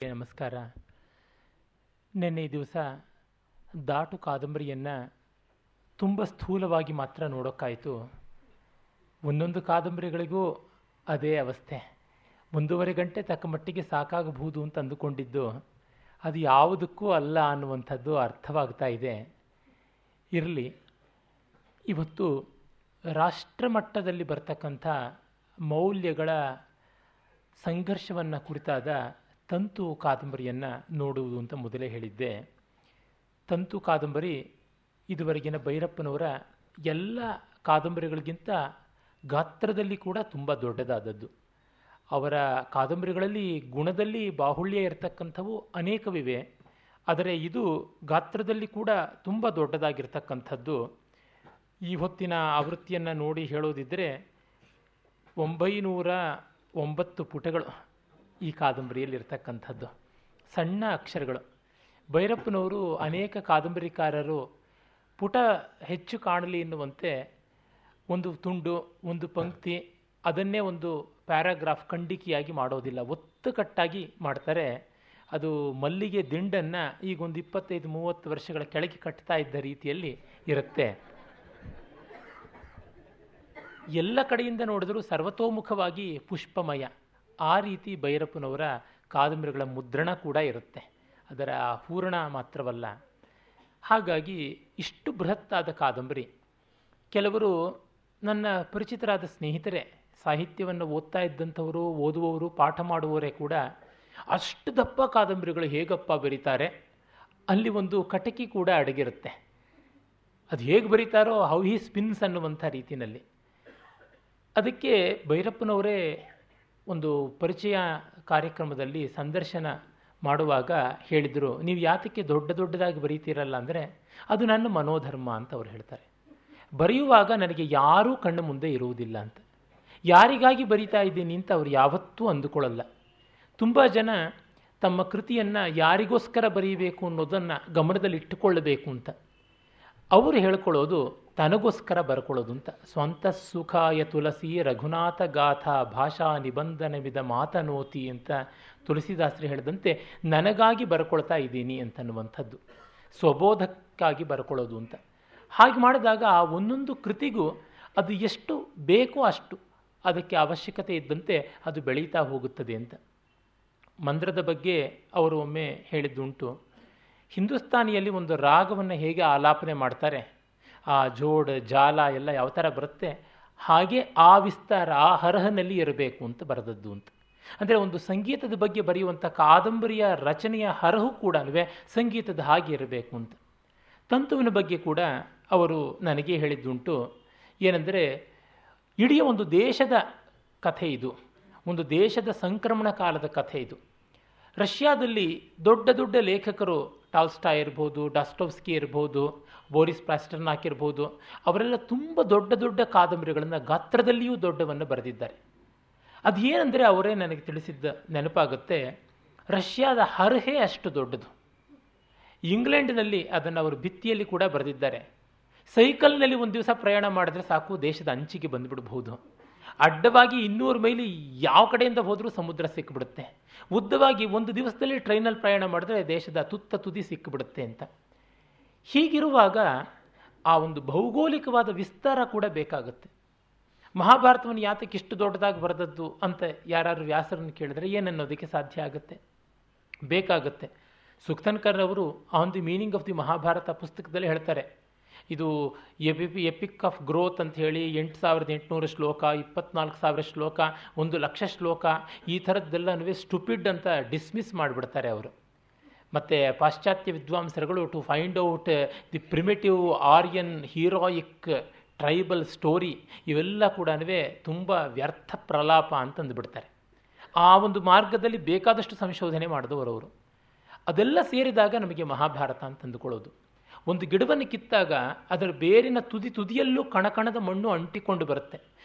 ನಮಸ್ಕಾರ. ನಿನ್ನೆ ಈ ದಿವಸ ದಾಟು ಕಾದಂಬರಿಯನ್ನು ತುಂಬ ಸ್ಥೂಲವಾಗಿ ಮಾತ್ರ ನೋಡೋಕ್ಕಾಯಿತು. ಒಂದೊಂದು ಕಾದಂಬರಿಗಳಿಗೂ ಅದೇ ಅವಸ್ಥೆ. 1.5 ಗಂಟೆ ತಕ್ಕ ಮಟ್ಟಿಗೆ ಸಾಕಾಗಬಹುದು ಅಂತ ಅಂದುಕೊಂಡಿದ್ದು ಅದು ಯಾವುದಕ್ಕೂ ಅಲ್ಲ ಅನ್ನುವಂಥದ್ದು ಅರ್ಥವಾಗ್ತಾ ಇದೆ. ಇರಲಿ, ಇವತ್ತು ರಾಷ್ಟ್ರಮಟ್ಟದಲ್ಲಿ ಬರ್ತಕ್ಕಂಥ ಮೌಲ್ಯಗಳ ಸಂಘರ್ಷವನ್ನು ಕುರಿತಾದ ತಂತು ಕಾದಂಬರಿಯನ್ನು ನೋಡುವುದು ಅಂತ ಮೊದಲೇ ಹೇಳಿದ್ದೆ. ತಂತು ಕಾದಂಬರಿ ಇದುವರೆಗಿನ ಭೈರಪ್ಪನವರ ಎಲ್ಲ ಕಾದಂಬರಿಗಳಿಗಿಂತ ಗಾತ್ರದಲ್ಲಿ ಕೂಡ ತುಂಬ ದೊಡ್ಡದಾದದ್ದು. ಅವರ ಕಾದಂಬರಿಗಳಲ್ಲಿ ಗುಣದಲ್ಲಿ ಬಾಹುಳ್ಯ ಇರತಕ್ಕಂಥವು ಅನೇಕವಿವೆ, ಆದರೆ ಇದು ಗಾತ್ರದಲ್ಲಿ ಕೂಡ ತುಂಬ ದೊಡ್ಡದಾಗಿರ್ತಕ್ಕಂಥದ್ದು. ಈ ಹೊತ್ತಿನ ಆವೃತ್ತಿಯನ್ನು ನೋಡಿ ಹೇಳೋದಿದ್ದರೆ 909 ಪುಟಗಳು ಈ ಕಾದಂಬರಿಯಲ್ಲಿರ್ತಕ್ಕಂಥದ್ದು, ಸಣ್ಣ ಅಕ್ಷರಗಳು. ಭೈರಪ್ಪನವರು ಅನೇಕ ಕಾದಂಬರಿಕಾರರು ಪುಟ ಹೆಚ್ಚು ಕಾಣಲಿ ಎನ್ನುವಂತೆ ಒಂದು ತುಂಡು, ಒಂದು ಪಂಕ್ತಿ, ಅದನ್ನೇ ಒಂದು ಪ್ಯಾರಾಗ್ರಾಫ್ ಖಂಡಿಕೆಯಾಗಿ ಮಾಡೋದಿಲ್ಲ, ಒತ್ತುಕಟ್ಟಾಗಿ ಮಾಡ್ತಾರೆ. ಅದು ಮಲ್ಲಿಗೆ ದಿಂಡನ್ನು ಈಗೊಂದು 25-30 ವರ್ಷಗಳ ಕೆಳಗೆ ಕಟ್ತಾ ಇದ್ದ ರೀತಿಯಲ್ಲಿ ಇರುತ್ತೆ. ಎಲ್ಲ ಕಡೆಯಿಂದ ನೋಡಿದರೂ ಸರ್ವತೋಮುಖವಾಗಿ ಪುಷ್ಪಮಯ. ಆ ರೀತಿ ಭೈರಪ್ಪನವರ ಕಾದಂಬರಿಗಳ ಮುದ್ರಣ ಕೂಡ ಇರುತ್ತೆ, ಅದರ ಪೂರ್ಣ ಮಾತ್ರವಲ್ಲ. ಹಾಗಾಗಿ ಇಷ್ಟು ಬೃಹತ್ತಾದ ಕಾದಂಬರಿ. ಕೆಲವರು ನನ್ನ ಪರಿಚಿತರಾದ ಸ್ನೇಹಿತರೆ, ಸಾಹಿತ್ಯವನ್ನು ಓದ್ತಾ ಇದ್ದಂಥವರು, ಓದುವವರು, ಪಾಠ ಮಾಡುವವರೇ ಕೂಡ ಅಷ್ಟು ದಪ್ಪ ಕಾದಂಬರಿಗಳು ಹೇಗಪ್ಪ ಬರೀತಾರೆ, ಅಲ್ಲಿ ಒಂದು ಕಟಕಿ ಕೂಡ ಅಡಗಿರುತ್ತೆ. ಅದು ಹೇಗೆ ಬರೀತಾರೋ ಹೌ ಹಿ ಸ್ಪಿನ್ಸ್ ಅನ್ನುವಂಥ ರೀತಿಯಲ್ಲಿ. ಅದಕ್ಕೆ ಭೈರಪ್ಪನವರೇ ಒಂದು ಪರಿಚಯ ಕಾರ್ಯಕ್ರಮದಲ್ಲಿ ಸಂದರ್ಶನ ಮಾಡುವಾಗ ಹೇಳಿದರು, ನೀವು ಯಾತಕ್ಕೆ ದೊಡ್ಡದಾಗಿ ಬರೀತೀರಲ್ಲ ಅಂದರೆ ಅದು ನನ್ನ ಮನೋಧರ್ಮ ಅಂತ ಅವ್ರು ಹೇಳ್ತಾರೆ. ಬರೆಯುವಾಗ ನನಗೆ ಯಾರೂ ಕಣ್ಣು ಮುಂದೆ ಇರುವುದಿಲ್ಲ ಅಂತ. ಯಾರಿಗಾಗಿ ಬರಿತಾ ಇದ್ದೀನಿ ಅಂತ ಅವ್ರು ಯಾವತ್ತೂ ಅಂದುಕೊಳ್ಳಲ್ಲ. ತುಂಬ ಜನ ತಮ್ಮ ಕೃತಿಯನ್ನು ಯಾರಿಗೋಸ್ಕರ ಬರೀಬೇಕು ಅನ್ನೋದನ್ನು ಗಮನದಲ್ಲಿಟ್ಟುಕೊಳ್ಳಬೇಕು ಅಂತ. ಅವರು ಹೇಳ್ಕೊಳ್ಳೋದು ತನಗೋಸ್ಕರ ಬರ್ಕೊಳ್ಳೋದು ಅಂತ. ಸ್ವಂತ ಸುಖಾಯ ತುಳಸಿ ರಘುನಾಥ ಗಾಥಾ ಭಾಷಾ ನಿಬಂಧನವಿದ ಮಾತನೋತಿ ಅಂತ ತುಳಸಿದಾಸರು ಹೇಳಿದಂತೆ ನನಗಾಗಿ ಬರ್ಕೊಳ್ತಾ ಇದ್ದೀನಿ ಅಂತನ್ನುವಂಥದ್ದು, ಸ್ವಬೋಧಕ್ಕಾಗಿ ಬರ್ಕೊಳ್ಳೋದು ಅಂತ. ಹಾಗೆ ಮಾಡಿದಾಗ ಆ ಒಂದೊಂದು ಕೃತಿಗೂ ಅದು ಎಷ್ಟು ಬೇಕೋ ಅಷ್ಟು ಅದಕ್ಕೆ ಅವಶ್ಯಕತೆ ಇದ್ದಂತೆ ಅದು ಬೆಳೀತಾ ಹೋಗುತ್ತದೆ ಅಂತ. ಮಂದ್ರದ ಬಗ್ಗೆ ಅವರು ಒಮ್ಮೆ ಹೇಳಿದ್ದುಂಟು. ಹಿಂದೂಸ್ತಾನಿಯಲ್ಲಿ ಒಂದು ರಾಗವನ್ನು ಹೇಗೆ ಆಲಾಪನೆ ಮಾಡ್ತಾರೆ, ಆ ಜೋಡ್ ಜಾಲ ಎಲ್ಲ ಯಾವ ಥರ ಬರುತ್ತೆ, ಹಾಗೆ ಆ ವಿಸ್ತಾರ ಆ ಹರಹನಲ್ಲಿ ಇರಬೇಕು ಅಂತ ಬರೆದದ್ದು ಅಂತ. ಅಂದರೆ ಒಂದು ಸಂಗೀತದ ಬಗ್ಗೆ ಬರೆಯುವಂಥ ಕಾದಂಬರಿಯ ರಚನೆಯ ಹರಹು ಕೂಡ ಸಂಗೀತದ ಹಾಗೆ ಇರಬೇಕು ಅಂತ. ತಂತುವಿನ ಬಗ್ಗೆ ಕೂಡ ಅವರು ನನಗೆ ಹೇಳಿದ್ದುಂಟು. ಏನೆಂದರೆ ಇಡೀ ಒಂದು ದೇಶದ ಕಥೆ ಇದು, ಒಂದು ದೇಶದ ಸಂಕ್ರಮಣ ಕಾಲದ ಕಥೆ ಇದು. ರಷ್ಯಾದಲ್ಲಿ ದೊಡ್ಡ ದೊಡ್ಡ ಲೇಖಕರು, ಟಾಲ್ಸ್ಟಾಯ್ ಇರ್ಬೋದು, ಡಾಸ್ಟೋವ್ಸ್ಕಿ ಇರ್ಬೋದು, ಬೋರಿಸ್ ಪ್ಲಾಸ್ಟರ್ನಾಕ್ ಇರ್ಬೋದು, ಅವರೆಲ್ಲ ತುಂಬ ದೊಡ್ಡ ದೊಡ್ಡ ಕಾದಂಬರಿಗಳನ್ನು ಗಾತ್ರದಲ್ಲಿಯೂ ದೊಡ್ಡವನ್ನು ಬರೆದಿದ್ದಾರೆ. ಅದು ಏನಂದರೆ ಅವರೇ ನನಗೆ ತಿಳಿಸಿದ್ದ ನೆನಪಾಗುತ್ತೆ, ರಷ್ಯಾದ ಹರಹೇ ಅಷ್ಟು ದೊಡ್ಡದು. ಇಂಗ್ಲೆಂಡಿನಲ್ಲಿ ಅದನ್ನು ಅವರು ಭಿತ್ತಿಯಲ್ಲಿ ಕೂಡ ಬರೆದಿದ್ದಾರೆ. ಸೈಕಲ್ನಲ್ಲಿ ಒಂದು ದಿವಸ ಪ್ರಯಾಣ ಮಾಡಿದ್ರೆ ಸಾಕು, ದೇಶದ ಅಂಚಿಗೆ ಬಂದುಬಿಡ್ಬಹುದು. ಅಡ್ಡವಾಗಿ 200 ಮೈಲಿ ಯಾವ ಕಡೆಯಿಂದ ಹೋದರೂ ಸಮುದ್ರ ಸಿಕ್ಕಿಬಿಡುತ್ತೆ. ಉದ್ದವಾಗಿ ಒಂದು ದಿವಸದಲ್ಲಿ ಟ್ರೈನಲ್ಲಿ ಪ್ರಯಾಣ ಮಾಡಿದ್ರೆ ದೇಶದ ತುದಿ ಸಿಕ್ಕಿಬಿಡುತ್ತೆ ಅಂತ. ಹೀಗಿರುವಾಗ ಆ ಒಂದು ಭೌಗೋಳಿಕವಾದ ವಿಸ್ತಾರ ಕೂಡ ಬೇಕಾಗುತ್ತೆ. ಮಹಾಭಾರತವನ್ನು ಯಾತಕ್ಕೆ ಇಷ್ಟು ದೊಡ್ಡದಾಗಿ ಬರೆದದ್ದು ಅಂತ ಯಾರು ವ್ಯಾಸರನ್ನು ಕೇಳಿದ್ರೆ ಏನನ್ನೋದಕ್ಕೆ ಸಾಧ್ಯ ಆಗುತ್ತೆ, ಬೇಕಾಗುತ್ತೆ. ಸುಕ್ತನ್ಕರ್ ಅವರು on the meaning of the Mahabharata ಪುಸ್ತಕದಲ್ಲಿ ಹೇಳ್ತಾರೆ, ಇದು ಎಪಿಕ್ ಆಫ್ ಗ್ರೋತ್ ಅಂತ ಹೇಳಿ 8800 ಶ್ಲೋಕ, 24,000 ಶ್ಲೋಕ, 1,00,000 ಶ್ಲೋಕ, ಈ ಥರದ್ದೆಲ್ಲನೂ ಸ್ಟುಪಿಡ್ ಅಂತ ಡಿಸ್ಮಿಸ್ ಮಾಡಿಬಿಡ್ತಾರೆ ಅವರು. ಮತ್ತು ಪಾಶ್ಚಾತ್ಯ ವಿದ್ವಾಂಸರುಗಳು to find out the primitive Aryan heroic tribal story, ಇವೆಲ್ಲ ಕೂಡ ತುಂಬ ವ್ಯರ್ಥ ಪ್ರಲಾಪ ಅಂತಂದುಬಿಡ್ತಾರೆ. ಆ ಒಂದು ಮಾರ್ಗದಲ್ಲಿ ಬೇಕಾದಷ್ಟು ಸಂಶೋಧನೆ ಮಾಡಿದವರು ಅವರು. ಅದೆಲ್ಲ ಸೇರಿದಾಗ ನಮಗೆ ಮಹಾಭಾರತ ಅಂತ ಅಂದುಕೊಳ್ಳೋದು. ಒಂದು ಗಿಡವನ್ನು ಕಿತ್ತಾಗ ಅದರ ಬೇರಿನ ತುದಿಯಲ್ಲೂ ಕಣಕಣದ ಮಣ್ಣು ಅಂಟಿಕೊಂಡು ಬರುತ್ತೆ.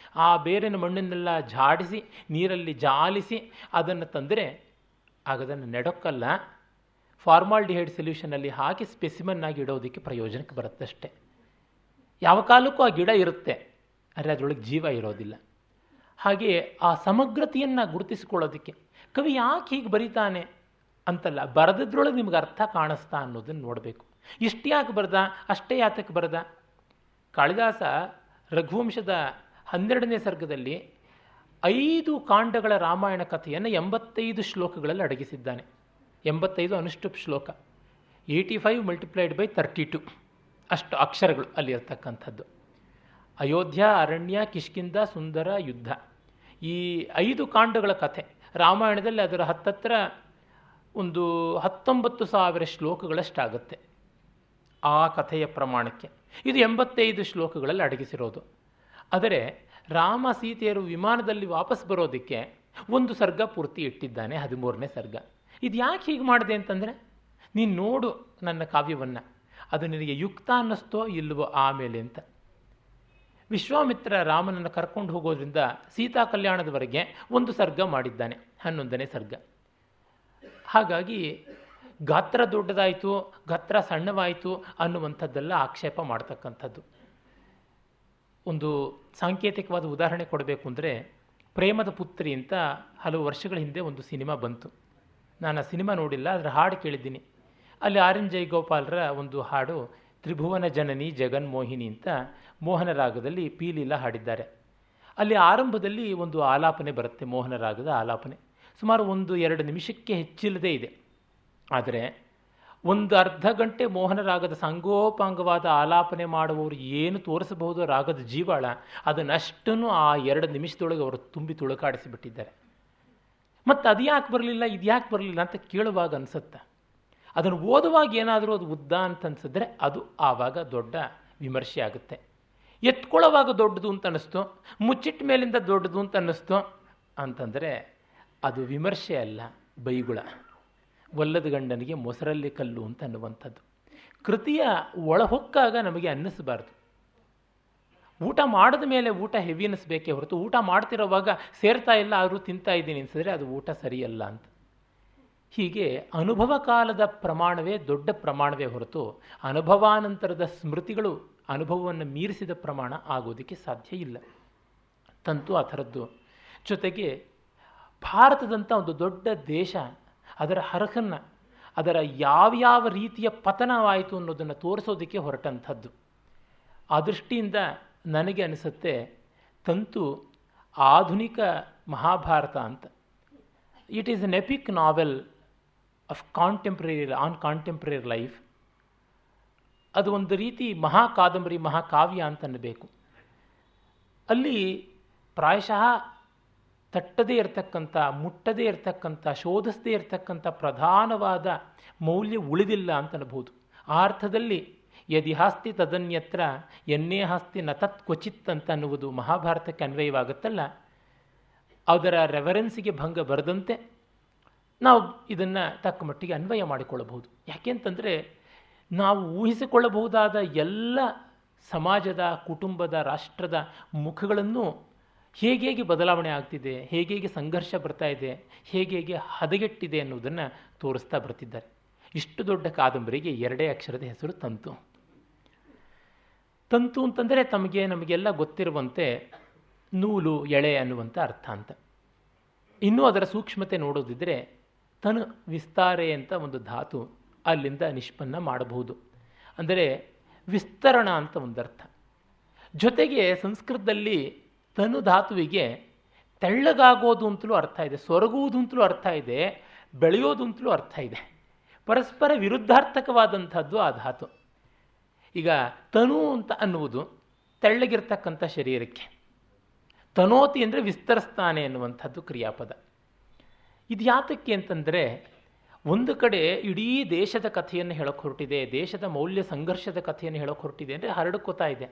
ಆ ಬೇರಿನ ಮಣ್ಣನ್ನೆಲ್ಲ ಝಾಡಿಸಿ ನೀರಲ್ಲಿ ಜಾಲಿಸಿ ಅದನ್ನು ತಂದರೆ ಆಗದನ್ನು ನೆಡೋಕ್ಕಲ್ಲ, ಫಾರ್ಮಾಲ್ಡಿಹೈಡ್ ಸೊಲ್ಯೂಷನಲ್ಲಿ ಹಾಕಿ ಸ್ಪೆಸಿಮನ್ ಆಗಿ ಇಡೋದಕ್ಕೆ ಪ್ರಯೋಜನಕ್ಕೆ ಬರುತ್ತಷ್ಟೆ. ಯಾವ ಕಾಲಕ್ಕೂ ಆ ಗಿಡ ಇರುತ್ತೆ, ಆದರೆ ಅದರೊಳಗೆ ಜೀವ ಇರೋದಿಲ್ಲ. ಹಾಗೆಯೇ ಆ ಸಮಗ್ರತೆಯನ್ನು ಗುರುತಿಸಿಕೊಳ್ಳೋದಕ್ಕೆ ಕವಿ ಯಾಕೆ ಹೀಗೆ ಬರೀತಾನೆ ಅಂತಲ್ಲ, ಬರೆದದ್ರೊಳಗೆ ನಿಮ್ಗೆ ಅರ್ಥ ಕಾಣಿಸ್ತಾ ಅನ್ನೋದನ್ನು ನೋಡಬೇಕು. ಇಷ್ಟು ಯಾಕೆ ಬರೆದ, ಅಷ್ಟೇ ಯಾತಕ್ಕೆ ಬರೆದ? ಕಾಳಿದಾಸ ರಘುವಂಶದ 12ನೇ ಸರ್ಗದಲ್ಲಿ 5 ಕಾಂಡಗಳ ರಾಮಾಯಣ ಕಥೆಯನ್ನು 85 ಶ್ಲೋಕಗಳಲ್ಲಿ ಅಡಗಿಸಿದ್ದಾನೆ. 85 ಅನುಷ್ಠುಪ್ ಶ್ಲೋಕ, 85 × 32 ಅಷ್ಟು ಅಕ್ಷರಗಳು ಅಲ್ಲಿರ್ತಕ್ಕಂಥದ್ದು. ಅಯೋಧ್ಯ, ಅರಣ್ಯ, ಕಿಷ್ಕಿಂಧ, ಸುಂದರ, ಯುದ್ಧ, ಈ 5 ಕಾಂಡಗಳ ಕಥೆ ರಾಮಾಯಣದಲ್ಲಿ ಅದರ ಹತ್ತತ್ರ ಒಂದು 19,000 ಶ್ಲೋಕಗಳಷ್ಟಾಗುತ್ತೆ ಆ ಕಥೆಯ ಪ್ರಮಾಣಕ್ಕೆ. ಇದು 85 ಶ್ಲೋಕಗಳಲ್ಲಿ ಅಡಗಿಸಿರೋದು. ಆದರೆ ರಾಮ ಸೀತೆಯರು ವಿಮಾನದಲ್ಲಿ ವಾಪಸ್ ಬರೋದಕ್ಕೆ ಒಂದು ಸರ್ಗ ಪೂರ್ತಿ ಇಟ್ಟಿದ್ದಾನೆ, 13ನೇ ಸರ್ಗ. ಇದು ಯಾಕೆ ಹೀಗೆ ಮಾಡಿದೆ ಅಂತಂದರೆ, ನೀನು ನೋಡು ನನ್ನ ಕಾವ್ಯವನ್ನು, ಅದು ನಿನಗೆ ಯುಕ್ತ ಅನ್ನಿಸ್ತೋ ಇಲ್ವೋ ಆಮೇಲೆ ಅಂತ. ವಿಶ್ವಾಮಿತ್ರ ರಾಮನನ್ನು ಕರ್ಕೊಂಡು ಹೋಗೋದ್ರಿಂದ ಸೀತಾ ಕಲ್ಯಾಣದವರೆಗೆ ಒಂದು ಸರ್ಗ ಮಾಡಿದ್ದಾನೆ, 11ನೇ ಸರ್ಗ. ಹಾಗಾಗಿ ಗಾತ್ರ ದೊಡ್ಡದಾಯಿತು, ಗಾತ್ರ ಸಣ್ಣವಾಯಿತು ಅನ್ನುವಂಥದ್ದೆಲ್ಲ ಆಕ್ಷೇಪ ಮಾಡ್ತಕ್ಕಂಥದ್ದು. ಒಂದು ಸಾಂಕೇತಿಕವಾದ ಉದಾಹರಣೆ ಕೊಡಬೇಕು ಅಂದರೆ, ಪ್ರೇಮದ ಪುತ್ರಿ ಅಂತ ಹಲವು ವರ್ಷಗಳ ಹಿಂದೆ ಒಂದು ಸಿನಿಮಾ ಬಂತು. ನಾನು ಆ ಸಿನಿಮಾ ನೋಡಿಲ್ಲ, ಅದರ ಹಾಡು ಕೇಳಿದ್ದೀನಿ. ಅಲ್ಲಿ ಆರ್ ಎನ್ ಜಯಗೋಪಾಲರ ಒಂದು ಹಾಡು ತ್ರಿಭುವನ ಜನನಿ ಜಗನ್ಮೋಹಿನಿ ಅಂತ ಮೋಹನ ರಾಗದಲ್ಲಿ ಪೀಲೀಲ ಹಾಡಿದ್ದಾರೆ. ಅಲ್ಲಿ ಆರಂಭದಲ್ಲಿ ಒಂದು ಆಲಾಪನೆ ಬರುತ್ತೆ, ಮೋಹನ ರಾಗದ ಆಲಾಪನೆ. ಸುಮಾರು 1-2 ನಿಮಿಷಕ್ಕೆ ಹೆಚ್ಚಿಲ್ಲದೇ ಇದೆ. ಆದರೆ ಒಂದು ಅರ್ಧ ಗಂಟೆ ಮೋಹನ ರಾಗದ ಸಂಗೋಪಾಂಗವಾದ ಆಲಾಪನೆ ಮಾಡುವವರು ಏನು ತೋರಿಸಬಹುದು ರಾಗದ ಜೀವಾಳ, ಅದನ್ನಷ್ಟನ್ನು ಆ 2 ನಿಮಿಷದೊಳಗೆ ಅವರು ತುಂಬಿ ತುಳುಕಾಡಿಸಿಬಿಟ್ಟಿದ್ದಾರೆ. ಮತ್ತು ಅದು ಯಾಕೆ ಬರಲಿಲ್ಲ, ಇದು ಯಾಕೆ ಬರಲಿಲ್ಲ ಅಂತ ಕೇಳುವಾಗ ಅನಿಸುತ್ತೆ. ಅದನ್ನು ಓದುವಾಗ ಏನಾದರೂ ಅದು ಉದ್ದ ಅಂತ ಅನಿಸಿದ್ರೆ ಅದು ಆವಾಗ ದೊಡ್ಡ ವಿಮರ್ಶೆ ಆಗುತ್ತೆ. ಎತ್ಕೊಳ್ಳೋವಾಗ ದೊಡ್ಡದು ಅಂತ ಅನ್ನಿಸ್ತು, ಮುಚ್ಚಿಟ್ಟ ಮೇಲಿಂದ ದೊಡ್ಡದು ಅಂತ ಅನ್ನಿಸ್ತು ಅಂತಂದರೆ ಅದು ವಿಮರ್ಶೆ ಅಲ್ಲ, ಬೈಗುಳ. ಒಲ್ಲದ ಗಂಡನಿಗೆ ಮೊಸರಲ್ಲಿ ಕಲ್ಲು ಅಂತ ಅನ್ನುವಂಥದ್ದು. ಕೃತಿಯ ಒಳಹೊಕ್ಕಾಗ ನಮಗೆ ಅನ್ನಿಸಬಾರ್ದು. ಊಟ ಮಾಡಿದ ಮೇಲೆ ಊಟ ಹೆವಿ ಅನ್ನಿಸ್ಬೇಕೇ ಹೊರತು, ಊಟ ಮಾಡ್ತಿರೋವಾಗ ಸೇರ್ತಾ ಇಲ್ಲ ಆದರೂ ತಿಂತಾ ಇದ್ದೀನಿ ಅನಿಸಿದ್ರೆ ಅದು ಊಟ ಸರಿಯಲ್ಲ ಅಂತ. ಹೀಗೆ ಅನುಭವ ಕಾಲದ ಪ್ರಮಾಣವೇ ದೊಡ್ಡ ಪ್ರಮಾಣವೇ ಹೊರತು ಅನುಭವಾನಂತರದ ಸ್ಮೃತಿಗಳು ಅನುಭವವನ್ನು ಮೀರಿಸಿದ ಪ್ರಮಾಣ ಆಗೋದಕ್ಕೆ ಸಾಧ್ಯ ಇಲ್ಲ. ತಂತು ಆ ಥರದ್ದು. ಜೊತೆಗೆ ಭಾರತದಂಥ ಒಂದು ದೊಡ್ಡ ದೇಶ, ಅದರ ಹರಕನ್ನು, ಅದರ ಯಾವ್ಯಾವ ರೀತಿಯ ಪತನವಾಯಿತು ಅನ್ನೋದನ್ನು ತೋರಿಸೋದಕ್ಕೆ ಹೊರಟಂಥದ್ದು. ಆ ದೃಷ್ಟಿಯಿಂದ ನನಗೆ ಅನಿಸುತ್ತೆ ತಂತು ಆಧುನಿಕ ಮಹಾಭಾರತ ಅಂತ. It is N EPIC novel of contemporary life. ಅದು ಒಂದು ರೀತಿ ಮಹಾಕಾದಂಬರಿ, ಮಹಾಕಾವ್ಯ ಅಂತ ಅನ್ನಬೇಕು. ಅಲ್ಲಿ ಪ್ರಾಯಶಃ ತಟ್ಟದೇ ಇರತಕ್ಕಂಥ, ಮುಟ್ಟದೇ ಇರತಕ್ಕಂಥ, ಶೋಧಿಸದೇ ಇರತಕ್ಕಂಥ ಪ್ರಧಾನವಾದ ಮೌಲ್ಯ ಉಳಿದಿಲ್ಲ ಅಂತ ಅನ್ಬೋದು. ಆ ಅರ್ಥದಲ್ಲಿ ಯದಿ ಹಾಸ್ತಿ ತದನ್ಯತ್ರ ಎನ್ನೇ ಹಾಸ್ತಿ ನ ತತ್ ಕ್ವಚಿತ್ ಅಂತ ಅನ್ನುವುದು ಮಹಾಭಾರತಕ್ಕೆ ಅನ್ವಯವಾಗುತ್ತಲ್ಲ, ಅದರ ರೆಫರೆನ್ಸಿಗೆ ಭಂಗ ಬರದಂತೆ ನಾವು ಇದನ್ನು ತಕ್ಕ ಮಟ್ಟಿಗೆ ಅನ್ವಯ ಮಾಡಿಕೊಳ್ಳಬಹುದು. ಯಾಕೆಂತಂದರೆ ನಾವು ಊಹಿಸಿಕೊಳ್ಳಬಹುದಾದ ಎಲ್ಲ ಸಮಾಜದ, ಕುಟುಂಬದ, ರಾಷ್ಟ್ರದ ಮುಖಗಳನ್ನು ಹೇಗೆ ಬದಲಾವಣೆ ಆಗ್ತಿದೆ, ಹೇಗೆ ಸಂಘರ್ಷ ಬರ್ತಾ ಇದೆ, ಹೇಗೆ ಹದಗೆಟ್ಟಿದೆ ಅನ್ನೋದನ್ನು ತೋರಿಸ್ತಾ ಬರ್ತಿದ್ದಾರೆ. ಇಷ್ಟು ದೊಡ್ಡ ಕಾದಂಬರಿಗೆ 2 ಅಕ್ಷರದ ಹೆಸರು ತಂತು. ತಂತು ಅಂತಂದರೆ ನಮಗೆಲ್ಲ ಗೊತ್ತಿರುವಂತೆ ನೂಲು, ಎಳೆ ಅನ್ನುವಂಥ ಅರ್ಥ ಅಂತ. ಇನ್ನೂ ಅದರ ಸೂಕ್ಷ್ಮತೆ ನೋಡೋದಿದ್ದರೆ ತನು ವಿಸ್ತಾರೆ ಅಂತ ಒಂದು ಧಾತು ಅಲ್ಲಿಂದ ನಿಷ್ಪನ್ನ ಮಾಡಬಹುದು. ಅಂದರೆ ವಿಸ್ತರಣ ಅಂತ ಒಂದರ್ಥ. ಜೊತೆಗೆ ಸಂಸ್ಕೃತದಲ್ಲಿ ತನು ಧಾತುವಿಗೆ ತೆಳ್ಳಗಾಗೋದು ಅಂತಲೂ ಅರ್ಥ ಇದೆ, ಸೊರಗುವುದು ಅಂತಲೂ ಅರ್ಥ ಇದೆ, ಬೆಳೆಯೋದು ಅಂತಲೂ ಅರ್ಥ ಇದೆ. ಪರಸ್ಪರ ವಿರುದ್ಧಾರ್ಥಕವಾದಂಥದ್ದು ಆ ಧಾತು. ಈಗ ತನು ಅಂತ ಅನ್ನುವುದು ತೆಳ್ಳಗಿರ್ತಕ್ಕಂಥ ಶರೀರಕ್ಕೆ, ತನೋತಿ ಅಂದರೆ ವಿಸ್ತರಿಸ್ತಾನೆ ಅನ್ನುವಂಥದ್ದು ಕ್ರಿಯಾಪದ. ಇದು ಯಾತಕ್ಕೆ ಅಂತಂದರೆ, ಒಂದು ಕಡೆ ಇಡೀ ದೇಶದ ಕಥೆಯನ್ನು ಹೇಳೋಕೆ ಹೊರಟಿದೆ, ದೇಶದ ಮೌಲ್ಯ ಸಂಘರ್ಷದ ಕಥೆಯನ್ನು ಹೇಳೋಕೆ ಹೊರಟಿದೆ ಅಂದರೆ ಹರಡ್ಕೋತಾ ಇದೆ.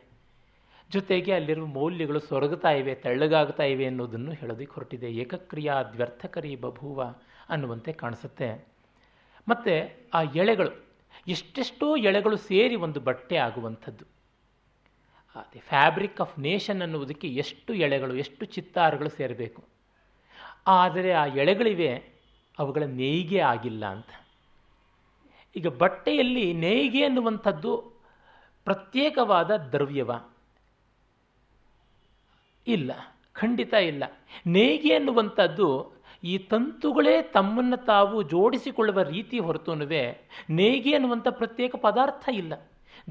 ಜೊತೆಗೆ ಅಲ್ಲಿರುವ ಮೌಲ್ಯಗಳು ಸೊರಗುತ್ತಾ ಇವೆ, ತೆಳ್ಳಗಾಗ್ತಾ ಇವೆ ಅನ್ನೋದನ್ನು ಹೇಳೋದಕ್ಕೆ ಹೊರಟಿದೆ. ಏಕಕ್ರಿಯಾ ದ್ವ್ಯರ್ಥಕರಿ ಬಭೂವ ಅನ್ನುವಂತೆ ಕಾಣಿಸುತ್ತೆ. ಮತ್ತು ಆ ಎಳೆಗಳು, ಎಷ್ಟೆಷ್ಟೋ ಎಳೆಗಳು ಸೇರಿ ಒಂದು ಬಟ್ಟೆ ಆಗುವಂಥದ್ದು. ದಿ ಫ್ಯಾಬ್ರಿಕ್ ಆಫ್ ನೇಷನ್ ಅನ್ನುವುದಕ್ಕೆ ಎಷ್ಟು ಎಳೆಗಳು, ಎಷ್ಟು ಚಿತ್ತಾರಗಳು ಸೇರಬೇಕು. ಆದರೆ ಆ ಎಳೆಗಳಿವೆ, ಅವುಗಳ ನೇಯ್ಗೆ ಆಗಿಲ್ಲ ಅಂತ. ಈಗ ಬಟ್ಟೆಯಲ್ಲಿ ನೇಯ್ಗೆ ಅನ್ನುವಂಥದ್ದು ಪ್ರತ್ಯೇಕವಾದ ದ್ರವ್ಯವ? ಇಲ್ಲ, ಖಂಡಿತ ಇಲ್ಲ. ನೇಯ್ಗೆ ಅನ್ನುವಂಥದ್ದು ಈ ತಂತುಗಳೇ ತಮ್ಮನ್ನು ತಾವು ಜೋಡಿಸಿಕೊಳ್ಳುವ ರೀತಿ ಹೊರತುನುವೆ ನೇಯ್ಗೆ ಅನ್ನುವಂಥ ಪ್ರತ್ಯೇಕ ಪದಾರ್ಥ ಇಲ್ಲ.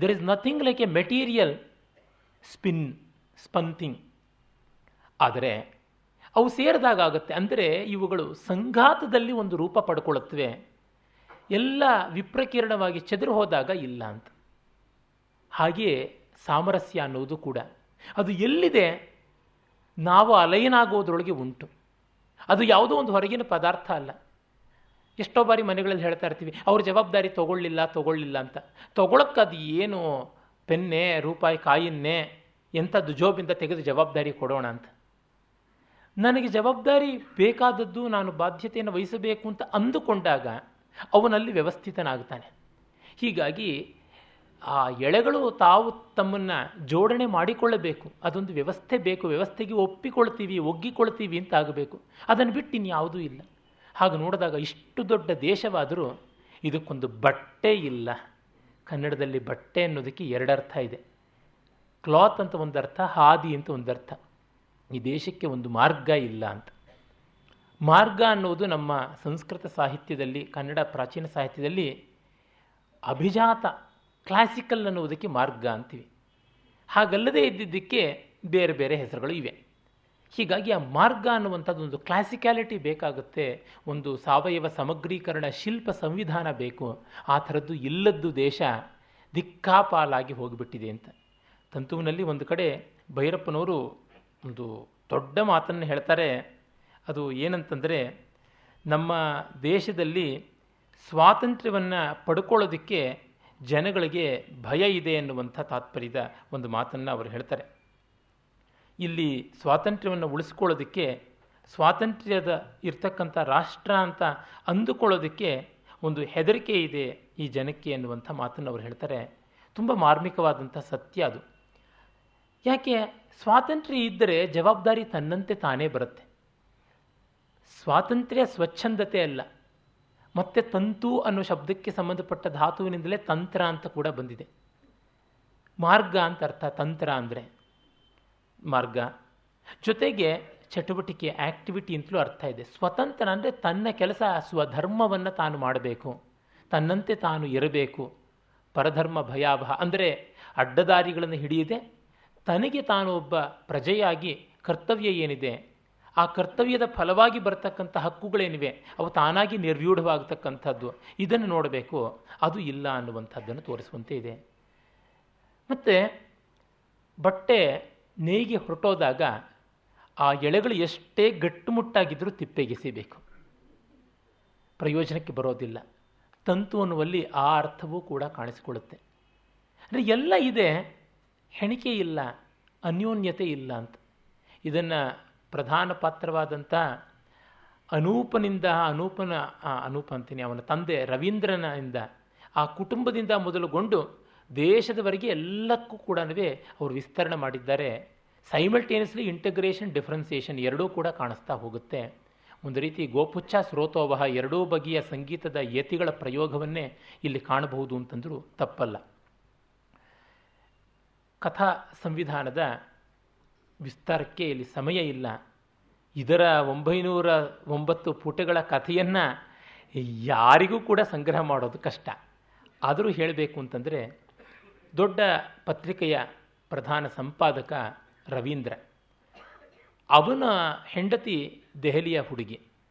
There is nothing like a material something. ಆದರೆ ಅವು ಸೇರಿದಾಗುತ್ತೆ. ಅಂದರೆ ಇವುಗಳು ಸಂಘಾತದಲ್ಲಿ ಒಂದು ರೂಪ ಪಡ್ಕೊಳ್ಳುತ್ತವೆ, ಎಲ್ಲ ವಿಪ್ರಕೀರ್ಣವಾಗಿ ಚೆದರು ಹೋದಾಗ ಇಲ್ಲ ಅಂತ. ಹಾಗೆಯೇ ಸಾಮರಸ್ಯ ಅನ್ನುವುದು ಕೂಡ ಅದು ಎಲ್ಲಿದೆ ನಾವು ಅಲಯನಾಗೋದ್ರೊಳಗೆ ಉಂಟು. ಅದು ಯಾವುದೋ ಒಂದು ಹೊರಗಿನ ಪದಾರ್ಥ ಅಲ್ಲ. ಎಷ್ಟೋ ಬಾರಿ ಮನೆಗಳಲ್ಲಿ ಹೇಳ್ತಾ ಇರ್ತೀವಿ, ಅವ್ರ ಜವಾಬ್ದಾರಿ ತಗೊಳ್ಳಿಲ್ಲ ಅಂತ. ತಗೊಳಕ್ಕದು ಏನು ಪೆನ್ನೆ, ರೂಪಾಯಿ ಕಾಯಿನ್ನೇ, ಎಂಥದ್ದು ಜೋಬಿಂದ ತೆಗೆದು ಜವಾಬ್ದಾರಿ ಕೊಡೋಣ ಅಂತ. ನನಗೆ ಜವಾಬ್ದಾರಿ ಬೇಕಾದದ್ದು, ನಾನು ಬಾಧ್ಯತೆಯನ್ನು ವಹಿಸಬೇಕು ಅಂತ ಅಂದುಕೊಂಡಾಗ ಅವನಲ್ಲಿ ವ್ಯವಸ್ಥಿತನಾಗ್ತಾನೆ. ಹೀಗಾಗಿ ಆ ಎಳೆಗಳು ತಾವು ತಮ್ಮನ್ನು ಜೋಡಣೆ ಮಾಡಿಕೊಳ್ಳಬೇಕು. ಅದೊಂದು ವ್ಯವಸ್ಥೆ ಬೇಕು. ವ್ಯವಸ್ಥೆಗೆ ಒಗ್ಗಿಕೊಳ್ತೀವಿ ಅಂತ ಆಗಬೇಕು. ಅದನ್ನು ಬಿಟ್ಟು ಇನ್ಯಾವುದೂ ಇಲ್ಲ. ಹಾಗೆ ನೋಡಿದಾಗ ಇಷ್ಟು ದೊಡ್ಡ ದೇಶವಾದರೂ ಇದಕ್ಕೊಂದು ಬಟ್ಟೆ ಇಲ್ಲ. ಕನ್ನಡದಲ್ಲಿ ಬಟ್ಟೆ ಅನ್ನೋದಕ್ಕೆ ಎರಡರ್ಥ ಇದೆ. ಕ್ಲಾತ್ ಅಂತ ಒಂದರ್ಥ, ಹಾದಿ ಅಂತ ಒಂದರ್ಥ. ಈ ದೇಶಕ್ಕೆ ಒಂದು ಮಾರ್ಗ ಇಲ್ಲ ಅಂತ. ಮಾರ್ಗ ಅನ್ನೋದು ನಮ್ಮ ಸಂಸ್ಕೃತ ಸಾಹಿತ್ಯದಲ್ಲಿ, ಕನ್ನಡ ಪ್ರಾಚೀನ ಸಾಹಿತ್ಯದಲ್ಲಿ ಅಭಿಜಾತ, ಕ್ಲಾಸಿಕಲ್ ಅನ್ನುವುದಕ್ಕೆ ಮಾರ್ಗ ಅಂತೀವಿ. ಹಾಗಲ್ಲದೆ ಇದ್ದಿದ್ದಕ್ಕೆ ಬೇರೆ ಬೇರೆ ಹೆಸರುಗಳು ಇವೆ. ಹೀಗಾಗಿ ಆ ಮಾರ್ಗ ಅನ್ನುವಂಥದ್ದು ಒಂದು ಕ್ಲಾಸಿಕ್ಯಾಲಿಟಿ ಬೇಕಾಗುತ್ತೆ. ಒಂದು ಸಾವಯವ ಸಮಗ್ರೀಕರಣ ಶಿಲ್ಪ ಸಂವಿಧಾನ ಬೇಕು. ಆ ಥರದ್ದು ಇಲ್ಲದ್ದು ದೇಶ ದಿಕ್ಕಾಪಾಲಾಗಿ ಹೋಗಿಬಿಟ್ಟಿದೆ ಅಂತ. ತಂತುವಿನಲ್ಲಿ ಒಂದು ಕಡೆ ಭೈರಪ್ಪನವರು ಒಂದು ದೊಡ್ಡ ಮಾತನ್ನು ಹೇಳ್ತಾರೆ. ಅದು ಏನಂತಂದರೆ, ನಮ್ಮ ದೇಶದಲ್ಲಿ ಸ್ವಾತಂತ್ರ್ಯವನ್ನು ಪಡ್ಕೊಳ್ಳೋದಕ್ಕೆ ಜನಗಳಿಗೆ ಭಯ ಇದೆ ಎನ್ನುವಂಥ ತಾತ್ಪರ್ಯದ ಒಂದು ಮಾತನ್ನು ಅವರು ಹೇಳ್ತಾರೆ. ಇಲ್ಲಿ ಸ್ವಾತಂತ್ರ್ಯವನ್ನು ಉಳಿಸ್ಕೊಳ್ಳೋದಕ್ಕೆ, ಸ್ವಾತಂತ್ರ್ಯದ ಇರ್ತಕ್ಕಂಥ ರಾಷ್ಟ್ರ ಅಂತ ಅಂದುಕೊಳ್ಳೋದಕ್ಕೆ ಒಂದು ಹೆದರಿಕೆ ಇದೆ ಈ ಜನಕ್ಕೆ ಎನ್ನುವಂಥ ಮಾತನ್ನು ಅವರು ಹೇಳ್ತಾರೆ. ತುಂಬ ಮಾರ್ಮಿಕವಾದಂಥ ಸತ್ಯ ಅದು. ಯಾಕೆ? ಸ್ವಾತಂತ್ರ್ಯ ಇದ್ದರೆ ಜವಾಬ್ದಾರಿ ತನ್ನಂತೆ ತಾನೇ ಬರುತ್ತೆ. ಸ್ವಾತಂತ್ರ್ಯ ಸ್ವಚ್ಛಂದತೆ ಅಲ್ಲ. ಮತ್ತು ತಂತು ಅನ್ನೋ ಶಬ್ದಕ್ಕೆ ಸಂಬಂಧಪಟ್ಟ ಧಾತುವಿನಿಂದಲೇ ತಂತ್ರ ಅಂತ ಕೂಡ ಬಂದಿದೆ. ಮಾರ್ಗ ಅಂತ ಅರ್ಥ, ತಂತ್ರ ಅಂದರೆ ಮಾರ್ಗ. ಜೊತೆಗೆ ಚಟುವಟಿಕೆ, ಆ್ಯಕ್ಟಿವಿಟಿ ಅಂತಲೂ ಅರ್ಥ ಇದೆ. ಸ್ವತಂತ್ರ ಅಂದರೆ ತನ್ನ ಕೆಲಸ, ಸ್ವಧರ್ಮವನ್ನು ತಾನು ಮಾಡಬೇಕು, ತನ್ನಂತೆ ತಾನು ಇರಬೇಕು. ಪರಧರ್ಮ ಭಯಾವಹ ಅಂದರೆ ಅಡ್ಡದಾರಿಗಳನ್ನು ಹಿಡಿಯದೆ ತನಗೆ ತಾನು ಒಬ್ಬ ಪ್ರಜೆಯಾಗಿ ಕರ್ತವ್ಯ ಏನಿದೆ, ಆ ಕರ್ತವ್ಯದ ಫಲವಾಗಿ ಬರ್ತಕ್ಕಂಥ ಹಕ್ಕುಗಳೇನಿವೆ ಅವು ತಾನಾಗಿ ನಿರ್ವ್ಯೂಢವಾಗತಕ್ಕಂಥದ್ದು, ಇದನ್ನು ನೋಡಬೇಕು. ಅದು ಇಲ್ಲ ಅನ್ನುವಂಥದ್ದನ್ನು ತೋರಿಸುವಂತೆ ಇದೆ. ಮತ್ತು ಬಟ್ಟೆ ನೇಯ್ಗೆ ಹೊರಟೋದಾಗ ಆ ಎಳೆಗಳು ಎಷ್ಟೇ ಗಟ್ಟುಮುಟ್ಟಾಗಿದ್ದರೂ ತಿಪ್ಪೆಗೆಸಿಬೇಕು, ಪ್ರಯೋಜನಕ್ಕೆ ಬರೋದಿಲ್ಲ. ತಂತು ಅನ್ನುವಲ್ಲಿ ಆ ಅರ್ಥವೂ ಕೂಡ ಕಾಣಿಸಿಕೊಳ್ಳುತ್ತೆ. ಅಂದರೆ ಎಲ್ಲ ಇದೆ, ಹೆಣಿಕೆ ಇಲ್ಲ, ಅನ್ಯೋನ್ಯತೆ ಇಲ್ಲ ಅಂತ. ಇದನ್ನು ಪ್ರಧಾನ ಪಾತ್ರವಾದಂಥ ಅನೂಪ ಅಂತೀನಿ, ಅವನ ತಂದೆ ರವೀಂದ್ರನಿಂದ, ಆ ಕುಟುಂಬದಿಂದ ಮೊದಲುಗೊಂಡು ದೇಶದವರೆಗೆ ಎಲ್ಲಕ್ಕೂ ಕೂಡ ಅವರು ವಿಸ್ತರಣೆ ಮಾಡಿದ್ದಾರೆ. ಸೈಮಲ್ಟೇನಿಯಸ್ಲಿ ಇಂಟಗ್ರೇಷನ್, ಡಿಫ್ರೆನ್ಸಿಯೇಷನ್ ಎರಡೂ ಕೂಡ ಕಾಣಿಸ್ತಾ ಹೋಗುತ್ತೆ. ಒಂದು ರೀತಿ ಗೋಪುಚ್ಛ ಸ್ರೋತೋವಹ, ಎರಡೂ ಬಗೆಯ ಸಂಗೀತದ ಯತಿಗಳ ಪ್ರಯೋಗವನ್ನೇ ಇಲ್ಲಿ ಕಾಣಬಹುದು ಅಂತಂದರೂ ತಪ್ಪಲ್ಲ. ಕಥಾ ಸಂವಿಧಾನದ ವಿಸ್ತಾರಕ್ಕೆ ಇಲ್ಲಿ ಸಮಯ ಇಲ್ಲ. ಇದರ 909 ಪುಟಗಳ ಕಥೆಯನ್ನು ಯಾರಿಗೂ ಕೂಡ ಸಂಗ್ರಹ ಮಾಡೋದು ಕಷ್ಟ. ಆದರೂ ಹೇಳಬೇಕು ಅಂತಂದರೆ, ದೊಡ್ಡ ಪತ್ರಿಕೆಯ ಪ್ರಧಾನ ಸಂಪಾದಕ ರವೀಂದ್ರ, ಅವನ ಹೆಂಡತಿ ದೆಹಲಿಯ ಹುಡುಗಿ,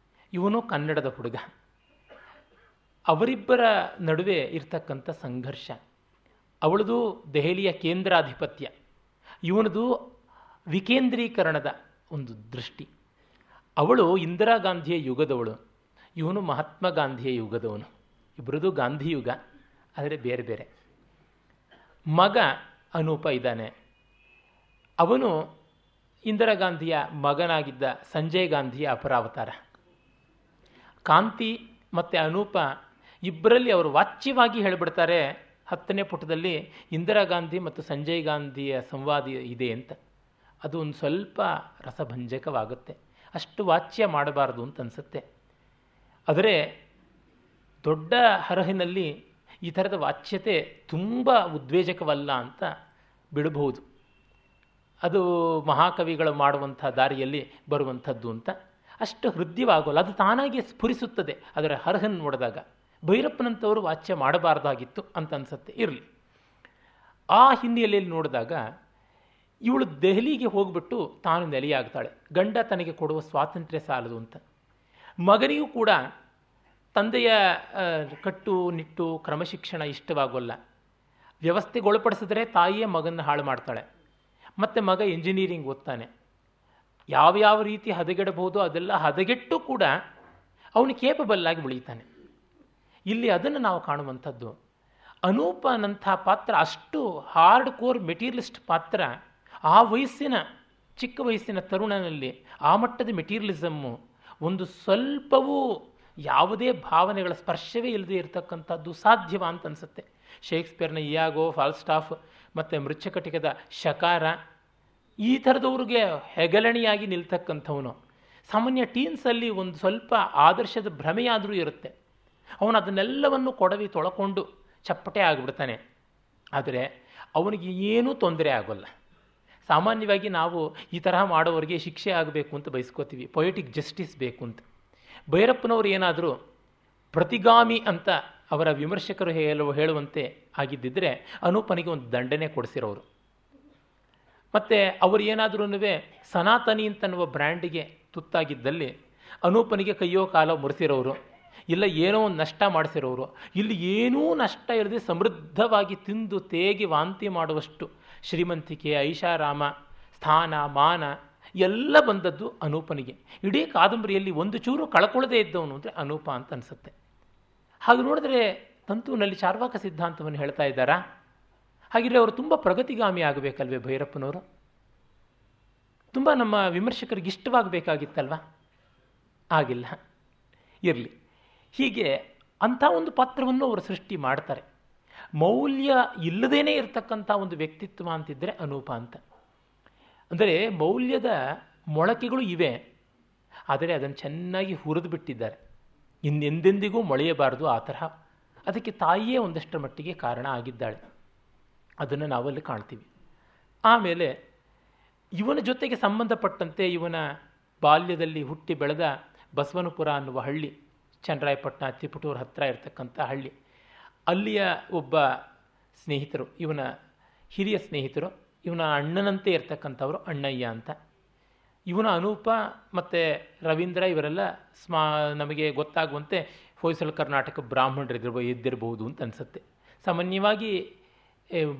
ಇವನು ಕನ್ನಡದ ಹುಡುಗ. ಅವರಿಬ್ಬರ ನಡುವೆ ಇರ್ತಕ್ಕಂಥ ಸಂಘರ್ಷ. ಅವಳದು ದೆಹಲಿಯ ಕೇಂದ್ರಾಧಿಪತ್ಯ, ಇವನದು ವಿಕೇಂದ್ರೀಕರಣದ ಒಂದು ದೃಷ್ಟಿ. ಅವಳು ಇಂದಿರಾ ಗಾಂಧಿಯ ಯುಗದವಳು, ಇವನು ಮಹಾತ್ಮ ಗಾಂಧಿಯ ಯುಗದವನು. ಇಬ್ಬರದು ಗಾಂಧಿ ಯುಗ, ಆದರೆ ಬೇರೆ ಬೇರೆ. ಮಗ ಅನೂಪ ಇದ್ದಾನೆ. ಅವನು ಇಂದಿರಾ ಗಾಂಧಿಯ ಮಗನಾಗಿದ್ದ ಸಂಜಯ್ ಗಾಂಧಿಯ ಅಪರಾವತಾರ. ಕಾಂತಿ ಮತ್ತು ಅನೂಪ ಇಬ್ಬರಲ್ಲಿ ಅವರು ವಾಚ್ಯವಾಗಿ ಹೇಳಿಬಿಡ್ತಾರೆ 10ನೇ ಪುಟದಲ್ಲಿ, ಇಂದಿರಾ ಗಾಂಧಿ ಮತ್ತು ಸಂಜಯ್ ಗಾಂಧಿಯ ಸಂವಾದ ಇದೆ ಅಂತ. ಅದು ಒಂದು ಸ್ವಲ್ಪ ರಸಭಂಜಕವಾಗುತ್ತೆ. ಅಷ್ಟು ವಾಚ್ಯ ಮಾಡಬಾರದು ಅಂತ ಅನಿಸುತ್ತೆ. ಆದರೆ ದೊಡ್ಡ ಹರಹಿನಲ್ಲಿ ಈ ಥರದ ವಾಚ್ಯತೆ ತುಂಬ ಉದ್ವೇಜಕವಲ್ಲ ಅಂತ ಬಿಡಬಹುದು. ಅದು ಮಹಾಕವಿಗಳು ಮಾಡುವಂಥ ದಾರಿಯಲ್ಲಿ ಬರುವಂಥದ್ದು ಅಂತ. ಅಷ್ಟು ಹೃದಯವಾಗೋಲ್ಲ, ಅದು ತಾನಾಗಿ ಸ್ಫುರಿಸುತ್ತದೆ ಅದರ ಹರಹನ್ನು ನೋಡಿದಾಗ. ಭೈರಪ್ಪನಂಥವರು ವಾಚ್ಯ ಮಾಡಬಾರ್ದಾಗಿತ್ತು ಅಂತ ಅನಿಸುತ್ತೆ. ಇರಲಿ. ಆ ಹಿನ್ನೆಲೆಯಲ್ಲಿ ನೋಡಿದಾಗ ಇವಳು ದೆಹಲಿಗೆ ಹೋಗ್ಬಿಟ್ಟು ತಾನು ನೆಲೆಯಾಗ್ತಾಳೆ. ಗಂಡ ತನಗೆ ಕೊಡುವ ಸ್ವಾತಂತ್ರ್ಯ ಸಾಲದು ಅಂತ. ಮಗನಿಗೂ ಕೂಡ ತಂದೆಯ ಕಟ್ಟು ನಿಟ್ಟು ಕ್ರಮಶಿಕ್ಷಣ ಇಷ್ಟವಾಗೋಲ್ಲ. ವ್ಯವಸ್ಥೆಗೊಳಪಡಿಸಿದ್ರೆ ತಾಯಿಯೇ ಮಗನ ಹಾಳು ಮಾಡ್ತಾಳೆ. ಮತ್ತು ಮಗ ಇಂಜಿನಿಯರಿಂಗ್ ಓದ್ತಾನೆ. ಯಾವ್ಯಾವ ರೀತಿ ಹದಗೆಡಬಹುದು ಅದೆಲ್ಲ ಹದಗೆಟ್ಟು ಕೂಡ ಅವನು ಕೇಪಬಲ್ ಆಗಿ ಉಳಿತಾನೆ. ಇಲ್ಲಿ ಅದನ್ನು ನಾವು ಕಾಣುವಂಥದ್ದು. ಅನೂಪನಂಥ ಪಾತ್ರ ಅಷ್ಟು ಹಾರ್ಡ್ ಕೋರ್ ಮೆಟೀರಿಯಲಿಸ್ಟ್ ಪಾತ್ರ. ಆ ವಯಸ್ಸಿನ ಚಿಕ್ಕ ವಯಸ್ಸಿನ ತರುಣನಲ್ಲಿ ಆ ಮಟ್ಟದ ಮೆಟೀರಿಯಲಿಸಮ್ಮು, ಒಂದು ಸ್ವಲ್ಪವೂ ಯಾವುದೇ ಭಾವನೆಗಳ ಸ್ಪರ್ಶವೇ ಇಲ್ಲದೆ ಇರತಕ್ಕಂಥದ್ದು ಸಾಧ್ಯವ ಅಂತ ಅನಿಸುತ್ತೆ. ಶೇಕ್ಸ್ಪಿಯರ್ನ ಇಯಾಗೋ, ಫಾಲ್ಸ್ಟಾಫ್ ಮತ್ತು ಮೃಚ್ಛಕಟಿಕದ ಶಕಾರ, ಈ ಥರದವ್ರಿಗೆ ಹೆಗಲಣಿಯಾಗಿ ನಿಲ್ತಕ್ಕಂಥವನು. ಸಾಮಾನ್ಯ ಟೀನ್ಸಲ್ಲಿ ಒಂದು ಸ್ವಲ್ಪ ಆದರ್ಶದ ಭ್ರಮೆಯಾದರೂ ಇರುತ್ತೆ. ಅವನು ಅದನ್ನೆಲ್ಲವನ್ನು ಕೊಡವಿ ತೊಳ್ಕೊಂಡು ಚಪ್ಪಟೆ ಆಗಿಬಿಡ್ತಾನೆ. ಆದರೆ ಅವನಿಗೆ ಏನೂ ತೊಂದರೆ ಆಗೋಲ್ಲ. ಸಾಮಾನ್ಯವಾಗಿ ನಾವು ಈ ತರಹ ಮಾಡೋರಿಗೆ ಶಿಕ್ಷೆ ಆಗಬೇಕು ಅಂತ ಬಯಸ್ಕೋತೀವಿ, ಪೊಯೆಟಿಕ್ ಜಸ್ಟಿಸ್ ಬೇಕು ಅಂತ. ಭೈರಪ್ಪನವರು ಏನಾದರೂ ಪ್ರತಿಗಾಮಿ ಅಂತ ಅವರ ವಿಮರ್ಶಕರು ಹೇಳುವಂತೆ ಆಗಿದ್ದಿದ್ರೆ ಅನೂಪನಿಗೆ ಒಂದು ದಂಡನೆ ಕೊಡಿಸಿರೋರು. ಮತ್ತು ಅವರು ಏನಾದ್ರೂ ಸನಾತನಿ ಅಂತನ್ನುವ ಬ್ರ್ಯಾಂಡಿಗೆ ತುತ್ತಾಗಿದ್ದಲ್ಲಿ ಅನೂಪನಿಗೆ ಕೈಯೋ ಕಾಲೋ ಮುರಿಸಿರೋರು, ಇಲ್ಲ ಏನೋ ಒಂದು ನಷ್ಟ ಮಾಡಿಸಿರೋರು. ಇಲ್ಲಿ ಏನೂ ನಷ್ಟ ಇಲ್ಲದೆ ಸಮೃದ್ಧವಾಗಿ ತಿಂದು ತೇಗಿ ವಾಂತಿ ಮಾಡುವಷ್ಟು ಶ್ರೀಮಂತಿಕೆ, ಐಷಾರಾಮ, ಸ್ಥಾನ, ಮಾನ ಎಲ್ಲ ಬಂದದ್ದು ಅನೂಪನಿಗೆ. ಇಡೀ ಕಾದಂಬರಿಯಲ್ಲಿ ಒಂದು ಚೂರು ಕಳ್ಕೊಳ್ಳದೇ ಇದ್ದವನು ಅಂದರೆ ಅನೂಪ ಅಂತ ಅನಿಸುತ್ತೆ. ಹಾಗೆ ನೋಡಿದ್ರೆ ತಂತುವಿನಲ್ಲಿ ಚಾರ್ವಾಕ ಸಿದ್ಧಾಂತವನ್ನು ಹೇಳ್ತಾ ಇದ್ದಾರಾ? ಹಾಗಿದ್ರೆ ಅವರು ತುಂಬ ಪ್ರಗತಿಗಾಮಿ ಆಗಬೇಕಲ್ವೇ ಭೈರಪ್ಪನವರು? ತುಂಬ ನಮ್ಮ ವಿಮರ್ಶಕರಿಗೆ ಇಷ್ಟವಾಗಬೇಕಾಗಿತ್ತಲ್ವ? ಆಗಿಲ್ಲ. ಇರಲಿ. ಹೀಗೆ ಅಂಥ ಒಂದು ಪಾತ್ರವನ್ನು ಅವರು ಸೃಷ್ಟಿ ಮಾಡ್ತಾರೆ. ಮೌಲ್ಯ ಇಲ್ಲದೇನೆ ಇರತಕ್ಕಂಥ ಒಂದು ವ್ಯಕ್ತಿತ್ವ ಅಂತಿದ್ದರೆ ಅನೂಪ ಅಂತ. ಅಂದರೆ ಮೌಲ್ಯದ ಮೊಳಕೆಗಳು ಇವೆ, ಆದರೆ ಅದನ್ನು ಚೆನ್ನಾಗಿ ಹುರಿದು ಬಿಟ್ಟಿದ್ದಾರೆ. ಇನ್ನೆಂದೆಂದಿಗೂ ಮೊಳೆಯಬಾರದು ಆ ತರಹ. ಅದಕ್ಕೆ ತಾಯಿಯೇ ಒಂದಷ್ಟರ ಮಟ್ಟಿಗೆ ಕಾರಣ ಆಗಿದ್ದಾಳೆ. ಅದನ್ನು ನಾವಲ್ಲಿ ಕಾಣ್ತೀವಿ. ಆಮೇಲೆ ಇವನ ಜೊತೆಗೆ ಸಂಬಂಧಪಟ್ಟಂತೆ ಇವನ ಬಾಲ್ಯದಲ್ಲಿ ಹುಟ್ಟಿ ಬೆಳೆದ ಬಸವನಪುರ ಅನ್ನುವ ಹಳ್ಳಿ, ಚನ್ನರಾಯಪಟ್ಟಣ ತಿಪಟೂರು ಹತ್ತಿರ ಇರತಕ್ಕಂಥ ಹಳ್ಳಿ, ಅಲ್ಲಿಯ ಒಬ್ಬ ಸ್ನೇಹಿತರು, ಇವನ ಹಿರಿಯ ಸ್ನೇಹಿತರು, ಇವನ ಅಣ್ಣನಂತೆ ಇರ್ತಕ್ಕಂಥವರು ಅಣ್ಣಯ್ಯ ಅಂತ. ಇವನ ಅನೂಪ ಮತ್ತು ರವೀಂದ್ರ ಇವರೆಲ್ಲ ನಮಗೆ ಗೊತ್ತಾಗುವಂತೆ ಹೊಯ್ಸಳ ಕರ್ನಾಟಕ ಬ್ರಾಹ್ಮಣರು ಇದ್ದಿರಬಹುದು ಅಂತ ಅನಿಸುತ್ತೆ. ಸಾಮಾನ್ಯವಾಗಿ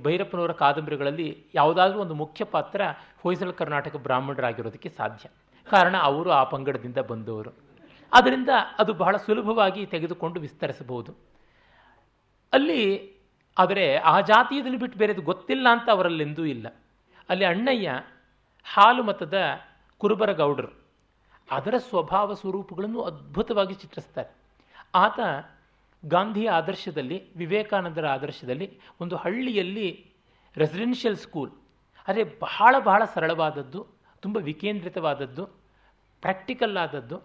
ಭೈರಪ್ಪನವರ ಕಾದಂಬರಿಗಳಲ್ಲಿ ಯಾವುದಾದ್ರೂ ಒಂದು ಮುಖ್ಯ ಪಾತ್ರ ಹೊಯ್ಸಳ ಕರ್ನಾಟಕ ಬ್ರಾಹ್ಮಣರಾಗಿರೋದಕ್ಕೆ ಸಾಧ್ಯ. ಕಾರಣ ಅವರು ಆ ಪಂಗಡದಿಂದ ಬಂದವರು. ಆದ್ದರಿಂದ ಅದು ಬಹಳ ಸುಲಭವಾಗಿ ತೆಗೆದುಕೊಂಡು ವಿಸ್ತರಿಸಬಹುದು ಅಲ್ಲಿ. ಆದರೆ ಆ ಜಾತಿಯದಲ್ಲಿ ಬಿಟ್ಟು ಬೇರೆದು ಗೊತ್ತಿಲ್ಲ ಅಂತ ಅವರಲ್ಲೆಂದೂ ಇಲ್ಲ. ಅಲ್ಲಿ ಅಣ್ಣಯ್ಯ ಹಾಲು ಮತದ ಕುರುಬರ ಗೌಡರು, ಅದರ ಸ್ವಭಾವ ಸ್ವರೂಪಗಳನ್ನು ಅದ್ಭುತವಾಗಿ ಚಿತ್ರಿಸ್ತಾರೆ. ಆತ ಗಾಂಧಿಯ ಆದರ್ಶದಲ್ಲಿ, ವಿವೇಕಾನಂದರ ಆದರ್ಶದಲ್ಲಿ ಒಂದು ಹಳ್ಳಿಯಲ್ಲಿ ರೆಸಿಡೆನ್ಷಿಯಲ್ ಸ್ಕೂಲ್, ಆದರೆ ಬಹಳ ಬಹಳ ಸರಳವಾದದ್ದು, ತುಂಬ ವಿಕೇಂದ್ರಿತವಾದದ್ದು, ಪ್ರಾಕ್ಟಿಕಲ್ ಆದದ್ದು,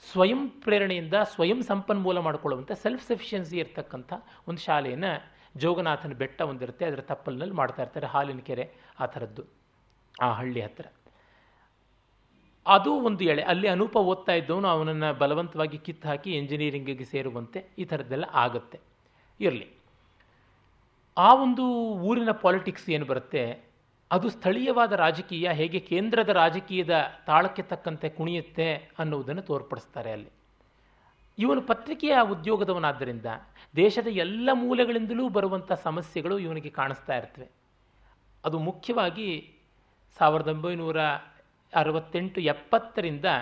ಸ್ವಯಂ ಪ್ರೇರಣೆಯಿಂದ ಸ್ವಯಂ ಸಂಪನ್ಮೂಲ ಮಾಡಿಕೊಳ್ಳುವಂಥ ಸೆಲ್ಫ್ ಸಫಿಷಿಯನ್ಸಿ ಇರತಕ್ಕಂಥ ಒಂದು ಶಾಲೆಯನ್ನು ಜೋಗನಾಥನ ಬೆಟ್ಟ ಒಂದಿರುತ್ತೆ, ಅದರ ತಪ್ಪಲಿನಲ್ಲಿ ಮಾಡ್ತಾ ಇರ್ತಾರೆ, ಹಾಲಿನ ಕೆರೆ ಆ ಥರದ್ದು ಆ ಹಳ್ಳಿ ಹತ್ತಿರ. ಅದು ಒಂದು ಎಳೆ. ಅಲ್ಲಿ ಅನೂಪ ಓದ್ತಾ ಇದ್ದವನು ಅವನನ್ನು ಬಲವಂತವಾಗಿ ಕಿತ್ತು ಹಾಕಿ ಇಂಜಿನಿಯರಿಂಗಿಗೆ ಸೇರುವಂತೆ ಈ ಥರದ್ದೆಲ್ಲ ಆಗುತ್ತೆ. ಇರಲಿ. ಆ ಒಂದು ಊರಿನ ಪಾಲಿಟಿಕ್ಸ್ ಏನು ಬರುತ್ತೆ, ಅದು ಸ್ಥಳೀಯವಾದ ರಾಜಕೀಯ ಹೇಗೆ ಕೇಂದ್ರದ ರಾಜಕೀಯದ ತಾಳಕ್ಕೆ ತಕ್ಕಂತೆ ಕುಣಿಯುತ್ತೆ ಅನ್ನುವುದನ್ನು ತೋರ್ಪಡಿಸ್ತಾರೆ ಅಲ್ಲಿ. ಇವನು ಪತ್ರಿಕೆಯ ಉದ್ಯೋಗದವನಾದ್ದರಿಂದ ದೇಶದ ಎಲ್ಲ ಮೂಲೆಗಳಿಂದಲೂ ಬರುವಂಥ ಸಮಸ್ಯೆಗಳು ಇವನಿಗೆ ಕಾಣಿಸ್ತಾ ಇರ್ತವೆ. ಅದು ಮುಖ್ಯವಾಗಿ 1968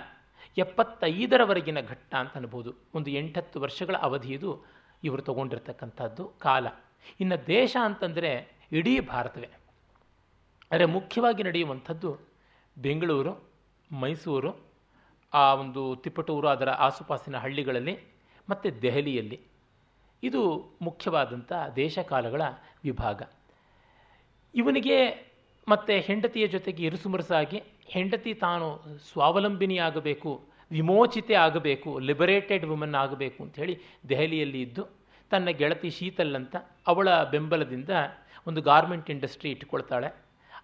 75 ಘಟ್ಟ ಅಂತ ಅನ್ಬೋದು. ಒಂದು 8-10 ವರ್ಷಗಳ ಅವಧಿಯದು ಇವರು ತಗೊಂಡಿರ್ತಕ್ಕಂಥದ್ದು ಕಾಲ. ಇನ್ನು ದೇಶ ಅಂತಂದರೆ ಇಡೀ ಭಾರತವೇ. ಆದರೆ ಮುಖ್ಯವಾಗಿ ನಡೆಯುವಂಥದ್ದು ಬೆಂಗಳೂರು, ಮೈಸೂರು, ಆ ಒಂದು ತಿಪಟೂರು ಅದರ ಆಸುಪಾಸಿನ ಹಳ್ಳಿಗಳಲ್ಲಿ ಮತ್ತು ದೆಹಲಿಯಲ್ಲಿ. ಇದು ಮುಖ್ಯವಾದಂಥ ದೇಶಕಾಲಗಳ ವಿಭಾಗ. ಇವನಿಗೆ ಮತ್ತು ಹೆಂಡತಿಯ ಜೊತೆಗೆ ಇರುಸುಮುರುಸಾಗಿ, ಹೆಂಡತಿ ತಾನು ಸ್ವಾವಲಂಬಿನಿಯಾಗಬೇಕು, ವಿಮೋಚಿತೆ ಆಗಬೇಕು, ಲಿಬರೇಟೆಡ್ ವುಮನ್ ಆಗಬೇಕು ಅಂಥೇಳಿ ದೆಹಲಿಯಲ್ಲಿ ಇದ್ದು, ತನ್ನ ಗೆಳತಿ ಶೀತಲ್ ಅಂತ ಅವಳ ಬೆಂಬಲದಿಂದ ಒಂದು ಗಾರ್ಮೆಂಟ್ ಇಂಡಸ್ಟ್ರಿ ಇಟ್ಕೊಳ್ತಾಳೆ.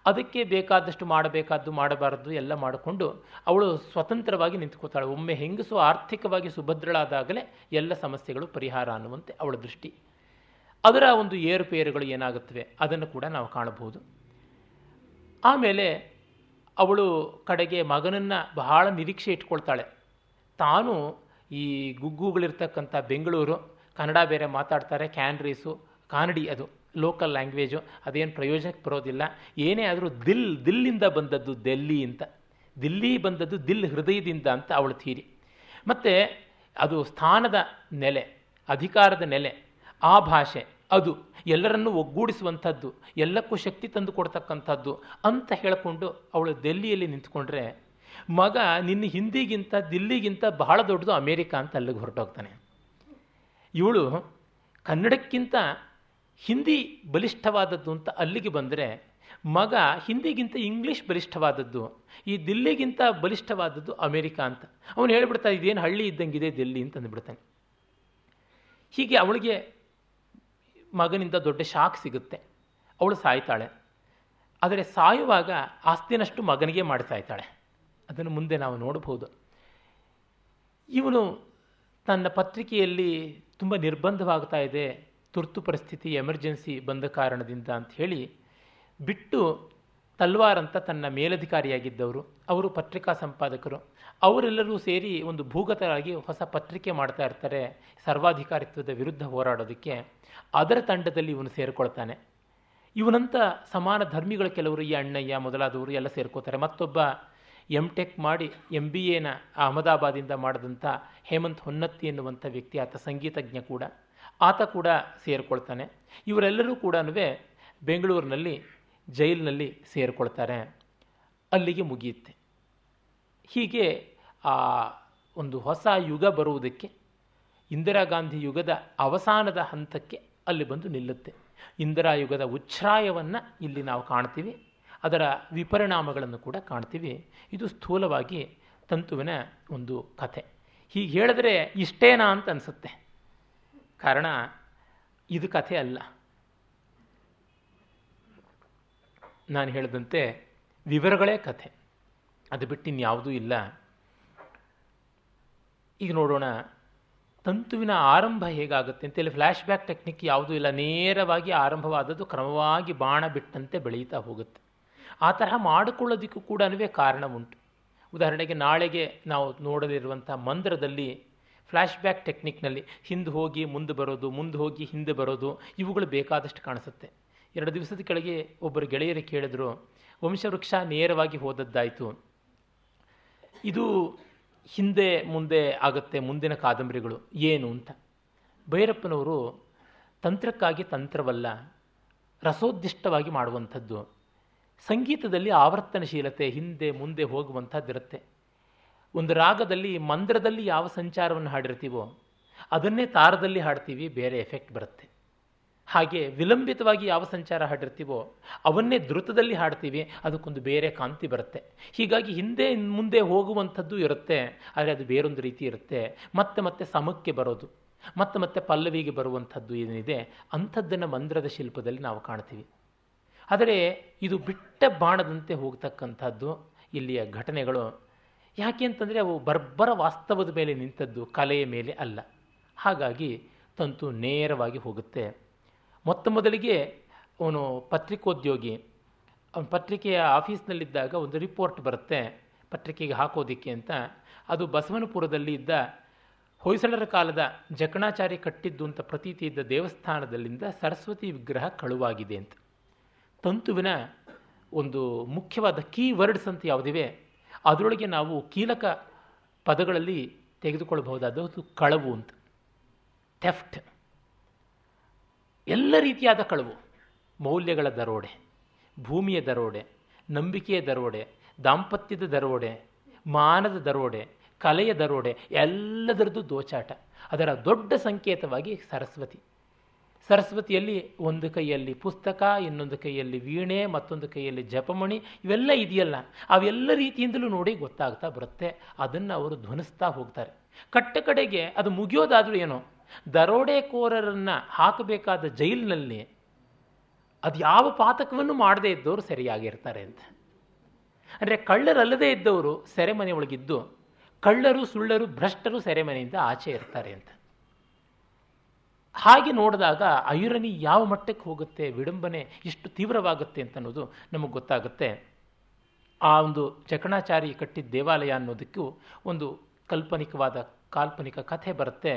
ಅದಕ್ಕೆ ಬೇಕಾದಷ್ಟು ಮಾಡಬೇಕಾದ್ದು ಮಾಡಬಾರದು ಎಲ್ಲ ಮಾಡಿಕೊಂಡು ಅವಳು ಸ್ವತಂತ್ರವಾಗಿ ನಿಂತ್ಕೋತಾಳೆ. ಒಮ್ಮೆ ಹೆಂಗಸು ಆರ್ಥಿಕವಾಗಿ ಸುಭದ್ರಳಾದಾಗಲೇ ಎಲ್ಲ ಸಮಸ್ಯೆಗಳು ಪರಿಹಾರ ಅನ್ನುವಂತೆ ಅವಳ ದೃಷ್ಟಿ. ಅದರ ಒಂದು ಏರುಪೇರುಗಳು ಏನಾಗುತ್ತವೆ ಅದನ್ನು ಕೂಡ ನಾವು ಕಾಣಬಹುದು. ಆಮೇಲೆ ಅವಳು ಕಡೆಗೆ ಮಗನನ್ನು ಬಹಳ ನಿರೀಕ್ಷೆ ಇಟ್ಕೊಳ್ತಾಳೆ. ತಾನು ಈ ಗುಗ್ಗುಗಳಿರ್ತಕ್ಕಂಥ ಬೆಂಗಳೂರು, ಕನ್ನಡ ಬೇರೆ ಮಾತಾಡ್ತಾರೆ, ಕ್ಯಾನ್ರೀಸು ಕಾನಡಿ, ಅದು ಲೋಕಲ್ ಲ್ಯಾಂಗ್ವೇಜು, ಅದೇನು ಪ್ರಯೋಜನಕ್ಕೆ ಬರೋದಿಲ್ಲ. ಏನೇ ಆದರೂ ದಿಲ್ಲಿಂದ ಬಂದದ್ದು ಡೆಲ್ಲಿ ಅಂತ, ದಿಲ್ಲಿ ಬಂದದ್ದು ದಿಲ್ ಹೃದಯದಿಂದ ಅಂತ ಅವಳ ಥೀರಿ. ಮತ್ತು ಅದು ಸ್ಥಾನದ ನೆಲೆ, ಅಧಿಕಾರದ ನೆಲೆ, ಆ ಭಾಷೆ ಅದು ಎಲ್ಲರನ್ನೂ ಒಗ್ಗೂಡಿಸುವಂಥದ್ದು, ಎಲ್ಲಕ್ಕೂ ಶಕ್ತಿ ತಂದು ಕೊಡ್ತಕ್ಕಂಥದ್ದು ಅಂತ ಹೇಳಿಕೊಂಡು ಅವಳು ದಿಲ್ಲಿಯಲ್ಲಿ ನಿಂತ್ಕೊಂಡ್ರೆ, ಮಗ ನಿನ್ನ ಹಿಂದಿಗಿಂತ ದಿಲ್ಲಿಗಿಂತ ಬಹಳ ದೊಡ್ಡದು ಅಮೇರಿಕಾ ಅಂತ ಅಲ್ಲಿಗೆ ಹೊರಟೋಗ್ತಾನೆ. ಇವಳು ಕನ್ನಡಕ್ಕಿಂತ ಹಿಂದಿ ಬಲಿಷ್ಠವಾದದ್ದು ಅಂತ ಅಲ್ಲಿಗೆ ಬಂದರೆ, ಮಗ ಹಿಂದಿಗಿಂತ ಇಂಗ್ಲೀಷ್ ಬಲಿಷ್ಠವಾದದ್ದು, ಈ ದಿಲ್ಲಿಗಿಂತ ಬಲಿಷ್ಠವಾದದ್ದು ಅಮೇರಿಕಾ ಅಂತ ಅವನು ಹೇಳಿಬಿಡ್ತಾನೆ. ಇದೇನು ಹಳ್ಳಿ ಇದ್ದಂಗಿದೆ ದಿಲ್ಲಿ ಅಂತ ಅಂದ್ಬಿಡ್ತಾನೆ. ಹೀಗೆ ಅವಳಿಗೆ ಮಗನಿಂದ ದೊಡ್ಡ ಶಾಕ್ ಸಿಗುತ್ತೆ. ಅವಳು ಸಾಯ್ತಾಳೆ. ಆದರೆ ಸಾಯುವಾಗ ಆಸ್ತಿನಷ್ಟು ಮಗನಿಗೆ ಮಾಡಿ ಸಾಯ್ತಾಳೆ. ಅದನ್ನು ಮುಂದೆ ನಾವು ನೋಡಬಹುದು. ಇವನು ತನ್ನ ಪತ್ರಿಕೆಯಲ್ಲಿ ತುಂಬ ನಿರ್ಬಂಧವಾಗ್ತಾ ಇದೆ, ತುರ್ತು ಪರಿಸ್ಥಿತಿ, ಎಮರ್ಜೆನ್ಸಿ ಬಂದ ಕಾರಣದಿಂದ ಅಂತ ಹೇಳಿ ಬಿಟ್ಟು, ತಲ್ವಾರ್ ಅಂತ ತನ್ನ ಮೇಲಧಿಕಾರಿಯಾಗಿದ್ದವರು, ಅವರು ಪತ್ರಿಕಾ ಸಂಪಾದಕರು, ಅವರೆಲ್ಲರೂ ಸೇರಿ ಒಂದು ಭೂಗತರಾಗಿ ಹೊಸ ಪತ್ರಿಕೆ ಮಾಡ್ತಾ ಇರ್ತಾರೆ ಸರ್ವಾಧಿಕಾರಿತ್ವದ ವಿರುದ್ಧ ಹೋರಾಡೋದಕ್ಕೆ. ಅದರ ತಂಡದಲ್ಲಿ ಇವನು ಸೇರಿಕೊಳ್ತಾನೆ. ಇವನಂಥ ಸಮಾನ ಧರ್ಮಿಗಳು ಕೆಲವರು, ಈ ಅಣ್ಣಯ್ಯ ಮೊದಲಾದವರು ಎಲ್ಲ ಸೇರ್ಕೋತಾರೆ. ಮತ್ತೊಬ್ಬ MTech ಮಾಡಿ MBAನ ಅಹಮದಾಬಾದಿಂದ ಮಾಡಿದಂಥ ಹೇಮಂತ್ ಹೊನ್ನತ್ತಿ ಎನ್ನುವಂಥ ವ್ಯಕ್ತಿ, ಆತ ಸಂಗೀತಜ್ಞ ಕೂಡ, ಆತ ಕೂಡ ಸೇರಿಕೊಳ್ತಾನೆ. ಇವರೆಲ್ಲರೂ ಕೂಡ ಬೆಂಗಳೂರಿನಲ್ಲಿ ಜೈಲಿನಲ್ಲಿ ಸೇರಿಕೊಳ್ತಾರೆ. ಅಲ್ಲಿಗೆ ಮುಗಿಯುತ್ತೆ. ಹೀಗೆ ಆ ಒಂದು ಹೊಸ ಯುಗ ಬರುವುದಕ್ಕೆ, ಇಂದಿರಾ ಗಾಂಧಿ ಯುಗದ ಅವಸಾನದ ಹಂತಕ್ಕೆ ಅಲ್ಲಿ ಬಂದು ನಿಲ್ಲುತ್ತೆ. ಇಂದಿರಾ ಯುಗದ ಉಚ್ಛ್ರಾಯವನ್ನು ಇಲ್ಲಿ ನಾವು ಕಾಣ್ತೀವಿ, ಅದರ ವಿಪರಿಣಾಮಗಳನ್ನು ಕೂಡ ಕಾಣ್ತೀವಿ. ಇದು ಸ್ಥೂಲವಾಗಿ ತಂತುವಿನ ಒಂದು ಕಥೆ. ಹೀಗೆ ಹೇಳಿದ್ರೆ ಇಷ್ಟೇನಾ ಅಂತ ಅನಿಸುತ್ತೆ. ಕಾರಣ ಇದು ಕಥೆ ಅಲ್ಲ. ನಾನು ಹೇಳಿದಂತೆ ವಿವರಗಳೇ ಕಥೆ, ಅದು ಬಿಟ್ಟು ಇನ್ಯಾವುದೂ ಇಲ್ಲ. ಈಗ ನೋಡೋಣ ತಂತುವಿನ ಆರಂಭ ಹೇಗಾಗುತ್ತೆ ಅಂತ. ಇಲ್ಲಿ ಫ್ಲ್ಯಾಶ್ ಬ್ಯಾಕ್ ಟೆಕ್ನಿಕ್ ಯಾವುದೂ ಇಲ್ಲ, ನೇರವಾಗಿ ಆರಂಭವಾದದ್ದು ಕ್ರಮವಾಗಿ ಬಾಣ ಬಿಟ್ಟಂತೆ ಬೆಳೀತಾ ಹೋಗುತ್ತೆ. ಆ ತರಹ ಮಾಡಿಕೊಳ್ಳೋದಕ್ಕೂ ಕೂಡ ಕಾರಣ ಉಂಟು. ಉದಾಹರಣೆಗೆ ನಾಳೆಗೆ ನಾವು ನೋಡಲಿರುವಂಥ ಮಂದ್ರದಲ್ಲಿ ಫ್ಲ್ಯಾಶ್ ಬ್ಯಾಕ್ ಟೆಕ್ನಿಕ್ನಲ್ಲಿ ಹಿಂದೆ ಹೋಗಿ ಮುಂದೆ ಬರೋದು, ಮುಂದೆ ಹೋಗಿ ಹಿಂದೆ ಬರೋದು, ಇವುಗಳು ಬೇಕಾದಷ್ಟು ಕಾಣಿಸುತ್ತೆ. 2 ದಿವಸದ ಕೆಳಗೆ ಒಬ್ಬರು ಗೆಳೆಯರು ಕೇಳಿದ್ರು, ವಂಶವೃಕ್ಷ ನೇರವಾಗಿ ಹೋದದ್ದಾಯಿತು, ಇದು ಹಿಂದೆ ಮುಂದೆ ಆಗುತ್ತೆ ಮುಂದಿನ ಕಾದಂಬರಿಗಳು ಏನು ಅಂತ. ಭೈರಪ್ಪನವರು ತಂತ್ರಕ್ಕಾಗಿ ತಂತ್ರವಲ್ಲ, ರಸೋದ್ದಿಷ್ಟವಾಗಿ ಮಾಡುವಂಥದ್ದು. ಸಂಗೀತದಲ್ಲಿ ಆವರ್ತನಶೀಲತೆ, ಹಿಂದೆ ಮುಂದೆ ಹೋಗುವಂಥದ್ದಿರುತ್ತೆ. ಒಂದು ರಾಗದಲ್ಲಿ ಮಂದ್ರದಲ್ಲಿ ಯಾವ ಸಂಚಾರವನ್ನು ಹಾಡಿರ್ತೀವೋ ಅದನ್ನೇ ತಾರದಲ್ಲಿ ಹಾಡ್ತೀವಿ, ಬೇರೆ ಎಫೆಕ್ಟ್ ಬರುತ್ತೆ. ಹಾಗೆ ವಿಲಂಬಿತವಾಗಿ ಯಾವ ಸಂಚಾರ ಹಾಡಿರ್ತೀವೋ ಅವನ್ನೇ ದ್ರುತದಲ್ಲಿ ಹಾಡ್ತೀವಿ, ಅದಕ್ಕೊಂದು ಬೇರೆ ಕಾಂತಿ ಬರುತ್ತೆ. ಹೀಗಾಗಿ ಹಿಂದೆ ಮುಂದೆ ಹೋಗುವಂಥದ್ದು ಇರುತ್ತೆ, ಆದರೆ ಅದು ಬೇರೊಂದು ರೀತಿ ಇರುತ್ತೆ. ಮತ್ತೆ ಮತ್ತೆ ಸಮಕ್ಕೆ ಬರೋದು, ಮತ್ತೆ ಮತ್ತೆ ಪಲ್ಲವಿಗೆ ಬರುವಂಥದ್ದು ಏನಿದೆ ಅಂಥದ್ದನ್ನು ಮಂದ್ರದ ಶಿಲ್ಪದಲ್ಲಿ ನಾವು ಕಾಣ್ತೀವಿ. ಆದರೆ ಇದು ಬಿಟ್ಟ ಬಾಣದಂತೆ ಹೋಗ್ತಕ್ಕಂಥದ್ದು ಇಲ್ಲಿಯ ಘಟನೆಗಳು. ಯಾಕೆ ಅಂತಂದರೆ ಅವು ಬರ್ಬರ ವಾಸ್ತವದ ಮೇಲೆ ನಿಂತದ್ದು, ಕಲೆಯ ಮೇಲೆ ಅಲ್ಲ. ಹಾಗಾಗಿ ತಂತು ನೇರವಾಗಿ ಹೋಗುತ್ತೆ. ಮೊತ್ತ ಮೊದಲಿಗೆ ಅವನು ಪತ್ರಿಕೋದ್ಯೋಗಿ, ಅವನ ಪತ್ರಿಕೆಯ ಆಫೀಸ್ನಲ್ಲಿದ್ದಾಗ ಒಂದು ರಿಪೋರ್ಟ್ ಬರುತ್ತೆ ಪತ್ರಿಕೆಗೆ ಹಾಕೋದಿಕ್ಕೆ ಅಂತ. ಅದು ಬಸವನಪುರದಲ್ಲಿ ಇದ್ದ ಹೊಯ್ಸಳರ ಕಾಲದ ಜಕಣಾಚಾರಿ ಕಟ್ಟಿದ್ದು ಅಂತ ಪ್ರತೀತಿ ಇದ್ದ ದೇವಸ್ಥಾನದಲ್ಲಿಂದ ಸರಸ್ವತಿ ವಿಗ್ರಹ ಕಳುವಾಗಿದೆ ಅಂತ. ತಂತುವಿನ ಒಂದು ಮುಖ್ಯವಾದ ಕೀ ವರ್ಡ್ಸ್ ಅಂತ ಯಾವುದಿವೆ ಅದರೊಳಗೆ ನಾವು ಕೀಲಕ ಪದಗಳಲ್ಲಿ ತೆಗೆದುಕೊಳ್ಳಬಹುದಾದದ್ದು ಕಳವು ಅಂತ. ಥೆಫ್ಟ್, ಎಲ್ಲ ರೀತಿಯಾದ ಕಳವು, ಮೌಲ್ಯಗಳ ದರೋಡೆ, ಭೂಮಿಯ ದರೋಡೆ, ನಂಬಿಕೆಯ ದರೋಡೆ, ದಾಂಪತ್ಯದ ದರೋಡೆ, ಮಾನದ ದರೋಡೆ, ಕಲೆಯ ದರೋಡೆ, ಎಲ್ಲದರದ್ದು ದೋಚಾಟ. ಅದರ ದೊಡ್ಡ ಸಂಕೇತವಾಗಿ ಸರಸ್ವತಿಯಲ್ಲಿ ಒಂದು ಕೈಯಲ್ಲಿ ಪುಸ್ತಕ, ಇನ್ನೊಂದು ಕೈಯಲ್ಲಿ ವೀಣೆ, ಮತ್ತೊಂದು ಕೈಯಲ್ಲಿ ಜಪಮಣಿ, ಇವೆಲ್ಲ ಇದೆಯಲ್ಲ, ಅವೆಲ್ಲ ರೀತಿಯಿಂದಲೂ ನೋಡಿ ಗೊತ್ತಾಗ್ತಾ ಬರುತ್ತೆ. ಅದನ್ನು ಅವರು ಧ್ವನಿಸ್ತಾ ಹೋಗ್ತಾರೆ. ಕಡೆಗೆ ಅದು ಮುಗಿಯೋದಾದರೂ ಏನೋ, ದರೋಡೆಕೋರರನ್ನು ಹಾಕಬೇಕಾದ ಜೈಲಿನಲ್ಲಿ ಅದು ಯಾವ ಪಾತಕವನ್ನು ಮಾಡದೇ ಇದ್ದವರು ಸರಿಯಾಗಿರ್ತಾರೆ ಅಂತ. ಅಂದರೆ ಕಳ್ಳರಲ್ಲದೇ ಇದ್ದವರು ಸೆರೆಮನೆ ಒಳಗಿದ್ದು, ಕಳ್ಳರು ಸುಳ್ಳರು ಭ್ರಷ್ಟರು ಸೆರೆಮನೆಯಿಂದ ಆಚೆ ಇರ್ತಾರೆ ಅಂತ. ಹಾಗೆ ನೋಡಿದಾಗ ಐರನಿ ಯಾವ ಮಟ್ಟಕ್ಕೆ ಹೋಗುತ್ತೆ, ವಿಡಂಬನೆ ಎಷ್ಟು ತೀವ್ರವಾಗುತ್ತೆ ಅಂತ ಅನ್ನೋದು ನಮಗೆ ಗೊತ್ತಾಗುತ್ತೆ. ಆ ಒಂದು ಜಕಣಾಚಾರಿ ಕಟ್ಟಿದ ದೇವಾಲಯ ಅನ್ನೋದಕ್ಕೂ ಒಂದು ಕಾಲ್ಪನಿಕ ಕಥೆ ಬರುತ್ತೆ.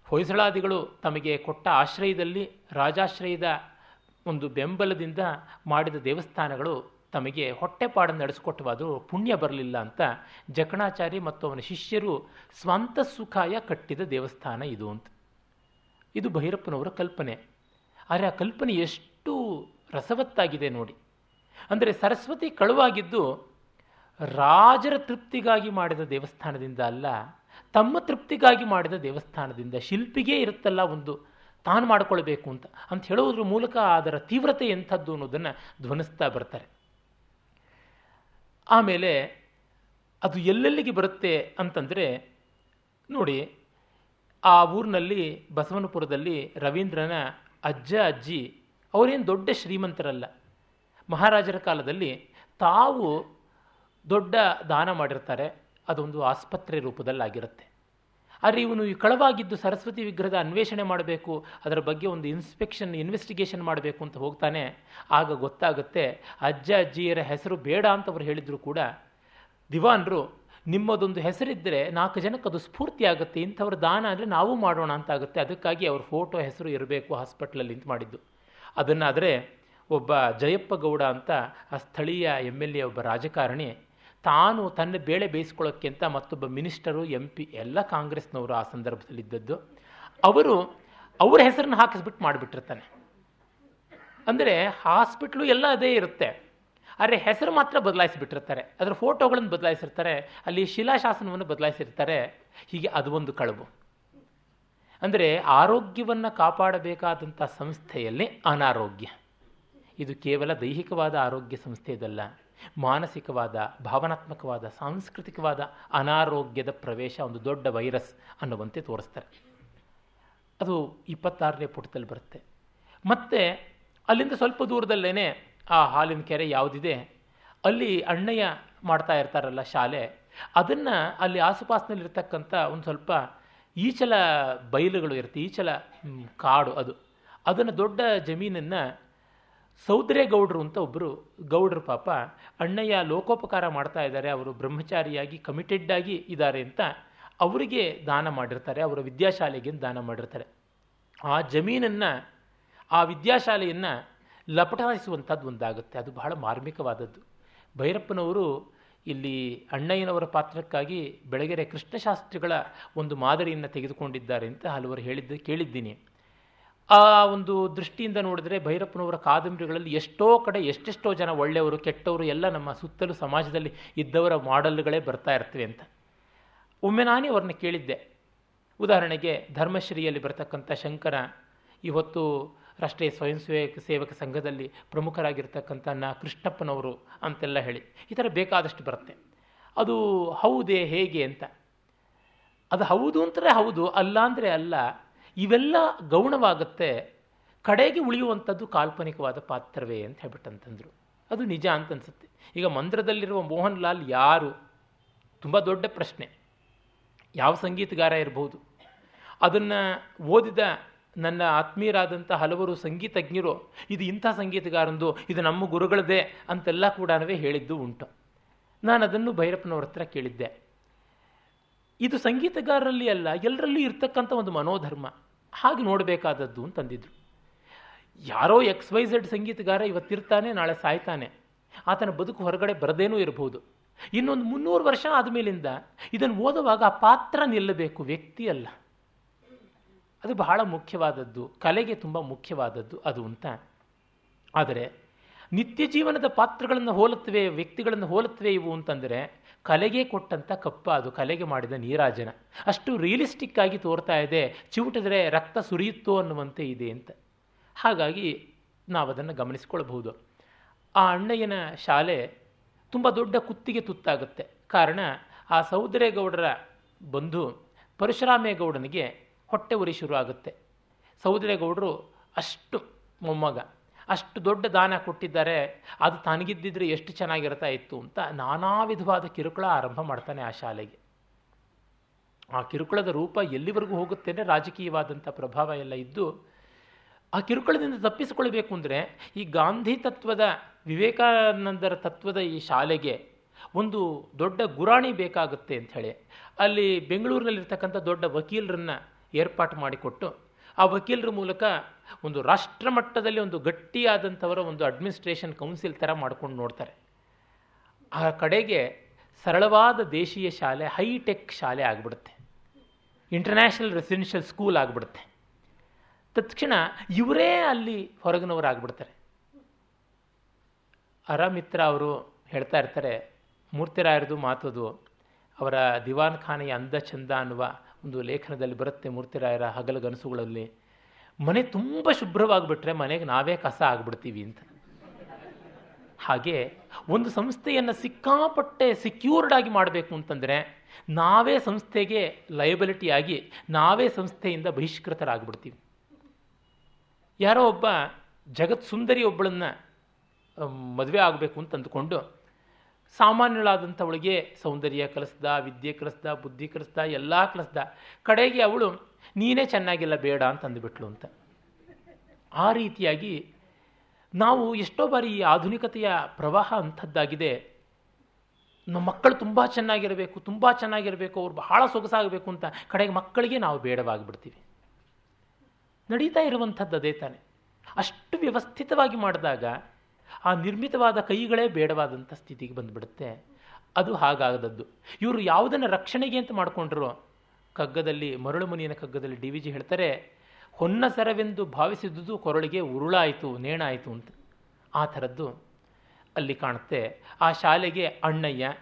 ಹೊಯ್ಸಳಾದಿಗಳು ತಮಗೆ ಕೊಟ್ಟ ಆಶ್ರಯದಲ್ಲಿ, ರಾಜಾಶ್ರಯದ ಒಂದು ಬೆಂಬಲದಿಂದ ಮಾಡಿದ ದೇವಸ್ಥಾನಗಳು ತಮಗೆ ಹೊಟ್ಟೆಪಾಡನ್ನು ನಡೆಸಿಕೊಟ್ಟವಾದರೂ ಪುಣ್ಯ ಬರಲಿಲ್ಲ ಅಂತ ಜಕಣಾಚಾರಿ ಮತ್ತು ಅವನ ಶಿಷ್ಯರು ಸ್ವಂತ ಸುಖಾಯ ಕಟ್ಟಿದ ದೇವಸ್ಥಾನ ಇದು ಅಂತ. ಇದು ಭೈರಪ್ಪನವರ ಕಲ್ಪನೆ. ಆದರೆ ಆ ಕಲ್ಪನೆ ಎಷ್ಟು ರಸವತ್ತಾಗಿದೆ ನೋಡಿ. ಅಂದರೆ ಸರಸ್ವತಿ ಕಳುವಾಗಿದ್ದು ರಾಜರ ತೃಪ್ತಿಗಾಗಿ ಮಾಡಿದ ದೇವಸ್ಥಾನದಿಂದ ಅಲ್ಲ, ತಮ್ಮ ತೃಪ್ತಿಗಾಗಿ ಮಾಡಿದ ದೇವಸ್ಥಾನದಿಂದ. ಶಿಲ್ಪಿಗೆ ಇರುತ್ತಲ್ಲ ಒಂದು ತಾನು ಮಾಡಿಕೊಳ್ಬೇಕು ಅಂತ ಹೇಳೋದ್ರ ಮೂಲಕ ಅದರ ತೀವ್ರತೆ ಎಂಥದ್ದು ಅನ್ನೋದನ್ನು ಧ್ವನಿಸ್ತಾ ಬರ್ತಾರೆ. ಆಮೇಲೆ ಅದು ಎಲ್ಲೆಲ್ಲಿಗೆ ಬರುತ್ತೆ ಅಂತಂದರೆ ನೋಡಿ, ಆ ಊರಿನಲ್ಲಿ ಬಸವನಪುರದಲ್ಲಿ ರವೀಂದ್ರನ ಅಜ್ಜ ಅಜ್ಜಿ ಅವರೇನು ದೊಡ್ಡ ಶ್ರೀಮಂತರಲ್ಲ. ಮಹಾರಾಜರ ಕಾಲದಲ್ಲಿ ತಾವು ದೊಡ್ಡ ದಾನ ಮಾಡಿರ್ತಾರೆ. ಅದೊಂದು ಆಸ್ಪತ್ರೆ ರೂಪದಲ್ಲಾಗಿರುತ್ತೆ. ಆದರೆ ಇವನು ಈ ಕಳವಾಗಿದ್ದು ಸರಸ್ವತಿ ವಿಗ್ರಹದ ಅನ್ವೇಷಣೆ ಮಾಡಬೇಕು, ಅದರ ಬಗ್ಗೆ ಒಂದು ಇನ್ವೆಸ್ಟಿಗೇಷನ್ ಮಾಡಬೇಕು ಅಂತ ಹೋಗ್ತಾನೆ. ಆಗ ಗೊತ್ತಾಗುತ್ತೆ ಅಜ್ಜ ಅಜ್ಜಿಯರ ಹೆಸರು ಬೇಡ ಅಂತ ಅವರು ಹೇಳಿದ್ರು ಕೂಡ ದಿವಾನರು ನಿಮ್ಮದೊಂದು ಹೆಸರಿದ್ದರೆ 4 ಜನಕ್ಕೆ ಅದು ಸ್ಫೂರ್ತಿ ಆಗುತ್ತೆ, ಇಂಥವ್ರ ದಾನ ಅಂದರೆ ನಾವು ಮಾಡೋಣ ಅಂತಾಗುತ್ತೆ. ಅದಕ್ಕಾಗಿ ಅವ್ರ ಫೋಟೋ ಹೆಸರು ಇರಬೇಕು ಹಾಸ್ಪಿಟ್ಲಲ್ಲಿ ಅಂತ ಮಾಡಿದ್ದು. ಅದನ್ನಾದರೆ ಒಬ್ಬ ಜಯಪ್ಪ ಗೌಡ ಅಂತ ಆ ಸ್ಥಳೀಯ MLA ಒಬ್ಬ ರಾಜಕಾರಣಿ ತಾನು ತನ್ನ ಬೇಳೆ ಬೇಯಿಸ್ಕೊಳ್ಳೋಕ್ಕೆ ಅಂತ ಮತ್ತೊಬ್ಬ ಮಿನಿಸ್ಟರು MP ಎಲ್ಲ ಕಾಂಗ್ರೆಸ್ನವರು ಆ ಸಂದರ್ಭದಲ್ಲಿದ್ದದ್ದು, ಅವರ ಹೆಸರನ್ನು ಹಾಕಿಸ್ಬಿಟ್ಟು ಮಾಡಿಬಿಟ್ಟಿರ್ತಾನೆ. ಅಂದರೆ ಹಾಸ್ಪಿಟ್ಲು ಎಲ್ಲ ಅದೇ ಇರುತ್ತೆ, ಆದರೆ ಹೆಸರು ಮಾತ್ರ ಬದಲಾಯಿಸಿಬಿಟ್ಟಿರ್ತಾರೆ. ಅದರ ಫೋಟೋಗಳನ್ನು ಬದಲಾಯಿಸಿರ್ತಾರೆ, ಅಲ್ಲಿ ಶಿಲಾಶಾಸನವನ್ನು ಬದಲಾಯಿಸಿರ್ತಾರೆ. ಹೀಗೆ ಅದು ಒಂದು ಕಳವು. ಅಂದರೆ ಆರೋಗ್ಯವನ್ನು ಕಾಪಾಡಬೇಕಾದಂಥ ಸಂಸ್ಥೆಯಲ್ಲಿ ಅನಾರೋಗ್ಯ. ಇದು ಕೇವಲ ದೈಹಿಕವಾದ ಆರೋಗ್ಯ ಸಂಸ್ಥೆ ಇದಲ್ಲ, ಮಾನಸಿಕವಾದ, ಭಾವನಾತ್ಮಕವಾದ, ಸಾಂಸ್ಕೃತಿಕವಾದ ಅನಾರೋಗ್ಯದ ಪ್ರವೇಶ ಒಂದು ದೊಡ್ಡ ವೈರಸ್ ಅನ್ನುವಂತೆ ತೋರಿಸ್ತಾರೆ. ಅದು 26ನೇ ಪುಟದಲ್ಲಿ ಬರುತ್ತೆ. ಮತ್ತು ಅಲ್ಲಿಂದ ಸ್ವಲ್ಪ ದೂರದಲ್ಲೇ ಆ ಹಾಲಿನ ಕೆರೆ ಯಾವುದಿದೆ ಅಲ್ಲಿ ಅಣ್ಣಯ್ಯ ಮಾಡ್ತಾ ಇರ್ತಾರಲ್ಲ ಶಾಲೆ, ಅದನ್ನು ಅಲ್ಲಿ ಆಸುಪಾಸಿನಲ್ಲಿರ್ತಕ್ಕಂಥ ಒಂದು ಸ್ವಲ್ಪ ಈಚಲ ಬಯಲುಗಳು ಇರುತ್ತೆ, ಈಚಲ ಕಾಡು. ಅದನ್ನು ದೊಡ್ಡ ಜಮೀನನ್ನು ಸೌದ್ರೇಗೌಡರು ಅಂತ ಒಬ್ಬರು ಗೌಡರು ಪಾಪ ಅಣ್ಣಯ್ಯ ಲೋಕೋಪಕಾರ ಮಾಡ್ತಾ ಇದ್ದಾರೆ, ಅವರು ಬ್ರಹ್ಮಚಾರಿಯಾಗಿ ಕಮಿಟೆಡ್ ಆಗಿ ಇದ್ದಾರೆ ಅಂತ ಅವರಿಗೆ ದಾನ ಮಾಡಿರ್ತಾರೆ, ಅವರ ವಿದ್ಯಾಶಾಲೆಗೆ ದಾನ ಮಾಡಿರ್ತಾರೆ. ಆ ಜಮೀನನ್ನು, ಆ ವಿದ್ಯಾಶಾಲೆಯನ್ನು ಲಪಟಾಯಿಸುವಂಥದ್ದು ಒಂದಾಗುತ್ತೆ. ಅದು ಬಹಳ ಮಾರ್ಮಿಕವಾದದ್ದು. ಭೈರಪ್ಪನವರು ಇಲ್ಲಿ ಅಣ್ಣಯ್ಯನವರ ಪಾತ್ರಕ್ಕಾಗಿ ಬೆಳಗೆರೆ ಕೃಷ್ಣಶಾಸ್ತ್ರಿಗಳ ಒಂದು ಮಾದರಿಯನ್ನು ತೆಗೆದುಕೊಂಡಿದ್ದಾರೆ ಅಂತ ಹಲವರು ಕೇಳಿದ್ದೀನಿ. ಆ ಒಂದು ದೃಷ್ಟಿಯಿಂದ ನೋಡಿದ್ರೆ ಭೈರಪ್ಪನವರ ಕಾದಂಬರಿಗಳಲ್ಲಿ ಎಷ್ಟೋ ಕಡೆ ಎಷ್ಟೆಷ್ಟೋ ಜನ ಒಳ್ಳೆಯವರು ಕೆಟ್ಟವರು ಎಲ್ಲ ನಮ್ಮ ಸುತ್ತಲೂ ಸಮಾಜದಲ್ಲಿ ಇದ್ದವರ ಮಾಡೆಲ್ಗಳೇ ಬರ್ತಾ ಇರ್ತವೆ ಅಂತ. ಒಮ್ಮೆ ನಾನೇ ಅವ್ರನ್ನ ಕೇಳಿದ್ದೆ. ಉದಾಹರಣೆಗೆ ಧರ್ಮಶ್ರೀಯಲ್ಲಿ ಬರ್ತಕ್ಕಂಥ ಶಂಕರ ಇವತ್ತು ರಾಷ್ಟ್ರೀಯ ಸ್ವಯಂ ಸೇವಕ ಸಂಘದಲ್ಲಿ ಪ್ರಮುಖರಾಗಿರ್ತಕ್ಕಂಥ ಕೃಷ್ಣಪ್ಪನವರು ಅಂತೆಲ್ಲ ಹೇಳಿ ಈ ಥರ ಬೇಕಾದಷ್ಟು ಬರುತ್ತೆ. ಅದು ಹೌದೇ ಹೇಗೆ ಅಂತ. ಅದು ಹೌದು ಅಂತಲೇ ಹೌದು, ಅಲ್ಲ ಅಂದರೆ ಅಲ್ಲ. ಇವೆಲ್ಲ ಗೌಣವಾಗುತ್ತೆ, ಕಡೆಗೆ ಉಳಿಯುವಂಥದ್ದು ಕಾಲ್ಪನಿಕವಾದ ಪಾತ್ರವೇ ಅಂತ ಹೇಳ್ಬಿಟ್ಟಂತಂದರು. ಅದು ನಿಜ ಅಂತ ಅನಿಸುತ್ತೆ. ಈಗ ಮಂದ್ರದಲ್ಲಿರುವ ಮೋಹನ್ ಲಾಲ್ ಯಾರು? ತುಂಬ ದೊಡ್ಡ ಪ್ರಶ್ನೆ. ಯಾವ ಸಂಗೀತಗಾರ ಇರಬಹುದು? ಅದನ್ನು ಓದಿದ ನನ್ನ ಆತ್ಮೀಯರಾದಂಥ ಹಲವರು ಸಂಗೀತಜ್ಞರು ಇದು ಇಂಥ ಸಂಗೀತಗಾರಂದು, ಇದು ನಮ್ಮ ಗುರುಗಳದೇ ಅಂತೆಲ್ಲ ಕೂಡ ಹೇಳಿದ್ದು ಉಂಟು. ನಾನು ಅದನ್ನು ಭೈರಪ್ಪನವ್ರ ಹತ್ರ ಕೇಳಿದ್ದೆ. ಇದು ಸಂಗೀತಗಾರರಲ್ಲಿ ಅಲ್ಲ, ಎಲ್ಲರಲ್ಲೂ ಇರ್ತಕ್ಕಂಥ ಒಂದು ಮನೋಧರ್ಮ, ಹಾಗೆ ನೋಡಬೇಕಾದದ್ದು ಅಂತಂದಿದ್ರು. ಯಾರೋ XYZ ಸಂಗೀತಗಾರ ಇವತ್ತಿರ್ತಾನೆ, ನಾಳೆ ಸಾಯ್ತಾನೆ, ಆತನ ಬದುಕು ಹೊರಗಡೆ ಬರದೇನೂ ಇರಬಹುದು. ಇನ್ನೊಂದು 300 ವರ್ಷ ಆದಮೇಲಿಂದ ಇದನ್ನು ಓದುವಾಗ ಆ ಪಾತ್ರ ನಿಲ್ಲಬೇಕು, ವ್ಯಕ್ತಿ ಅಲ್ಲ. ಅದು ಬಹಳ ಮುಖ್ಯವಾದದ್ದು, ಕಲೆಗೆ ತುಂಬ ಮುಖ್ಯವಾದದ್ದು ಅದು ಅಂತ. ಆದರೆ ನಿತ್ಯ ಜೀವನದ ಪಾತ್ರಗಳನ್ನು ಹೋಲುತ್ತವೆ, ವ್ಯಕ್ತಿಗಳನ್ನು ಹೋಲುತ್ತವೆ ಇವು ಅಂತಂದರೆ ಕಲೆಗೆ ಕೊಟ್ಟಂಥ ಕಪ್ಪ, ಅದು ಕಲೆಗೆ ಮಾಡಿದ ನೀರಾಜನ. ಅಷ್ಟು ರಿಯಲಿಸ್ಟಿಕ್ ಆಗಿ ತೋರ್ತಾ ಇದೆ, ಚಿವುಟಿದ್ರೆ ರಕ್ತ ಸುರಿಯುತ್ತೋ ಅನ್ನುವಂತೆ ಇದೆ ಅಂತ. ಹಾಗಾಗಿ ನಾವು ಅದನ್ನು ಗಮನಿಸ್ಕೊಳ್ಬಹುದು. ಆ ಅಣ್ಣಯ್ಯನ ಶಾಲೆ ತುಂಬ ದೊಡ್ಡ ಕುತ್ತಿಗೆ ತುತ್ತಾಗುತ್ತೆ. ಕಾರಣ ಆ ಸೌದ್ರೇಗೌಡರ ಬಂಧು ಪರಶುರಾಮೇಗೌಡನಿಗೆ ಹೊಟ್ಟೆ ಉರಿ ಶುರು ಆಗುತ್ತೆ. ಸೌದ್ರೇಗೌಡರು ಅಷ್ಟು ಮೊಮ್ಮಗ, ಅಷ್ಟು ದೊಡ್ಡ ದಾನ ಕೊಟ್ಟಿದ್ದಾರೆ, ಅದು ತನಗಿದ್ದಿದ್ರೆ ಎಷ್ಟು ಚೆನ್ನಾಗಿರ್ತಾ ಇತ್ತು ಅಂತ ನಾನಾ ವಿಧವಾದ ಕಿರುಕುಳ ಆರಂಭ ಮಾಡ್ತಾನೆ ಆ ಶಾಲೆಗೆ. ಆ ಕಿರುಕುಳದ ರೂಪ ಎಲ್ಲಿವರೆಗೂ ಹೋಗುತ್ತೇನೆ, ರಾಜಕೀಯವಾದಂಥ ಪ್ರಭಾವ ಎಲ್ಲ ಇದ್ದು ಆ ಕಿರುಕುಳದಿಂದ ತಪ್ಪಿಸಿಕೊಳ್ಬೇಕು ಅಂದರೆ ಈ ಗಾಂಧಿ ತತ್ವದ, ವಿವೇಕಾನಂದರ ತತ್ವದ ಈ ಶಾಲೆಗೆ ಒಂದು ದೊಡ್ಡ ಗುರಾಣಿ ಬೇಕಾಗುತ್ತೆ ಅಂಥೇಳಿ ಅಲ್ಲಿ ಬೆಂಗಳೂರಿನಲ್ಲಿರ್ತಕ್ಕಂಥ ದೊಡ್ಡ ವಕೀಲರನ್ನು ಏರ್ಪಾಟು ಮಾಡಿಕೊಟ್ಟು ಆ ವಕೀಲರ ಮೂಲಕ ಒಂದು ರಾಷ್ಟ್ರ ಮಟ್ಟದಲ್ಲಿ ಒಂದು ಗಟ್ಟಿಯಾದಂಥವರ ಒಂದು ಅಡ್ಮಿನಿಸ್ಟ್ರೇಷನ್ ಕೌನ್ಸಿಲ್ ಥರ ಮಾಡ್ಕೊಂಡು ನೋಡ್ತಾರೆ. ಆ ಕಡೆಗೆ ಸರಳವಾದ ದೇಶೀಯ ಶಾಲೆ, ಹೈಟೆಕ್ ಶಾಲೆ ಆಗಿಬಿಡುತ್ತೆ, ಇಂಟರ್ನ್ಯಾಷನಲ್ ರೆಸಿಡೆನ್ಷಿಯಲ್ ಸ್ಕೂಲ್ ಆಗಿಬಿಡುತ್ತೆ. ತತ್ಕ್ಷಣ ಇವರೇ ಅಲ್ಲಿ ಹೊರಗಿನವರಾಗ್ಬಿಡ್ತಾರೆ. ಅರಮಿತ್ರ ಅವರು ಹೇಳ್ತಾ ಇರ್ತಾರೆ, ಮೂರ್ತಿರಾಯರದು ಮಾತದು, ಅವರ ದಿವಾನ್ ಖಾನೆಯ ಅಂದ ಚಂದ ಅನ್ನುವ ಒಂದು ಲೇಖನದಲ್ಲಿ ಬರುತ್ತೆ ಮೂರ್ತಿರಾಯರ ಹಗಲುಗನಸುಗಳಲ್ಲಿ, ಮನೆ ತುಂಬ ಶುಭ್ರವಾಗಿಬಿಟ್ರೆ ಮನೆಗೆ ನಾವೇ ಕಸ ಆಗಿಬಿಡ್ತೀವಿ ಅಂತ. ಹಾಗೆ ಒಂದು ಸಂಸ್ಥೆಯನ್ನು ಸಿಕ್ಕಾಪಟ್ಟೆ ಸೆಕ್ಯೂರ್ಡ್ ಆಗಿ ಮಾಡಬೇಕು ಅಂತಂದರೆ ನಾವೇ ಸಂಸ್ಥೆಗೆ ಲಯಬಿಲಿಟಿ ಆಗಿ ನಾವೇ ಸಂಸ್ಥೆಯಿಂದ ಬಹಿಷ್ಕೃತರಾಗ್ಬಿಡ್ತೀವಿ. ಯಾರೋ ಒಬ್ಬ ಜಗತ್ ಸುಂದರಿ ಒಬ್ಬಳನ್ನು ಮದುವೆ ಆಗಬೇಕು ಅಂತ ಅಂದುಕೊಂಡು ಸಾಮಾನ್ಯಳಾದಂಥವಳಿಗೆ ಸೌಂದರ್ಯ ಕಲಿಸ್ದ, ವಿದ್ಯೆ ಕಲಿಸ್ದ, ಬುದ್ಧಿ ಕಲಿಸ್ದ, ಎಲ್ಲ ಕಲಿಸ್ದ. ಕಡೆಗೆ ಅವಳು ನೀನೇ ಚೆನ್ನಾಗಿಲ್ಲ ಬೇಡ ಅಂತ ಅಂದುಬಿಟ್ಲು ಅಂತ. ಆ ರೀತಿಯಾಗಿ ನಾವು ಎಷ್ಟೋ ಬಾರಿ ಈ ಆಧುನಿಕತೆಯ ಪ್ರವಾಹ ಅಂಥದ್ದಾಗಿದೆ. ನಮ್ಮ ಮಕ್ಕಳು ತುಂಬ ಚೆನ್ನಾಗಿರಬೇಕು, ಅವ್ರು ಬಹಳ ಸೊಗಸಾಗಬೇಕು ಅಂತ ಕಡೆಗೆ ಮಕ್ಕಳಿಗೆ ನಾವು ಬೇಡವಾಗಿಬಿಡ್ತೀವಿ. ನಡೀತಾ ಇರುವಂಥದ್ದು ಅದೇ ತಾನೆ. ಅಷ್ಟು ವ್ಯವಸ್ಥಿತವಾಗಿ ಮಾಡಿದಾಗ ಆ ನಿರ್ಮಿತವಾದ ಕೈಗಳೇ ಬೇಡವಾದಂಥ ಸ್ಥಿತಿಗೆ ಬಂದುಬಿಡುತ್ತೆ. ಅದು ಹಾಗಾಗದದ್ದು. ಇವರು ಯಾವುದನ್ನು ರಕ್ಷಣೆಗೆ ಅಂತ ಮಾಡಿಕೊಂಡ್ರು, ಕಗ್ಗದಲ್ಲಿ ಮರಳು ಮುನಿಯನ ಕಗ್ಗದಲ್ಲಿ ಡಿ ವಿ ಜಿ ಹೇಳ್ತಾರೆ, ಹೊನ್ನ ಸರವೆಂದು ಭಾವಿಸಿದುದು ಕೊರಳಿಗೆ ಉರುಳಾಯಿತು, ನೇಣಾಯಿತು ಅಂತ. ಆ ಥರದ್ದು ಅಲ್ಲಿ ಕಾಣುತ್ತೆ. ಆ ಶಾಲೆಗೆ ಅಣ್ಣಯ್ಯ,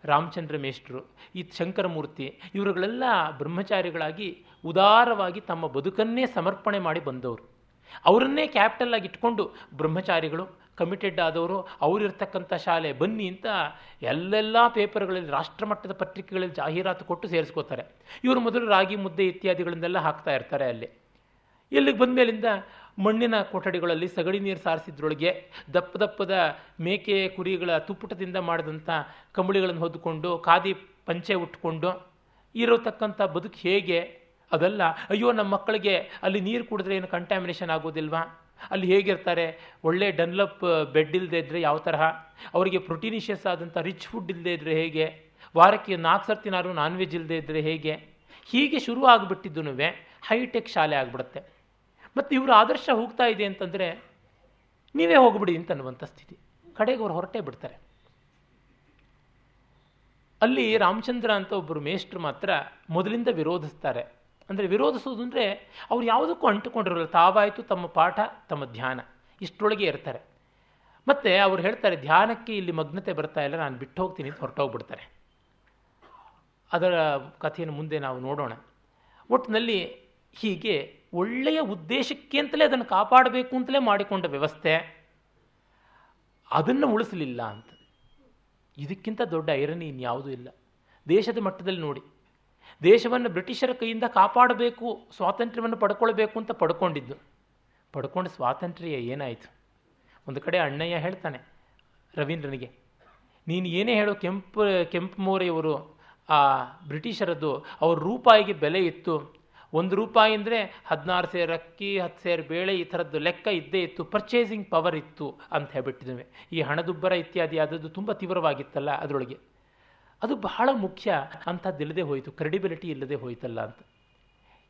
ರಾಮಚಂದ್ರ ಮೇಷ್ಟ್ರು, ಈ ಶಂಕರಮೂರ್ತಿ ಇವರುಗಳೆಲ್ಲ ಬ್ರಹ್ಮಚಾರಿಗಳಾಗಿ ಉದಾರವಾಗಿ ತಮ್ಮ ಬದುಕನ್ನೇ ಸಮರ್ಪಣೆ ಮಾಡಿ ಬಂದವರು. ಅವರನ್ನೇ ಕ್ಯಾಪಿಟಲ್ ಆಗಿ ಇಟ್ಕೊಂಡು ಬ್ರಹ್ಮಚಾರಿಗಳು ಕಮಿಟೆಡ್ ಆದವರು, ಅವರಿರ್ತಕ್ಕಂಥ ಶಾಲೆ ಬನ್ನಿ ಅಂತ ಎಲ್ಲೆಲ್ಲ ಪೇಪರ್ಗಳಲ್ಲಿ, ರಾಷ್ಟ್ರಮಟ್ಟದ ಪತ್ರಿಕೆಗಳಲ್ಲಿ ಜಾಹೀರಾತು ಕೊಟ್ಟು ಸೇರಿಸ್ಕೋತಾರೆ. ಇವರು ಮೊದಲು ರಾಗಿ ಮುದ್ದೆ ಇತ್ಯಾದಿಗಳನ್ನೆಲ್ಲ ಹಾಕ್ತಾ ಇರ್ತಾರೆ. ಅಲ್ಲಿ ಇಲ್ಲಿಗೆ ಬಂದ ಮೇಲಿಂದ ಮಣ್ಣಿನ ಕೊಠಡಿಗಳಲ್ಲಿ ಸಗಣಿ ನೀರು ಸಾರಿಸಿದ್ರೊಳಗೆ ದಪ್ಪದ ಮೇಕೆ ಕುರಿಗಳ ತುಪ್ಪಟದಿಂದ ಮಾಡಿದಂಥ ಕಂಬಳಿಗಳನ್ನು ಹೊದ್ದುಕೊಂಡು ಖಾದಿ ಪಂಚೆ ಉಟ್ಕೊಂಡು ಇರತಕ್ಕಂಥ ಬದುಕು ಹೇಗೆ? ಅದಲ್ಲ, ಅಯ್ಯೋ ನಮ್ಮ ಮಕ್ಕಳಿಗೆ ಅಲ್ಲಿ ನೀರು ಕುಡಿದ್ರೆ ಏನು ಕಂಟ್ಯಾಮಿನೇಷನ್ ಆಗೋದಿಲ್ವಾ? ಅಲ್ಲಿ ಹೇಗಿರ್ತಾರೆ? ಒಳ್ಳೆ ಡನ್ಲಪ್ ಬೆಡ್ ಇಲ್ಲದೆ ಇದ್ದರೆ ಯಾವ ತರಹ? ಅವರಿಗೆ ಪ್ರೋಟೀನಿಷಿಯಸ್ ಆದಂಥ ರಿಚ್ ಫುಡ್ ಇಲ್ಲದೆ ಇದ್ದರೆ ಹೇಗೆ? ವಾರಕ್ಕೆ 4 ಸರ್ತಿನಾರು ನಾನ್ ವೆಜ್ ಇಲ್ಲದೆ ಇದ್ದರೆ ಹೇಗೆ? ಹೀಗೆ ಶುರು ಆಗಿಬಿಟ್ಟಿದ್ದು ಹೈಟೆಕ್ ಶಾಲೆ ಆಗಿಬಿಡುತ್ತೆ. ಮತ್ತು ಇವರು ಆದರ್ಶ ಹೋಗ್ತಾ ಇದೆ ಅಂತಂದರೆ ನೀವೇ ಹೋಗ್ಬಿಡಿ ಅಂತ ಅನ್ನುವಂಥ ಸ್ಥಿತಿ. ಕಡೆಗೆ ಅವರು ಹೊರಟೇ ಬಿಡ್ತಾರೆ. ಅಲ್ಲಿ ರಾಮಚಂದ್ರ ಅಂತ ಒಬ್ಬರು ಮೇಷ್ಟ್ರು ಮಾತ್ರ ಮೊದಲಿಂದ ವಿರೋಧಿಸ್ತಾರೆ. ಅಂದರೆ ವಿರೋಧಿಸೋದು ಅಂದರೆ ಅವ್ರು ಯಾವುದಕ್ಕೂ ಅಂಟುಕೊಂಡಿರೋಲ್ಲ, ತಾವಾಯಿತು ತಮ್ಮ ಪಾಠ, ತಮ್ಮ ಧ್ಯಾನ, ಇಷ್ಟರೊಳಗೆ ಇರ್ತಾರೆ. ಮತ್ತು ಅವ್ರು ಹೇಳ್ತಾರೆ, ಧ್ಯಾನಕ್ಕೆ ಇಲ್ಲಿ ಮಗ್ನತೆ ಬರ್ತಾ ಇಲ್ಲ, ನಾನು ಬಿಟ್ಟು ಹೋಗ್ತೀನಿ ಅಂತ ಹೊರಟೋಗ್ಬಿಡ್ತಾರೆ. ಅದರ ಕಥೆಯನ್ನು ಮುಂದೆ ನಾವು ನೋಡೋಣ. ಒಟ್ಟಿನಲ್ಲಿ ಹೀಗೆ ಒಳ್ಳೆಯ ಉದ್ದೇಶಕ್ಕೆ ಅಂತಲೇ ಅದನ್ನು ಕಾಪಾಡಬೇಕು ಅಂತಲೇ ಮಾಡಿಕೊಂಡ ವ್ಯವಸ್ಥೆ ಅದನ್ನು ಉಳಿಸಲಿಲ್ಲ ಅಂತ. ಇದಕ್ಕಿಂತ ದೊಡ್ಡ ಐರನಿ ಇನ್ಯಾವುದೂ ಇಲ್ಲ. ದೇಶದ ಮಟ್ಟದಲ್ಲಿ ನೋಡಿ, ದೇಶವನ್ನು ಬ್ರಿಟಿಷರ ಕೈಯಿಂದ ಕಾಪಾಡಬೇಕು, ಸ್ವಾತಂತ್ರ್ಯವನ್ನು ಪಡ್ಕೊಳ್ಬೇಕು ಅಂತ ಪಡ್ಕೊಂಡು ಸ್ವಾತಂತ್ರ್ಯ ಏನಾಯಿತು? ಒಂದು ಕಡೆ ಅಣ್ಣಯ್ಯ ಹೇಳ್ತಾನೆ ರವೀಂದ್ರನಿಗೆ, ನೀನು ಏನೇ ಹೇಳೋ ಕೆಂಪು ಮೋರೆಯವರು ಆ ಬ್ರಿಟಿಷರದ್ದು, ಅವ್ರ ರೂಪಾಯಿಗೆ ಬೆಲೆ ಇತ್ತು, 1 ರೂಪಾಯಿ ಅಂದರೆ 16 ಸೇರು ಅಕ್ಕಿ, 10 ಸೇರು ಬೇಳೆ, ಈ ಥರದ್ದು ಲೆಕ್ಕ ಇದ್ದೇ ಇತ್ತು, ಪರ್ಚೇಸಿಂಗ್ ಪವರ್ ಇತ್ತು ಅಂತ ಹೇಳ್ಬಿಟ್ಟಿದ್ದೇವೆ. ಈ ಹಣದುಬ್ಬರ ಇತ್ಯಾದಿ ಆದದ್ದು ತುಂಬ ತೀವ್ರವಾಗಿತ್ತಲ್ಲ ಅದರೊಳಗೆ, ಅದು ಬಹಳ ಮುಖ್ಯ. ಅಂಥದ್ದಿಲ್ಲದೆ ಹೋಯಿತು, ಕ್ರೆಡಿಬಿಲಿಟಿ ಇಲ್ಲದೆ ಹೋಯ್ತಲ್ಲ ಅಂತ.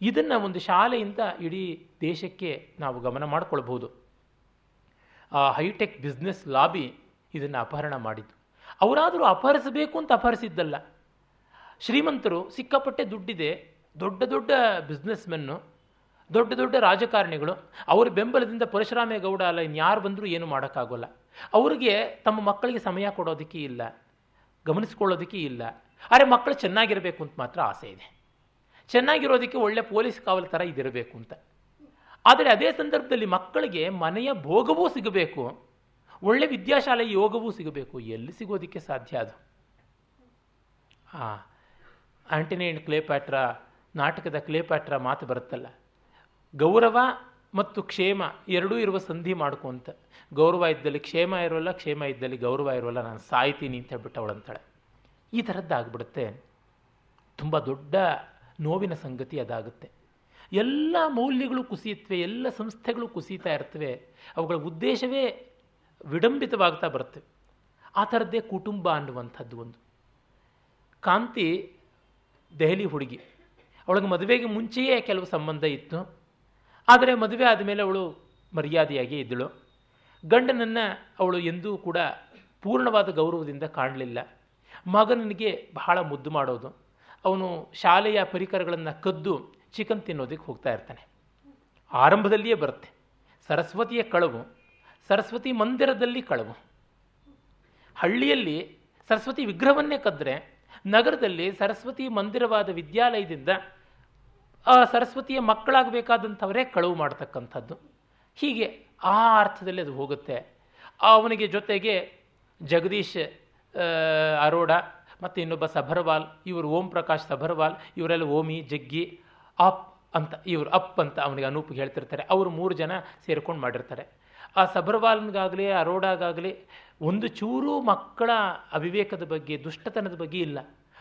ಇದನ್ನು ಒಂದು ಶಾಲೆಯಿಂದ ಇಡೀ ದೇಶಕ್ಕೆ ನಾವು ಗಮನ ಮಾಡಿಕೊಳ್ಬಹುದು. ಆ ಹೈಟೆಕ್ ಬಿಸ್ನೆಸ್ ಲಾಬಿ ಇದನ್ನು ಅಪಹರಣ ಮಾಡಿದ್ದು. ಅವರಾದರೂ ಅಪಹರಿಸಬೇಕು ಅಂತ ಅಪಹರಿಸಿದ್ದಲ್ಲ. ಶ್ರೀಮಂತರು, ಸಿಕ್ಕಾಪಟ್ಟೆ ದುಡ್ಡಿದೆ, ದೊಡ್ಡ ಬಿಸ್ನೆಸ್ ಮೆನ್ನು, ದೊಡ್ಡ ರಾಜಕಾರಣಿಗಳು, ಅವರ ಬೆಂಬಲದಿಂದ ಪರಶುರಾಮೇಗೌಡ ಅಲ್ಲ ಇನ್ಯಾರು ಬಂದರೂ ಏನು ಮಾಡೋಕ್ಕಾಗೋಲ್ಲ. ಅವರಿಗೆ ತಮ್ಮ ಮಕ್ಕಳಿಗೆ ಸಮಯ ಕೊಡೋದಕ್ಕೆ ಇಲ್ಲ, ಗಮನಿಸ್ಕೊಳ್ಳೋದಕ್ಕೆ ಇಲ್ಲ. ಆದರೆ ಮಕ್ಕಳು ಚೆನ್ನಾಗಿರಬೇಕು ಅಂತ ಮಾತ್ರ ಆಸೆ ಇದೆ. ಚೆನ್ನಾಗಿರೋದಕ್ಕೆ ಒಳ್ಳೆ ಪೊಲೀಸ್ ಕಾವಲು ಥರ ಇದಿರಬೇಕು ಅಂತ. ಆದರೆ ಅದೇ ಸಂದರ್ಭದಲ್ಲಿ ಮಕ್ಕಳಿಗೆ ಮನೆಯ ಭೋಗವೂ ಸಿಗಬೇಕು, ಒಳ್ಳೆ ವಿದ್ಯಾಶಾಲೆ ಯೋಗವೂ ಸಿಗಬೇಕು. ಎಲ್ಲಿ ಸಿಗೋದಕ್ಕೆ ಸಾಧ್ಯ ಅದು? ಆಂಟನಿ ಆ್ಯಂಡ್ ಕ್ಲೇಪ್ಯಾಟ್ರಾ ನಾಟಕದ ಕ್ಲೇಪ್ಯಾಟ್ರಾ ಮಾತು ಬರುತ್ತಲ್ಲ, ಗೌರವ ಮತ್ತು ಕ್ಷೇಮ ಎರಡೂ ಇರುವ ಸಂಧಿ ಮಾಡ್ಕೊಂತ, ಗೌರವ ಇದ್ದಲ್ಲಿ ಕ್ಷೇಮ ಇರೋಲ್ಲ, ಕ್ಷೇಮ ಇದ್ದಲ್ಲಿ ಗೌರವ ಇರೋಲ್ಲ, ನಾನು ಸಾಯ್ತೀನಿ ಅಂತ ಹೇಳ್ಬಿಟ್ಟು ಅವಳಂತಾಳೆ. ಈ ಥರದ್ದಾಗ್ಬಿಡುತ್ತೆ. ತುಂಬ ದೊಡ್ಡ ನೋವಿನ ಸಂಗತಿ ಅದಾಗುತ್ತೆ. ಎಲ್ಲ ಮೌಲ್ಯಗಳು ಕುಸಿಯುತ್ತವೆ, ಎಲ್ಲ ಸಂಸ್ಥೆಗಳು ಕುಸಿತಾ ಇರ್ತವೆ, ಅವುಗಳ ಉದ್ದೇಶವೇ ವಿಡಂಬಿತವಾಗ್ತಾ ಬರುತ್ತೆ. ಆ ಥರದ್ದೇ ಕುಟುಂಬ ಅನ್ನುವಂಥದ್ದು ಒಂದು. ಕಾಂತಿ ದೆಹಲಿ ಹುಡುಗಿ, ಅವಳಿಗೆ ಮದುವೆಗೆ ಮುಂಚೆಯೇ ಕೆಲವು ಸಂಬಂಧ ಇತ್ತು. ಆದರೆ ಮದುವೆ ಆದಮೇಲೆ ಅವಳು ಮರ್ಯಾದೆಯಾಗಿ ಇದ್ದಳು. ಗಂಡನನ್ನು ಅವಳು ಎಂದೂ ಕೂಡ ಪೂರ್ಣವಾದ ಗೌರವದಿಂದ ಕಾಣಲಿಲ್ಲ. ಮಗನಿಗೆ ಬಹಳ ಮುದ್ದು ಮಾಡೋದು, ಅವನು ಶಾಲೆಯ ಪರಿಕರಗಳನ್ನು ಕದ್ದು ಚಿಕನ್ ತಿನ್ನೋದಕ್ಕೆ ಹೋಗ್ತಾ ಇರ್ತಾನೆ. ಆರಂಭದಲ್ಲಿಯೇ ಬರುತ್ತೆ ಸರಸ್ವತಿಯ ಕಳವು, ಸರಸ್ವತಿ ಮಂದಿರದಲ್ಲಿ ಕಳವು. ಹಳ್ಳಿಯಲ್ಲಿ ಸರಸ್ವತಿ ವಿಗ್ರಹವನ್ನೇ ಕದ್ದರೆ, ನಗರದಲ್ಲಿ ಸರಸ್ವತಿ ಮಂದಿರವಾದ ವಿದ್ಯಾಲಯದಿಂದ ಆ ಸರಸ್ವತಿಯ ಮಕ್ಕಳಾಗಬೇಕಾದಂಥವರೇ ಕಳವು ಮಾಡ್ತಕ್ಕಂಥದ್ದು. ಹೀಗೆ ಆ ಅರ್ಥದಲ್ಲಿ ಅದು ಹೋಗುತ್ತೆ. ಅವನಿಗೆ ಜೊತೆಗೆ ಜಗದೀಶ್ ಅರೋಡ ಮತ್ತು ಇನ್ನೊಬ್ಬ ಸಭರ್ವಾಲ್, ಇವರು ಓಂ ಪ್ರಕಾಶ್ ಸಭರ್ವಾಲ್, ಇವರೆಲ್ಲ ಓಮಿ, ಜಗ್ಗಿ, ಅಪ್ ಅಂತ, ಇವರು ಅಪ್ ಅಂತ ಅವನಿಗೆ ಅನೂಪಿಗೆ ಹೇಳ್ತಿರ್ತಾರೆ. ಅವರು 3 ಜನ ಸೇರ್ಕೊಂಡು ಮಾಡಿರ್ತಾರೆ. ಆ ಸಭರ್ವಾಲ್ಗಾಗಲಿ ಅರೋಡಾಗಲಿ ಒಂದು ಚೂರು ಮಕ್ಕಳ ಅವಿವೇಕದ ಬಗ್ಗೆ, ದುಷ್ಟತನದ ಬಗ್ಗೆ ಇಲ್ಲ.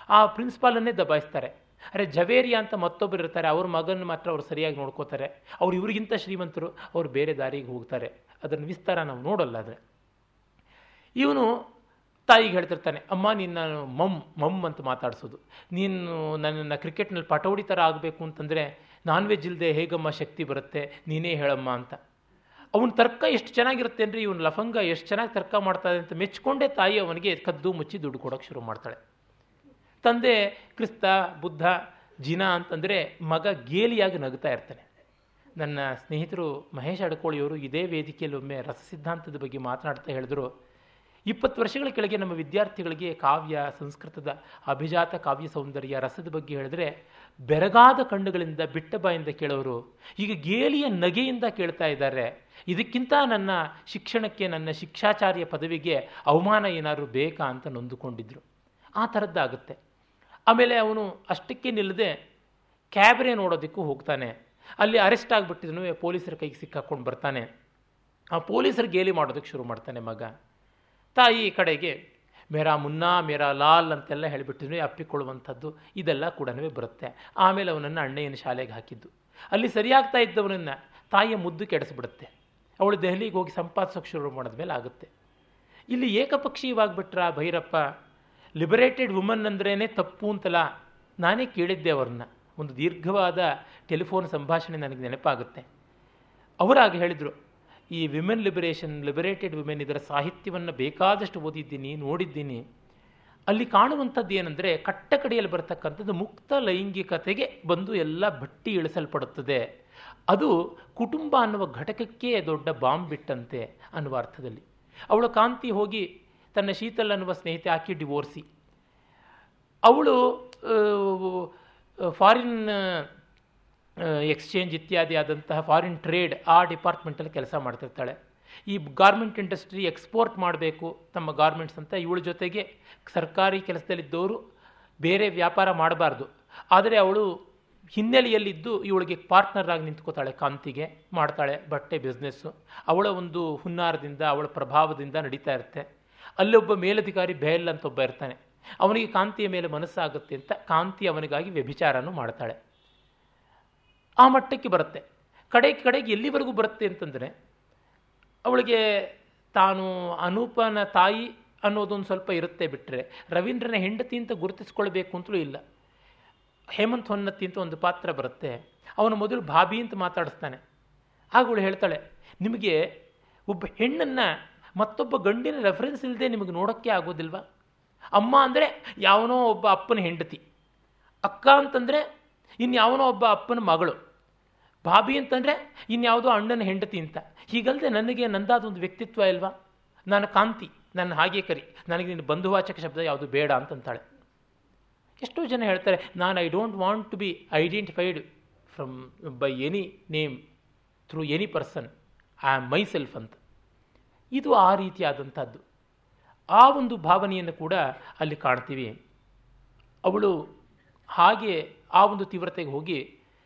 ಆ ಪ್ರಿನ್ಸಿಪಾಲನ್ನೇ ದಬಾಯಿಸ್ತಾರೆ. ಅರೆ ಝವೇರಿಯಾ ಅಂತ ಮತ್ತೊಬ್ಬರು ಇರ್ತಾರೆ, ಅವ್ರ ಮಗನ ಮಾತ್ರ ಅವ್ರು ಸರಿಯಾಗಿ ನೋಡ್ಕೋತಾರೆ. ಅವ್ರು ಇವ್ರಿಗಿಂತ ಶ್ರೀಮಂತರು, ಅವ್ರು ಬೇರೆ ದಾರಿಗೆ ಹೋಗ್ತಾರೆ. ಅದನ್ನು ವಿಸ್ತಾರ ನಾವು ನೋಡೋಲ್ಲ. ಆದರೆ ಇವನು ತಾಯಿಗೆ ಹೇಳ್ತಿರ್ತಾನೆ, ಅಮ್ಮ ನಿನ್ನ ಮಮ್ ಅಂತ ಮಾತಾಡಿಸೋದು, ನೀನು ನನ್ನನ್ನು ಕ್ರಿಕೆಟ್ನಲ್ಲಿ ಪಟೌಡಿ ಥರ ಆಗಬೇಕು ಅಂತಂದರೆ ನಾನ್ ವೆಜ್ ಇಲ್ಲದೆ ಹೇಗಮ್ಮ ಶಕ್ತಿ ಬರುತ್ತೆ, ನೀನೇ ಹೇಳಮ್ಮ ಅಂತ. ಅವನ ತರ್ಕ ಎಷ್ಟು ಚೆನ್ನಾಗಿರುತ್ತೆ ಅಂದರೆ, ಇವನು ಲಫಂಗ ಎಷ್ಟು ಚೆನ್ನಾಗಿ ತರ್ಕ ಮಾಡ್ತಾನೆ ಅಂತ ಮೆಚ್ಕೊಂಡೇ ತಾಯಿ ಅವನಿಗೆ ಕದ್ದು ಮುಚ್ಚಿ ದುಡ್ಡು ಕೊಡೋಕ್ಕೆ ಶುರು ಮಾಡ್ತಾಳೆ. ತಂದೆ ಕ್ರಿಸ್ತ, ಬುದ್ಧ, ಜಿನಾ ಅಂತಂದರೆ ಮಗ ಗೇಲಿಯಾಗಿ ನಗುತ್ತಾ ಇರ್ತಾನೆ. ನನ್ನ ಸ್ನೇಹಿತರು ಮಹೇಶ್ ಅಡಕೋಳಿಯವರು ಇದೇ ವೇದಿಕೆಯಲ್ಲಿ ಒಮ್ಮೆ ರಸಸಿದ್ಧಾಂತದ ಬಗ್ಗೆ ಮಾತನಾಡ್ತಾ ಹೇಳಿದ್ರು, 20 ವರ್ಷಗಳ ಕೆಳಗೆ ನಮ್ಮ ವಿದ್ಯಾರ್ಥಿಗಳಿಗೆ ಕಾವ್ಯ, ಸಂಸ್ಕೃತದ ಅಭಿಜಾತ ಕಾವ್ಯ ಸೌಂದರ್ಯ, ರಸದ ಬಗ್ಗೆ ಹೇಳಿದ್ರೆ ಬೆರಗಾದ ಕಣ್ಣುಗಳಿಂದ ಬಿಟ್ಟ ಬಾಯಿಂದ ಕೇಳೋರು ಈಗ ಗೇಲಿಯ ನಗೆಯಿಂದ ಕೇಳ್ತಾ ಇದ್ದಾರೆ. ಇದಕ್ಕಿಂತ ನನ್ನ ಶಿಕ್ಷಣಕ್ಕೆ, ನನ್ನ ಶಿಕ್ಷಾಚಾರ್ಯ ಪದವಿಗೆ ಅವಮಾನ ಏನಾದರೂ ಬೇಕಾ ಅಂತ ನೊಂದುಕೊಂಡಿದ್ರು. ಆ ಥರದ್ದಾಗುತ್ತೆ. ಆಮೇಲೆ ಅವನು ಅಷ್ಟಕ್ಕೆ ನಿಲ್ಲದೆ ಕ್ಯಾಬ್ರೆ ನೋಡೋದಕ್ಕೂ ಹೋಗ್ತಾನೆ. ಅಲ್ಲಿ ಅರೆಸ್ಟ್ ಆಗಿಬಿಟ್ಟಿದನು, ಪೊಲೀಸರ ಕೈಗೆ ಸಿಕ್ಕಾಕೊಂಡು ಬರ್ತಾನೆ. ಆ ಪೊಲೀಸರು ಗೇಲಿ ಮಾಡೋದಕ್ಕೆ ಶುರು ಮಾಡ್ತಾನೆ ಮಗ. ತಾಯಿ ಕಡೆಗೆ ಮೇರಾ ಮುನ್ನಾ ಮೇರಾ ಲಾಲ್ ಅಂತೆಲ್ಲ ಹೇಳಿಬಿಟ್ಟಿದ್ನು, ಅಪ್ಪಿಕೊಳ್ಳುವಂಥದ್ದು ಇದೆಲ್ಲ ಕೂಡ ಬರುತ್ತೆ. ಆಮೇಲೆ ಅವನನ್ನು ಅಣ್ಣಯ್ಯನ ಶಾಲೆಗೆ ಹಾಕಿದ್ದು. ಅಲ್ಲಿ ಸರಿಯಾಗ್ತಾ ಇದ್ದವನನ್ನು ತಾಯಿಯ ಮುದ್ದು ಕೆಡಿಸ್ಬಿಡುತ್ತೆ. ಅವಳು ದೆಹಲಿಗೆ ಹೋಗಿ ಸಂಪಾದಿಸೋಕೆ ಶುರು ಮಾಡಿದ್ಮೇಲೆ ಆಗುತ್ತೆ. ಇಲ್ಲಿ ಏಕಪಕ್ಷೀಯವಾಗಿಬಿಟ್ರ ಭೈರಪ್ಪ, ಲಿಬರೇಟೆಡ್ ವುಮನ್ ಅಂದ್ರೇ ತಪ್ಪು ಅಂತಲ್ಲ. ನಾನೇ ಕೇಳಿದ್ದೆ ಅವ್ರನ್ನ, ಒಂದು ದೀರ್ಘವಾದ ಟೆಲಿಫೋನ್ ಸಂಭಾಷಣೆ ನನಗೆ ನೆನಪಾಗುತ್ತೆ. ಅವರಾಗ ಹೇಳಿದರು, ಈ ವಿಮೆನ್ ಲಿಬರೇಷನ್, ಲಿಬರೇಟೆಡ್ ವಿಮೆನ್, ಇದರ ಸಾಹಿತ್ಯವನ್ನು ಬೇಕಾದಷ್ಟು ಓದಿದ್ದೀನಿ, ನೋಡಿದ್ದೀನಿ. ಅಲ್ಲಿ ಕಾಣುವಂಥದ್ದು ಏನಂದರೆ, ಕಟ್ಟ ಕಡೆಯಲ್ಲಿ ಬರತಕ್ಕಂಥದ್ದು ಮುಕ್ತ ಲೈಂಗಿಕತೆಗೆ ಬಂದು ಎಲ್ಲ ಬಟ್ಟಿ ಇಳಿಸಲ್ಪಡುತ್ತದೆ. ಅದು ಕುಟುಂಬ ಅನ್ನುವ ಘಟಕಕ್ಕೆ ದೊಡ್ಡ ಬಾಂಬ್ ಬಿಟ್ಟಂತೆ ಅನ್ನುವ ಅರ್ಥದಲ್ಲಿ. ಅವಳು ಕಾಂತಿ ಹೋಗಿ ತನ್ನ ಶೀತಲ್ ಅನ್ನುವ ಸ್ನೇಹಿತೆ ಆಕಿ ಡಿವೋರ್ಸಿ. ಅವಳು ಫಾರಿನ್ ಎಕ್ಸ್ಚೇಂಜ್ ಇತ್ಯಾದಿ ಆದಂತಹ ಫಾರಿನ್ ಟ್ರೇಡ್ ಆ ಡಿಪಾರ್ಟ್ಮೆಂಟಲ್ಲಿ ಕೆಲಸ ಮಾಡ್ತಿರ್ತಾಳೆ. ಈ ಗಾರ್ಮೆಂಟ್ ಇಂಡಸ್ಟ್ರಿ ಎಕ್ಸ್ಪೋರ್ಟ್ ಮಾಡಬೇಕು ತಮ್ಮ ಗಾರ್ಮೆಂಟ್ಸ್ ಅಂತ. ಇವಳ ಜೊತೆಗೆ ಸರ್ಕಾರಿ ಕೆಲಸದಲ್ಲಿದ್ದವರು ಬೇರೆ ವ್ಯಾಪಾರ ಮಾಡಬಾರ್ದು. ಆದರೆ ಅವಳು ಹಿನ್ನೆಲೆಯಲ್ಲಿದ್ದು ಇವಳಿಗೆ ಪಾರ್ಟ್ನರ್ ಆಗಿ ನಿಂತ್ಕೋತಾಳೆ, ಕಾಂತಿಗೆ ಮಾಡ್ತಾಳೆ ಬಟ್ಟೆ ಬಿಸ್ನೆಸ್ಸು. ಅವಳ ಒಂದು ಹುನ್ನಾರದಿಂದ, ಅವಳ ಪ್ರಭಾವದಿಂದ ನಡೀತಾ ಇರುತ್ತೆ. ಅಲ್ಲೊಬ್ಬ ಮೇಲಧಿಕಾರಿ ಬೇಲ್ ಅಂತ ಒಬ್ಬ ಇರ್ತಾನೆ. ಅವನಿಗೆ ಕಾಂತಿಯ ಮೇಲೆ ಮನಸ್ಸಾಗುತ್ತೆ ಅಂತ ಕಾಂತಿ ಅವನಿಗಾಗಿ ವ್ಯಭಿಚಾರನೂ ಮಾಡ್ತಾಳೆ. ಆ ಮಟ್ಟಕ್ಕೆ ಬರುತ್ತೆ. ಕಡೆಗೆ ಎಲ್ಲಿವರೆಗೂ ಬರುತ್ತೆ ಅಂತಂದರೆ, ಅವಳಿಗೆ ತಾನು ಅನೂಪನ ತಾಯಿ ಅನ್ನೋದೊಂದು ಸ್ವಲ್ಪ ಇರುತ್ತೆ. ಬಿಟ್ಟರೆ ರವೀಂದ್ರನ ಹೆಂಡತಿ ಅಂತ ಗುರುತಿಸ್ಕೊಳ್ಬೇಕು ಅಂತಲೂ ಇಲ್ಲ. ಹೇಮಂತ್ ಹೊನ್ನತ್ತಿ ಅಂತ ಒಂದು ಪಾತ್ರ ಬರುತ್ತೆ. ಅವನು ಮೊದಲು ಭಾಬಿ ಅಂತ ಮಾತಾಡಿಸ್ತಾನೆ. ಆಗ ಅವಳು ಹೇಳ್ತಾಳೆ, ನಿಮಗೆ ಒಬ್ಬ ಹೆಣ್ಣನ್ನು ಮತ್ತೊಬ್ಬ ಗಂಡಿನ ರೆಫರೆನ್ಸ್ ಇಲ್ಲದೆ ನಿಮಗೆ ನೋಡೋಕ್ಕೆ ಆಗೋದಿಲ್ವಾ? ಅಮ್ಮ ಅಂದರೆ ಯಾವನೋ ಒಬ್ಬ ಅಪ್ಪನ ಹೆಂಡತಿ, ಅಕ್ಕ ಅಂತಂದರೆ ಇನ್ಯಾವನೋ ಒಬ್ಬ ಅಪ್ಪನ ಮಗಳು, ಭಾಬಿ ಅಂತಂದರೆ ಇನ್ಯಾವುದೋ ಅಣ್ಣನ ಹೆಂಡತಿ ಅಂತ. ಹೀಗಲ್ಲದೆ ನನಗೆ ನಂದಾದ ಒಂದು ವ್ಯಕ್ತಿತ್ವ ಇಲ್ವಾ? ನಾನು ಕಾಂತಿ, ನನ್ನ ಹಾಗೆ ಕರಿ, ನನಗೆ ನಿನ್ನ ಬಂಧುವಾಚಕ ಶಬ್ದ ಯಾವುದು ಬೇಡ ಅಂತಂತಾಳೆ. ಎಷ್ಟೋ ಜನ ಹೇಳ್ತಾರೆ, ನಾನು I don't want to be identified from by any name through any person, I am myself ಅಂತ. ಇದು ಆ ರೀತಿಯಾದಂಥದ್ದು. ಆ ಒಂದು ಭಾವನೆಯನ್ನು ಕೂಡ ಅಲ್ಲಿ ಕಾಣ್ತೀವಿ. ಅವಳು ಹಾಗೆ ಆ ಒಂದು ತೀವ್ರತೆಗೆ ಹೋಗಿ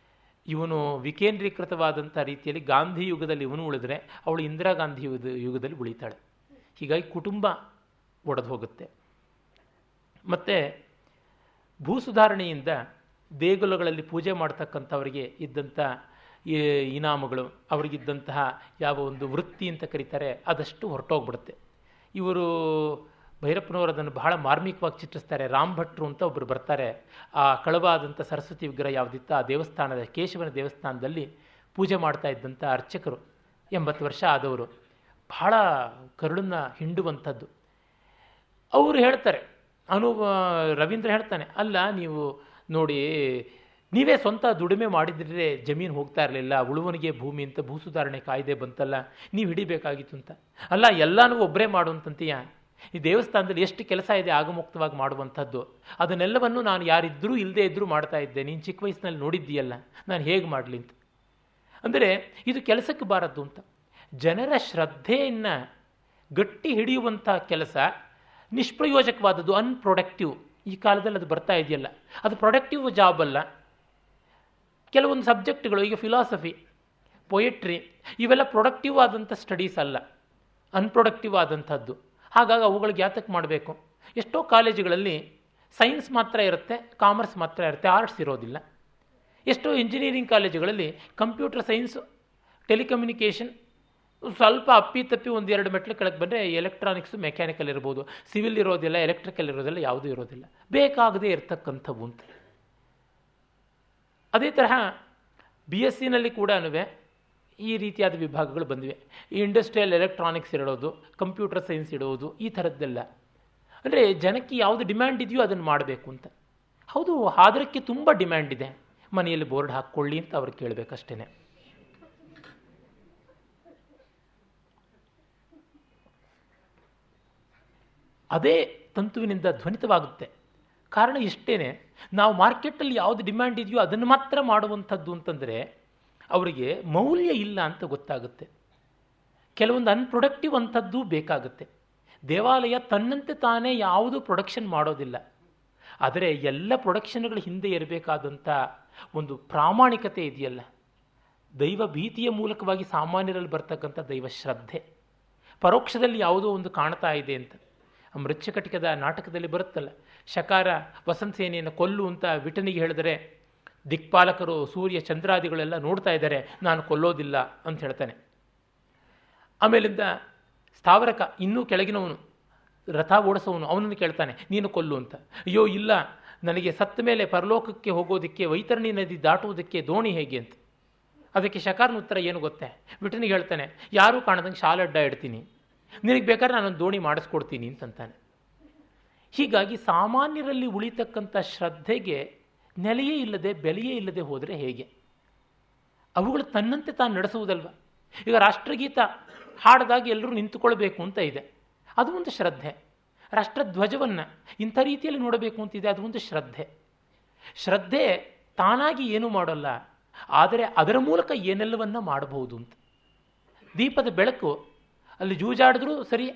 ಇವನು ವಿಕೇಂದ್ರೀಕೃತವಾದಂಥ ರೀತಿಯಲ್ಲಿ ಗಾಂಧಿ ಯುಗದಲ್ಲಿ ಇವನು ಉಳಿದ್ರೆ ಅವಳು ಇಂದಿರಾ ಗಾಂಧಿ ಯುಗದಲ್ಲಿ ಉಳಿತಾಳೆ. ಹೀಗಾಗಿ ಕುಟುಂಬ ಒಡೆದು ಹೋಗುತ್ತೆ. ಮತ್ತು ಭೂ ಸುಧಾರಣೆಯಿಂದ ದೇಗುಲಗಳಲ್ಲಿ ಪೂಜೆ ಮಾಡ್ತಕ್ಕಂಥವರಿಗೆ ಇದ್ದಂಥ ಇನಾಮಗಳು, ಅವರಿಗಿದ್ದಂತಹ ಯಾವ ಒಂದು ವೃತ್ತಿ ಅಂತ ಕರೀತಾರೆ, ಅದಷ್ಟು ಹೊರಟೋಗ್ಬಿಡುತ್ತೆ. ಇವರು ಭೈರಪ್ಪನವರು ಅದನ್ನು ಬಹಳ ಮಾರ್ಮಿಕವಾಗಿ ಚಿತ್ರಿಸ್ತಾರೆ. ರಾಮ್ ಭಟ್ರು ಅಂತ ಒಬ್ಬರು ಬರ್ತಾರೆ. ಆ ಕಳವಾದಂಥ ಸರಸ್ವತಿ ವಿಗ್ರಹ ಯಾವುದಿತ್ತು ಆ ದೇವಸ್ಥಾನದ ಕೇಶವನ ದೇವಸ್ಥಾನದಲ್ಲಿ ಪೂಜೆ ಮಾಡ್ತಾ ಇದ್ದಂಥ ಅರ್ಚಕರು, 80 ವರ್ಷ ಆದವರು, ಬಹಳ ಕರುಳನ್ನು ಹಿಂಡುವಂಥದ್ದು. ಅವರು ಹೇಳ್ತಾರೆ, ರವೀಂದ್ರ ಹೇಳ್ತಾನೆ, ಅಲ್ಲ ನೀವು ನೋಡಿ, ನೀವೇ ಸ್ವಂತ ದುಡಿಮೆ ಮಾಡಿದ್ರೆ ಜಮೀನು ಹೋಗ್ತಾ ಇರಲಿಲ್ಲ, ಉಳುವನಿಗೆ ಭೂಮಿ ಅಂತ ಭೂ ಸುಧಾರಣೆ ಕಾಯ್ದೆ ಬಂತಲ್ಲ, ನೀವು ಹಿಡಿಬೇಕಾಗಿತ್ತು ಅಂತ. ಅಲ್ಲ, ಎಲ್ಲನೂ ಒಬ್ಬರೇ ಮಾಡುವಂತಂತೀಯ, ಈ ದೇವಸ್ಥಾನದಲ್ಲಿ ಎಷ್ಟು ಕೆಲಸ ಇದೆ ಆಗಮುಕ್ತವಾಗಿ ಮಾಡುವಂಥದ್ದು, ಅದನ್ನೆಲ್ಲವನ್ನು ನಾನು ಯಾರಿದ್ದರೂ ಇಲ್ಲದೇ ಇದ್ದರೂ ಮಾಡ್ತಾ ಇದ್ದೆ, ನೀನು ಚಿಕ್ಕ ವಯಸ್ಸಿನಲ್ಲಿ ನೋಡಿದ್ದೀಯಲ್ಲ, ನಾನು ಹೇಗೆ ಮಾಡಲಿ ಅಂತ. ಅಂದರೆ ಇದು ಕೆಲಸಕ್ಕೆ ಬಾರದ್ದು ಅಂತ. ಜನರ ಶ್ರದ್ಧೆಯನ್ನು ಗಟ್ಟಿ ಹಿಡಿಯುವಂಥ ಕೆಲಸ ನಿಷ್ಪ್ರಯೋಜಕವಾದದ್ದು, ಅನ್ಪ್ರೊಡಕ್ಟಿವ್. ಈ ಕಾಲದಲ್ಲಿ ಅದು ಬರ್ತಾ ಇದೆಯಲ್ಲ, ಅದು ಪ್ರೊಡಕ್ಟಿವ್ ಜಾಬ್ ಅಲ್ಲ. ಕೆಲವೊಂದು ಸಬ್ಜೆಕ್ಟ್ಗಳು, ಈಗ ಫಿಲಾಸಫಿ, ಪೊಯೆಟ್ರಿ, ಇವೆಲ್ಲ ಪ್ರೊಡಕ್ಟಿವ್ ಆದಂಥ ಸ್ಟಡೀಸ್ ಅಲ್ಲ, ಅನ್ಪ್ರೊಡಕ್ಟಿವ್ ಆದಂಥದ್ದು. ಹಾಗಾಗಿ ಅವುಗಳಿಗೆ ಯಾತಕ್ಕೆ ಮಾಡಬೇಕು? ಎಷ್ಟೋ ಕಾಲೇಜುಗಳಲ್ಲಿ ಸೈನ್ಸ್ ಮಾತ್ರ ಇರುತ್ತೆ, ಕಾಮರ್ಸ್ ಮಾತ್ರ ಇರುತ್ತೆ, ಆರ್ಟ್ಸ್ ಇರೋದಿಲ್ಲ. ಎಷ್ಟೋ ಇಂಜಿನಿಯರಿಂಗ್ ಕಾಲೇಜುಗಳಲ್ಲಿ ಕಂಪ್ಯೂಟರ್ ಸೈನ್ಸ್, ಟೆಲಿಕಮ್ಯುನಿಕೇಷನ್, ಸ್ವಲ್ಪ ಅಪ್ಪಿತಪ್ಪಿ 1-2 ಮೆಟ್ಲು ಕೆಳಗೆ ಬಂದರೆ ಎಲೆಕ್ಟ್ರಾನಿಕ್ಸು, ಮೆಕ್ಯಾನಿಕಲ್ ಇರ್ಬೋದು, ಸಿವಿಲ್ ಇರೋದಿಲ್ಲ, ಎಲೆಕ್ಟ್ರಿಕಲ್ ಇರೋದಿಲ್ಲ, ಯಾವುದೂ ಇರೋದಿಲ್ಲ, ಬೇಕಾಗದೇ ಇರತಕ್ಕಂಥವು ಅಂತ. ಅದೇ ತರಹ BSc ಕೂಡ ಈ ರೀತಿಯಾದ ವಿಭಾಗಗಳು ಬಂದಿವೆ. ಈ ಇಂಡಸ್ಟ್ರಿಯಲ್ ಎಲೆಕ್ಟ್ರಾನಿಕ್ಸ್ ಇಡೋದು, ಕಂಪ್ಯೂಟರ್ ಸೈನ್ಸ್ ಇಡೋದು, ಈ ಥರದ್ದೆಲ್ಲ. ಅಂದರೆ ಜನಕ್ಕೆ ಯಾವುದು ಡಿಮ್ಯಾಂಡ್ ಇದೆಯೋ ಅದನ್ನು ಮಾಡಬೇಕು ಅಂತ. ಹೌದು, ಅದಕ್ಕೆ ತುಂಬ ಡಿಮ್ಯಾಂಡ್ ಇದೆ, ಮನೆಯಲ್ಲಿ ಬೋರ್ಡ್ ಹಾಕ್ಕೊಳ್ಳಿ ಅಂತ ಅವ್ರು ಕೇಳಬೇಕಷ್ಟೇ. ಅದೇ ತಂತುವಿನಿಂದ ಧ್ವನಿತವಾಗುತ್ತೆ. ಕಾರಣ ಇಷ್ಟೇ, ನಾವು ಮಾರ್ಕೆಟಲ್ಲಿ ಯಾವುದು ಡಿಮ್ಯಾಂಡ್ ಇದೆಯೋ ಅದನ್ನು ಮಾತ್ರ ಮಾಡುವಂಥದ್ದು ಅಂತಂದರೆ ಅವರಿಗೆ ಮೌಲ್ಯ ಇಲ್ಲ ಅಂತ ಗೊತ್ತಾಗುತ್ತೆ. ಕೆಲವೊಂದು ಅನ್ಪ್ರೊಡಕ್ಟಿವ್ ಅಂಥದ್ದು ಬೇಕಾಗುತ್ತೆ. ದೇವಾಲಯ ತನ್ನಂತೆ ತಾನೇ ಯಾವುದು ಪ್ರೊಡಕ್ಷನ್ ಮಾಡೋದಿಲ್ಲ. ಆದರೆ ಎಲ್ಲ ಪ್ರೊಡಕ್ಷನ್ಗಳ ಹಿಂದೆ ಇರಬೇಕಾದಂಥ ಒಂದು ಪ್ರಾಮಾಣಿಕತೆ ಇದೆಯಲ್ಲ, ದೈವ ಭೀತಿಯ ಮೂಲಕವಾಗಿ ಸಾಮಾನ್ಯರಲ್ಲಿ ಬರ್ತಕ್ಕಂಥ ದೈವ ಶ್ರದ್ಧೆ, ಪರೋಕ್ಷದಲ್ಲಿ ಯಾವುದೋ ಒಂದು ಕಾಣ್ತಾ ಇದೆ ಅಂತ. ಮೃಚ್ಛಕಟಿಕದ ನಾಟಕದಲ್ಲಿ ಬರುತ್ತಲ್ಲ, ಶಕಾರ ವಸಂತ ಸೇನೆಯನ್ನು ಕೊಲ್ಲು ಅಂತ ವಿಠನಿಗೆ ಹೇಳಿದರೆ ದಿಕ್ಪಾಲಕರು ಸೂರ್ಯ ಚಂದ್ರಾದಿಗಳೆಲ್ಲ ನೋಡ್ತಾ ಇದ್ದಾರೆ, ನಾನು ಕೊಲ್ಲೋದಿಲ್ಲ ಅಂತ ಹೇಳ್ತಾನೆ. ಆಮೇಲಿಂದ ಸ್ಥಾವರಕ ಇನ್ನೂ ಕೆಳಗಿನವನು, ರಥ ಓಡಿಸೋವನು, ಅವನನ್ನು ಕೇಳ್ತಾನೆ, ನೀನು ಕೊಲ್ಲು ಅಂತ. ಅಯ್ಯೋ ಇಲ್ಲ, ನನಗೆ ಸತ್ತ ಮೇಲೆ ಪರಲೋಕಕ್ಕೆ ಹೋಗೋದಕ್ಕೆ, ವೈತರಣಿ ನದಿ ದಾಟುವುದಕ್ಕೆ ದೋಣಿ ಹೇಗೆ ಅಂತ. ಅದಕ್ಕೆ ಶಕಾರನ ಉತ್ತರ ಏನು ಗೊತ್ತೇ? ವಿಠನಿಗೆ ಹೇಳ್ತಾನೆ, ಯಾರೂ ಕಾಣದಂಗೆ ಶಾಲಡ್ಡ ಇಡ್ತೀನಿ, ನಿನಗೆ ಬೇಕಾದ್ರೆ ನಾನೊಂದು ದೋಣಿ ಮಾಡಿಸ್ಕೊಡ್ತೀನಿ ಅಂತಂತಾನೆ. ಹೀಗಾಗಿ ಸಾಮಾನ್ಯರಲ್ಲಿ ಉಳಿತಕ್ಕಂಥ ಶ್ರದ್ಧೆಗೆ ನೆಲೆಯೇ ಇಲ್ಲದೆ, ಬೆಲೆಯೇ ಇಲ್ಲದೆ ಹೋದರೆ ಹೇಗೆ? ಅವುಗಳು ತನ್ನಂತೆ ತಾನು ನಡೆಸುವುದಲ್ವ. ಈಗ ರಾಷ್ಟ್ರಗೀತ ಹಾಡಿದಾಗ ಎಲ್ಲರೂ ನಿಂತುಕೊಳ್ಬೇಕು ಅಂತ ಇದೆ, ಅದು ಒಂದು ಶ್ರದ್ಧೆ. ರಾಷ್ಟ್ರಧ್ವಜವನ್ನು ಇಂಥ ರೀತಿಯಲ್ಲಿ ನೋಡಬೇಕು ಅಂತಿದೆ, ಅದು ಒಂದು ಶ್ರದ್ಧೆ. ಶ್ರದ್ಧೆ ತಾನಾಗಿ ಏನೂ ಮಾಡೋಲ್ಲ, ಆದರೆ ಅದರ ಮೂಲಕ ಏನೆಲ್ಲವನ್ನ ಮಾಡಬಹುದು ಅಂತ. ದೀಪದ ಬೆಳಕು, ಅಲ್ಲಿ ಜೂಜಾಡಿದ್ರೂ ಸರಿ,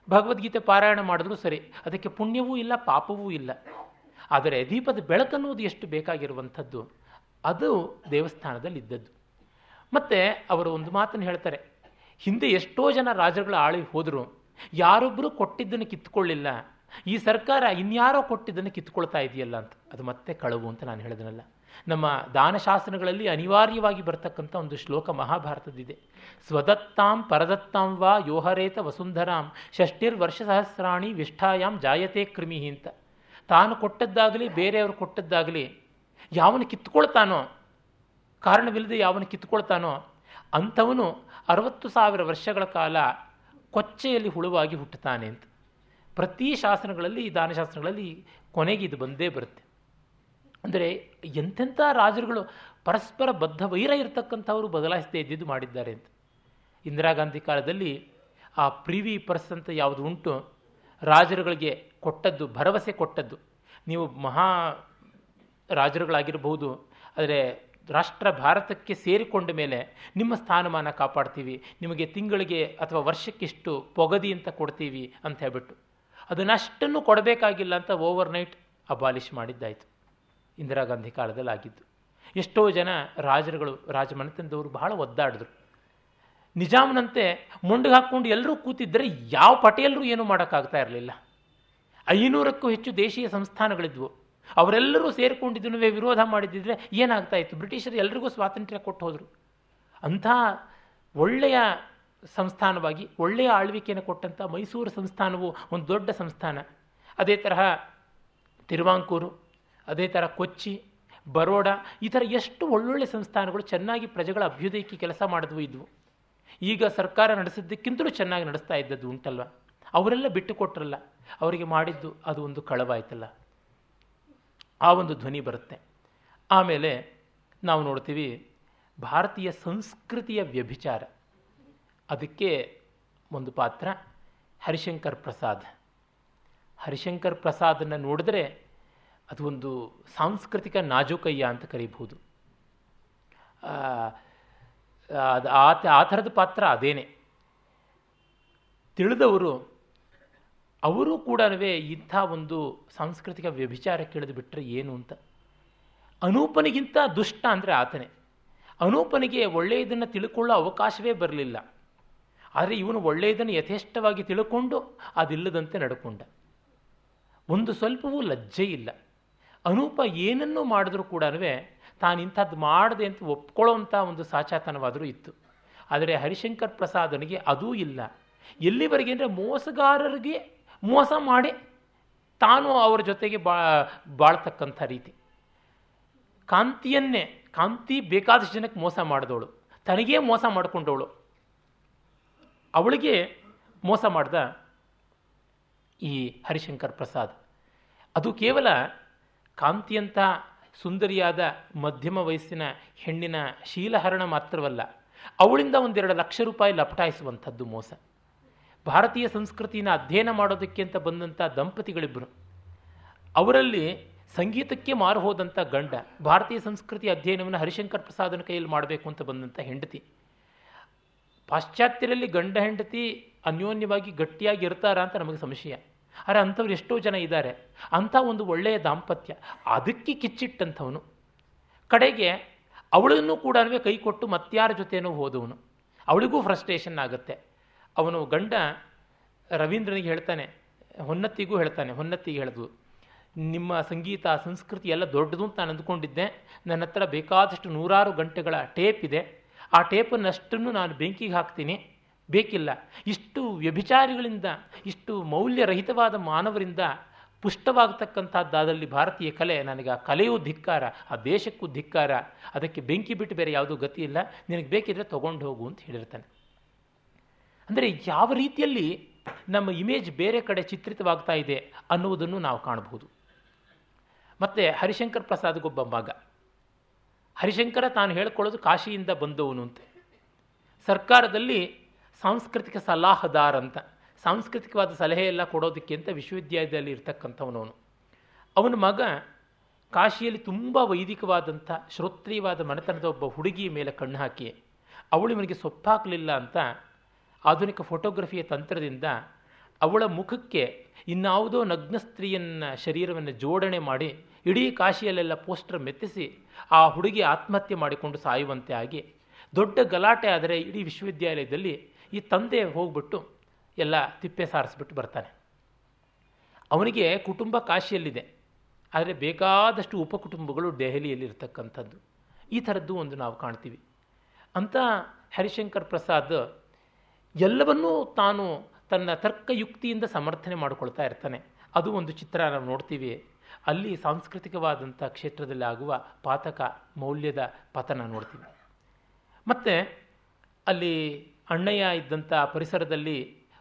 ಭಗವದ್ಗೀತೆ ಪಾರಾಯಣ ಮಾಡಿದ್ರೂ ಸರಿ, ಅದಕ್ಕೆ ಪುಣ್ಯವೂ ಇಲ್ಲ, ಪಾಪವೂ ಇಲ್ಲ. ಆದರೆ ದೀಪದ ಬೆಳಕನ್ನುವುದು ಎಷ್ಟು ಬೇಕಾಗಿರುವಂಥದ್ದು, ಅದು ದೇವಸ್ಥಾನದಲ್ಲಿ ಇದ್ದದ್ದು. ಮತ್ತು ಅವರು ಒಂದು ಮಾತನ್ನು ಹೇಳ್ತಾರೆ, ಹಿಂದೆ ಎಷ್ಟೋ ಜನ ರಾಜರುಗಳ ಆಳಿ ಹೋದರು, ಯಾರೊಬ್ಬರು ಕೊಟ್ಟಿದ್ದನ್ನು ಕಿತ್ಕೊಳ್ಳಿಲ್ಲ, ಈ ಸರ್ಕಾರ ಇನ್ಯಾರೋ ಕೊಟ್ಟಿದ್ದನ್ನು ಕಿತ್ಕೊಳ್ತಾ ಇದೆಯಲ್ಲ ಅಂತ. ಅದು ಮತ್ತೆ ಕಳವು ಅಂತ ನಾನು ಹೇಳಿದನಲ್ಲ. ನಮ್ಮ ದಾನಶಾಸ್ತ್ರಗಳಲ್ಲಿ ಅನಿವಾರ್ಯವಾಗಿ ಬರ್ತಕ್ಕಂಥ ಒಂದು ಶ್ಲೋಕ ಮಹಾಭಾರತದಿದೆ. ಸ್ವದತ್ತಾಂ ಪರದತ್ತಾಂ ವಾ ಯೋಹರೇತ ವಸುಂಧರಾಂ ಷಷ್ಠಿರ್ವರ್ಷ ಸಹಸ್ರಾಣಿ ವಿಷ್ಠಾಯಾಮ್ ಜಾಯತೆ ಕ್ರಿಮಿ ಅಂತ. ತಾನು ಕೊಟ್ಟದ್ದಾಗಲಿ ಬೇರೆಯವರು ಕೊಟ್ಟದ್ದಾಗಲಿ ಯಾವನು ಕಿತ್ಕೊಳ್ತಾನೋ, ಕಾರಣವಿಲ್ಲದೆ ಯಾವನು ಕಿತ್ಕೊಳ್ತಾನೋ ಅಂಥವನು 60,000 ವರ್ಷಗಳ ಕಾಲ ಕೊಚ್ಚೆಯಲ್ಲಿ ಹುಳುವಾಗಿ ಹುಟ್ಟುತ್ತಾನೆ ಅಂತ. ಪ್ರತಿ ಶಾಸನಗಳಲ್ಲಿ, ದಾನಶಾಸ್ತ್ರಗಳಲ್ಲಿ ಕೊನೆಗೆ ಇದು ಬಂದೇ ಬರುತ್ತೆ. ಅಂದರೆ ಎಂತೆಂಥ ರಾಜರುಗಳು ಪರಸ್ಪರ ಬದ್ಧ ವೈರ ಇರತಕ್ಕಂಥವರು ಬದಲಾಯಿಸದೇ ಇದ್ದಿದ್ದು ಮಾಡಿದ್ದಾರೆ ಅಂತ. ಇಂದಿರಾ ಗಾಂಧಿ ಕಾಲದಲ್ಲಿ ಆ ಪ್ರಿವಿ ಪರ್ಸ್ ಅಂತ ಯಾವುದು ಉಂಟು, ರಾಜರುಗಳಿಗೆ ಕೊಟ್ಟದ್ದು, ಭರವಸೆ ಕೊಟ್ಟದ್ದು, ನೀವು ಮಹಾ ರಾಜರುಗಳಾಗಿರಬಹುದು, ಆದರೆ ರಾಷ್ಟ್ರ ಭಾರತಕ್ಕೆ ಸೇರಿಕೊಂಡ ಮೇಲೆ ನಿಮ್ಮ ಸ್ಥಾನಮಾನ ಕಾಪಾಡ್ತೀವಿ, ನಿಮಗೆ ತಿಂಗಳಿಗೆ ಅಥವಾ ವರ್ಷಕ್ಕಿಷ್ಟು ಪೊಗದಿ ಅಂತ ಕೊಡ್ತೀವಿ ಅಂತ ಹೇಳ್ಬಿಟ್ಟು ಅದನ್ನಷ್ಟನ್ನು ಕೊಡಬೇಕಾಗಿಲ್ಲ ಅಂತ ಓವರ್ನೈಟ್ ಅಬಾಲಿಷ್ ಮಾಡಿದ್ದಾಯಿತು ಇಂದಿರಾ ಗಾಂಧಿ ಕಾಲದಲ್ಲಿ ಆಗಿದ್ದು. ಎಷ್ಟೋ ಜನ ರಾಜರುಗಳು ರಾಜಮನೆತನದವರು ಬಹಳ ಒದ್ದಾಡಿದ್ರು. ನಿಜಾಮನಂತೆ ಮೊಂಡಿಗೆ ಹಾಕ್ಕೊಂಡು ಎಲ್ಲರೂ ಕೂತಿದ್ದರೆ ಯಾವ ಪಟೇಲರು ಏನೂ ಮಾಡೋಕ್ಕಾಗ್ತಾ ಇರಲಿಲ್ಲ. 500ಕ್ಕೂ ಹೆಚ್ಚು ದೇಶೀಯ ಸಂಸ್ಥಾನಗಳಿದ್ವು. ಅವರೆಲ್ಲರೂ ಸೇರಿಕೊಂಡಿದ್ದನ್ನು ವಿರೋಧ ಮಾಡಿದ್ದಿದ್ರೆ ಏನಾಗ್ತಾ ಇತ್ತು? ಬ್ರಿಟಿಷರು ಎಲ್ರಿಗೂ ಸ್ವಾತಂತ್ರ್ಯ ಕೊಟ್ಟು ಹೋದರು. ಅಂಥ ಒಳ್ಳೆಯ ಸಂಸ್ಥಾನವಾಗಿ ಒಳ್ಳೆಯ ಆಳ್ವಿಕೆಯನ್ನು ಕೊಟ್ಟಂಥ ಮೈಸೂರು ಸಂಸ್ಥಾನವು ಒಂದು ದೊಡ್ಡ ಸಂಸ್ಥಾನ. ಅದೇ ತರಹ ತಿರುವಾಂಕೂರು, ಅದೇ ಥರ ಕೊಚ್ಚಿ, ಬರೋಡ, ಈ ಥರ ಎಷ್ಟು ಒಳ್ಳೊಳ್ಳೆ ಸಂಸ್ಥಾನಗಳು ಚೆನ್ನಾಗಿ ಪ್ರಜೆಗಳ ಅಭ್ಯುದಯಕ್ಕೆ ಕೆಲಸ ಮಾಡಿದ್ವು ಇದ್ವು. ಈಗ ಸರ್ಕಾರ ನಡೆಸಿದ್ದಕ್ಕಿಂತಲೂ ಚೆನ್ನಾಗಿ ನಡೆಸ್ತಾ ಇದ್ದದ್ದು ಉಂಟಲ್ವ. ಅವರೆಲ್ಲ ಬಿಟ್ಟು ಕೊಟ್ಟರಲ್ಲ, ಅವರಿಗೆ ಮಾಡಿದ್ದು ಅದು ಒಂದು ಕಳವಾಯ್ತಲ್ಲ, ಆ ಒಂದು ಧ್ವನಿ ಬರುತ್ತೆ. ಆಮೇಲೆ ನಾವು ನೋಡ್ತೀವಿ ಭಾರತೀಯ ಸಂಸ್ಕೃತಿಯ ವ್ಯಭಿಚಾರ. ಅದಕ್ಕೆ ಒಂದು ಪಾತ್ರ ಹರಿಶಂಕರ್ ಪ್ರಸಾದ್. ಹರಿಶಂಕರ್ ಪ್ರಸಾದನ್ನು ನೋಡಿದ್ರೆ ಅದು ಒಂದು ಸಾಂಸ್ಕೃತಿಕ ನಾಜೂಕಯ್ಯ ಅಂತ ಕರೀಬಹುದು. ಆ ಥರದ ಪಾತ್ರ ಅದೇನೆ. ತಿಳಿದವರು ಅವರೂ ಕೂಡ ಇಂಥ ಒಂದು ಸಾಂಸ್ಕೃತಿಕ ವ್ಯಭಿಚಾರಕ್ಕೆ ಇಳಿದು ಬಿಟ್ಟರೆ ಏನು ಅಂತ. ಅನೂಪನಿಗಿಂತ ದುಷ್ಟ ಅಂದರೆ ಆತನೇ. ಅನೂಪನಿಗೆ ಒಳ್ಳೆಯದನ್ನು ತಿಳ್ಕೊಳ್ಳೋ ಅವಕಾಶವೇ ಬರಲಿಲ್ಲ. ಆದರೆ ಇವನು ಒಳ್ಳೆಯದನ್ನು ಯಥೇಷ್ಟವಾಗಿ ತಿಳ್ಕೊಂಡು ಅದಿಲ್ಲದಂತೆ ನಡ್ಕೊಂಡ. ಒಂದು ಸ್ವಲ್ಪವೂ ಲಜ್ಜೆ ಇಲ್ಲ. ಅನೂಪ ಏನನ್ನೂ ಮಾಡಿದ್ರೂ ಕೂಡ ತಾನು ಇಂಥದ್ದು ಮಾಡಿದೆ ಅಂತ ಒಪ್ಕೊಳ್ಳೋಂಥ ಒಂದು ಸಾಚಾತನವಾದರೂ ಇತ್ತು. ಆದರೆ ಹರಿಶಂಕರ್ ಪ್ರಸಾದನಿಗೆ ಅದೂ ಇಲ್ಲ. ಎಲ್ಲಿವರೆಗೆ ಅಂದರೆ ಮೋಸಗಾರರಿಗೆ ಮೋಸ ಮಾಡಿ ತಾನು ಅವರ ಜೊತೆಗೆ ಬಾಳ್ತಕ್ಕಂಥ ರೀತಿ. ಕಾಂತಿ ಬೇಕಾದಷ್ಟು ಜನಕ್ಕೆ ಮೋಸ ಮಾಡಿದವಳು, ತನಗೇ ಮೋಸ ಮಾಡಿಕೊಂಡವಳು. ಅವಳಿಗೆ ಮೋಸ ಮಾಡ್ದ ಈ ಹರಿಶಂಕರ್ ಪ್ರಸಾದ್. ಅದು ಕೇವಲ ಕಾಂತಿಯಂಥ ಸುಂದರಿಯಾದ ಮಧ್ಯಮ ವಯಸ್ಸಿನ ಹೆಣ್ಣಿನ ಶೀಲಹರಣ ಮಾತ್ರವಲ್ಲ, ಅವಳಿಂದ 1-2 ಲಕ್ಷ ರೂಪಾಯಿ ಲಪಟಾಯಿಸುವಂಥದ್ದು ಮೋಸ. ಭಾರತೀಯ ಸಂಸ್ಕೃತಿನ ಅಧ್ಯಯನ ಮಾಡೋದಕ್ಕೆ ಅಂತ ಬಂದಂಥ ದಂಪತಿಗಳಿಬ್ಬರು, ಅವರಲ್ಲಿ ಸಂಗೀತಕ್ಕೆ ಮಾರು ಹೋದಂಥ ಗಂಡ, ಭಾರತೀಯ ಸಂಸ್ಕೃತಿ ಅಧ್ಯಯನವನ್ನು ಹರಿಶಂಕರ್ ಪ್ರಸಾದನ ಕೈಯಲ್ಲಿ ಮಾಡಬೇಕು ಅಂತ ಬಂದಂಥ ಹೆಂಡತಿ. ಪಾಶ್ಚಾತ್ಯರಲ್ಲಿ ಗಂಡ ಹೆಂಡತಿ ಅನ್ಯೋನ್ಯವಾಗಿ ಗಟ್ಟಿಯಾಗಿ ಇರ್ತಾರ ಅಂತ ನಮಗೆ ಸಂಶಯ. ಆದರೆ ಅಂಥವ್ರು ಎಷ್ಟೋ ಜನ ಇದ್ದಾರೆ. ಅಂಥ ಒಂದು ಒಳ್ಳೆಯ ದಾಂಪತ್ಯ, ಅದಕ್ಕೆ ಕಿಚ್ಚಿಟ್ಟಂಥವನು. ಕಡೆಗೆ ಅವಳನ್ನು ಕೂಡ ಕೈ ಕೊಟ್ಟು ಮತ್ತಾರ ಜೊತೆನೂ ಹೋದವನು. ಅವಳಿಗೂ ಫ್ರಸ್ಟ್ರೇಷನ್ ಆಗುತ್ತೆ. ಅವನು ಗಂಡ ರವೀಂದ್ರನಿಗೆ ಹೇಳ್ತಾನೆ, ಹೊನ್ನತ್ತಿಗೆ ಹೇಳಿದ್ವು, ನಿಮ್ಮ ಸಂಗೀತ ಸಂಸ್ಕೃತಿ ಎಲ್ಲ ದೊಡ್ಡದು ಅಂತ ನಾನು ಅಂದ್ಕೊಂಡಿದ್ದೆ. ನನ್ನ ಹತ್ರ ಬೇಕಾದಷ್ಟು 100 ಗಂಟೆಗಳ ಟೇಪ್ ಇದೆ. ಆ ಟೇಪನ್ನಷ್ಟನ್ನು ನಾನು ಬೆಂಕಿಗೆ ಹಾಕ್ತೀನಿ, ಬೇಕಿಲ್ಲ. ಇಷ್ಟು ವ್ಯಭಿಚಾರಿಗಳಿಂದ, ಇಷ್ಟು ಮೌಲ್ಯರಹಿತವಾದ ಮಾನವರಿಂದ ಪುಷ್ಟವಾಗತಕ್ಕಂಥದ್ದಾದಲ್ಲಿ ಭಾರತೀಯ ಕಲೆ, ನನಗೆ ಆ ಕಲೆಯೂ ಧಿಕ್ಕಾರ, ಆ ದೇಶಕ್ಕೂ ಧಿಕ್ಕಾರ, ಅದಕ್ಕೆ ಬೆಂಕಿ ಬಿಟ್ಟು ಬೇರೆ ಯಾವುದೂ ಗತಿ ಇಲ್ಲ, ನಿನಗೆ ಬೇಕಿದ್ರೆ ತೊಗೊಂಡು ಹೋಗು ಅಂತ ಹೇಳಿರ್ತಾನೆ. ಅಂದರೆ ಯಾವ ರೀತಿಯಲ್ಲಿ ನಮ್ಮ ಇಮೇಜ್ ಬೇರೆ ಕಡೆ ಚಿತ್ರಿತವಾಗ್ತಾ ಇದೆ ಅನ್ನುವುದನ್ನು ನಾವು ಕಾಣಬಹುದು. ಮತ್ತು ಹರಿಶಂಕರ್ ಪ್ರಸಾದ್ಗೊಬ್ಬ ಮಗ. ಹರಿಶಂಕರ ತಾನು ಹೇಳ್ಕೊಳ್ಳೋದು ಕಾಶಿಯಿಂದ ಬಂದವನು ಅಂತ. ಸರ್ಕಾರದಲ್ಲಿ ಸಾಂಸ್ಕೃತಿಕ ಸಲಹಾದಾರ್ ಅಂತ, ಸಾಂಸ್ಕೃತಿಕವಾದ ಸಲಹೆ ಎಲ್ಲ ಕೊಡೋದಕ್ಕೆ ಅಂತ ವಿಶ್ವವಿದ್ಯಾಲಯದಲ್ಲಿ ಇರ್ತಕ್ಕಂಥವನವನು. ಅವನ ಮಗ ಕಾಶಿಯಲ್ಲಿ ತುಂಬ ವೈದಿಕವಾದಂಥ ಶ್ರೋತ್ರೀಯವಾದ ಮನೆತನದ ಒಬ್ಬ ಹುಡುಗಿಯ ಮೇಲೆ ಕಣ್ಣು ಹಾಕಿ ಅವಳು ಇವನಿಗೆ ಸೊಪ್ಪಾಗಲಿಲ್ಲ ಅಂತ ಆಧುನಿಕ ಫೋಟೋಗ್ರಫಿಯ ತಂತ್ರದಿಂದ ಅವಳ ಮುಖಕ್ಕೆ ಇನ್ನಾವುದೋ ನಗ್ನ ಸ್ತ್ರೀಯನ್ನ ಶರೀರವನ್ನು ಜೋಡಣೆ ಮಾಡಿ ಇಡೀ ಕಾಶಿಯಲ್ಲೆಲ್ಲ ಪೋಸ್ಟರ್ ಮೆತ್ತಿಸಿ ಆ ಹುಡುಗಿ ಆತ್ಮಹತ್ಯೆ ಮಾಡಿಕೊಂಡು ಸಾಯುವಂತೆ ಆಗಿ ದೊಡ್ಡ ಗಲಾಟೆ. ಆದರೆ ಇಡೀ ವಿಶ್ವವಿದ್ಯಾಲಯದಲ್ಲಿ ಈ ತಂದೆ ಹೋಗ್ಬಿಟ್ಟು ಎಲ್ಲ ತಿಪ್ಪೆ ಸಾರಿಸ್ಬಿಟ್ಟು ಬರ್ತಾನೆ. ಅವನಿಗೆ ಕುಟುಂಬ ಕಾಶಿಯಲ್ಲಿದೆ, ಆದರೆ ಬೇಕಾದಷ್ಟು ಉಪಕುಟುಂಬಗಳು ದೆಹಲಿಯಲ್ಲಿ ಇರ್ತಕ್ಕಂಥದ್ದು. ಈ ಥರದ್ದು ಒಂದು ನಾವು ಕಾಣ್ತೀವಿ. ಅಂತ ಹರಿಶಂಕರ್ ಪ್ರಸಾದ್ ಎಲ್ಲವನ್ನೂ ತಾನು ತನ್ನ ತರ್ಕಯುಕ್ತಿಯಿಂದ ಸಮರ್ಥನೆ ಮಾಡಿಕೊಳ್ತಾ ಇರ್ತಾನೆ. ಅದು ಒಂದು ಚಿತ್ರ ನಾವು ನೋಡ್ತೀವಿ. ಅಲ್ಲಿ ಸಾಂಸ್ಕೃತಿಕವಾದಂಥ ಕ್ಷೇತ್ರದಲ್ಲಿ ಆಗುವ ಪಾತಕ ಮೌಲ್ಯದ ಪತನ ನೋಡ್ತೀವಿ. ಮತ್ತು ಅಲ್ಲಿ ಅಣ್ಣಯ್ಯ ಇದ್ದಂಥ ಪರಿಸರದಲ್ಲಿ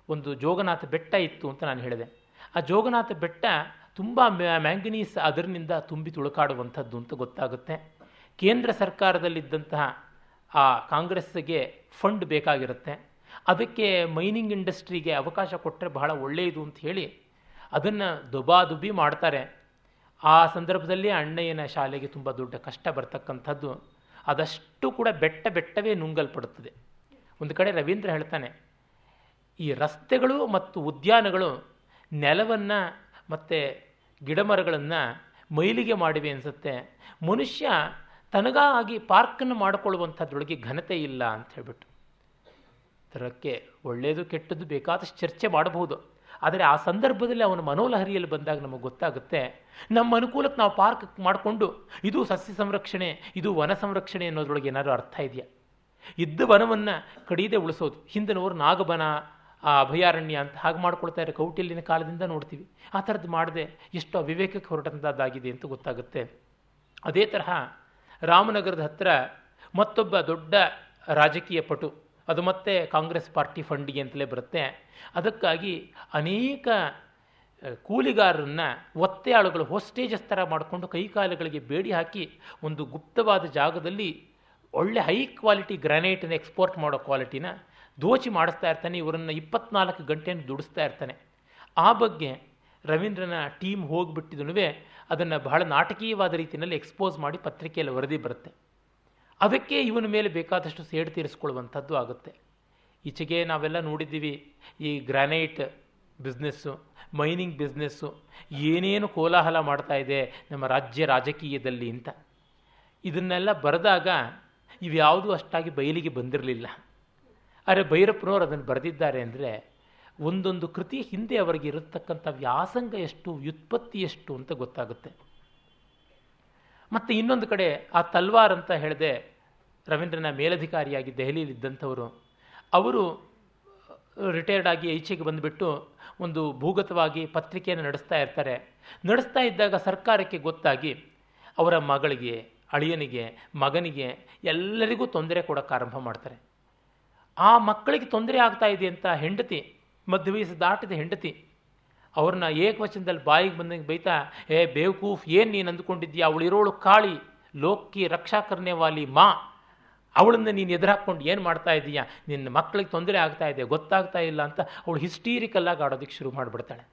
ಒಂದು ಜೋಗನಾಥ ಬೆಟ್ಟ ಇತ್ತು ಅಂತ ನಾನು ಹೇಳಿದೆ. ಆ ಜೋಗನಾಥ ಬೆಟ್ಟ ತುಂಬ ಮ್ಯಾಂಗನೀಸ್ ಅದರಿನಿಂದ ತುಂಬಿ ತುಳುಕಾಡುವಂಥದ್ದು ಅಂತ ಗೊತ್ತಾಗುತ್ತೆ. ಕೇಂದ್ರ ಸರ್ಕಾರದಲ್ಲಿದ್ದಂತಹ ಆ ಕಾಂಗ್ರೆಸ್ಗೆ ಫಂಡ್ ಬೇಕಾಗಿರುತ್ತೆ. ಅದಕ್ಕೆ ಮೈನಿಂಗ್ ಇಂಡಸ್ಟ್ರಿಗೆ ಅವಕಾಶ ಕೊಟ್ಟರೆ ಬಹಳ ಒಳ್ಳೆಯದು ಅಂತ ಹೇಳಿ ಅದನ್ನು ದುಬಾದುಬಿ ಮಾಡ್ತಾರೆ. ಆ ಸಂದರ್ಭದಲ್ಲಿ ಅಣ್ಣಯ್ಯನ ಶಾಲೆಗೆ ತುಂಬ ದೊಡ್ಡ ಕಷ್ಟ ಬರ್ತಕ್ಕಂಥದ್ದು. ಅದಷ್ಟು ಕೂಡ ಬೆಟ್ಟವೇ ನುಂಗಲ್ಪಡುತ್ತದೆ. ಒಂದು ಕಡೆ ರವೀಂದ್ರ ಹೇಳ್ತಾನೆ, ಈ ರಸ್ತೆಗಳು ಮತ್ತು ಉದ್ಯಾನಗಳು ನೆಲವನ್ನು ಮತ್ತು ಗಿಡಮರಗಳನ್ನು ಮೈಲಿಗೆ ಮಾಡಿವೆ ಅನಿಸುತ್ತೆ. ಮನುಷ್ಯ ತನಗಾಗಿ ಪಾರ್ಕನ್ನು ಮಾಡಿಕೊಳ್ಳುವಂಥದ್ರೊಳಗೆ ಘನತೆ ಇಲ್ಲ ಅಂತ ಹೇಳ್ಬಿಟ್ಟು. ಅದಕ್ಕೆ ಒಳ್ಳೆಯದು ಕೆಟ್ಟದ್ದು ಬೇಕಾದಷ್ಟು ಚರ್ಚೆ ಮಾಡಬಹುದು. ಆದರೆ ಆ ಸಂದರ್ಭದಲ್ಲಿ ಅವನ ಮನೋಲಹರಿಯಲ್ಲಿ ಬಂದಾಗ ನಮಗೆ ಗೊತ್ತಾಗುತ್ತೆ, ನಮ್ಮ ಅನುಕೂಲಕ್ಕೆ ನಾವು ಪಾರ್ಕ್ ಮಾಡಿಕೊಂಡು ಇದು ಸಸ್ಯ ಸಂರಕ್ಷಣೆ, ಇದು ವನ ಸಂರಕ್ಷಣೆ ಅನ್ನೋದ್ರೊಳಗೆ ಏನಾದರೂ ಅರ್ಥ ಇದೆಯಾ? ಇದ್ದ ವನವನ್ನು ಕಡಿಯದೆ ಉಳಿಸೋದು. ಹಿಂದಿನವರು ನಾಗಬನ, ಆ ಅಭಯಾರಣ್ಯ ಅಂತ ಹಾಗೆ ಮಾಡ್ಕೊಳ್ತಾ ಇರೋ ಕೌಟಿಲ್ಯನ ಕಾಲದಿಂದ ನೋಡ್ತೀವಿ. ಆ ಥರದ್ದು ಮಾಡದೆ ಎಷ್ಟು ಅವಿವೇಕಕ್ಕೆ ಹೊರಟಂಥದ್ದಾಗಿದೆ ಅಂತ ಗೊತ್ತಾಗುತ್ತೆ. ಅದೇ ತರಹ ರಾಮನಗರದ ಹತ್ತಿರ ಮತ್ತೊಬ್ಬ ದೊಡ್ಡ ರಾಜಕೀಯ ಪಟು, ಅದು ಮತ್ತೆ ಕಾಂಗ್ರೆಸ್ ಪಾರ್ಟಿ ಫಂಡಿಗೆ ಅಂತಲೇ ಬರುತ್ತೆ. ಅದಕ್ಕಾಗಿ ಅನೇಕ ಕೂಲಿಗಾರರನ್ನು ಒತ್ತೆಯಾಳುಗಳು ಹೋಸ್ಟೇಜಸ್ ಥರ ಮಾಡಿಕೊಂಡು ಕೈಕಾಲುಗಳಿಗೆ ಬೇಡಿ ಹಾಕಿ ಒಂದು ಗುಪ್ತವಾದ ಜಾಗದಲ್ಲಿ ಒಳ್ಳೆ ಹೈ ಕ್ವಾಲಿಟಿ ಗ್ರಾನೈಟನ್ನು ಎಕ್ಸ್ಪೋರ್ಟ್ ಮಾಡೋ ಕ್ವಾಲಿಟಿನ ದೋಚಿ ಮಾಡಿಸ್ತಾ ಇರ್ತಾನೆ. ಇವರನ್ನು 24 ಗಂಟೆಯನ್ನು ದುಡಿಸ್ತಾ ಇರ್ತಾನೆ. ಆ ಬಗ್ಗೆ ರವೀಂದ್ರನ ಟೀಮ್ ಹೋಗಿಬಿಟ್ಟಿದನುವೆ ಅದನ್ನು ಬಹಳ ನಾಟಕೀಯವಾದ ರೀತಿಯಲ್ಲಿ ಎಕ್ಸ್ಪೋಸ್ ಮಾಡಿ ಪತ್ರಿಕೆಯಲ್ಲಿ ವರದಿ ಬರುತ್ತೆ. ಅದಕ್ಕೆ ಇವನ ಮೇಲೆ ಬೇಕಾದಷ್ಟು ಸೇಡು ತೀರಿಸ್ಕೊಳ್ಳುವಂಥದ್ದು ಆಗುತ್ತೆ. ಈಚೆಗೆ ನಾವೆಲ್ಲ ನೋಡಿದ್ದೀವಿ, ಈ ಗ್ರಾನೈಟ್ ಬಿಸ್ನೆಸ್ಸು, ಮೈನಿಂಗ್ ಬಿಸ್ನೆಸ್ಸು ಏನೇನು ಕೋಲಾಹಲ ಮಾಡ್ತಾ ಇದೆ ನಮ್ಮ ರಾಜ್ಯ ರಾಜಕೀಯದಲ್ಲಿ ಅಂತ. ಇದನ್ನೆಲ್ಲ ಬರೆದಾಗ ಇವ್ಯಾವುದೂ ಅಷ್ಟಾಗಿ ಬಯಲಿಗೆ ಬಂದಿರಲಿಲ್ಲ. ಆದರೆ ಭೈರಪ್ಪನವರು ಅದನ್ನು ಬರೆದಿದ್ದಾರೆ ಅಂದರೆ ಒಂದೊಂದು ಕೃತಿ ಹಿಂದೆ ಅವರಿಗೆ ಇರತಕ್ಕಂಥ ವ್ಯಾಸಂಗ ಎಷ್ಟು, ವ್ಯುತ್ಪತ್ತಿ ಎಷ್ಟು ಅಂತ ಗೊತ್ತಾಗುತ್ತೆ. ಮತ್ತು ಇನ್ನೊಂದು ಕಡೆ ಆ ತಲ್ವಾರ್ ಅಂತ ಹೇಳಿದೆ, ರವೀಂದ್ರನ ಮೇಲಧಿಕಾರಿಯಾಗಿ ದೆಹಲಿಯಲ್ಲಿದ್ದಂಥವರು, ಅವರು ರಿಟೈರ್ಡ್ ಆಗಿ ಈಚೆಗೆ ಬಂದುಬಿಟ್ಟು ಒಂದು ಭೂಗತವಾಗಿ ಪತ್ರಿಕೆಯನ್ನು ನಡೆಸ್ತಾ ಇರ್ತಾರೆ. ನಡೆಸ್ತಾ ಇದ್ದಾಗ ಸರ್ಕಾರಕ್ಕೆ ಗೊತ್ತಾಗಿ ಅವರ ಮಗಳಿಗೆ, ಅಳಿಯನಿಗೆ, ಮಗನಿಗೆ ಎಲ್ಲರಿಗೂ ತೊಂದರೆ ಕೊಡೋಕ್ಕೆ ಆರಂಭ ಮಾಡ್ತಾರೆ. ಆ ಮಕ್ಕಳಿಗೆ ತೊಂದರೆ ಆಗ್ತಾ ಇದೆ ಅಂತ ಹೆಂಡತಿ, ಮಧ್ಯವಯಸ್ಸು ದಾಟಿದ ಹೆಂಡತಿ, ಅವ್ರನ್ನ ಏಕವಚನದಲ್ಲಿ ಬಾಯಿಗೆ ಬಂದಂಗೆ ಬೈತಾ, ಬೇವಕೂಫ್, ಏನು ನೀನು ಅಂದುಕೊಂಡಿದ್ದೀಯಾ, ಅವಳಿರೋಳು ಕಾಳಿ, ಲೋಕಿ ರಕ್ಷಾ ಕರ್ನೆ ವಾಲಿ ಮಾ, ಅವಳನ್ನು ನೀನು ಎದುರಾಕೊಂಡು ಏನು ಮಾಡ್ತಾ ಇದ್ದೀಯಾ, ನಿನ್ನ ಮಕ್ಕಳಿಗೆ ತೊಂದರೆ ಆಗ್ತಾ ಇದೆ, ಗೊತ್ತಾಗ್ತಾ ಇಲ್ಲ ಅಂತ ಅವಳು ಹಿಸ್ಟೀರಿಕಲ್ಲಾಗಿ ಆಡೋದಕ್ಕೆ ಶುರು ಮಾಡಿಬಿಡ್ತಾಳೆ.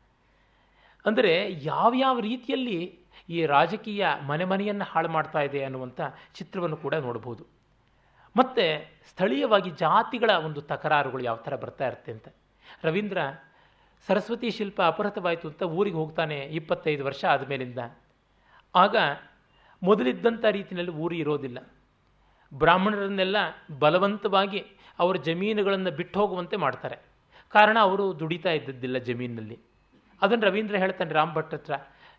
ಅಂದರೆ ಯಾವ್ಯಾವ ರೀತಿಯಲ್ಲಿ ಈ ರಾಜಕೀಯ ಮನೆಯನ್ನು ಹಾಳು ಮಾಡ್ತಾ ಇದೆ ಅನ್ನುವಂಥ ಚಿತ್ರವನ್ನು ಕೂಡ ನೋಡ್ಬೋದು. ಮತ್ತು ಸ್ಥಳೀಯವಾಗಿ ಜಾತಿಗಳ ಒಂದು ತಕರಾರುಗಳು ಯಾವ ಥರ ಬರ್ತಾ ಇರುತ್ತೆ ಅಂತ. ರವೀಂದ್ರ ಸರಸ್ವತಿ ಶಿಲ್ಪ ಅಪಹೃತವಾಯಿತು ಅಂತ ಊರಿಗೆ ಹೋಗ್ತಾನೆ 25 ವರ್ಷ ಆದಮೇಲಿಂದ. ಆಗ ಮೊದಲಿದ್ದಂಥ ರೀತಿಯಲ್ಲಿ ಊರು ಇರೋದಿಲ್ಲ. ಬ್ರಾಹ್ಮಣರನ್ನೆಲ್ಲ ಬಲವಂತವಾಗಿ ಅವರ ಜಮೀನುಗಳನ್ನು ಬಿಟ್ಟು ಹೋಗುವಂತೆ ಮಾಡ್ತಾರೆ. ಕಾರಣ ಅವರು ದುಡಿತಾ ಇದ್ದದ್ದಿಲ್ಲ ಜಮೀನಿನಲ್ಲಿ. ಅದನ್ನು ರವೀಂದ್ರ ಹೇಳ್ತಾನೆ ರಾಮ್ ಭಟ್ ಹತ್ರ,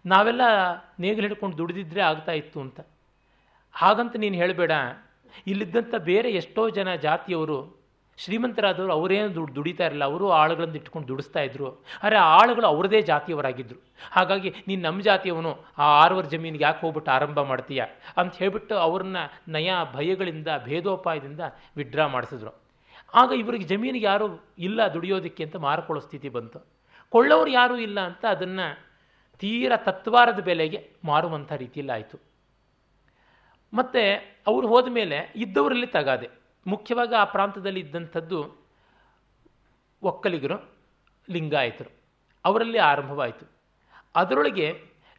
ನಾವೆಲ್ಲ ನೇಗಿಲು ಹಿಡ್ಕೊಂಡು ದುಡಿದಿದ್ರೆ ಆಗ್ತಾ ಇತ್ತು ಅಂತ. ಹಾಗಂತ ನೀನು ಹೇಳಬೇಡ, ಇಲ್ಲಿದ್ದಂಥ ಬೇರೆ ಎಷ್ಟೋ ಜನ ಜಾತಿಯವರು ಶ್ರೀಮಂತರಾದವರು ಅವರೇನು ದುಡಿತಾ ಇರಲಿಲ್ಲ, ಅವರು ಆಳುಗಳನ್ನು ಇಟ್ಕೊಂಡು ದುಡಿಸ್ತಾ ಇದ್ರು. ಆದರೆ ಆ ಆಳುಗಳು ಅವರದೇ ಜಾತಿಯವರಾಗಿದ್ದರು. ಹಾಗಾಗಿ ನೀನು ನಮ್ಮ ಜಾತಿಯವನು, ಆ 6 ಜಮೀನಿಗೆ ಯಾಕೆ ಹೋಗ್ಬಿಟ್ಟು ಆರಂಭ ಮಾಡ್ತೀಯ ಅಂತ ಹೇಳಿಬಿಟ್ಟು ಅವ್ರನ್ನ ನಯ ಭಯಗಳಿಂದ, ಭೇದೋಪಾಯದಿಂದ ವಿಡ್ರಾ ಮಾಡಿಸಿದ್ರು. ಆಗ ಇವರಿಗೆ ಜಮೀನಿಗೆ ಯಾರೂ ಇಲ್ಲ ದುಡಿಯೋದಕ್ಕೆ ಅಂತ ಮಾರಿಕೊಳ್ಳೋ ಸ್ಥಿತಿ ಬಂತು. ಕೊಳ್ಳೋರು ಯಾರೂ ಇಲ್ಲ ಅಂತ ಅದನ್ನು ತೀರ ತತ್ವಾರದ ಬೆಲೆಗೆ ಮಾರುವಂಥ ರೀತಿಯಲ್ಲಿ ಆಯಿತು. ಮತ್ತು ಅವರು ಹೋದ ಮೇಲೆ ಇದ್ದವರಲ್ಲಿ ತಗಾದೆ. ಮುಖ್ಯವಾಗಿ ಆ ಪ್ರಾಂತದಲ್ಲಿ ಇದ್ದಂಥದ್ದು ಒಕ್ಕಲಿಗರು, ಲಿಂಗಾಯತರು, ಅವರಲ್ಲಿ ಆರಂಭವಾಯಿತು. ಅದರೊಳಗೆ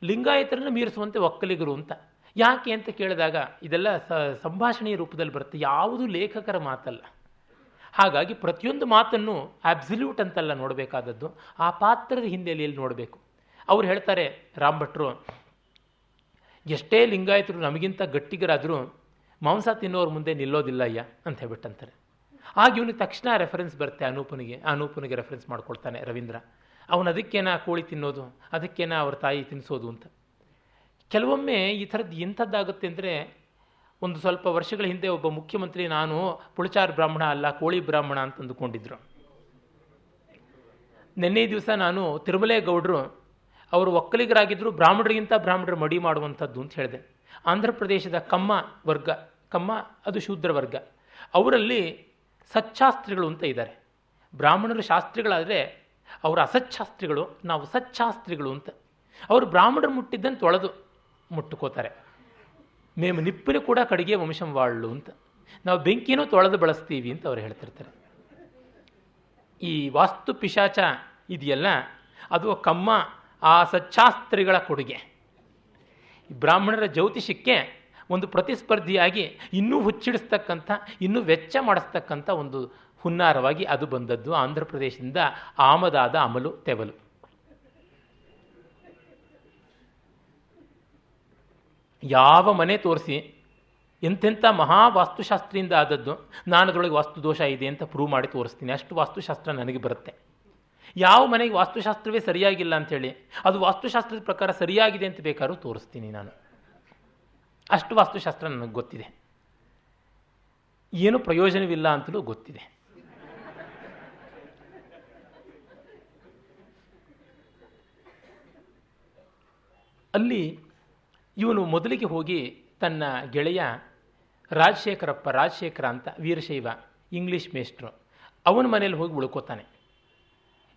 ಲಿಂಗಾಯತರನ್ನು ಮೀರಿಸುವಂತೆ ಒಕ್ಕಲಿಗರು ಅಂತ. ಯಾಕೆ ಅಂತ ಕೇಳಿದಾಗ ಇದೆಲ್ಲ ಸಂಭಾಷಣೆಯ ರೂಪದಲ್ಲಿ ಬರುತ್ತೆ, ಯಾವುದೂ ಲೇಖಕರ ಮಾತಲ್ಲ. ಹಾಗಾಗಿ ಪ್ರತಿಯೊಂದು ಮಾತನ್ನು ಅಬ್ಸಲ್ಯೂಟ್ ಅಂತಲ್ಲ ನೋಡಬೇಕಾದದ್ದು, ಆ ಪಾತ್ರದ ಹಿನ್ನೆಲೆಯಲ್ಲಿ ನೋಡಬೇಕು. ಅವ್ರು ಹೇಳ್ತಾರೆ ರಾಮ್ ಭಟ್ರು, ಎಷ್ಟೇ ಲಿಂಗಾಯತರು ನಮಗಿಂತ ಗಟ್ಟಿಗರಾದರೂ ಮಾಂಸ ತಿನ್ನೋರ ಮುಂದೆ ನಿಲ್ಲೋದಿಲ್ಲ ಅಯ್ಯ ಅಂತ ಹೇಳ್ಬಿಟ್ಟಂತಾರೆ. ಆಗ ಇವನಿಗೆ ತಕ್ಷಣ ರೆಫರೆನ್ಸ್ ಬರುತ್ತೆ ಅನೂಪನಿಗೆ ರೆಫರೆನ್ಸ್ ಮಾಡ್ಕೊಳ್ತಾನೆ ರವೀಂದ್ರ. ಅವನು ಅದಕ್ಕೇನ ಕೋಳಿ ತಿನ್ನೋದು, ಅದಕ್ಕೇನ ಅವ್ರ ತಾಯಿ ತಿನ್ನಿಸೋದು ಅಂತ. ಕೆಲವೊಮ್ಮೆ ಈ ಥರದ್ದು ಎಂಥದ್ದಾಗುತ್ತೆ ಅಂದರೆ, ಒಂದು ಸ್ವಲ್ಪ ವರ್ಷಗಳ ಹಿಂದೆ ಒಬ್ಬ ಮುಖ್ಯಮಂತ್ರಿ ನಾನು ಪುಳಚಾರ್ ಬ್ರಾಹ್ಮಣ ಅಲ್ಲ ಕೋಳಿ ಬ್ರಾಹ್ಮಣ ಅಂತ ಅಂದುಕೊಂಡಿದ್ರು. ನಿನ್ನೆ ದಿವಸ ನಾನು ತಿರುಮಲೇಗೌಡರು ಅವರು ಒಕ್ಕಲಿಗರಾಗಿದ್ದರು, ಬ್ರಾಹ್ಮಣರು ಮಡಿ ಮಾಡುವಂಥದ್ದು ಅಂತ ಹೇಳಿದೆ. ಆಂಧ್ರ ಪ್ರದೇಶದ ಕಮ್ಮ ಅದು ಶೂದ್ರ ವರ್ಗ, ಅವರಲ್ಲಿ ಸಚ್ಚಾಸ್ತ್ರಿಗಳು ಅಂತ ಇದ್ದಾರೆ. ಬ್ರಾಹ್ಮಣರು ಶಾಸ್ತ್ರಿಗಳಾದರೆ ಅವರು ಅಸಚ್ಛಾಸ್ತ್ರಿಗಳು, ನಾವು ಸಚ್ಚಾಸ್ತ್ರಿಗಳು ಅಂತ. ಅವರು ಬ್ರಾಹ್ಮಣರು ಮುಟ್ಟಿದ್ದನ್ನು ತೊಳೆದು ಮುಟ್ಟುಕೋತಾರೆ. ಮೇವು ನಿಪ್ಪಿನ ಕೂಡ ಕಡೆಗೆ ವಂಶಂ ವಾಳು ಅಂತ, ನಾವು ಬೆಂಕಿನೂ ತೊಳೆದು ಬಳಸ್ತೀವಿ ಅಂತ ಅವ್ರು ಹೇಳ್ತಿರ್ತಾರೆ. ಈ ವಾಸ್ತು ಪಿಶಾಚ ಇದೆಯಲ್ಲ, ಅದು ಕಮ್ಮ ಆ ಸಚ್ಚಾಸ್ತ್ರಿಗಳ ಕೊಡುಗೆ. ಬ್ರಾಹ್ಮಣರ ಜ್ಯೋತಿಷಕ್ಕೆ ಒಂದು ಪ್ರತಿಸ್ಪರ್ಧಿಯಾಗಿ ಇನ್ನೂ ಹುಚ್ಚಿಡಿಸ್ತಕ್ಕಂಥ, ಇನ್ನೂ ವೆಚ್ಚ ಮಾಡಿಸ್ತಕ್ಕಂಥ ಒಂದು ಹುನ್ನಾರವಾಗಿ ಅದು ಬಂದದ್ದು. ಆಂಧ್ರ ಪ್ರದೇಶದಿಂದ ಆಮದಾದ ಅಮಲು ತೆವಲು. ಯಾವ ಮನೆ ತೋರಿಸಿ ಎಂತೆಂಥ ಮಹಾ ವಾಸ್ತುಶಾಸ್ತ್ರಿಯಿಂದ ಆದದ್ದು. ನಾನು ಅದರೊಳಗೆ ವಾಸ್ತುದೋಷ ಇದೆ ಅಂತ ಪ್ರೂವ್ ಮಾಡಿ ತೋರಿಸ್ತೀನಿ. ಅಷ್ಟು ವಾಸ್ತುಶಾಸ್ತ್ರ ನನಗೆ ಬರುತ್ತೆ. ಯಾವ ಮನೆಗೆ ವಾಸ್ತುಶಾಸ್ತ್ರವೇ ಸರಿಯಾಗಿಲ್ಲ ಅಂಥೇಳಿ ಅದು ವಾಸ್ತುಶಾಸ್ತ್ರದ ಪ್ರಕಾರ ಸರಿಯಾಗಿದೆ ಅಂತ ಬೇಕಾದ್ರೂ ತೋರಿಸ್ತೀನಿ ನಾನು. ಅಷ್ಟು ವಾಸ್ತುಶಾಸ್ತ್ರ ನನಗೆ ಗೊತ್ತಿದೆ. ಏನು ಪ್ರಯೋಜನವಿಲ್ಲ ಅಂತಲೂ ಗೊತ್ತಿದೆ. ಅಲ್ಲಿ ಇವನು ಮೊದಲಿಗೆ ಹೋಗಿ ತನ್ನ ಗೆಳೆಯ ರಾಜಶೇಖರ ಅಂತ ವೀರಶೈವ ಇಂಗ್ಲೀಷ್ ಮೇಷ್ಟ್ರು, ಅವನ ಮನೇಲಿ ಹೋಗಿ ಉಳ್ಕೋತಾನೆ.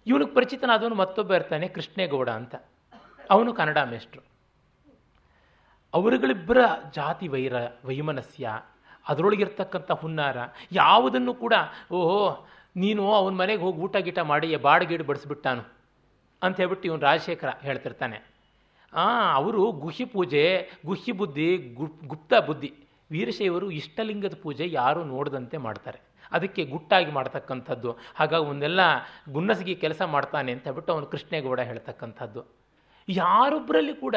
ಇವನಿಗೆ ಪರಿಚಿತನಾದವನು ಮತ್ತೊಬ್ಬ ಇರ್ತಾನೆ ಕೃಷ್ಣೇಗೌಡ ಅಂತ, ಅವನು ಕನ್ನಡ ಮೇಷ್ಟ್ರು. ಅವರುಗಳಿಬ್ಬರ ಜಾತಿ ವೈಮನಸ್ಯ, ಅದರೊಳಗಿರ್ತಕ್ಕಂಥ ಹುನ್ನಾರ, ಯಾವುದನ್ನು ಕೂಡ ಓಹೋ ನೀನು ಅವನ ಮನೆಗೆ ಹೋಗಿ ಊಟ ಗೀಟ ಮಾಡಿ ಬಾಡಿಗೀಡು ಬಡಿಸ್ಬಿಟ್ಟಾನು ಅಂತ ಹೇಳ್ಬಿಟ್ಟು ಇವನು ರಾಜಶೇಖರ ಹೇಳ್ತಿರ್ತಾನೆ. ಅವರು ಗುಹ್ಯ ಪೂಜೆ, ಗುಹ್ಯ ಬುದ್ಧಿ, ಗುಪ್ತ ಬುದ್ಧಿ. ವೀರಶೈವರು ಇಷ್ಟಲಿಂಗದ ಪೂಜೆ ಯಾರೂ ನೋಡದಂತೆ ಮಾಡ್ತಾರೆ, ಅದಕ್ಕೆ ಗುಟ್ಟಾಗಿ ಮಾಡ್ತಕ್ಕಂಥದ್ದು. ಹಾಗಾಗಿ ಒಂದೆಲ್ಲ ಗುನ್ನಸಿಗೆ ಕೆಲಸ ಮಾಡ್ತಾನೆ ಅಂತ ಹೇಳ್ಬಿಟ್ಟು ಅವನು ಕೃಷ್ಣೇಗೌಡ ಹೇಳ್ತಕ್ಕಂಥದ್ದು. ಯಾರೊಬ್ಬರಲ್ಲಿ ಕೂಡ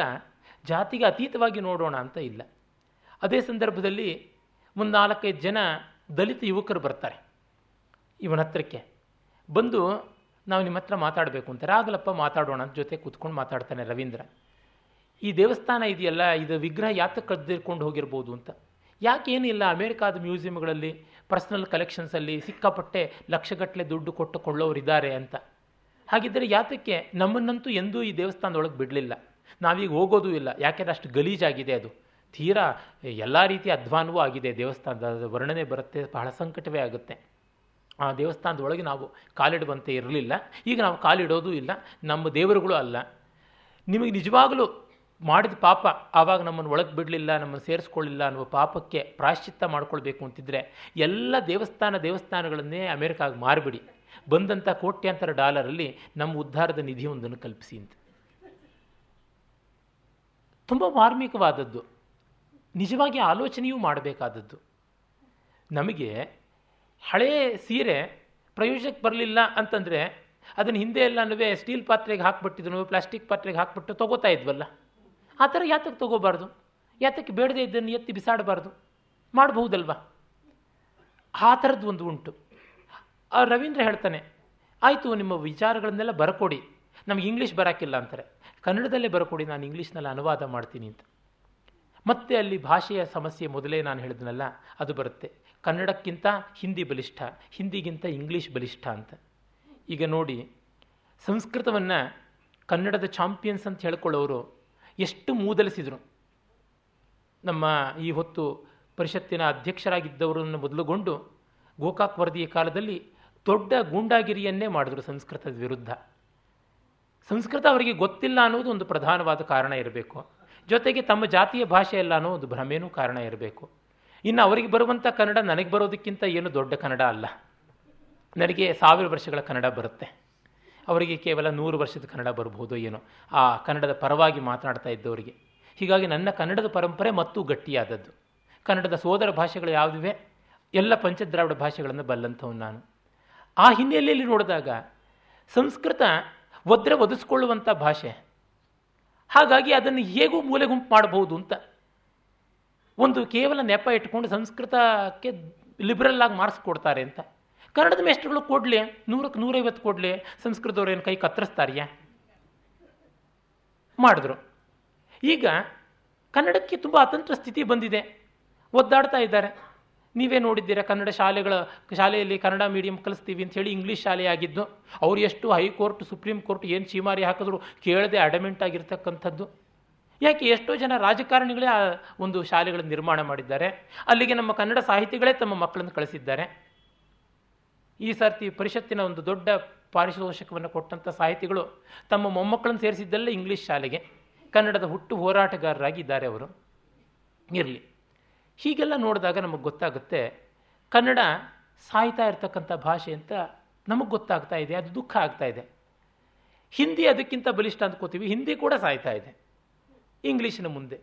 ಜಾತಿಗೆ ಅತೀತವಾಗಿ ನೋಡೋಣ ಅಂತ ಇಲ್ಲ. ಅದೇ ಸಂದರ್ಭದಲ್ಲಿ ಒಂದು 4-5 ಜನ ದಲಿತ ಯುವಕರು ಬರ್ತಾರೆ ಇವನ ಹತ್ರಕ್ಕೆ. ಬಂದು ನಾವು ನಿಮ್ಮ ಹತ್ರ ಮಾತಾಡಬೇಕು ಅಂತಾರೆ. ಆಗಲಪ್ಪ ಮಾತಾಡೋಣ ಅಂತ ಜೊತೆ ಕೂತ್ಕೊಂಡು ಮಾತಾಡ್ತಾನೆ ರವೀಂದ್ರ. ಈ ದೇವಸ್ಥಾನ ಇದೆಯಲ್ಲ, ಇದು ವಿಗ್ರಹ ಯಾತಕ್ಕೆ ಕದ್ದಿರ್ಕೊಂಡು ಹೋಗಿರ್ಬೋದು ಅಂತ. ಯಾಕೇನಿಲ್ಲ, ಅಮೇರಿಕಾದ ಮ್ಯೂಸಿಯಂಗಳಲ್ಲಿ ಪರ್ಸನಲ್ ಕಲೆಕ್ಷನ್ಸಲ್ಲಿ ಸಿಕ್ಕಾಪಟ್ಟೆ ಲಕ್ಷಗಟ್ಟಲೆ ದುಡ್ಡು ಕೊಟ್ಟು ಕೊಳ್ಳೋರಿದ್ದಾರೆ ಅಂತ. ಹಾಗಿದ್ದರೆ ಯಾತಕ್ಕೆ ನಮ್ಮನ್ನಂತೂ ಎಂದೂ ಈ ದೇವಸ್ಥಾನದೊಳಗೆ ಬಿಡಲಿಲ್ಲ, ನಾವೀಗ ಹೋಗೋದೂ ಇಲ್ಲ. ಯಾಕೆಂದರೆ ಅಷ್ಟು ಗಲೀಜಾಗಿದೆ, ಅದು ತೀರಾ ಎಲ್ಲ ರೀತಿಯ ಅಧ್ವಾನವೂ ಆಗಿದೆ. ದೇವಸ್ಥಾನದ ವರ್ಣನೆ ಬರುತ್ತೆ, ಬಹಳ ಸಂಕಟವೇ ಆಗುತ್ತೆ. ಆ ದೇವಸ್ಥಾನದೊಳಗೆ ನಾವು ಕಾಲಿಡುವಂತೆ ಇರಲಿಲ್ಲ, ಈಗ ನಾವು ಕಾಲಿಡೋದೂ ಇಲ್ಲ, ನಮ್ಮ ದೇವರುಗಳು ಅಲ್ಲ. ನಿಮಗೆ ನಿಜವಾಗಲೂ ಮಾಡಿದ ಪಾಪ ಆವಾಗ ನಮ್ಮನ್ನು ಒಳಗೆ ಬಿಡಲಿಲ್ಲ, ನಮ್ಮನ್ನು ಸೇರಿಸ್ಕೊಳ್ಳಿಲ್ಲ ಅನ್ನುವ ಪಾಪಕ್ಕೆ ಪ್ರಾಯಶ್ಚಿತ್ತ ಮಾಡ್ಕೊಳ್ಬೇಕು ಅಂತಿದ್ರೆ ಎಲ್ಲ ದೇವಸ್ಥಾನಗಳನ್ನೇ ಅಮೆರಿಕಾಗೆ ಮಾರಿಬಿಡಿ, ಬಂದಂಥ ಕೋಟ್ಯಾಂತರ ಡಾಲರಲ್ಲಿ ನಮ್ಮ ಉದ್ಧಾರದ ನಿಧಿಯೊಂದನ್ನು ಕಲ್ಪಿಸಿ ಅಂತ. ತುಂಬ ಮಾರ್ಮಿಕವಾದದ್ದು, ನಿಜವಾಗಿ ಆಲೋಚನೆಯೂ ಮಾಡಬೇಕಾದದ್ದು. ನಮಗೆ ಹಳೇ ಸೀರೆ ಪ್ರಯೋಜನಕ್ಕೆ ಬರಲಿಲ್ಲ ಅಂತಂದರೆ ಅದನ್ನು ಹಿಂದೆ ಎಲ್ಲನೂ ಸ್ಟೀಲ್ ಪಾತ್ರೆಗೆ ಹಾಕ್ಬಿಟ್ಟಿದ್ನು, ಪ್ಲಾಸ್ಟಿಕ್ ಪಾತ್ರೆಗೆ ಹಾಕ್ಬಿಟ್ಟು ತೊಗೋತಾ ಇದ್ವಲ್ಲ. ಆ ಥರ ಯಾತಕ್ಕೆ ತೊಗೋಬಾರ್ದು, ಯಾತಕ್ಕೆ ಬೇಡದೇ ಇದ್ದನ್ನು ಎತ್ತಿ ಬಿಸಾಡಬಾರ್ದು, ಮಾಡಬಹುದಲ್ವ? ಆ ಥರದ್ದು ಒಂದು ಉಂಟು. ರವೀಂದ್ರ ಹೇಳ್ತಾನೆ, ಆಯಿತು ನಿಮ್ಮ ವಿಚಾರಗಳನ್ನೆಲ್ಲ ಬರ್ಕೊಡಿ, ನಮಗೆ ಇಂಗ್ಲೀಷ್ ಬರೋಕ್ಕಿಲ್ಲ ಅಂತಾರೆ, ಕನ್ನಡದಲ್ಲೇ ಬರ್ಕೊಡಿ, ನಾನು ಇಂಗ್ಲೀಷ್ನಲ್ಲಿ ಅನುವಾದ ಮಾಡ್ತೀನಿ ಅಂತ. ಮತ್ತೆ ಅಲ್ಲಿ ಭಾಷೆಯ ಸಮಸ್ಯೆ ಮೊದಲೇ ನಾನು ಹೇಳಿದ್ನಲ್ಲ, ಅದು ಬರುತ್ತೆ. ಕನ್ನಡಕ್ಕಿಂತ ಹಿಂದಿ ಬಲಿಷ್ಠ, ಹಿಂದಿಗಿಂತ ಇಂಗ್ಲೀಷ್ ಬಲಿಷ್ಠ ಅಂತ. ಈಗ ನೋಡಿ, ಸಂಸ್ಕೃತವನ್ನು ಕನ್ನಡದ ಚಾಂಪಿಯನ್ಸ್ ಅಂತ ಹೇಳ್ಕೊಳ್ಳೋರು ಎಷ್ಟು ಮೂದಲಿಸಿದರು. ನಮ್ಮ ಈ ಹೊತ್ತು ಪರಿಷತ್ತಿನ ಅಧ್ಯಕ್ಷರಾಗಿದ್ದವರನ್ನು ಮೊದಲುಗೊಂಡು ಗೋಕಾಕ್ ವರದಿಯ ಕಾಲದಲ್ಲಿ ದೊಡ್ಡ ಗೂಂಡಾಗಿರಿಯನ್ನೇ ಮಾಡಿದ್ರು ಸಂಸ್ಕೃತದ ವಿರುದ್ಧ. ಸಂಸ್ಕೃತ ಅವರಿಗೆ ಗೊತ್ತಿಲ್ಲ ಅನ್ನೋದು ಒಂದು ಪ್ರಧಾನವಾದ ಕಾರಣ ಇರಬೇಕು, ಜೊತೆಗೆ ತಮ್ಮ ಜಾತಿಯ ಭಾಷೆ ಎಲ್ಲ ಅನ್ನೋ ಒಂದು ಭ್ರಮೆನೂ ಕಾರಣ ಇರಬೇಕು. ಇನ್ನು ಅವರಿಗೆ ಬರುವಂಥ ಕನ್ನಡ ನನಗೆ ಬರೋದಕ್ಕಿಂತ ಏನು ದೊಡ್ಡ ಕನ್ನಡ ಅಲ್ಲ. ನನಗೆ 1000 ವರ್ಷಗಳ ಕನ್ನಡ ಬರುತ್ತೆ, ಅವರಿಗೆ ಕೇವಲ 100 ವರ್ಷದ ಕನ್ನಡ ಬರ್ಬೋದು ಏನೋ, ಆ ಕನ್ನಡದ ಪರವಾಗಿ ಮಾತನಾಡ್ತಾ ಇದ್ದವರಿಗೆ. ಹೀಗಾಗಿ ನನ್ನ ಕನ್ನಡದ ಪರಂಪರೆ ಮತ್ತೂ ಗಟ್ಟಿಯಾದದ್ದು. ಕನ್ನಡದ ಸೋದರ ಭಾಷೆಗಳು ಯಾವುದಿವೆ ಎಲ್ಲ ಪಂಚದ್ರಾವಿಡ ಭಾಷೆಗಳನ್ನು ಬಲ್ಲಂಥವನು ನಾನು. ಆ ಹಿನ್ನೆಲೆಯಲ್ಲಿ ನೋಡಿದಾಗ ಸಂಸ್ಕೃತ ಒದಿಸ್ಕೊಳ್ಳುವಂಥ ಭಾಷೆ, ಹಾಗಾಗಿ ಅದನ್ನು ಹೇಗೂ ಮೂಲೆ ಗುಂಪು ಮಾಡಬಹುದು ಅಂತ ಒಂದು ಕೇವಲ ನೆಪ ಇಟ್ಕೊಂಡು ಸಂಸ್ಕೃತಕ್ಕೆ ಲಿಬ್ರಲ್ ಆಗಿ ಮಾರ್ಕ್ಸ್ ಕೊಡ್ತಾರೆ ಅಂತ. ಕನ್ನಡದ ಮೇಷ್ಟ್ರುಗಳು ಕೊಡಲಿ, 100ಕ್ಕೆ 150 ಕೊಡಲಿ, ಸಂಸ್ಕೃತದವ್ರು ಏನು ಕೈ ಕತ್ತರಿಸ್ತಾರಿಯಾ? ಮಾಡಿದ್ರು. ಈಗ ಕನ್ನಡಕ್ಕೆ ತುಂಬ ಅತಂತ್ರ ಸ್ಥಿತಿ ಬಂದಿದೆ, ಒದ್ದಾಡ್ತಾ ಇದ್ದಾರೆ. ನೀವೇ ನೋಡಿದ್ದೀರಾ, ಕನ್ನಡ ಶಾಲೆಯಲ್ಲಿ ಕನ್ನಡ ಮೀಡಿಯಂ ಕಲಿಸ್ತೀವಿ ಅಂತ ಹೇಳಿ ಇಂಗ್ಲೀಷ್ ಶಾಲೆ ಆಗಿದ್ದು, ಅವ್ರು ಎಷ್ಟು ಹೈಕೋರ್ಟ್ ಸುಪ್ರೀಂ ಕೋರ್ಟ್ ಏನು ಚೀಮಾರಿ ಹಾಕಿದ್ರು ಕೇಳದೆ ಅಡಮೆಂಟ್ ಆಗಿರ್ತಕ್ಕಂಥದ್ದು. ಯಾಕೆ ಎಷ್ಟೋ ಜನ ರಾಜಕಾರಣಿಗಳೇ ಆ ಒಂದು ಶಾಲೆಗಳನ್ನು ನಿರ್ಮಾಣ ಮಾಡಿದ್ದಾರೆ, ಅಲ್ಲಿಗೆ ನಮ್ಮ ಕನ್ನಡ ಸಾಹಿತಿಗಳೇ ತಮ್ಮ ಮಕ್ಕಳನ್ನು ಕಳಿಸಿದ್ದಾರೆ. ಈ ಸರ್ತಿ ಪರಿಷತ್ತಿನ ಒಂದು ದೊಡ್ಡ ಪಾರಿತೋಷಕವನ್ನು ಕೊಟ್ಟಂಥ ಸಾಹಿತಿಗಳು ತಮ್ಮ ಮೊಮ್ಮಕ್ಕಳನ್ನು ಸೇರಿಸಿದ್ದೆಲ್ಲ ಇಂಗ್ಲೀಷ್ ಶಾಲೆಗೆ. ಕನ್ನಡದ ಹುಟ್ಟು ಹೋರಾಟಗಾರರಾಗಿ ಇದ್ದಾರೆ ಅವರು. ಇರಲಿ, ಹೀಗೆಲ್ಲ ನೋಡಿದಾಗ ನಮಗೆ ಗೊತ್ತಾಗುತ್ತೆ ಕನ್ನಡ ಸಾಯ್ತಾ ಇರ್ತಕ್ಕಂಥ ಭಾಷೆ ಅಂತ ನಮಗೆ ಗೊತ್ತಾಗ್ತಾ ಇದೆ. ಅದು ದುಃಖ ಆಗ್ತಾ ಇದೆ. ಹಿಂದಿ ಅದಕ್ಕಿಂತ ಬಲಿಷ್ಠ ಅಂದ್ಕೋತೀವಿ, ಹಿಂದಿ ಕೂಡ ಸಾಯ್ತಾ ಇದೆ ಇಂಗ್ಲೀಷಿನ ಮುಂದೆ.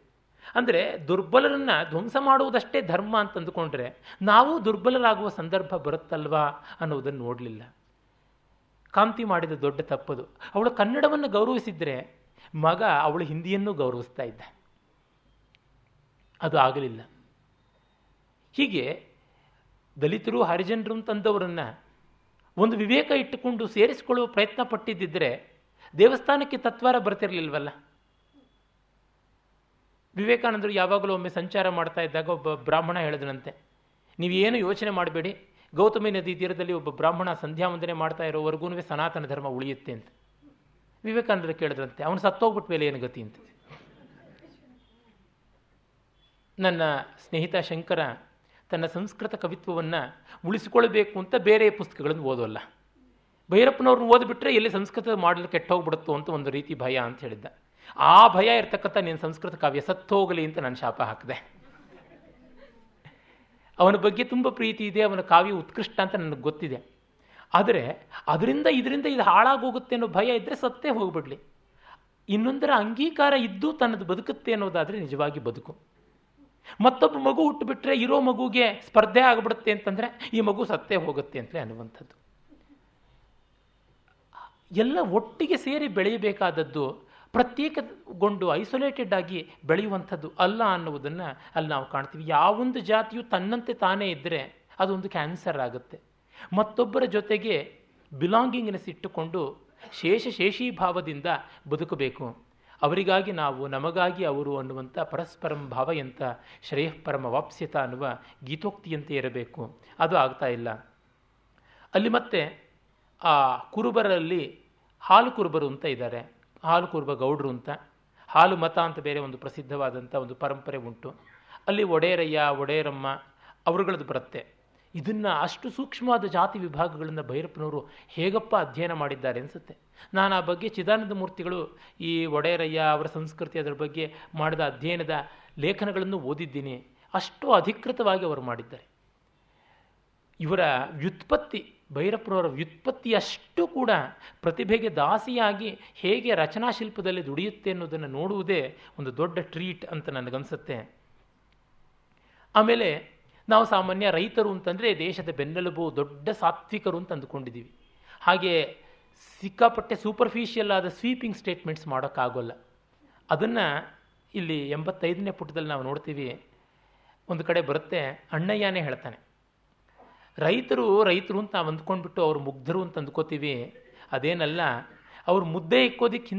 ಅಂದರೆ ದುರ್ಬಲರನ್ನು ಧ್ವಂಸ ಮಾಡುವುದಷ್ಟೇ ಧರ್ಮ ಅಂತ ಅಂದುಕೊಂಡ್ರೆ ನಾವು ದುರ್ಬಲರಾಗುವ ಸಂದರ್ಭ ಬರುತ್ತಲ್ವಾ ಅನ್ನೋದನ್ನು ನೋಡಲಿಲ್ಲ. ಕಾಂತಿ ಮಾಡಿದ ದೊಡ್ಡ ತಪ್ಪದು. ಅವಳು ಕನ್ನಡವನ್ನು ಗೌರವಿಸಿದರೆ ಅವಳು ಹಿಂದಿಯನ್ನು ಗೌರವಿಸ್ತಾ ಇದ್ದ. ಅದು ಆಗಲಿಲ್ಲ. ಹೀಗೆ ದಲಿತರು ಹರಿಜನರು ಅಂತಂದವರನ್ನು ಒಂದು ವಿವೇಕ ಇಟ್ಟುಕೊಂಡು ಸೇರಿಸಿಕೊಳ್ಳುವ ಪ್ರಯತ್ನ ಪಟ್ಟಿದ್ದಿದ್ದರೆ ದೇವಸ್ಥಾನಕ್ಕೆ ತತ್ವಾರ ಬರ್ತಿರಲಿಲ್ವಲ್ಲ. ವಿವೇಕಾನಂದರು ಯಾವಾಗಲೂ ಒಮ್ಮೆ ಸಂಚಾರ ಮಾಡ್ತಾ ಇದ್ದಾಗ ಒಬ್ಬ ಬ್ರಾಹ್ಮಣ ಹೇಳಿದನಂತೆ, ನೀವೇನು ಯೋಚನೆ ಮಾಡಬೇಡಿ, ಗೌತಮಿ ನದಿ ತೀರದಲ್ಲಿ ಒಬ್ಬ ಬ್ರಾಹ್ಮಣ ಸಂಧ್ಯಾ ವಂದನೆ ಮಾಡ್ತಾ ಇರೋವರೆಗೂ ಸನಾತನ ಧರ್ಮ ಉಳಿಯುತ್ತೆ ಅಂತ. ವಿವೇಕಾನಂದರು ಕೇಳಿದ್ರಂತೆ, ಅವನು ಸತ್ತೋಗ್ಬಿಟ್ಟ ಮೇಲೆ ಏನು ಗತಿ ಅಂತ. ನನ್ನ ಸ್ನೇಹಿತ ಶಂಕರ ತನ್ನ ಸಂಸ್ಕೃತ ಕವಿತ್ವವನ್ನು ಉಳಿಸಿಕೊಳ್ಬೇಕು ಅಂತ ಬೇರೆ ಪುಸ್ತಕಗಳನ್ನು ಓದೋಲ್ಲ. ಭೈರಪ್ಪನವ್ರನ್ನ ಓದಿಬಿಟ್ರೆ ಎಲ್ಲಿ ಸಂಸ್ಕೃತ ಮಾಡಲು ಕೆಟ್ಟೋಗ್ಬಿಡುತ್ತೋ ಅಂತ ಒಂದು ರೀತಿ ಭಯ ಅಂತ ಹೇಳಿದ್ದ. ಆ ಭಯ ಇರ್ತಕ್ಕಂಥ ನೀನು ಸಂಸ್ಕೃತ ಕಾವ್ಯ ಸತ್ತೋಗಲಿ ಅಂತ ನಾನು ಶಾಪ ಹಾಕಿದೆ. ಅವನ ಬಗ್ಗೆ ತುಂಬ ಪ್ರೀತಿ ಇದೆ, ಅವನ ಕಾವ್ಯ ಉತ್ಕೃಷ್ಟ ಅಂತ ನನಗೆ ಗೊತ್ತಿದೆ. ಆದರೆ ಇದರಿಂದ ಇದು ಹಾಳಾಗೋಗುತ್ತೆ ಅನ್ನೋ ಭಯ ಇದ್ದರೆ ಸತ್ತೇ ಹೋಗ್ಬಿಡ್ಲಿ. ಇನ್ನೊಂದರ ಅಂಗೀಕಾರ ಇದ್ದು ತನ್ನದು ಬದುಕುತ್ತೆ ಅನ್ನೋದಾದರೆ ನಿಜವಾಗಿ ಬದುಕು. ಮತ್ತೊಬ್ಬ ಮಗು ಹುಟ್ಟುಬಿಟ್ರೆ ಇರೋ ಮಗುಗೆ ಸ್ಪರ್ಧೆ ಆಗಿಬಿಡುತ್ತೆ ಅಂತಂದರೆ ಈ ಮಗು ಸತ್ತೇ ಹೋಗುತ್ತೆ ಅಂತಲೇ ಅನ್ನುವಂಥದ್ದು. ಎಲ್ಲ ಒಟ್ಟಿಗೆ ಸೇರಿ ಬೆಳೆಯಬೇಕಾದದ್ದು ಪ್ರತ್ಯೇಕಗೊಂಡು ಐಸೋಲೇಟೆಡ್ ಆಗಿ ಬೆಳೆಯುವಂಥದ್ದು ಅಲ್ಲ ಅನ್ನುವುದನ್ನು ಅಲ್ಲಿ ನಾವು ಕಾಣ್ತೀವಿ. ಯಾವೊಂದು ಜಾತಿಯು ತನ್ನಂತೆ ತಾನೇ ಇದ್ದರೆ ಅದೊಂದು ಕ್ಯಾನ್ಸರ್ ಆಗುತ್ತೆ. ಮತ್ತೊಬ್ಬರ ಜೊತೆಗೆ ಬಿಲಾಂಗಿಂಗ್ನೆಸ್ ಇಟ್ಟುಕೊಂಡು ಶೇಷೀಭಾವದಿಂದ ಬದುಕಬೇಕು. ಅವರಿಗಾಗಿ ನಾವು, ನಮಗಾಗಿ ಅವರು ಅನ್ನುವಂಥ ಪರಸ್ಪರಂ ಭಾವಯಂತ ಶ್ರೇಯಃಪರಮ ವಾಪ್ಸ್ಯತ ಅನ್ನುವ ಗೀತೋಕ್ತಿಯಂತೆ ಇರಬೇಕು. ಅದು ಆಗ್ತಾ ಇಲ್ಲ. ಅಲ್ಲಿ ಮತ್ತೆ ಆ ಕುರುಬರಲ್ಲಿ ಹಾಲು ಕುರುಬರು ಅಂತ ಇದ್ದಾರೆ, ಹಾಲು ಕುರುಬ ಗೌಡ್ರು ಅಂತ. ಹಾಲು ಮತ ಅಂತ ಬೇರೆ ಒಂದು ಪ್ರಸಿದ್ಧವಾದಂಥ ಒಂದು ಪರಂಪರೆ ಉಂಟು. ಅಲ್ಲಿ ಒಡೆಯರಯ್ಯ, ಒಡೆಯರಮ್ಮ ಅವರುಗಳದ್ದು ಬರುತ್ತೆ. ಇದನ್ನು ಅಷ್ಟು ಸೂಕ್ಷ್ಮವಾದ ಜಾತಿ ವಿಭಾಗಗಳನ್ನು ಭೈರಪ್ಪನವರು ಹೇಗಪ್ಪ ಅಧ್ಯಯನ ಮಾಡಿದ್ದಾರೆ ಅನಿಸುತ್ತೆ. ನಾನು ಆ ಬಗ್ಗೆ ಚಿದಾನಂದ ಮೂರ್ತಿಗಳು ಈ ಒಡೆಯರಯ್ಯ ಅವರ ಸಂಸ್ಕೃತಿ ಅದರ ಬಗ್ಗೆ ಮಾಡಿದ ಅಧ್ಯಯನದ ಲೇಖನಗಳನ್ನು ಓದಿದ್ದೀನಿ. ಅಷ್ಟು ಅಧಿಕೃತವಾಗಿ ಅವರು ಮಾಡಿದ್ದಾರೆ. ಇವರ ವ್ಯುತ್ಪತ್ತಿ, ಭೈರಪ್ಪನವರ ವ್ಯುತ್ಪತ್ತಿಯಷ್ಟು ಕೂಡ ಪ್ರತಿಭೆಗೆ ದಾಸಿಯಾಗಿ ಹೇಗೆ ರಚನಾಶಿಲ್ಪದಲ್ಲಿ ದುಡಿಯುತ್ತೆ ಅನ್ನೋದನ್ನು ನೋಡುವುದೇ ಒಂದು ದೊಡ್ಡ ಟ್ರೀಟ್ ಅಂತ ನನಗನ್ಸುತ್ತೆ. ಆಮೇಲೆ ನಾವು ಸಾಮಾನ್ಯ ರೈತರು ಅಂತಂದರೆ ದೇಶದ ಬೆನ್ನೆಲುಬು, ದೊಡ್ಡ ಸಾತ್ವಿಕರು ಅಂತ ಅಂದುಕೊಂಡಿದ್ದೀವಿ. ಹಾಗೆ ಸಿಕ್ಕಾಪಟ್ಟೆ ಸೂಪರ್ಫಿಷಿಯಲ್ ಆದ ಸ್ವೀಪಿಂಗ್ ಸ್ಟೇಟ್ಮೆಂಟ್ಸ್ ಮಾಡೋಕ್ಕಾಗೋಲ್ಲ. ಅದನ್ನು ಇಲ್ಲಿ 85ನೇ ಪುಟದಲ್ಲಿ ನಾವು ನೋಡ್ತೀವಿ. ಒಂದು ಕಡೆ ಬರುತ್ತೆ, ಅಣ್ಣಯ್ಯನೇ ಹೇಳ್ತಾನೆ, ರೈತರು ಅಂತ ನಾವು ಅಂದ್ಕೊಂಡ್ಬಿಟ್ಟು ಅವ್ರು ಮುಗ್ಧರು ಅಂತ ಅಂದ್ಕೋತೀವಿ. ಅದೇನಲ್ಲ, ಅವ್ರು ಮುದ್ದೆ ಇಕ್ಕೋದಕ್ಕೆ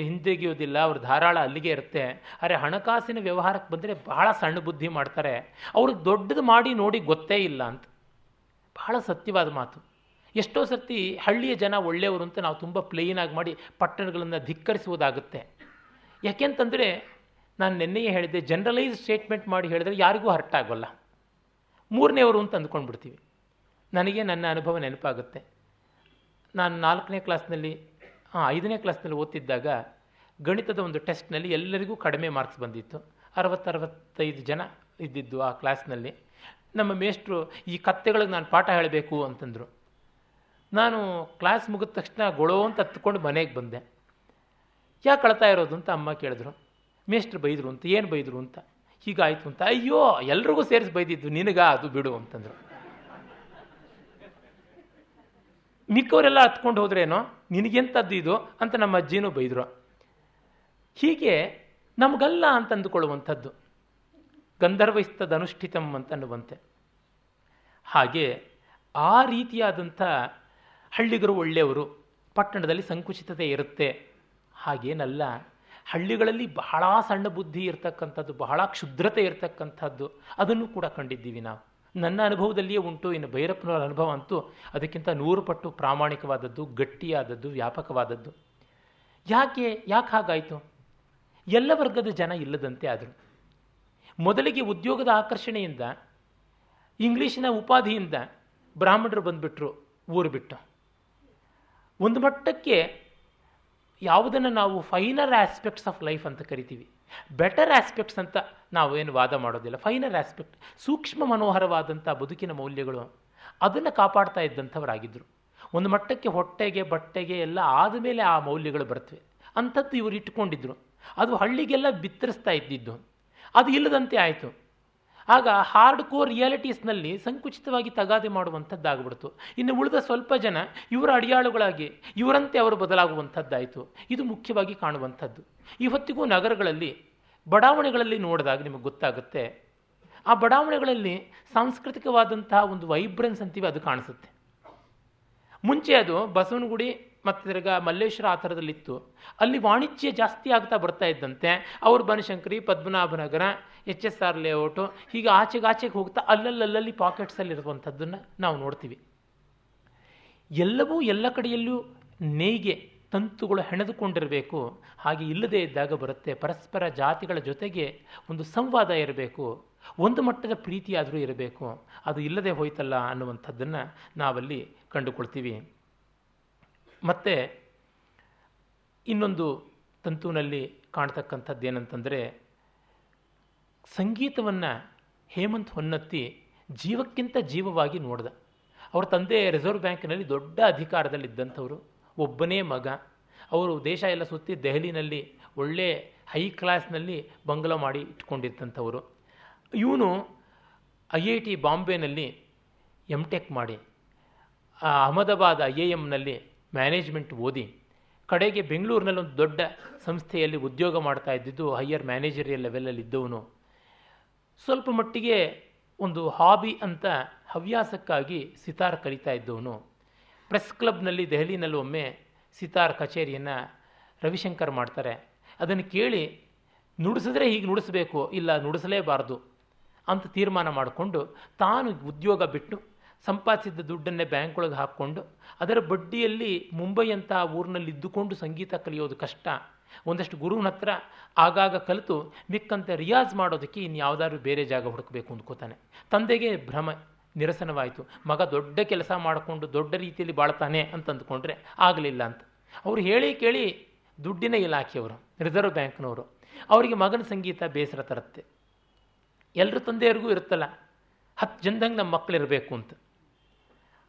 ಹಿಂದೆಗೆಯೋದಿಲ್ಲ, ಅವ್ರ ಧಾರಾಳ ಅಲ್ಲಿಗೆ ಇರುತ್ತೆ. ಆದರೆ ಹಣಕಾಸಿನ ವ್ಯವಹಾರಕ್ಕೆ ಬಂದರೆ ಬಹಳ ಸಣ್ಣ ಬುದ್ಧಿ ಮಾಡ್ತಾರೆ. ಅವ್ರಿಗೆ ದೊಡ್ಡದು ಮಾಡಿ ನೋಡಿ ಗೊತ್ತೇ ಇಲ್ಲ ಅಂತ. ಬಹಳ ಸತ್ಯವಾದ ಮಾತು. ಎಷ್ಟೋ ಸರ್ತಿ ಹಳ್ಳಿಯ ಜನ ಒಳ್ಳೆಯವರು ಅಂತ ನಾವು ತುಂಬ ಪ್ಲೇನಾಗಿ ಮಾಡಿ ಪಟ್ಟಣಗಳನ್ನು ಧಿಕ್ಕರಿಸುವುದಾಗುತ್ತೆ. ಯಾಕೆಂತಂದರೆ ನಾನು ನಿನ್ನೆಯೇ ಹೇಳಿದ್ದೆ, ಜನರಲೈಸ್ ಸ್ಟೇಟ್ಮೆಂಟ್ ಮಾಡಿ ಹೇಳಿದ್ರೆ ಯಾರಿಗೂ ಹರ್ಟ್ ಆಗೋಲ್ಲ. ಮೂರನೇವರು ಅಂತ ಅಂದ್ಕೊಂಡ್ಬಿಡ್ತೀವಿ. ನನಗೆ ನನ್ನ ಅನುಭವ ನೆನಪಾಗುತ್ತೆ. ನಾನು 5ನೇ ಕ್ಲಾಸ್ನಲ್ಲಿ ಓದ್ತಿದ್ದಾಗ ಗಣಿತದ ಒಂದು ಟೆಸ್ಟ್ನಲ್ಲಿ ಎಲ್ಲರಿಗೂ ಕಡಿಮೆ ಮಾರ್ಕ್ಸ್ ಬಂದಿತ್ತು. 60-65 ಜನ ಇದ್ದಿದ್ದು ಆ ಕ್ಲಾಸ್ನಲ್ಲಿ. ನಮ್ಮ ಮೇಷ್ಟ್ರು ಈ ಕತ್ತೆಗಳಿಗೆ ನಾನು ಪಾಠ ಹೇಳಬೇಕು ಅಂತಂದರು. ನಾನು ಕ್ಲಾಸ್ ಮುಗಿದ ತಕ್ಷಣ ಗೊಳೋ ಅಂತ ಹತ್ಕೊಂಡು ಮನೆಗೆ ಬಂದೆ. ಯಾಕೆ ಕಳ್ತಾ ಇರೋದು ಅಂತ ಅಮ್ಮ ಕೇಳಿದ್ರು. ಮೇಷ್ಟ್ರು ಬೈದರು ಅಂತ. ಏನು ಬೈದರು ಅಂತ. ಹೀಗಾಯಿತು ಅಂತ. ಅಯ್ಯೋ, ಎಲ್ರಿಗೂ ಸೇರಿಸಿ ಬೈದಿದ್ದು, ನಿನಗ ಅದು ಬಿಡು ಅಂತಂದರು. ಮಿಕ್ಕವರೆಲ್ಲ ಹತ್ಕೊಂಡು ಹೋದ್ರೇನೋ, ನಿನಗೆಂಥದ್ದು ಇದು ಅಂತ ನಮ್ಮ ಅಜ್ಜಿನೂ ಬೈದರು. ಹೀಗೆ ನಮಗಲ್ಲ ಅಂತ ಅಂದುಕೊಳ್ಳುವಂಥದ್ದು. ಗಂಧರ್ವೈಸ್ತದನುಷ್ಠಿತಂ ಅಂತನ್ನುವಂತೆ. ಹಾಗೆ ಆ ರೀತಿಯಾದಂಥ ಹಳ್ಳಿಗರು ಒಳ್ಳೆಯವರು, ಪಟ್ಟಣದಲ್ಲಿ ಸಂಕುಚಿತತೆ ಇರುತ್ತೆ. ಹಾಗೇನಲ್ಲ. ಹಳ್ಳಿಗಳಲ್ಲಿ ಬಹಳ ಸಣ್ಣ ಬುದ್ಧಿ ಇರತಕ್ಕಂಥದ್ದು, ಬಹಳ ಕ್ಷುದ್ರತೆ ಇರತಕ್ಕಂಥದ್ದು, ಅದನ್ನು ಕೂಡ ಕಂಡಿದ್ದೀವಿ ನಾವು. ನನ್ನ ಅನುಭವದಲ್ಲಿಯೇ ಉಂಟು. ಇನ್ನು ಭೈರಪ್ಪನವರ ಅನುಭವ ಅಂತೂ ಅದಕ್ಕಿಂತ 100 ಪಟ್ಟು ಪ್ರಾಮಾಣಿಕವಾದದ್ದು, ಗಟ್ಟಿಯಾದದ್ದು, ವ್ಯಾಪಕವಾದದ್ದು. ಯಾಕೆ ಹಾಗಾಯಿತು? ಎಲ್ಲ ವರ್ಗದ ಜನ ಇಲ್ಲದಂತೆ ಆದರು. ಮೊದಲಿಗೆ ಉದ್ಯೋಗದ ಆಕರ್ಷಣೆಯಿಂದ, ಇಂಗ್ಲೀಷಿನ ಉಪಾಧಿಯಿಂದ ಬ್ರಾಹ್ಮಣರು ಬಂದುಬಿಟ್ರು ಊರು ಬಿಟ್ಟು. ಒಂದು ಮಟ್ಟಕ್ಕೆ ಯಾವುದನ್ನು ನಾವು ಫೈನರ್ ಆಸ್ಪೆಕ್ಟ್ಸ್ ಆಫ್ ಲೈಫ್ ಅಂತ ಕರಿತೀವಿ, ಬೆಟರ್ ಆಸ್ಪೆಕ್ಟ್ಸ್ ಅಂತ ನಾವೇನು ವಾದ ಮಾಡೋದಿಲ್ಲ. ಫೈನರ್ ಆಸ್ಪೆಕ್ಟ್, ಸೂಕ್ಷ್ಮ ಮನೋಹರವಾದಂಥ ಬದುಕಿನ ಮೌಲ್ಯಗಳು, ಅದನ್ನು ಕಾಪಾಡ್ತಾ ಇದ್ದಂಥವರಾಗಿದ್ದರು. ಒಂದು ಮಟ್ಟಕ್ಕೆ ಹೊಟ್ಟೆಗೆ ಬಟ್ಟೆಗೆ ಎಲ್ಲ ಆದಮೇಲೆ ಆ ಮೌಲ್ಯಗಳು ಬರ್ತವೆ. ಅಂಥದ್ದು ಇವರು ಇಟ್ಕೊಂಡಿದ್ರು. ಅದು ಹಳ್ಳಿಗೆಲ್ಲ ಬಿತ್ತರಿಸ್ತಾ ಇದ್ದಿದ್ದು. ಅದು ಇಲ್ಲದಂತೆ ಆಯಿತು. ಆಗ ಹಾರ್ಡ್ ಕೋರ್ ರಿಯಾಲಿಟೀಸ್ನಲ್ಲಿ ಸಂಕುಚಿತವಾಗಿ ತಗಾದೆ ಮಾಡುವಂಥದ್ದಾಗ್ಬಿಡ್ತು. ಇನ್ನು ಉಳಿದ ಸ್ವಲ್ಪ ಜನ ಇವರ ಅಡಿಯಾಳುಗಳಾಗಿ ಇವರಂತೆ ಅವರು ಬದಲಾಗುವಂಥದ್ದಾಯಿತು. ಇದು ಮುಖ್ಯವಾಗಿ ಕಾಣುವಂಥದ್ದು. ಈ ಹೊತ್ತಿಗೂ ನಗರಗಳಲ್ಲಿ, ಬಡಾವಣೆಗಳಲ್ಲಿ ನೋಡಿದಾಗ ನಿಮಗೆ ಗೊತ್ತಾಗುತ್ತೆ, ಆ ಬಡಾವಣೆಗಳಲ್ಲಿ ಸಾಂಸ್ಕೃತಿಕವಾದಂತಹ ಒಂದು ವೈಬ್ರೆನ್ಸ್ ಅಂತೀವಿ, ಅದು ಕಾಣಿಸುತ್ತೆ. ಮುಂಚೆ ಅದು ಬಸವನಗುಡಿ ಮತ್ತು ತಿರ್ಗಾ ಮಲ್ಲೇಶ್ವರ ಆ ಥರದಲ್ಲಿತ್ತು. ಅಲ್ಲಿ ವಾಣಿಜ್ಯ ಜಾಸ್ತಿ ಆಗ್ತಾ ಬರ್ತಾ ಇದ್ದಂತೆ ಅವರು ಬನಶಂಕರಿ, ಪದ್ಮನಾಭನಗರ, HSR ಲೇಔಟು, ಹೀಗೆ ಆಚೆಗೆ ಹೋಗ್ತಾ ಅಲ್ಲಲ್ಲಿ ಪಾಕೆಟ್ಸಲ್ಲಿರುವಂಥದ್ದನ್ನು ನಾವು ನೋಡ್ತೀವಿ. ಎಲ್ಲವೂ ಎಲ್ಲ ಕಡೆಯಲ್ಲೂ ನೇಯ್ಗೆ ತಂತುಗಳು ಹೆಣೆದುಕೊಂಡಿರಬೇಕು. ಹಾಗೆ ಇಲ್ಲದೇ ಇದ್ದಾಗ ಬರುತ್ತೆ. ಪರಸ್ಪರ ಜಾತಿಗಳ ಜೊತೆಗೆ ಒಂದು ಸಂವಾದ ಇರಬೇಕು, ಒಂದು ಮಟ್ಟದ ಪ್ರೀತಿಯಾದರೂ ಇರಬೇಕು. ಅದು ಇಲ್ಲದೆ ಹೋಯ್ತಲ್ಲ ಅನ್ನುವಂಥದ್ದನ್ನು ನಾವಲ್ಲಿ ಕಂಡುಕೊಳ್ತೀವಿ. ಮತ್ತು ಇನ್ನೊಂದು ತಂತುವಿನಲ್ಲಿ ಕಾಣ್ತಕ್ಕಂಥದ್ದು ಏನಂತಂದರೆ, ಸಂಗೀತವನ್ನು ಹೇಮಂತ್ ಹೊನ್ನತ್ತಿ ಜೀವಕ್ಕಿಂತ ಜೀವವಾಗಿ ನೋಡ್ದ. ಅವ್ರ ತಂದೆ ರಿಸರ್ವ್ ಬ್ಯಾಂಕ್ನಲ್ಲಿ ದೊಡ್ಡ ಅಧಿಕಾರದಲ್ಲಿದ್ದಂಥವರು, ಒಬ್ಬನೇ ಮಗ. ಅವರು ದೇಶ ಎಲ್ಲ ಸುತ್ತಿ ದೆಹಲಿನಲ್ಲಿ ಒಳ್ಳೆ ಹೈ ಕ್ಲಾಸ್ನಲ್ಲಿ ಬಂಗ್ಲೋ ಮಾಡಿ ಇಟ್ಕೊಂಡಿರ್ತಂಥವರು. ಇವನು IIT ಬಾಂಬೆನಲ್ಲಿ MTech ಮಾಡಿ, ಅಹಮದಾಬಾದ್ IIMನಲ್ಲಿ ಮ್ಯಾನೇಜ್ಮೆಂಟ್ ಓದಿ, ಕಡೆಗೆ ಬೆಂಗಳೂರಿನಲ್ಲಿ ಒಂದು ದೊಡ್ಡ ಸಂಸ್ಥೆಯಲ್ಲಿ ಉದ್ಯೋಗ ಮಾಡ್ತಾ ಇದ್ದಿದ್ದು ಹೈಯರ್ ಮ್ಯಾನೇಜರಿಯಲ್ ಲೆವೆಲಲ್ಲಿ ಇದ್ದವನು. ಸ್ವಲ್ಪ ಮಟ್ಟಿಗೆ ಒಂದು ಹಾಬಿ ಅಂತ ಹವ್ಯಾಸಕ್ಕಾಗಿ ಸಿತಾರ್ ಕಲಿತಾ ಇದ್ದವನು. ಪ್ರೆಸ್ ಕ್ಲಬ್ನಲ್ಲಿ ದೆಹಲಿನಲ್ಲಿ ಒಮ್ಮೆ ಸಿತಾರ್ ಕಚೇರಿಯನ್ನು ರವಿಶಂಕರ್ ಮಾಡ್ತಾರೆ. ಅದನ್ನು ಕೇಳಿ ನುಡಿಸಿದ್ರೆ ಹೀಗೆ ನುಡಿಸ್ಬೇಕು, ಇಲ್ಲ ನುಡಿಸಲೇಬಾರ್ದು ಅಂತ ತೀರ್ಮಾನ ಮಾಡಿಕೊಂಡು ತಾನು ಉದ್ಯೋಗ ಬಿಟ್ಟು ಸಂಪಾದಿಸಿದ್ದ ದುಡ್ಡನ್ನೇ ಬ್ಯಾಂಕ್ ಒಳಗೆ ಹಾಕ್ಕೊಂಡು ಅದರ ಬಡ್ಡಿಯಲ್ಲಿ ಮುಂಬೈ ಅಂತ ಊರಿನಲ್ಲಿ ಇದ್ದುಕೊಂಡು ಸಂಗೀತ ಕಲಿಯೋದು ಕಷ್ಟ, ಒಂದಷ್ಟು ಗುರುವಿನ ಹತ್ರ ಆಗಾಗ ಕಲಿತು ಮಿಕ್ಕಂತೆ ರಿಯಾಜ್ ಮಾಡೋದಕ್ಕೆ ಇನ್ಯಾವುದಾದ್ರೂ ಬೇರೆ ಜಾಗ ಹುಡುಕಬೇಕು ಅಂದ್ಕೋತಾನೆ. ತಂದೆಗೆ ಭ್ರಮ ನಿರಸನವಾಯಿತು. ಮಗ ದೊಡ್ಡ ಕೆಲಸ ಮಾಡಿಕೊಂಡು ದೊಡ್ಡ ರೀತಿಯಲ್ಲಿ ಬಾಳ್ತಾನೆ ಅಂತ ಅಂದ್ಕೊಂಡ್ರೆ ಆಗಲಿಲ್ಲ ಅಂತ. ಅವರು ಹೇಳಿ ಕೇಳಿ ದುಡ್ಡಿನ ಇಲಾಖೆಯವರು, ರಿಸರ್ವ್ ಬ್ಯಾಂಕ್ನವರು, ಅವರಿಗೆ ಮಗನ ಸಂಗೀತ ಬೇಸರ ತರುತ್ತೆ. ಎಲ್ಲರ ತಂದೆಯರಿಗೂ ಇರುತ್ತಲ್ಲ, 10 ಜನದಂಗೆ ನಮ್ಮ ಮಕ್ಕಳಿರಬೇಕು ಅಂತ.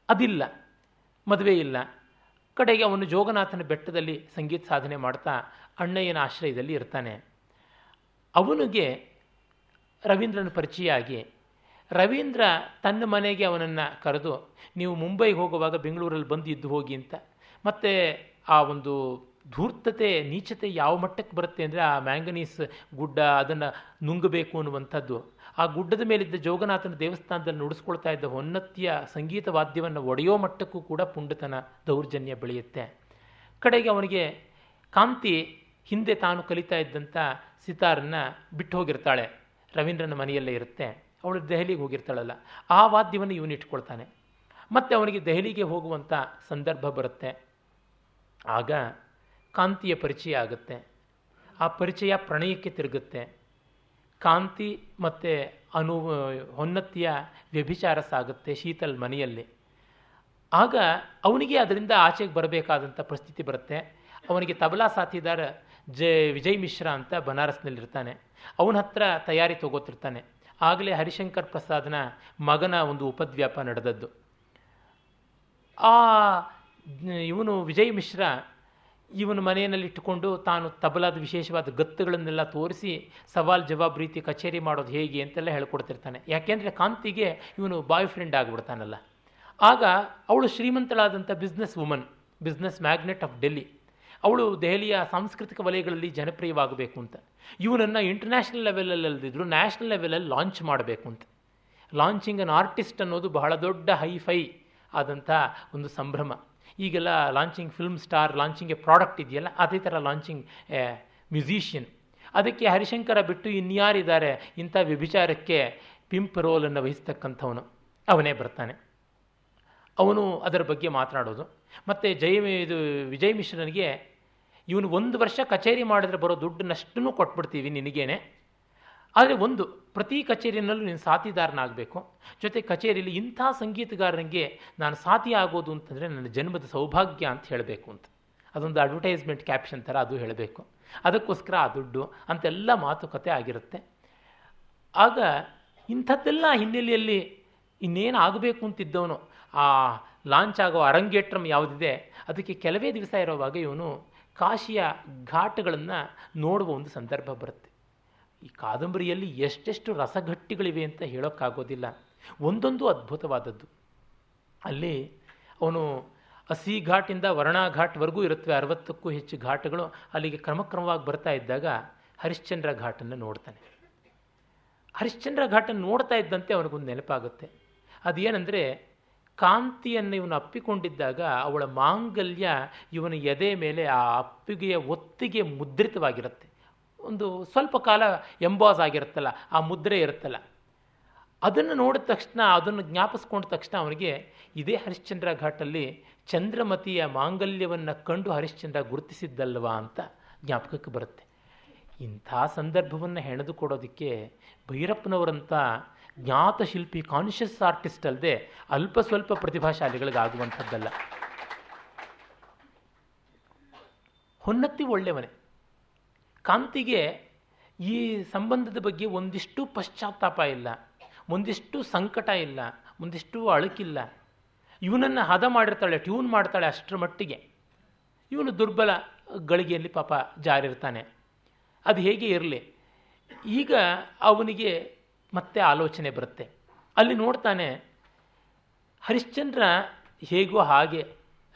ಅದಿಲ್ಲ, ಮದುವೆ ಇಲ್ಲ. ಕಡೆಗೆ ಅವನು ಜೋಗನಾಥನ ಬೆಟ್ಟದಲ್ಲಿ ಸಂಗೀತ ಸಾಧನೆ ಮಾಡ್ತಾ ಅಣ್ಣಯ್ಯನ ಆಶ್ರಯದಲ್ಲಿ ಇರ್ತಾನೆ. ಅವನಿಗೆ ರವೀಂದ್ರನ ಪರಿಚಯ ಆಗಿ ರವೀಂದ್ರ ತನ್ನ ಮನೆಗೆ ಅವನನ್ನು ಕರೆದು, ನೀವು ಮುಂಬೈಗೆ ಹೋಗುವಾಗ ಬೆಂಗಳೂರಲ್ಲಿ ಬಂದು ಇದ್ದು ಹೋಗಿ ಅಂತ. ಮತ್ತು ಆ ಒಂದು ಧೂರ್ತತೆ, ನೀಚತೆ ಯಾವ ಮಟ್ಟಕ್ಕೆ ಬರುತ್ತೆ ಅಂದರೆ, ಆ ಮ್ಯಾಂಗನೀಸ್ ಗುಡ್ಡ ಅದನ್ನು ನುಂಗಬೇಕು ಅನ್ನುವಂಥದ್ದು. ಆ ಗುಡ್ಡದ ಮೇಲಿದ್ದ ಜೋಗನಾಥನ ದೇವಸ್ಥಾನದಲ್ಲಿ ನುಡಿಸ್ಕೊಳ್ತಾ ಇದ್ದ ಹೊನ್ನತ್ತಿಯ ಸಂಗೀತ ವಾದ್ಯವನ್ನು ಒಡೆಯೋ ಮಟ್ಟಕ್ಕೂ ಕೂಡ ಪುಂಡತನ, ದೌರ್ಜನ್ಯ ಬೆಳೆಯುತ್ತೆ. ಕಡೆಗೆ ಅವನಿಗೆ ಕಾಂತಿ ಹಿಂದೆ ತಾನು ಕಲಿತಾ ಇದ್ದಂಥ ಸಿತಾರನ್ನು ಬಿಟ್ಟು ಹೋಗಿರ್ತಾಳೆ, ರವೀಂದ್ರನ ಮನೆಯಲ್ಲೇ ಇರುತ್ತೆ. ಅವಳು ದೆಹಲಿಗೆ ಹೋಗಿರ್ತಾಳಲ್ಲ, ಆ ವಾದ್ಯವನ್ನು ಇವನು ಇಟ್ಕೊಳ್ತಾನೆ. ಮತ್ತು ಅವನಿಗೆ ದೆಹಲಿಗೆ ಹೋಗುವಂಥ ಸಂದರ್ಭ ಬರುತ್ತೆ. ಆಗ ಕಾಂತಿಯ ಪರಿಚಯ ಆಗುತ್ತೆ. ಆ ಪರಿಚಯ ಪ್ರಣಯಕ್ಕೆ ತಿರುಗುತ್ತೆ. ಕಾಂತಿ ಮತ್ತು ಹೊನ್ನತ್ತಿಯ ವ್ಯಭಿಚಾರ ಸಾಗುತ್ತೆ ಶೀತಲ್ ಮನೆಯಲ್ಲಿ. ಆಗ ಅವನಿಗೆ ಅದರಿಂದ ಆಚೆಗೆ ಬರಬೇಕಾದಂಥ ಪರಿಸ್ಥಿತಿ ಬರುತ್ತೆ. ಅವನಿಗೆ ತಬಲಾ ಸಾಥಿದಾರ ವಿಜಯ್ ಮಿಶ್ರಾ ಅಂತ ಬನಾರಸ್ನಲ್ಲಿರ್ತಾನೆ. ಅವನ ಹತ್ರ ತಯಾರಿ ತಗೋತಿರ್ತಾನೆ. ಆಗಲೇ ಹರಿಶಂಕರ್ ಪ್ರಸಾದ್ನ ಮಗನ ಒಂದು ಉಪದ್ವ್ಯಾಪ ನಡೆದದ್ದು. ಇವನು ವಿಜಯ್ ಮಿಶ್ರಾ ಇವನ ಮನೆಯಲ್ಲಿ ಇಟ್ಟುಕೊಂಡು ತಾನು ತಬಲಾದ ವಿಶೇಷವಾದ ಗತ್ತುಗಳನ್ನೆಲ್ಲ ತೋರಿಸಿ ಸವಾಲ್ ಜವಾಬ್ ರೀತಿ ಕಚೇರಿ ಮಾಡೋದು ಹೇಗೆ ಅಂತೆಲ್ಲ ಹೇಳ್ಕೊಡ್ತಿರ್ತಾನೆ. ಯಾಕೆಂದರೆ ಕಾಂತಿಗೆ ಇವನು ಬಾಯ್ ಫ್ರೆಂಡ್ ಆಗಿಬಿಡ್ತಾನಲ್ಲ. ಆಗ ಅವಳು ಶ್ರೀಮಂತಳಾದಂಥ business woman, business magnate of Delhi. ಅವಳು ದೆಹಲಿಯ ಸಾಂಸ್ಕೃತಿಕ ವಲಯಗಳಲ್ಲಿ ಜನಪ್ರಿಯವಾಗಬೇಕು ಅಂತ. ಇವನನ್ನು ಇಂಟರ್ನ್ಯಾಷನಲ್ ಲೆವೆಲಲ್ಲಿ ಅಲ್ದಿದ್ರು ನ್ಯಾಷನಲ್ ಲೆವೆಲಲ್ಲಿ ಲಾಂಚ್ ಮಾಡಬೇಕು ಅಂತ. ಲಾಂಚಿಂಗ್ ಅನ್ ಆರ್ಟಿಸ್ಟ್ ಅನ್ನೋದು ಬಹಳ ದೊಡ್ಡ ಹೈಫೈ ಆದಂಥ ಒಂದು ಸಂಭ್ರಮ. ಈಗೆಲ್ಲ launching film star, launching A product ಇದೆಯಲ್ಲ, ಅದೇ ಥರ ಲಾಂಚಿಂಗ್ ಎ ಮ್ಯೂಸಿಷಿಯನ್. ಅದಕ್ಕೆ ಹರಿಶಂಕರ ಬಿಟ್ಟು ಇನ್ಯಾರಿದ್ದಾರೆ ಇಂಥ ವ್ಯಭಿಚಾರಕ್ಕೆ ಪಿಂಪ್ ರೋಲನ್ನು ವಹಿಸ್ತಕ್ಕಂಥವನು? ಅವನೇ ಬರ್ತಾನೆ. ಅವನು ಅದರ ಬಗ್ಗೆ ಮಾತನಾಡೋದು. ಮತ್ತು ವಿಜಯ್ ಮಿಶ್ರನಿಗೆ ಇವನು 1 ವರ್ಷ ಕಚೇರಿ ಮಾಡಿದ್ರೆ ಬರೋ ದುಡ್ಡನ್ನಷ್ಟನ್ನು ಕೊಟ್ಬಿಡ್ತೀವಿ ನಿನಗೇನೆ, ಆದರೆ ಪ್ರತಿ ಕಚೇರಿಯಲ್ಲೂ ನೀನು ಸಾಥಿದಾರನಾಗಬೇಕು. ಜೊತೆ ಕಚೇರಿಯಲ್ಲಿ ಇಂಥ ಸಂಗೀತಗಾರನಿಗೆ ನಾನು ಸಾಥಿ ಆಗೋದು ಅಂತಂದರೆ ನನ್ನ ಜನ್ಮದ ಸೌಭಾಗ್ಯ ಅಂತ ಹೇಳಬೇಕು ಅಂತ. ಅದೊಂದು ಅಡ್ವರ್ಟೈಸ್ಮೆಂಟ್ ಕ್ಯಾಪ್ಷನ್ ಥರ ಅದು ಹೇಳಬೇಕು. ಅದಕ್ಕೋಸ್ಕರ ಆ ದುಡ್ಡು ಅಂತೆಲ್ಲ ಮಾತುಕತೆ ಆಗಿರುತ್ತೆ. ಆಗ ಇಂಥದ್ದೆಲ್ಲ ಹಿನ್ನೆಲೆಯಲ್ಲಿ ಇನ್ನೇನು ಆಗಬೇಕು ಅಂತಿದ್ದವನು, ಆ ಲಾಂಚ್ ಆಗೋ ಅರಂಗೇಟ್ರಮ್ ಯಾವುದಿದೆ ಅದಕ್ಕೆ ಕೆಲವೇ ದಿವಸ ಇರೋವಾಗ ಇವನು ಕಾಶಿಯ ಘಾಟ್ಗಳನ್ನು ನೋಡುವ ಒಂದು ಸಂದರ್ಭ ಬರುತ್ತೆ. ಈ ಕಾದಂಬರಿಯಲ್ಲಿ ಎಷ್ಟೆಷ್ಟು ರಸಘಟ್ಟಿಗಳಿವೆ ಅಂತ ಹೇಳೋಕ್ಕಾಗೋದಿಲ್ಲ. ಒಂದೊಂದು ಅದ್ಭುತವಾದದ್ದು. ಅಲ್ಲಿ ಅವನು ಅಸಿ ಘಾಟಿಂದ ವರ್ಣಾ ಘಾಟ್ವರೆಗೂ ಇರುತ್ತವೆ, 60ಕ್ಕೂ ಹೆಚ್ಚು ಘಾಟ್ಗಳು. ಅಲ್ಲಿಗೆ ಕ್ರಮಕ್ರಮವಾಗಿ ಬರ್ತಾ ಇದ್ದಾಗ ಹರಿಶ್ಚಂದ್ರ ಘಾಟನ್ನು ನೋಡ್ತಾನೆ. ಹರಿಶ್ಚಂದ್ರ ಘಾಟ ನೋಡ್ತಾ ಇದ್ದಂತೆ ಅವನಿಗೊಂದು ನೆನಪಾಗುತ್ತೆ. ಅದೇನೆಂದರೆ, ಕಾಂತಿಯನ್ನು ಇವನು ಅಪ್ಪಿಕೊಂಡಿದ್ದಾಗ ಅವಳ ಮಾಂಗಲ್ಯ ಇವನ ಎದೆ ಮೇಲೆ ಆ ಅಪ್ಪಿಗೆಯ ಒತ್ತಿಗೆ ಮುದ್ರಿತವಾಗಿರುತ್ತೆ. ಒಂದು ಸ್ವಲ್ಪ ಕಾಲ ಎಂಬಾಸ್ ಆಗಿರುತ್ತಲ್ಲ, ಆ ಮುದ್ರೆ ಇರುತ್ತಲ್ಲ, ಅದನ್ನು ನೋಡಿದ ತಕ್ಷಣ, ಅದನ್ನು ಜ್ಞಾಪಿಸ್ಕೊಂಡ ತಕ್ಷಣ ಅವನಿಗೆ ಇದೇ ಹರಿಶ್ಚಂದ್ರ ಘಾಟಲ್ಲಿ ಚಂದ್ರಮತಿಯ ಮಾಂಗಲ್ಯವನ್ನು ಕಂಡು ಹರಿಶ್ಚಂದ್ರ ಗುರುತಿಸಿದ್ದಲ್ವಾ ಅಂತ ಜ್ಞಾಪಕಕ್ಕೆ ಬರುತ್ತೆ. ಇಂಥ ಸಂದರ್ಭವನ್ನು ಹೆಣೆದುಕೊಡೋದಕ್ಕೆ ಭೈರಪ್ಪನವರಂಥ ಜ್ಞಾತ ಶಿಲ್ಪಿ, ಕಾನ್ಷಿಯಸ್ ಆರ್ಟಿಸ್ಟ್ ಅಲ್ಲದೆ ಅಲ್ಪ ಸ್ವಲ್ಪ ಪ್ರತಿಭಾಶಾಲಿಗಳಿಗಾಗುವಂಥದ್ದಲ್ಲ. ಹೊನ್ನತ್ತಿ ಒಳ್ಳೆಯವನೇ. ಕಾಂತಿಗೆ ಈ ಸಂಬಂಧದ ಬಗ್ಗೆ ಒಂದಿಷ್ಟು ಪಶ್ಚಾತ್ತಾಪ ಇಲ್ಲ, ಮುಂದಿಷ್ಟು ಸಂಕಟ ಇಲ್ಲ, ಮುಂದಿಷ್ಟು ಅಳುಕಿಲ್ಲ. ಇವನನ್ನು ಹದ ಮಾಡಿರ್ತಾಳೆ, ಟ್ಯೂನ್ ಮಾಡ್ತಾಳೆ ಅಷ್ಟರ ಮಟ್ಟಿಗೆ. ಇವನು ದುರ್ಬಲ ಗಳಿಗೆಯಲ್ಲಿ ಪಾಪ ಜಾರಿರ್ತಾನೆ. ಅದು ಹೇಗೆ ಇರಲಿ, ಈಗ ಅವನಿಗೆ ಮತ್ತೆ ಆಲೋಚನೆ ಬರುತ್ತೆ. ಅಲ್ಲಿ ನೋಡ್ತಾನೆ, ಹರಿಶ್ಚಂದ್ರ ಹೇಗೋ ಹಾಗೆ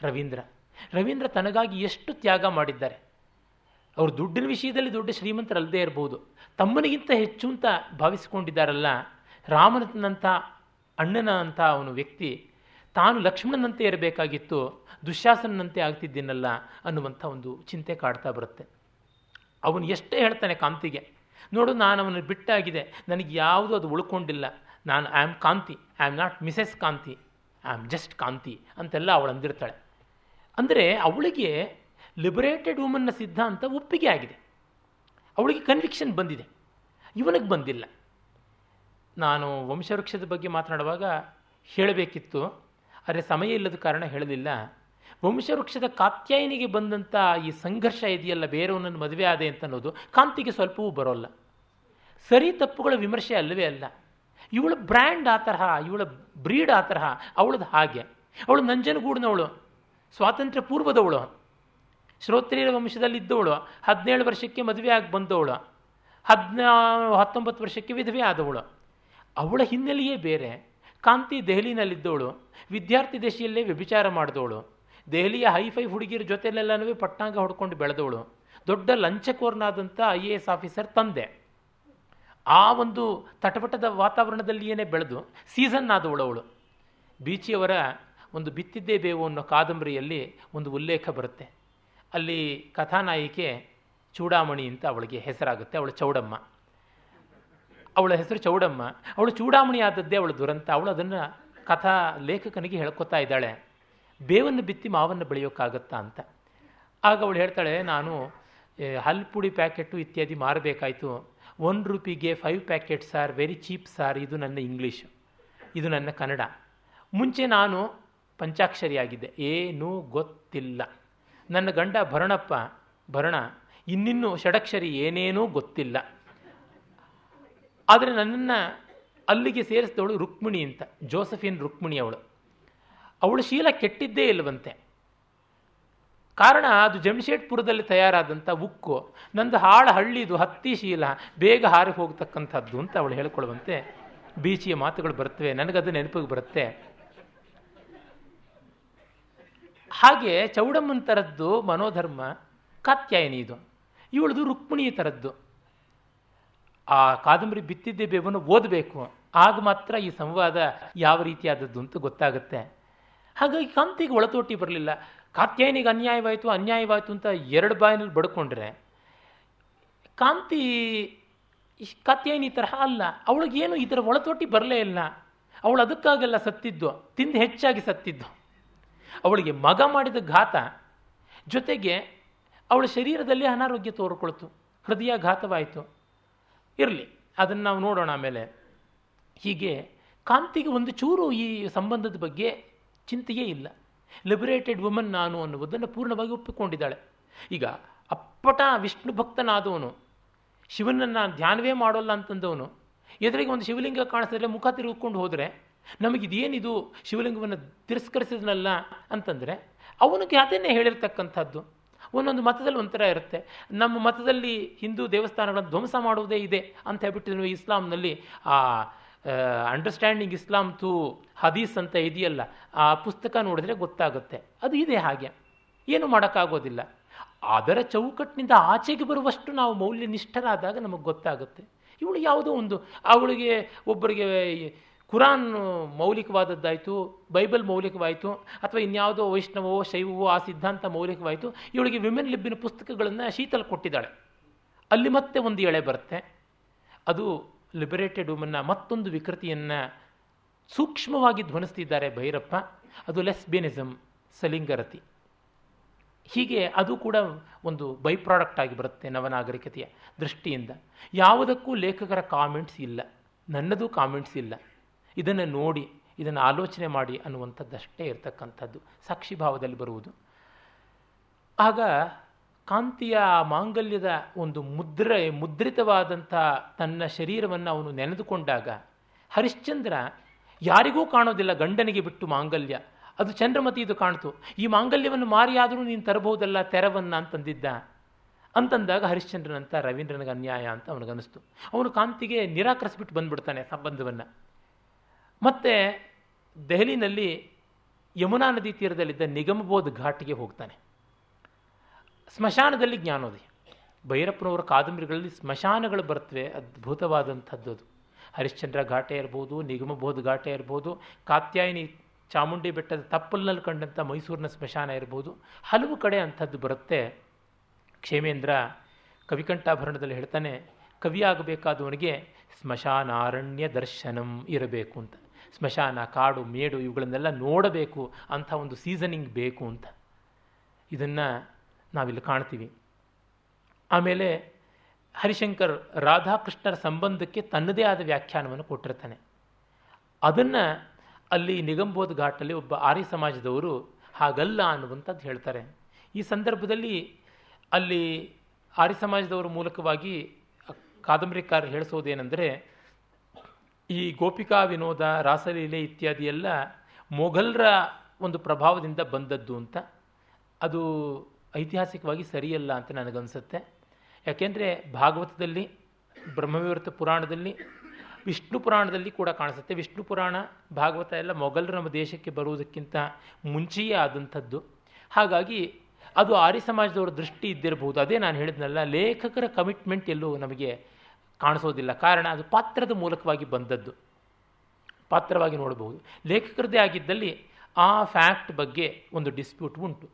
ರವೀಂದ್ರ ತನಗಾಗಿ ಎಷ್ಟು ತ್ಯಾಗ ಮಾಡಿದ್ದಾರೆ. ಅವರು ದುಡ್ಡಿನ ವಿಷಯದಲ್ಲಿ ದೊಡ್ಡ ಶ್ರೀಮಂತರಲ್ಲದೇ ಇರಬಹುದು, ತಮ್ಮನಿಗಿಂತ ಹೆಚ್ಚು ಅಂತ ಭಾವಿಸಿಕೊಂಡಿದ್ದಾರಲ್ಲ. ರಾಮನಂಥ ಅಣ್ಣನ ಅಂತ ಅವನು ವ್ಯಕ್ತಿ ತಾನು ಲಕ್ಷ್ಮಣನಂತೆ ಇರಬೇಕಾಗಿತ್ತು, ದುಶ್ಯಾಸನಂತೆ ಆಗ್ತಿದ್ದೀನಲ್ಲ ಅನ್ನುವಂಥ ಒಂದು ಚಿಂತೆ ಕಾಡ್ತಾ ಬರುತ್ತೆ. ಅವನು ಎಷ್ಟೇ ಹೇಳ್ತಾನೆ ಕಾಂತಿಗೆ, ನೋಡು ನಾನು ಅವನು ಬಿಟ್ಟಾಗಿದೆ, ನನಗೆ ಯಾವುದು ಅದು ಉಳ್ಕೊಂಡಿಲ್ಲ, ನಾನು ಐ ಆಮ್ ಕಾಂತಿ, ಐ ಆಮ್ ನಾಟ್ ಮಿಸೆಸ್ ಕಾಂತಿ, ಐ ಆಮ್ ಜಸ್ಟ್ ಕಾಂತಿ ಅಂತೆಲ್ಲ ಅವಳು ಅಂದಿರ್ತಾಳೆ. ಅಂದರೆ ಅವಳಿಗೆ ಲಿಬರೇಟೆಡ್ ವುಮನ್ನ ಸಿದ್ಧಾಂತ ಒಪ್ಪಿಗೆ ಆಗಿದೆ, ಅವಳಿಗೆ ಕನ್ವಿಕ್ಷನ್ ಬಂದಿದೆ, ಇವನಿಗೆ ಬಂದಿಲ್ಲ. ನಾನು ವಂಶವೃಕ್ಷದ ಬಗ್ಗೆ ಮಾತನಾಡುವಾಗ ಹೇಳಬೇಕಿತ್ತು, ಆದರೆ ಸಮಯ ಇಲ್ಲದ ಕಾರಣ ಹೇಳಲಿಲ್ಲ. ವಂಶವೃಕ್ಷದ ಕಾತ್ಯಾಯನಿಗೆ ಬಂದಂಥ ಈ ಸಂಘರ್ಷ ಇದೆಯಲ್ಲ, ಬೇರೆಯವನನ್ನು ಮದುವೆ ಆದೆ ಅಂತ ಅನ್ನೋದು ಕಾಂತಿಗೆ ಸ್ವಲ್ಪವೂ ಬರೋಲ್ಲ. ಸರಿ ತಪ್ಪುಗಳ ವಿಮರ್ಶೆ ಅಲ್ಲವೇ ಅಲ್ಲ. ಇವಳ ಬ್ರ್ಯಾಂಡ್ ಆ ತರಹ, ಇವಳ ಬ್ರೀಡ್ ಆ ತರಹ, ಅವಳದು ಹಾಗೆ. ಅವಳು ನಂಜನಗೂಡಿನವಳು, ಸ್ವಾತಂತ್ರ್ಯ ಪೂರ್ವದವಳು, ಶ್ರೋತ್ರಿಯರ ವಂಶದಲ್ಲಿದ್ದವಳು, 17 ವರ್ಷಕ್ಕೆ ಮದುವೆ ಆಗಿ ಬಂದವಳು, 19 ವರ್ಷಕ್ಕೆ ವಿಧವೆ ಆದವಳು. ಅವಳ ಹಿನ್ನೆಲೆಯೇ ಬೇರೆ. ಕಾಂತಿ ದೆಹಲಿನಲ್ಲಿದ್ದವಳು, ವಿದ್ಯಾರ್ಥಿ ದಶೆಯಲ್ಲೇ ವ್ಯಭಿಚಾರ ಮಾಡಿದವಳು, ದೆಹಲಿಯ ಹೈಫೈ ಹುಡುಗಿಯರ ಜೊತೆಲೆಲ್ಲನೂ ಪಟ್ಟಾಂಗ ಹೊಡ್ಕೊಂಡು ಬೆಳೆದವಳು, ದೊಡ್ಡ ಲಂಚಕೋರ್ನಾದಂಥ IAS ಆಫೀಸರ್ ತಂದೆ. ಆ ಒಂದು ತಟಪಟದ ವಾತಾವರಣದಲ್ಲಿಯೇ ಬೆಳೆದು ಸೀಸನ್ ಆದವಳು ಅವಳು. ಬೀಚಿಯವರ ಒಂದು ಬಿತ್ತಿದ್ದೇ ಬೇವು ಅನ್ನೋ ಕಾದಂಬರಿಯಲ್ಲಿ ಒಂದು ಉಲ್ಲೇಖ ಬರುತ್ತೆ. ಅಲ್ಲಿ ಕಥಾನಾಯಿಕೆ ಚೂಡಾಮಣಿ ಅಂತ ಅವಳಿಗೆ ಹೆಸರಾಗುತ್ತೆ. ಅವಳು ಚೌಡಮ್ಮ, ಅವಳ ಹೆಸರು ಚೌಡಮ್ಮ. ಅವಳು ಚೂಡಾಮಣಿ ಆದದ್ದೇ ಅವಳು ದುರಂತ. ಅವಳು ಅದನ್ನು ಕಥಾ ಲೇಖಕನಿಗೆ ಹೇಳ್ಕೊತಾ ಇದ್ದಾಳೆ, ಬೇವನ್ನು ಬಿತ್ತಿ ಮಾವನ್ನು ಬೆಳೆಯೋಕ್ಕಾಗತ್ತಾ ಅಂತ. ಆಗ ಅವಳು ಹೇಳ್ತಾಳೆ, ನಾನು ಹಲ್ಪುಡಿ ಪ್ಯಾಕೆಟು ಇತ್ಯಾದಿ ಮಾರಬೇಕಾಯಿತು, 1 ರೂಪಿಗೆ 5 packets are very cheap sir. ಇದು ನನ್ನ ಇಂಗ್ಲೀಷು, ಇದು ನನ್ನ ಕನ್ನಡ. ಮುಂಚೆ ನಾನು ಪಂಚಾಕ್ಷರಿಯಾಗಿದ್ದೆ, ಏನೂ ಗೊತ್ತಿಲ್ಲ. ನನ್ನ ಗಂಡ ಭರಣ ಇನ್ನಿನ್ನೂ ಷಡಕ್ಷರಿ, ಏನೇನೂ ಗೊತ್ತಿಲ್ಲ. ಆದರೆ ನನ್ನನ್ನು ಅಲ್ಲಿಗೆ ಸೇರಿಸಿದವಳು ರುಕ್ಮಿಣಿ ಅಂತ, ಜೋಸಫಿನ್ ರುಕ್ಮಿಣಿ ಅವಳು ಶೀಲ ಕೆಟ್ಟಿದ್ದೇ ಇಲ್ಲವಂತೆ. ಕಾರಣ ಅದು ಜಮ್ಶೇಡ್ಪುರದಲ್ಲಿ ತಯಾರಾದಂಥ ಉಕ್ಕು, ನಂದು ಹಳ್ಳಿದು ಹತ್ತಿ ಶೀಲ, ಬೇಗ ಹಾರಿ ಹೋಗ್ತಕ್ಕಂಥದ್ದು ಅಂತ ಅವಳು ಹೇಳ್ಕೊಳ್ಳುವಂತೆ ಬೀಚಿಯ ಮಾತುಗಳು ಬರ್ತವೆ. ನನಗದು ನೆನಪಿಗೆ ಬರುತ್ತೆ. ಹಾಗೆ ಚೌಡಮ್ಮನ ಥರದ್ದು ಮನೋಧರ್ಮ ಕಾತ್ಯಾಯನಿ, ಇದು ಇವಳದು ರುಕ್ಮಿಣಿಯ ಥರದ್ದು. ಆ ಕಾದಂಬರಿ ಬಿತ್ತಿದ್ದೇ ಬೇವನ್ನು ಓದಬೇಕು, ಆಗ ಮಾತ್ರ ಈ ಸಂವಾದ ಯಾವ ರೀತಿಯಾದದ್ದು ಅಂತ ಗೊತ್ತಾಗುತ್ತೆ. ಹಾಗಾಗಿ ಕಾಂತಿಗೆ ಒಳತೋಟಿ ಬರಲಿಲ್ಲ. ಕಾತ್ಯಾಯನಿಗೆ ಅನ್ಯಾಯವಾಯಿತು ಅಂತ 2 ಬಾಯಿನಲ್ಲಿ ಬಡ್ಕೊಂಡ್ರೆ, ಕಾತ್ಯಾಯನಿ ತರಹ ಅಲ್ಲ. ಅವಳಿಗೇನು ಇದರ ಒಳತೋಟಿ ಬರಲೇ ಇಲ್ಲ. ಅವಳು ಅದಕ್ಕಾಗೆಲ್ಲ ಸತ್ತಿದ್ದು, ತಿಂದು ಹೆಚ್ಚಾಗಿ ಸತ್ತಿದ್ದು. ಅವಳಿಗೆ ಮಗ ಮಾಡಿದ ಘಾತ ಜೊತೆಗೆ ಅವಳ ಶರೀರದಲ್ಲಿ ಅನಾರೋಗ್ಯ ತೋರ್ಕೊಳ್ತು, ಹೃದಯಾಘಾತವಾಯಿತು. ಇರಲಿ, ಅದನ್ನು ನಾವು ನೋಡೋಣ ಆಮೇಲೆ. ಹೀಗೆ ಕಾಂತಿಗೆ ಒಂದು ಚೂರು ಈ ಸಂಬಂಧದ ಬಗ್ಗೆ ಚಿಂತೆಯೇ ಇಲ್ಲ. ಲಿಬರೇಟೆಡ್ ವುಮನ್ ನಾನು ಅನ್ನುವುದನ್ನು ಪೂರ್ಣವಾಗಿ ಒಪ್ಪಿಕೊಂಡಿದ್ದಾಳೆ. ಈಗ ಅಪ್ಪಟ ವಿಷ್ಣು ಭಕ್ತನಾದವನು, ಶಿವನನ್ನು ಧ್ಯಾನವೇ ಮಾಡೋಲ್ಲ ಅಂತಂದವನು, ಎದುರಿಗೆ ಒಂದು ಶಿವಲಿಂಗ ಕಾಣಿಸಿದ್ರೆ ಮುಖ ತಿರುಗಿಕೊಂಡು ಹೋದರೆ, ನಮಗಿದೇನಿದು ಶಿವಲಿಂಗವನ್ನು ತಿರಸ್ಕರಿಸಿದ್ನಲ್ಲ ಅಂತಂದರೆ, ಅವನಿಗೆ ಅದನ್ನೇ ಹೇಳಿರ್ತಕ್ಕಂಥದ್ದು. ಒಂದೊಂದು ಮತದಲ್ಲಿ ಒಂಥರ ಇರುತ್ತೆ. ನಮ್ಮ ಮತದಲ್ಲಿ ಹಿಂದೂ ದೇವಸ್ಥಾನಗಳನ್ನು ಧ್ವಂಸ ಮಾಡುವುದೇ ಇದೆ ಅಂತ ಹೇಳ್ಬಿಟ್ಟು ಇಸ್ಲಾಂನಲ್ಲಿ ಆ ಅಂಡರ್ಸ್ಟ್ಯಾಂಡಿಂಗ್ ಇಸ್ಲಾಂ ಟು ಹದೀಸ್ ಅಂತ ಇದೆಯಲ್ಲ, ಆ ಪುಸ್ತಕ ನೋಡಿದ್ರೆ ಗೊತ್ತಾಗುತ್ತೆ. ಅದು ಇದೆ, ಹಾಗೆ ಏನು ಮಾಡೋಕ್ಕಾಗೋದಿಲ್ಲ. ಅದರ ಚೌಕಟ್ಟಿನಿಂದ ಆಚೆಗೆ ಬರುವಷ್ಟು ನಾವು ಮೌಲ್ಯನಿಷ್ಠರಾದಾಗ ನಮಗೆ ಗೊತ್ತಾಗುತ್ತೆ ಇವಳು ಯಾವುದೋ ಒಂದು, ಅವಳಿಗೆ ಒಬ್ಬರಿಗೆ ಕುರಾನ್ ಮೌಲಿಕವಾದದ್ದಾಯಿತು, ಬೈಬಲ್ ಮೌಲಿಕವಾಯಿತು, ಅಥವಾ ಇನ್ಯಾವುದೋ ವೈಷ್ಣವೋ ಶೈವವೋ ಆ ಸಿದ್ಧಾಂತ ಮೌಲಿಕವಾಯಿತು, ಇವಳಿಗೆ ವಿಮೆನ್ ಲಿಬ್ಬಿನ ಪುಸ್ತಕಗಳನ್ನು ಶೀತಲ್ ಕೊಟ್ಟಿದ್ದಾಳೆ. ಅಲ್ಲಿ ಮತ್ತೆ ಒಂದು ಎಳೆ ಬರುತ್ತೆ. ಅದು ಲಿಬರೇಟೆಡ್ ವುಮನ್ನ ಮತ್ತೊಂದು ವಿಕೃತಿಯನ್ನು ಸೂಕ್ಷ್ಮವಾಗಿ ಧ್ವನಿಸ್ತಿದ್ದಾರೆ ಭೈರಪ್ಪ. ಅದು ಲೆಸ್ಬಿಯನಿಸಮ್, ಸಲಿಂಗರತಿ. ಹೀಗೆ ಅದು ಕೂಡ ಒಂದು ಬೈ ಪ್ರಾಡಕ್ಟ್ ಆಗಿ ಬರುತ್ತೆ ನವನಾಗರಿಕತೆಯ ದೃಷ್ಟಿಯಿಂದ. ಯಾವುದಕ್ಕೂ ಲೇಖಕರ ಕಾಮೆಂಟ್ಸ್ ಇಲ್ಲ, ನನ್ನದು ಕಾಮೆಂಟ್ಸ್ ಇಲ್ಲ. ಇದನ್ನು ನೋಡಿ, ಇದನ್ನು ಆಲೋಚನೆ ಮಾಡಿ ಅನ್ನುವಂಥದ್ದಷ್ಟೇ ಇರತಕ್ಕಂಥದ್ದು, ಸಾಕ್ಷಿಭಾವದಲ್ಲಿ ಬರುವುದು. ಆಗ ಕಾಂತಿಯ ಮಾಂಗಲ್ಯದ ಒಂದು ಮುದ್ರಿತವಾದಂಥ ತನ್ನ ಶರೀರವನ್ನು ಅವನು ನೆನೆದುಕೊಂಡಾಗ ಹರಿಶ್ಚಂದ್ರ ಯಾರಿಗೂ ಕಾಣೋದಿಲ್ಲ, ಗಂಡನಿಗೆ ಬಿಟ್ಟು ಮಾಂಗಲ್ಯ, ಅದು ಚಂದ್ರಮತಿ ಇದು ಕಾಣ್ತು. ಈ ಮಾಂಗಲ್ಯವನ್ನು ಮಾರಿಯಾದರೂ ನೀನು ತರಬಹುದಲ್ಲ ತೆರವನ್ನು ಅಂತಂದಿದ್ದ. ಅಂತಂದಾಗ ಹರಿಶ್ಚಂದ್ರನಂತ ರವೀಂದ್ರನಿಗೆ ಅನ್ಯಾಯ ಅಂತ ಅವನಿಗನ್ನಿಸ್ತು. ಅವನು ಕಾಂತಿಗೆ ನಿರಾಕರಿಸ್ಬಿಟ್ಟು ಬಂದ್ಬಿಡ್ತಾನೆ ಸಂಬಂಧವನ್ನು. ಮತ್ತೆ ದೆಹಲಿನಲ್ಲಿ ಯಮುನಾ ನದಿ ತೀರದಲ್ಲಿದ್ದ ನಿಗಮಬೋಧ್ ಘಾಟ್ಗೆ ಹೋಗ್ತಾನೆ. ಸ್ಮಶಾನದಲ್ಲಿ ಜ್ಞಾನೋದಯ. ಭೈರಪ್ಪನವರ ಕಾದಂಬರಿಗಳಲ್ಲಿ ಸ್ಮಶಾನಗಳು ಬರ್ತವೆ, ಅದ್ಭುತವಾದಂಥದ್ದು. ಅದು ಹರಿಶ್ಚಂದ್ರ ಘಾಟೆ ಇರ್ಬೋದು, ನಿಗಮಬೋಧ್ ಘಾಟೆ ಇರ್ಬೋದು, ಕಾತ್ಯಾಯಿನಿ ಚಾಮುಂಡಿ ಬೆಟ್ಟದ ತಪ್ಪಲಿನಲ್ಲಿ ಕಂಡಂಥ ಮೈಸೂರಿನ ಸ್ಮಶಾನ ಇರ್ಬೋದು, ಹಲವು ಕಡೆ ಅಂಥದ್ದು ಬರುತ್ತೆ. ಕ್ಷೇಮೇಂದ್ರ ಕವಿಕಂಠಾಭರಣದಲ್ಲಿ ಹೇಳ್ತಾನೆ, ಕವಿಯಾಗಬೇಕಾದವನಿಗೆ ಸ್ಮಶಾನಾರಣ್ಯ ದರ್ಶನಂ ಇರಬೇಕು ಅಂತ. ಸ್ಮಶಾನ, ಕಾಡು, ಮೇಡು ಇವುಗಳನ್ನೆಲ್ಲ ನೋಡಬೇಕು, ಅಂಥ ಒಂದು ಸೀಸನಿಂಗ್ ಬೇಕು ಅಂತ. ಇದನ್ನು ನಾವಿಲ್ಲಿ ಕಾಣ್ತೀವಿ. ಆಮೇಲೆ ಹರಿಶಂಕರ್ ರಾಧಾಕೃಷ್ಣರ ಸಂಬಂಧಕ್ಕೆ ತನ್ನದೇ ಆದ ವ್ಯಾಖ್ಯಾನವನ್ನು ಕೊಟ್ಟಿರ್ತಾನೆ. ಅದನ್ನು ಅಲ್ಲಿ ನಿಗಮಬೋಧ್ ಘಾಟಲ್ಲಿ ಒಬ್ಬ ಆರ್ಯ ಸಮಾಜದವರು ಹಾಗಲ್ಲ ಅನ್ನುವಂಥದ್ದು ಹೇಳ್ತಾರೆ. ಈ ಸಂದರ್ಭದಲ್ಲಿ ಅಲ್ಲಿ ಆರ್ಯ ಸಮಾಜದವರ ಮೂಲಕವಾಗಿ ಕಾದಂಬರಿಕಾರ ಹೇಳಿಸೋದೇನೆಂದರೆ, ಈ ಗೋಪಿಕಾ ವಿನೋದ, ರಾಸಲೀಲೆ ಇತ್ಯಾದಿ ಎಲ್ಲ ಮೊಘಲರ ಒಂದು ಪ್ರಭಾವದಿಂದ ಬಂದದ್ದು ಅಂತ. ಅದು ಐತಿಹಾಸಿಕವಾಗಿ ಸರಿಯಲ್ಲ ಅಂತ ನನಗನ್ಸುತ್ತೆ. ಯಾಕೆಂದರೆ ಭಾಗವತದಲ್ಲಿ, ಬ್ರಹ್ಮವಿವೃತ ಪುರಾಣದಲ್ಲಿ, ವಿಷ್ಣು ಪುರಾಣದಲ್ಲಿ ಕೂಡ ಕಾಣಿಸುತ್ತೆ. ವಿಷ್ಣು ಪುರಾಣ, ಭಾಗವತ ಎಲ್ಲ ಮೊಘಲರು ನಮ್ಮ ದೇಶಕ್ಕೆ ಬರುವುದಕ್ಕಿಂತ ಮುಂಚೆಯೇ ಆದಂಥದ್ದು. ಹಾಗಾಗಿ ಅದು ಆರ್ಯ ಸಮಾಜದವರ ದೃಷ್ಟಿ ಇದ್ದಿರಬಹುದು. ಅದೇ ನಾನು ಹೇಳಿದ್ನಲ್ಲ, ಲೇಖಕರ ಕಮಿಟ್ಮೆಂಟ್ ಎಲ್ಲೂ ನಮಗೆ ಕಾಣಿಸೋದಿಲ್ಲ. ಕಾರಣ ಅದು ಪಾತ್ರದ ಮೂಲಕವಾಗಿ ಬಂದದ್ದು, ಪಾತ್ರವಾಗಿ ನೋಡಬಹುದು. ಲೇಖಕರದೇ ಆಗಿದ್ದಲ್ಲಿ ಆ ಫ್ಯಾಕ್ಟ್ ಬಗ್ಗೆ ಒಂದು ಡಿಸ್ಪ್ಯೂಟ್ ಉಂಟು.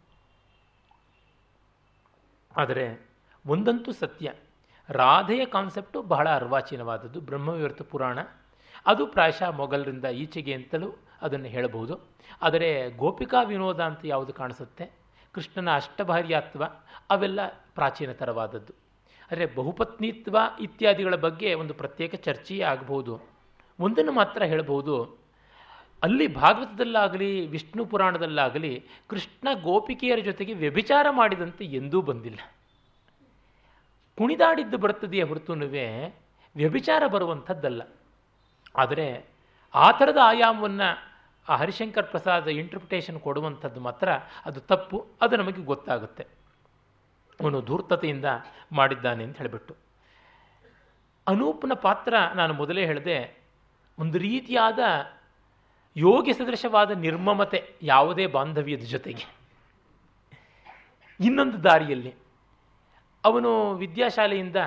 ಆದರೆ ಒಂದಂತೂ ಸತ್ಯ, ರಾಧೆಯ ಕಾನ್ಸೆಪ್ಟು ಬಹಳ ಅರ್ವಾಚೀನವಾದದ್ದು. ಬ್ರಹ್ಮವಿವೃತ ಪುರಾಣ ಅದು ಪ್ರಾಯಶಃ ಮೊಘಲರಿಂದ ಈಚೆಗೆ ಅಂತಲೂ ಅದನ್ನು ಹೇಳಬಹುದು. ಆದರೆ ಗೋಪಿಕಾ ವಿನೋದ ಅಂತ ಯಾವುದು ಕಾಣಿಸುತ್ತೆ, ಕೃಷ್ಣನ ಅಷ್ಟಭಾರ್ಯಾತ್ವ, ಅವೆಲ್ಲ ಪ್ರಾಚೀನತರವಾದದ್ದು. ಆದರೆ ಬಹುಪತ್ನಿತ್ವ ಇತ್ಯಾದಿಗಳ ಬಗ್ಗೆ ಒಂದು ಪ್ರತ್ಯೇಕ ಚರ್ಚೆಯೇ ಆಗಬಹುದು. ಒಂದನ್ನು ಮಾತ್ರ ಹೇಳಬಹುದು, ಅಲ್ಲಿ ಭಾಗವತದಲ್ಲಾಗಲಿ ವಿಷ್ಣು ಪುರಾಣದಲ್ಲಾಗಲಿ ಕೃಷ್ಣ ಗೋಪಿಕೆಯರ ಜೊತೆಗೆ ವ್ಯಭಿಚಾರ ಮಾಡಿದಂತೆ ಎಂದೂ ಬಂದಿಲ್ಲ. ಕುಣಿದಾಡಿದ್ದು ಬರ್ತದೆಯೇ ಹೊರತುನುವೆ ವ್ಯಭಿಚಾರ ಬರುವಂಥದ್ದಲ್ಲ. ಆದರೆ ಆ ಥರದ ಆಯಾಮವನ್ನು ಆ ಹರಿಶಂಕರ್ ಪ್ರಸಾದ್ ಇಂಟರ್ಪ್ರಿಟೇಷನ್ ಕೊಡುವಂಥದ್ದು ಮಾತ್ರ ಅದು ತಪ್ಪು. ಅದು ನಮಗೆ ಗೊತ್ತಾಗುತ್ತೆ, ಅವನು ಧೂರ್ತತೆಯಿಂದ ಮಾಡಿದ್ದಾನೆ ಅಂತ ಹೇಳಿಬಿಟ್ಟು. ಅನೂಪ್ನ ಪಾತ್ರ ನಾನು ಮೊದಲೇ ಹೇಳಿದೆ, ಒಂದು ರೀತಿಯಾದ ಯೋಗ್ಯ ಸದೃಶವಾದ ನಿರ್ಮಮತೆ, ಯಾವುದೇ ಬಾಂಧವ್ಯದ ಜೊತೆಗೆ. ಇನ್ನೊಂದು ದಾರಿಯಲ್ಲಿ ಅವನು ವಿದ್ಯಾಶಾಲೆಯಿಂದ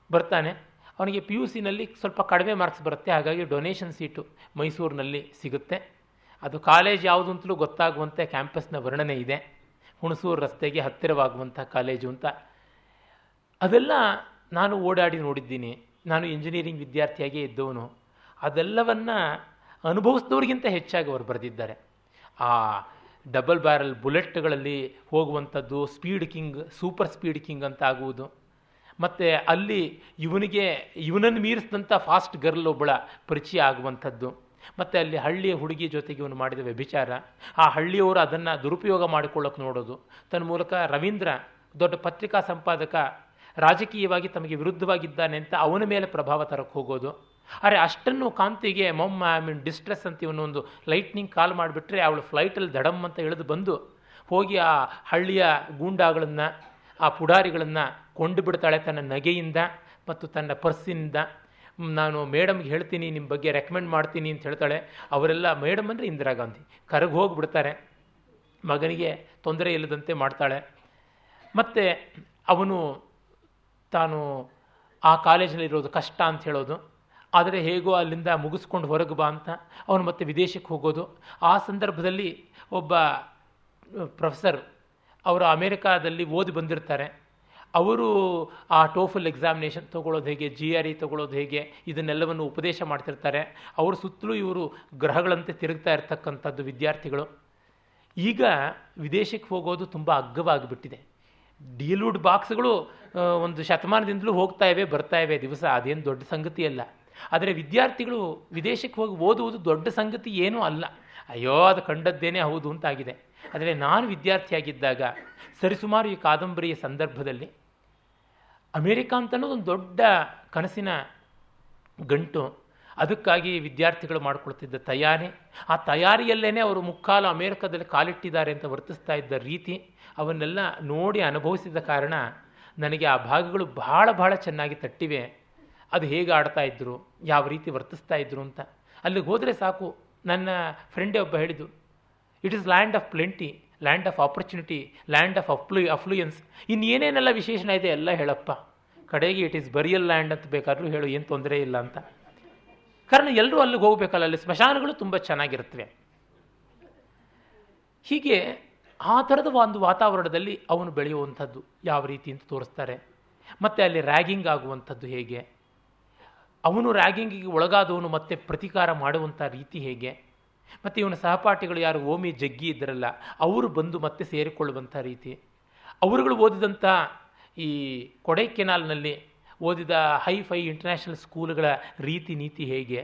ಬರ್ತಾನೆ. ಅವನಿಗೆ PUCನಲ್ಲಿ ಸ್ವಲ್ಪ ಕಡಿಮೆ ಮಾರ್ಕ್ಸ್ ಬರುತ್ತೆ. ಹಾಗಾಗಿ ಡೊನೇಷನ್ ಸೀಟು ಮೈಸೂರಿನಲ್ಲಿ ಸಿಗುತ್ತೆ. ಅದು ಕಾಲೇಜ್ ಯಾವುದು ಅಂತಲೂ ಗೊತ್ತಾಗುವಂತೆ ಕ್ಯಾಂಪಸ್ನ ವರ್ಣನೆ ಇದೆ. ಹುಣಸೂರು ರಸ್ತೆಗೆ ಹತ್ತಿರವಾಗುವಂಥ ಕಾಲೇಜು ಅಂತ. ಅದೆಲ್ಲ ನಾನು ಓಡಾಡಿ ನೋಡಿದ್ದೀನಿ. ನಾನು ಇಂಜಿನಿಯರಿಂಗ್ ವಿದ್ಯಾರ್ಥಿಯಾಗೇ ಇದ್ದವನು. ಅದೆಲ್ಲವನ್ನು ಅನುಭವಿಸಿದವ್ರಿಗಿಂತ ಹೆಚ್ಚಾಗಿ ಅವರು ಬರೆದಿದ್ದಾರೆ. ಆ ಡಬಲ್ ಬ್ಯಾರಲ್ ಬುಲೆಟ್ಗಳಲ್ಲಿ ಹೋಗುವಂಥದ್ದು, speed king, super speed king ಅಂತ ಆಗುವುದು. ಮತ್ತು ಅಲ್ಲಿ ಇವನನ್ನು ಮೀರಿಸಿದಂಥ ಫಾಸ್ಟ್ ಗರ್ಲ್ ಒಬ್ಬಳ ಪರಿಚಯ ಆಗುವಂಥದ್ದು. ಮತ್ತು ಅಲ್ಲಿ ಹಳ್ಳಿಯ ಹುಡುಗಿ ಜೊತೆಗೆ ಇವನು ಮಾಡಿದ ವ್ಯಭಿಚಾರ, ಆ ಹಳ್ಳಿಯವರು ಅದನ್ನು ದುರುಪಯೋಗ ಮಾಡಿಕೊಳ್ಳೋಕೆ ನೋಡೋದು. ತನ್ನ ಮೂಲಕ ರವೀಂದ್ರ ದೊಡ್ಡ ಪತ್ರಿಕಾ ಸಂಪಾದಕ ರಾಜಕೀಯವಾಗಿ ತಮಗೆ ವಿರುದ್ಧವಾಗಿದ್ದಾನೆ ಅಂತ ಅವನ ಮೇಲೆ ಪ್ರಭಾವ ತರಕ್ಕೆ ಹೋಗೋದು. ಆದರೆ ಅಷ್ಟನ್ನು ಕಾಂತಿಗೆ ಮೊಮ್ಮ ಡಿಸ್ಟ್ರೆಸ್ ಅಂತ ಇವನೊಂದು ಲೈಟ್ನಿಂಗ್ ಕಾಲ್ ಮಾಡಿಬಿಟ್ರೆ ಅವಳು ಫ್ಲೈಟಲ್ಲಿ ದಡಮ್ ಅಂತ ಇಳಿದು ಬಂದು ಹೋಗಿ ಆ ಹಳ್ಳಿಯ ಗೂಂಡಾಗಳನ್ನು, ಆ ಪುಡಾರಿಗಳನ್ನು ಕೊಂಡು ಬಿಡ್ತಾಳೆ ತನ್ನ ನಗೆಯಿಂದ ಮತ್ತು ತನ್ನ ಪರ್ಸಿನಿಂದ. ನಾನು ಮೇಡಮ್ಗೆ ಹೇಳ್ತೀನಿ, ನಿಮ್ಮ ಬಗ್ಗೆ ರೆಕಮೆಂಡ್ ಮಾಡ್ತೀನಿ ಅಂತ ಹೇಳ್ತಾಳೆ. ಅವರೆಲ್ಲ, ಮೇಡಮ್ ಅಂದರೆ ಇಂದಿರಾ ಗಾಂಧಿ, ಕರಗಿ ಹೋಗಿಬಿಡ್ತಾರೆ. ಮಗನಿಗೆ ತೊಂದರೆ ಇಲ್ಲದಂತೆ ಮಾಡ್ತಾಳೆ. ಮತ್ತು ಅವನು ತಾನು ಆ ಕಾಲೇಜಲ್ಲಿರೋದು ಕಷ್ಟ ಅಂತ ಹೇಳೋದು, ಆದರೆ ಹೇಗೋ ಅಲ್ಲಿಂದ ಮುಗಿಸ್ಕೊಂಡು ಹೊರಗೆ ಬಾ ಅಂತ ಅವನು ಮತ್ತೆ ವಿದೇಶಕ್ಕೆ ಹೋಗೋದು. ಆ ಸಂದರ್ಭದಲ್ಲಿ ಒಬ್ಬ ಪ್ರೊಫೆಸರ್ ಅವರು ಅಮೇರಿಕಾದಲ್ಲಿ ಓದಿ ಬಂದಿರ್ತಾರೆ, ಅವರು ಆ ಟೋಫಲ್ ಎಕ್ಸಾಮಿನೇಷನ್ ತೊಗೊಳ್ಳೋದು ಹೇಗೆ, GRE ತೊಗೊಳ್ಳೋದು ಹೇಗೆ, ಇದನ್ನೆಲ್ಲವನ್ನು ಉಪದೇಶ ಮಾಡ್ತಿರ್ತಾರೆ. ಅವ್ರ ಸುತ್ತಲೂ ಇವರು ಗ್ರಹಗಳಂತೆ ತಿರುಗ್ತಾ ಇರ್ತಕ್ಕಂಥದ್ದು ವಿದ್ಯಾರ್ಥಿಗಳು. ಈಗ ವಿದೇಶಕ್ಕೆ ಹೋಗೋದು ತುಂಬ ಅಗ್ಗವಾಗಿಬಿಟ್ಟಿದೆ. ಡೀಲೂಡ್ ಬಾಕ್ಸ್ಗಳು ಒಂದು ಶತಮಾನದಿಂದಲೂ ಹೋಗ್ತಾ ಇವೆ ಬರ್ತಾ ಇವೆ ದಿವಸ, ಅದೇನು ದೊಡ್ಡ ಸಂಗತಿ ಅಲ್ಲ. ಆದರೆ ವಿದ್ಯಾರ್ಥಿಗಳು ವಿದೇಶಕ್ಕೆ ಹೋಗಿ ಓದುವುದು ದೊಡ್ಡ ಸಂಗತಿ ಏನೂ ಅಲ್ಲ. ಅಯ್ಯೋ ಅದು ಕಂಡದ್ದೇನೇ ಹೌದು ಅಂತಾಗಿದೆ. ಆದರೆ ನಾನು ವಿದ್ಯಾರ್ಥಿಯಾಗಿದ್ದಾಗ ಸರಿಸುಮಾರು ಈ ಕಾದಂಬರಿಯ ಸಂದರ್ಭದಲ್ಲಿ ಅಮೇರಿಕಾ ಅಂತ ಅನ್ನೋದು ಒಂದು ದೊಡ್ಡ ಕನಸಿನ ಗಂಟು. ಅದಕ್ಕಾಗಿ ವಿದ್ಯಾರ್ಥಿಗಳು ಮಾಡಿಕೊಳ್ತಿದ್ದ ತಯಾರಿ, ಆ ತಯಾರಿಯಲ್ಲೇ ಅವರು ಮುಕ್ಕಾಲು ಅಮೇರಿಕಾದಲ್ಲಿ ಕಾಲಿಟ್ಟಿದ್ದಾರೆ ಅಂತ ವರ್ತಿಸ್ತಾ ಇದ್ದ ರೀತಿ, ಅವನ್ನೆಲ್ಲ ನೋಡಿ ಅನುಭವಿಸಿದ ಕಾರಣ ನನಗೆ ಆ ಭಾಗಗಳು ಬಹಳ ಬಹಳ ಚೆನ್ನಾಗಿ ತಟ್ಟಿವೆ. ಅದು ಹೇಗೆ ಆಡ್ತಾ ಇದ್ದರು, ಯಾವ ರೀತಿ ವರ್ತಿಸ್ತಾ ಇದ್ರು ಅಂತ. ಅಲ್ಲಿಗೆ ಹೋದರೆ ಸಾಕು, ನನ್ನ ಫ್ರೆಂಡೇ ಒಬ್ಬ ಹೇಳಿದ್ದು, it is land of plenty, land of opportunity, land of affluence, ಇನ್ನೇನೇನೆಲ್ಲ ವಿಶೇಷಣ ಇದೆ ಎಲ್ಲ ಹೇಳಪ್ಪ, ಕಡೆಗೆ ಇಟ್ ಈಸ್ ಬರಿಯಲ್ ಲ್ಯಾಂಡ್ ಅಂತ ಬೇಕಾದರೂ ಹೇಳು, ಏನು ತೊಂದರೆ ಇಲ್ಲ ಅಂತ. ಕಾರಣ ಎಲ್ಲರೂ ಅಲ್ಲಿಗೆ ಹೋಗಬೇಕಲ್ಲ, ಅಲ್ಲಿ ಸ್ಮಶಾನಗಳು ತುಂಬ ಚೆನ್ನಾಗಿರುತ್ತವೆ. ಹೀಗೆ ಆ ಥರದ ಒಂದು ವಾತಾವರಣದಲ್ಲಿ ಅವನು ಬೆಳೆಯುವಂಥದ್ದು ಯಾವ ರೀತಿ ಅಂತ ತೋರಿಸ್ತಾರೆ. ಮತ್ತು ಅಲ್ಲಿ ರ್ಯಾಗಿಂಗ್ ಆಗುವಂಥದ್ದು ಹೇಗೆ, ಅವನು ರ್ಯಾಗಿಂಗಿಗೆ ಒಳಗಾದವನು ಮತ್ತೆ ಪ್ರತಿಕಾರ ಮಾಡುವಂಥ ರೀತಿ ಹೇಗೆ, ಮತ್ತು ಇವನ ಸಹಪಾಠಿಗಳು ಯಾರು ಓಮಿ ಜಗ್ಗಿ ಇದ್ದರಲ್ಲ ಅವರು ಬಂದು ಮತ್ತೆ ಸೇರಿಕೊಳ್ಳುವಂಥ ರೀತಿ, ಅವರುಗಳು ಓದಿದಂಥ ಈ ಕೊಡೈಕೆನಾಲ್ನಲ್ಲಿ ಓದಿದ ಹೈ-ಫೈ ಇಂಟರ್ನ್ಯಾಷನಲ್ ಸ್ಕೂಲ್ಗಳ ರೀತಿ ನೀತಿ ಹೇಗೆ,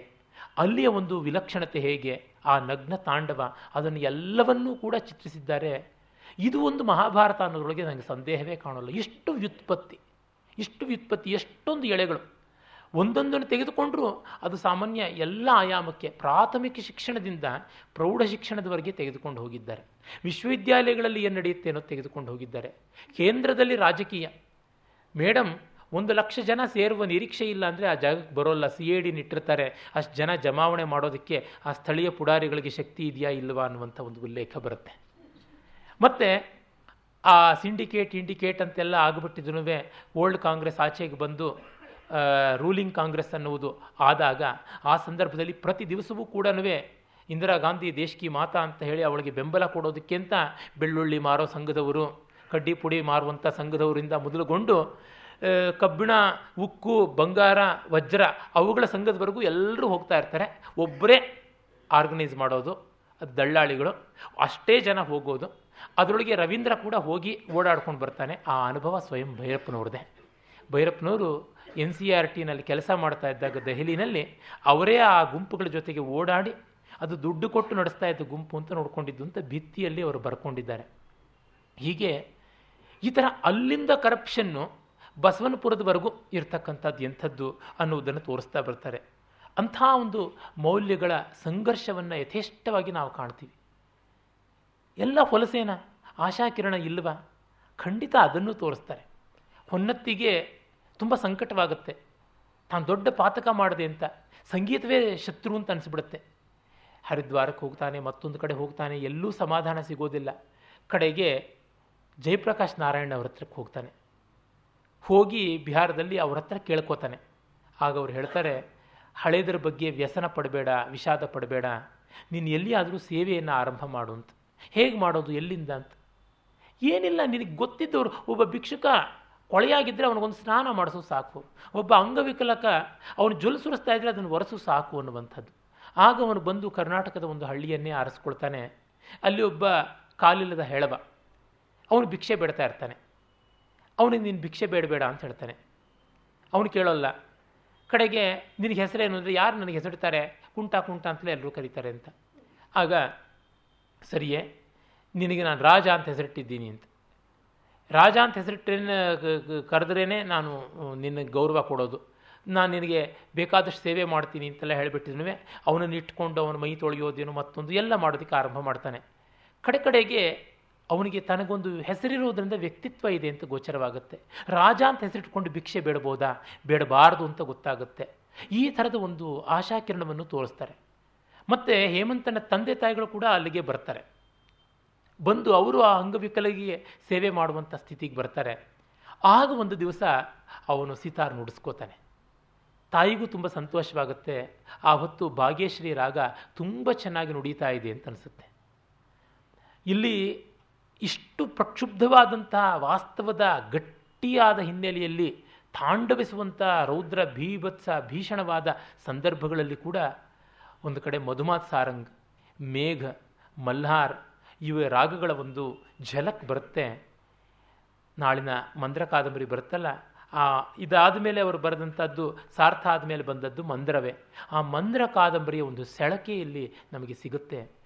ಅಲ್ಲಿಯ ಒಂದು ವಿಲಕ್ಷಣತೆ ಹೇಗೆ, ಆ ನಗ್ನ ತಾಂಡವ, ಅದನ್ನು ಎಲ್ಲವನ್ನೂ ಕೂಡ ಚಿತ್ರಿಸಿದ್ದಾರೆ. ಇದು ಒಂದು ಮಹಾಭಾರತ ಅನ್ನೋದ್ರೊಳಗೆ ನನಗೆ ಸಂದೇಹವೇ ಕಾಣೋಲ್ಲ. ಇಷ್ಟು ವ್ಯುತ್ಪತ್ತಿ, ಎಷ್ಟೊಂದು ಎಳೆಗಳು ಒಂದೊಂದನ್ನು ತೆಗೆದುಕೊಂಡರೂ ಅದು ಸಾಮಾನ್ಯ ಎಲ್ಲ ಆಯಾಮಕ್ಕೆ, ಪ್ರಾಥಮಿಕ ಶಿಕ್ಷಣದಿಂದ ಪ್ರೌಢ ಶಿಕ್ಷಣದವರೆಗೆ ತೆಗೆದುಕೊಂಡು ಹೋಗಿದ್ದಾರೆ. ವಿಶ್ವವಿದ್ಯಾಲಯಗಳಲ್ಲಿ ಏನು ನಡೆಯುತ್ತೆ ಅನ್ನೋದು ತೆಗೆದುಕೊಂಡು ಹೋಗಿದ್ದಾರೆ. ಕೇಂದ್ರದಲ್ಲಿ ರಾಜಕೀಯ, ಮೇಡಮ್ 1,00,000 ಜನ ಸೇರುವ ನಿರೀಕ್ಷೆ ಇಲ್ಲ ಅಂದರೆ ಆ ಜಾಗಕ್ಕೆ ಬರೋಲ್ಲ, CID ಇಟ್ಟಿರ್ತಾರೆ, ಅಷ್ಟು ಜನ ಜಮಾವಣೆ ಮಾಡೋದಕ್ಕೆ ಆ ಸ್ಥಳೀಯ ಪುಡಾರಿಗಳಿಗೆ ಶಕ್ತಿ ಇದೆಯಾ ಇಲ್ವಾ ಅನ್ನುವಂಥ ಒಂದು ಉಲ್ಲೇಖ ಬರುತ್ತೆ. ಮತ್ತು ಆ ಇಂಡಿಕೇಟ್ ಅಂತೆಲ್ಲ ಆಗಿಬಿಟ್ಟಿದ್ರೂ ಓಲ್ಡ್ ಕಾಂಗ್ರೆಸ್ ಆಚೆಗೆ ಬಂದು ರೂಲಿಂಗ್ ಕಾಂಗ್ರೆಸ್ ಅನ್ನುವುದು ಆದಾಗ ಆ ಸಂದರ್ಭದಲ್ಲಿ ಪ್ರತಿ ದಿವಸವೂ ಕೂಡ ಇಂದಿರಾ ಗಾಂಧಿ ದೇಶ್ ಕಿ ಮಾತಾ ಅಂತ ಹೇಳಿ ಅವಳಿಗೆ ಬೆಂಬಲ ಕೊಡೋದಕ್ಕೆ ಅಂತ ಬೆಳ್ಳುಳ್ಳಿ ಮಾರೋ ಸಂಘದವರು, ಕಡ್ಡಿ ಪುಡಿ ಮಾರುವಂಥ ಸಂಘದವರಿಂದ ಮೊದಲುಗೊಂಡು ಕಬ್ಬಿಣ, ಉಕ್ಕು, ಬಂಗಾರ, ವಜ್ರ ಅವುಗಳ ಸಂಘದವರೆಗೂ ಎಲ್ಲರೂ ಹೋಗ್ತಾ ಇರ್ತಾರೆ. ಒಬ್ಬರೇ ಆರ್ಗನೈಸ್ ಮಾಡೋದು, ಅದು ದಳ್ಳಾಳಿಗಳು, ಅಷ್ಟೇ ಜನ ಹೋಗೋದು. ಅದರೊಳಗೆ ರವೀಂದ್ರ ಕೂಡ ಹೋಗಿ ಓಡಾಡ್ಕೊಂಡು ಬರ್ತಾನೆ. ಆ ಅನುಭವ ಸ್ವಯಂ ಭೈರಪ್ಪನವ್ರದ್ದೇ. ಭೈರಪ್ಪನವರು NCERTನಲ್ಲಿ ಕೆಲಸ ಮಾಡ್ತಾ ಇದ್ದಾಗ ದೆಹಲಿನಲ್ಲಿ ಅವರೇ ಆ ಗುಂಪುಗಳ ಜೊತೆಗೆ ಓಡಾಡಿ ಅದು ದುಡ್ಡು ಕೊಟ್ಟು ನಡೆಸ್ತಾ ಇದ್ದ ಗುಂಪು ಅಂತ ನೋಡ್ಕೊಂಡಿದ್ದು ಅಂತ ಭಿತ್ತಿಯಲ್ಲಿ ಅವರು ಬರ್ಕೊಂಡಿದ್ದಾರೆ. ಹೀಗೆ ಈ ಥರ ಅಲ್ಲಿಂದ ಕರಪ್ಷನ್ನು ಬಸವನಪುರದವರೆಗೂ ಇರ್ತಕ್ಕಂಥದ್ದು ಎಂಥದ್ದು ಅನ್ನುವುದನ್ನು ತೋರಿಸ್ತಾ ಬರ್ತಾರೆ. ಅಂಥ ಒಂದು ಮೌಲ್ಯಗಳ ಸಂಘರ್ಷವನ್ನು ಯಥೇಷ್ಟವಾಗಿ ನಾವು ಕಾಣ್ತೀವಿ. ಎಲ್ಲ ಹೊಲಸೇನ, ಆಶಾಕಿರಣ ಇಲ್ವಾ? ಖಂಡಿತ ಅದನ್ನು ತೋರಿಸ್ತಾರೆ. ಹೊನ್ನತ್ತಿಗೆ ತುಂಬ ಸಂಕಟವಾಗುತ್ತೆ, ತಾನು ದೊಡ್ಡ ಪಾತಕ ಮಾಡಿದೆ ಅಂತ, ಸಂಗೀತವೇ ಶತ್ರು ಅಂತ ಅನಿಸ್ಬಿಡುತ್ತೆ. ಹರಿದ್ವಾರಕ್ಕೆ ಹೋಗ್ತಾನೆ, ಮತ್ತೊಂದು ಕಡೆ ಹೋಗ್ತಾನೆ, ಎಲ್ಲೂ ಸಮಾಧಾನ ಸಿಗೋದಿಲ್ಲ. ಕಡೆಗೆ ಜಯಪ್ರಕಾಶ್ ನಾರಾಯಣ ಅವ್ರ ಹತ್ರಕ್ಕೆ ಹೋಗ್ತಾನೆ. ಹೋಗಿ ಬಿಹಾರದಲ್ಲಿ ಅವ್ರ ಹತ್ರ ಕೇಳ್ಕೋತಾನೆ. ಆಗ ಅವ್ರು ಹೇಳ್ತಾರೆ, ಹಳೇದರ ಬಗ್ಗೆ ವ್ಯಸನ ಪಡಬೇಡ, ವಿಷಾದ ಪಡಬೇಡ, ನೀನು ಎಲ್ಲಿಯಾದರೂ ಸೇವೆಯನ್ನು ಆರಂಭ ಮಾಡು ಅಂತ. ಹೇಗೆ ಮಾಡೋದು, ಎಲ್ಲಿಂದ ಅಂತ? ಏನಿಲ್ಲ, ನಿನಗೆ ಗೊತ್ತಿದ್ದವರು, ಒಬ್ಬ ಭಿಕ್ಷುಕ ಕೊಳೆಯಾಗಿದ್ದರೆ ಅವನಿಗೊಂದು ಸ್ನಾನ ಮಾಡಿಸೋ ಸಾಕು, ಒಬ್ಬ ಅಂಗವಿಕಲಕ ಅವನು ಜೊಲು ಸುರಿಸ್ತಾ ಇದ್ದರೆ ಅದನ್ನು ಒರೆಸು ಸಾಕು ಅನ್ನುವಂಥದ್ದು. ಆಗ ಅವನು ಬಂದು ಕರ್ನಾಟಕದ ಒಂದು ಹಳ್ಳಿಯನ್ನೇ ಆರಿಸ್ಕೊಳ್ತಾನೆ. ಅಲ್ಲಿ ಒಬ್ಬ ಕಾಲಿಲ್ಲದ ಹೆಳವ, ಅವನು ಭಿಕ್ಷೆ ಬೇಡ್ತಾ ಇರ್ತಾನೆ. ಅವನಿಗೆ ನೀನು ಭಿಕ್ಷೆ ಬೇಡಬೇಡ ಅಂತ ಹೇಳ್ತಾನೆ. ಅವನು ಕೇಳೋಲ್ಲ. ಕಡೆಗೆ ನಿನಗೆ ಹೆಸರೇನು ಅಂದರೆ, ಯಾರು ನನಗೆ ಹೆಸರಿಡ್ತಾರೆ, ಕುಂಟ ಅಂತಲೇ ಎಲ್ಲರೂ ಕರೀತಾರೆ ಅಂತ. ಆಗ ಸರಿಯೇ, ನಿನಗೆ ನಾನು ರಾಜ ಅಂತ ಹೆಸರಿಟ್ಟಿದ್ದೀನಿ ಅಂತ. ರಾಜ ಅಂತ ಹೆಸರಿಟ್ಟೇನೆ ಕರೆದ್ರೇ ನಾನು ನಿನಗೆ ಗೌರವ ಕೊಡೋದು, ನಾನು ನಿನಗೆ ಬೇಕಾದಷ್ಟು ಸೇವೆ ಮಾಡ್ತೀನಿ ಅಂತೆಲ್ಲ ಹೇಳಿಬಿಟ್ಟಿದ್ನು. ಅವನನ್ನು ಇಟ್ಕೊಂಡು ಅವನ ಮೈ ತೊಳೆಯೋದೇನು ಮತ್ತೊಂದು ಎಲ್ಲ ಮಾಡೋದಕ್ಕೆ ಆರಂಭ ಮಾಡ್ತಾನೆ. ಕಡೆಗೆ ಅವನಿಗೆ ತನಗೊಂದು ಹೆಸರಿರೋದ್ರಿಂದ ವ್ಯಕ್ತಿತ್ವ ಇದೆ ಅಂತ ಗೋಚರವಾಗುತ್ತೆ. ರಾಜ ಅಂತ ಹೆಸರಿಟ್ಕೊಂಡು ಭಿಕ್ಷೆ ಬೇಡಬಹುದಾ, ಬೇಡಬಾರ್ದು ಅಂತ ಗೊತ್ತಾಗುತ್ತೆ. ಈ ಥರದ ಒಂದು ಆಶಾಕಿರಣವನ್ನು ತೋರಿಸ್ತಾರೆ. ಮತ್ತು ಹೇಮಂತನ ತಂದೆ ತಾಯಿಗಳು ಕೂಡ ಅಲ್ಲಿಗೆ ಬರ್ತಾರೆ. ಬಂದು ಅವರು ಆ ಅಂಗವಿಕಲಿಗೆ ಸೇವೆ ಮಾಡುವಂಥ ಸ್ಥಿತಿಗೆ ಬರ್ತಾರೆ. ಆಗ ಒಂದು ದಿವಸ ಅವನು ಸಿತಾರ್ ನುಡಿಸ್ಕೋತಾನೆ. ತಾಯಿಗೂ ತುಂಬ ಸಂತೋಷವಾಗುತ್ತೆ. ಆ ಹೊತ್ತು ಭಾಗ್ಯಶ್ರೀ ರಾಗ ತುಂಬ ಚೆನ್ನಾಗಿ ನುಡಿತಾ ಇದೆ ಅಂತ ಅನಿಸುತ್ತೆ. ಇಲ್ಲಿ ಇಷ್ಟು ಪ್ರಕ್ಷುಬ್ಧವಾದಂತಹ ವಾಸ್ತವದ ಗಟ್ಟಿಯಾದ ಹಿನ್ನೆಲೆಯಲ್ಲಿ ತಾಂಡವಿಸುವಂಥ ರೌದ್ರ ಭೀಭತ್ಸ ಭೀಷಣವಾದ ಸಂದರ್ಭಗಳಲ್ಲಿ ಕೂಡ ಒಂದು ಕಡೆ ಮಧುಮಾತ್ ಸಾರಂಗ್, ಮೇಘ, ಮಲ್ಹಾರ್ ಇವ ರಾಗಗಳ ಒಂದು ಝಲಕ್ ಬರುತ್ತೆ. ನಾಳಿನ ಮಂದ್ರ ಕಾದಂಬರಿ ಬರುತ್ತಲ್ಲ, ಇದಾದ ಮೇಲೆ ಅವರು ಬರೆದಂಥದ್ದು ಸಾರ್ಥ ಆದಮೇಲೆ ಬಂದದ್ದು ಮಂದ್ರವೇ. ಆ ಮಂದ್ರ ಕಾದಂಬರಿಯ ಒಂದು ಸೆಳಕೆಯಲ್ಲಿ ನಮಗೆ ಸಿಗುತ್ತೆ.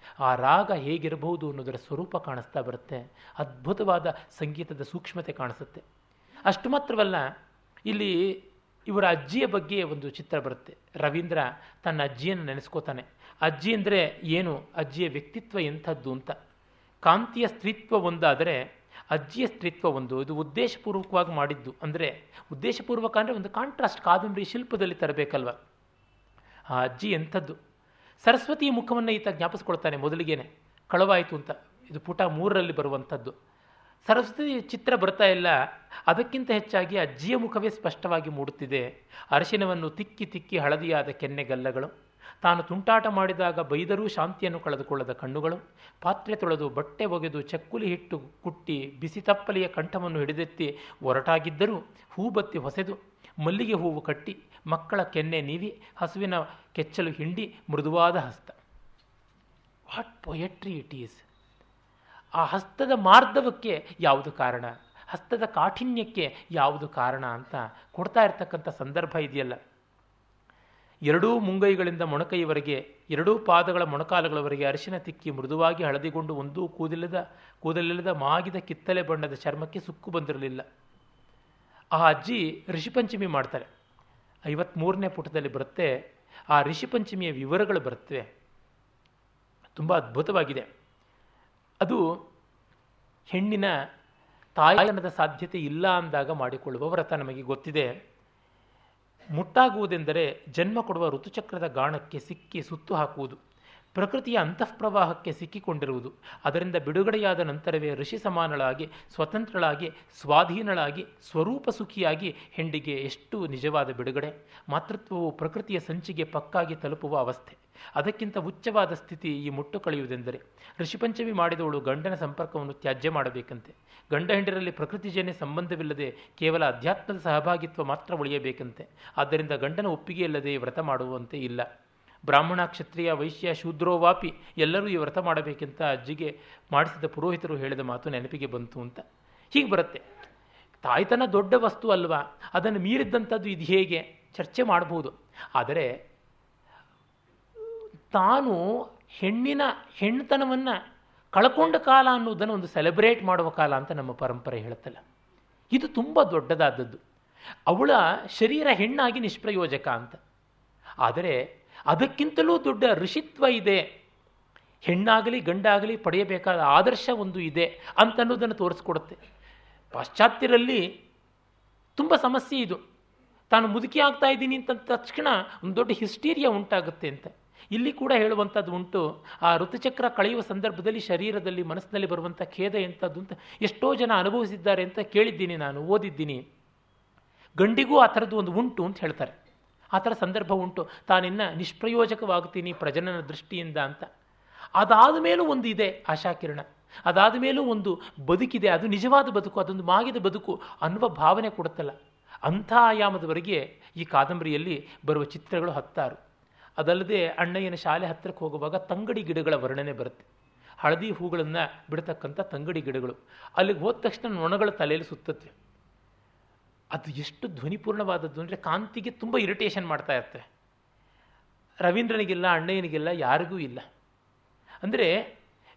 ಆ ರಾಗ ಹೇಗಿರಬಹುದು ಅನ್ನೋದರ ಸ್ವರೂಪ ಕಾಣಿಸ್ತಾ ಬರುತ್ತೆ. ಅದ್ಭುತವಾದ ಸಂಗೀತದ ಸೂಕ್ಷ್ಮತೆ ಕಾಣಿಸುತ್ತೆ. ಅಷ್ಟು ಮಾತ್ರವಲ್ಲ, ಇಲ್ಲಿ ಇವರ ಅಜ್ಜಿಯ ಬಗ್ಗೆ ಒಂದು ಚಿತ್ರ ಬರುತ್ತೆ. ರವೀಂದ್ರ ತನ್ನ ಅಜ್ಜಿಯನ್ನು ನೆನೆಸ್ಕೋತಾನೆ. ಅಜ್ಜಿ ಅಂದರೆ ಏನು, ಅಜ್ಜಿಯ ವ್ಯಕ್ತಿತ್ವ ಎಂಥದ್ದು ಅಂತ. ಕಾಂತಿಯ ಸ್ತ್ರೀತ್ವ ಒಂದಾದರೆ ಅಜ್ಜಿಯ ಸ್ತ್ರೀತ್ವ ಒಂದು. ಇದು ಉದ್ದೇಶಪೂರ್ವಕವಾಗಿ ಮಾಡಿದ್ದು. ಅಂದರೆ ಉದ್ದೇಶಪೂರ್ವಕ ಅಂದರೆ ಒಂದು ಕಾಂಟ್ರಾಸ್ಟ್ ಕಾದಂಬರಿ ಶಿಲ್ಪದಲ್ಲಿ ತರಬೇಕಲ್ವ. ಆ ಅಜ್ಜಿ ಎಂಥದ್ದು. ಸರಸ್ವತಿಯ ಮುಖವನ್ನು ಈತ ಜ್ಞಾಪಿಸ್ಕೊಳ್ತಾನೆ ಮೊದಲಿಗೇನೆ, ಕಳವಾಯಿತು ಅಂತ. ಇದು ಪುಟ 3ರಲ್ಲಿ ಬರುವಂಥದ್ದು. ಸರಸ್ವತಿ ಚಿತ್ರ ಬರ್ತಾ ಇಲ್ಲ, ಅದಕ್ಕಿಂತ ಹೆಚ್ಚಾಗಿ ಅಜ್ಜಿಯ ಮುಖವೇ ಸ್ಪಷ್ಟವಾಗಿ ಮೂಡುತ್ತಿದೆ. ಅರಿಶಿನವನ್ನು ತಿಕ್ಕಿ ತಿಕ್ಕಿ ಹಳದಿಯಾದ ಕೆನ್ನೆಗಲ್ಲಗಳು, ತಾನು ತುಂಟಾಟ ಮಾಡಿದಾಗ ಬೈದರೂ ಶಾಂತಿಯನ್ನು ಕಳೆದುಕೊಳ್ಳದ ಕಣ್ಣುಗಳು, ಪಾತ್ರೆ ತೊಳೆದು ಬಟ್ಟೆ ಒಗೆದು ಚಕ್ಕುಲಿ ಹಿಟ್ಟು ಕುಟ್ಟಿ ಬಿಸಿ ತಪ್ಪಲಿಯ ಕಂಠವನ್ನು ಹಿಡಿದೆತ್ತಿ ಒರಟಾಗಿದ್ದರೂ ಹೂಬತ್ತಿ ಹೊಸೆದು ಮಲ್ಲಿಗೆ ಹೂವು ಕಟ್ಟಿ ಮಕ್ಕಳ ಕೆನ್ನೆ ನೀವಿ ಹಸುವಿನ ಕೆಚ್ಚಲು ಹಿಂಡಿ ಮೃದುವಾದ ಹಸ್ತ. What poetry it is. ಆ ಹಸ್ತದ ಮಾರ್ಧವಕ್ಕೆ ಯಾವುದು ಕಾರಣ, ಹಸ್ತದ ಕಾಠಿಣ್ಯಕ್ಕೆ ಯಾವುದು ಕಾರಣ ಅಂತ ಕೊಡ್ತಾ ಇರ್ತಕ್ಕಂಥ ಸಂದರ್ಭ ಇದೆಯಲ್ಲ. ಎರಡೂ ಮುಂಗೈಗಳಿಂದ ಮೊಣಕೈವರೆಗೆ, ಎರಡೂ ಪಾದಗಳ ಮೊಣಕಾಲುಗಳವರೆಗೆ ಅರಿಶಿನ ತಿಕ್ಕಿ ಮೃದುವಾಗಿ ಹಳದಿಗೊಂಡು ಒಂದೂ ಕೂದಲಿಲ್ಲದ ಮಾಗಿದ ಕಿತ್ತಲೆ ಬಣ್ಣದ ಚರ್ಮಕ್ಕೆ ಸುಕ್ಕು ಬಂದಿರಲಿಲ್ಲ. ಆ ಅಜ್ಜಿ ಋಷಿಪಂಚಮಿ ಮಾಡ್ತಾರೆ. 53ನೇ ಪುಟದಲ್ಲಿ ಬರುತ್ತೆ. ಆ ಋಷಿಪಂಚಮಿಯ ವಿವರಗಳು ಬರುತ್ತವೆ. ತುಂಬ ಅದ್ಭುತವಾಗಿದೆ. ಅದು ಹೆಣ್ಣಿನ ತಾಯನದ ಸಾಧ್ಯತೆ ಇಲ್ಲ ಅಂದಾಗ ಮಾಡಿಕೊಳ್ಳುವ ವ್ರತ. ನಮಗೆ ಗೊತ್ತಿದೆ. ಮುಟ್ಟಾಗುವುದೆಂದರೆ ಜನ್ಮ ಕೊಡುವ ಋತುಚಕ್ರದ ಗಾಣಕ್ಕೆ ಸಿಕ್ಕಿ ಸುತ್ತು ಹಾಕುವುದು, ಪ್ರಕೃತಿಯ ಅಂತಃಪ್ರವಾಹಕ್ಕೆ ಸಿಕ್ಕಿಕೊಂಡಿರುವುದು. ಅದರಿಂದ ಬಿಡುಗಡೆಯಾದ ನಂತರವೇ ಋಷಿ ಸಮಾನಳಾಗಿ, ಸ್ವತಂತ್ರಳಾಗಿ, ಸ್ವಾಧೀನಳಾಗಿ, ಸ್ವರೂಪ ಸುಖಿಯಾಗಿ ಹೆಂಡಿಗೆ ಎಷ್ಟು ನಿಜವಾದ ಬಿಡುಗಡೆ. ಮಾತೃತ್ವವು ಪ್ರಕೃತಿಯ ಸಂಚಿಗೆ ಪಕ್ಕಾಗಿ ತಲುಪುವ ಅವಸ್ಥೆ. ಅದಕ್ಕಿಂತ ಉಚ್ಚವಾದ ಸ್ಥಿತಿ ಈ ಮುಟ್ಟು ಕಳೆಯುವುದೆಂದರೆ. ಋಷಿಪಂಚಮಿ ಮಾಡಿದವಳು ಗಂಡನ ಸಂಪರ್ಕವನ್ನು ತ್ಯಾಜ್ಯ ಮಾಡಬೇಕಂತೆ. ಗಂಡ ಹೆಂಡರಲ್ಲಿ ಪ್ರಕೃತಿಜನ್ಯ ಸಂಬಂಧವಿಲ್ಲದೆ ಕೇವಲ ಅಧ್ಯಾತ್ಮದ ಸಹಭಾಗಿತ್ವ ಮಾತ್ರ ಉಳಿಯಬೇಕಂತೆ. ಆದ್ದರಿಂದ ಗಂಡನ ಒಪ್ಪಿಗೆಯಿಲ್ಲದೆ ವ್ರತ ಮಾಡುವಂತೆ ಇಲ್ಲ. ಬ್ರಾಹ್ಮಣ, ಕ್ಷತ್ರಿಯ, ವೈಶ್ಯ, ಶೂದ್ರೋವಾಪಿ ಎಲ್ಲರೂ ಈ ವ್ರತ ಮಾಡಬೇಕೆಂತ ಅಜ್ಜಿಗೆ ಮಾಡಿಸಿದ ಪುರೋಹಿತರು ಹೇಳಿದ ಮಾತು ನೆನಪಿಗೆ ಬಂತು ಅಂತ. ಹೀಗೆ ಬರುತ್ತೆ. ತಾಯ್ತನ ದೊಡ್ಡ ವಸ್ತು ಅಲ್ವಾ, ಅದನ್ನು ಮೀರಿದ್ದಂಥದ್ದು ಇದು ಹೇಗೆ ಚರ್ಚೆ ಮಾಡಬಹುದು. ಆದರೆ ತಾನು ಹೆಣ್ಣುತನವನ್ನು ಕಳ್ಕೊಂಡ ಕಾಲ ಅನ್ನೋದನ್ನು ಒಂದು ಸೆಲೆಬ್ರೇಟ್ ಮಾಡುವ ಕಾಲ ಅಂತ ನಮ್ಮ ಪರಂಪರೆ ಹೇಳುತ್ತಲ್ಲ. ಇದು ತುಂಬ ದೊಡ್ಡದಾದದ್ದು. ಅವಳ ಶರೀರ ಹೆಣ್ಣಾಗಿ ನಿಷ್ಪ್ರಯೋಜಕ ಅಂತ. ಆದರೆ ಅದಕ್ಕಿಂತಲೂ ದೊಡ್ಡ ಋಷಿತ್ವ ಇದೆ, ಹೆಣ್ಣಾಗಲಿ ಗಂಡಾಗಲಿ ಪಡೆಯಬೇಕಾದ ಆದರ್ಶ ಒಂದು ಇದೆ ಅಂತನ್ನೋದನ್ನು ತೋರಿಸ್ಕೊಡುತ್ತೆ. ಪಾಶ್ಚಾತ್ಯರಲ್ಲಿ ತುಂಬ ಸಮಸ್ಯೆ ಇದು. ತಾನು ಮುದುಕಿ ಆಗ್ತಾ ಇದ್ದೀನಿ ಅಂತ ತಕ್ಷಣ ಒಂದು ದೊಡ್ಡ ಹಿಸ್ಟೀರಿಯಾ ಉಂಟಾಗುತ್ತೆ ಅಂತ. ಇಲ್ಲಿ ಕೂಡ ಹೇಳುವಂಥದ್ದು ಉಂಟು. ಆ ಋತುಚಕ್ರ ಕಳೆಯುವ ಸಂದರ್ಭದಲ್ಲಿ ಶರೀರದಲ್ಲಿ ಮನಸ್ಸಿನಲ್ಲಿ ಬರುವಂಥ ಖೇದ ಎಂಥದ್ದು ಅಂತ ಎಷ್ಟೋ ಜನ ಅನುಭವಿಸಿದ್ದಾರೆ ಅಂತ ಕೇಳಿದ್ದೀನಿ, ನಾನು ಓದಿದ್ದೀನಿ. ಗಂಡಿಗೂ ಆ ಥರದ್ದು ಒಂದು ಉಂಟು ಅಂತ ಹೇಳ್ತಾರೆ. ಆ ಥರ ಸಂದರ್ಭ ಉಂಟು. ತಾನಿನ್ನ ನಿಷ್ಪ್ರಯೋಜಕವಾಗ್ತೀನಿ ಪ್ರಜನನ ದೃಷ್ಟಿಯಿಂದ ಅಂತ. ಅದಾದ ಮೇಲೂ ಒಂದು ಇದೆ ಆಶಾಕಿರಣ, ಅದಾದ ಮೇಲೂ ಒಂದು ಬದುಕಿದೆ, ಅದು ನಿಜವಾದ ಬದುಕು, ಅದೊಂದು ಮಾಗಿದ ಬದುಕು ಅನ್ನುವ ಭಾವನೆ ಕೊಡುತ್ತಲ್ಲ. ಅಂಥ ಆಯಾಮದವರೆಗೆ ಈ ಕಾದಂಬರಿಯಲ್ಲಿ ಬರುವ ಚಿತ್ರಗಳು 10. ಅದಲ್ಲದೆ ಅಣ್ಣಯ್ಯನ ಶಾಲೆ ಹತ್ತಿರಕ್ಕೆ ಹೋಗುವಾಗ ತಂಗಡಿ ಗಿಡಗಳ ವರ್ಣನೆ ಬರುತ್ತೆ. ಹಳದಿ ಹೂಗಳನ್ನು ಬಿಡ್ತಕ್ಕಂಥ ತಂಗಡಿ ಗಿಡಗಳು. ಅಲ್ಲಿಗೆ ಹೋದ ತಕ್ಷಣ ನೊಣಗಳ ತಲೆಯಲ್ಲಿ ಸುತ್ತತ್ವೆ. ಅದು ಎಷ್ಟು ಧ್ವನಿಪೂರ್ಣವಾದದ್ದು ಅಂದರೆ ಕಾಂತಿಗೆ ತುಂಬ ಇರಿಟೇಷನ್ ಮಾಡ್ತಾ ಇರ್ತವೆ. ರವೀಂದ್ರನಿಗಿಲ್ಲ, ಅಣ್ಣಯ್ಯನಿಗಿಲ್ಲ, ಯಾರಿಗೂ ಇಲ್ಲ. ಅಂದರೆ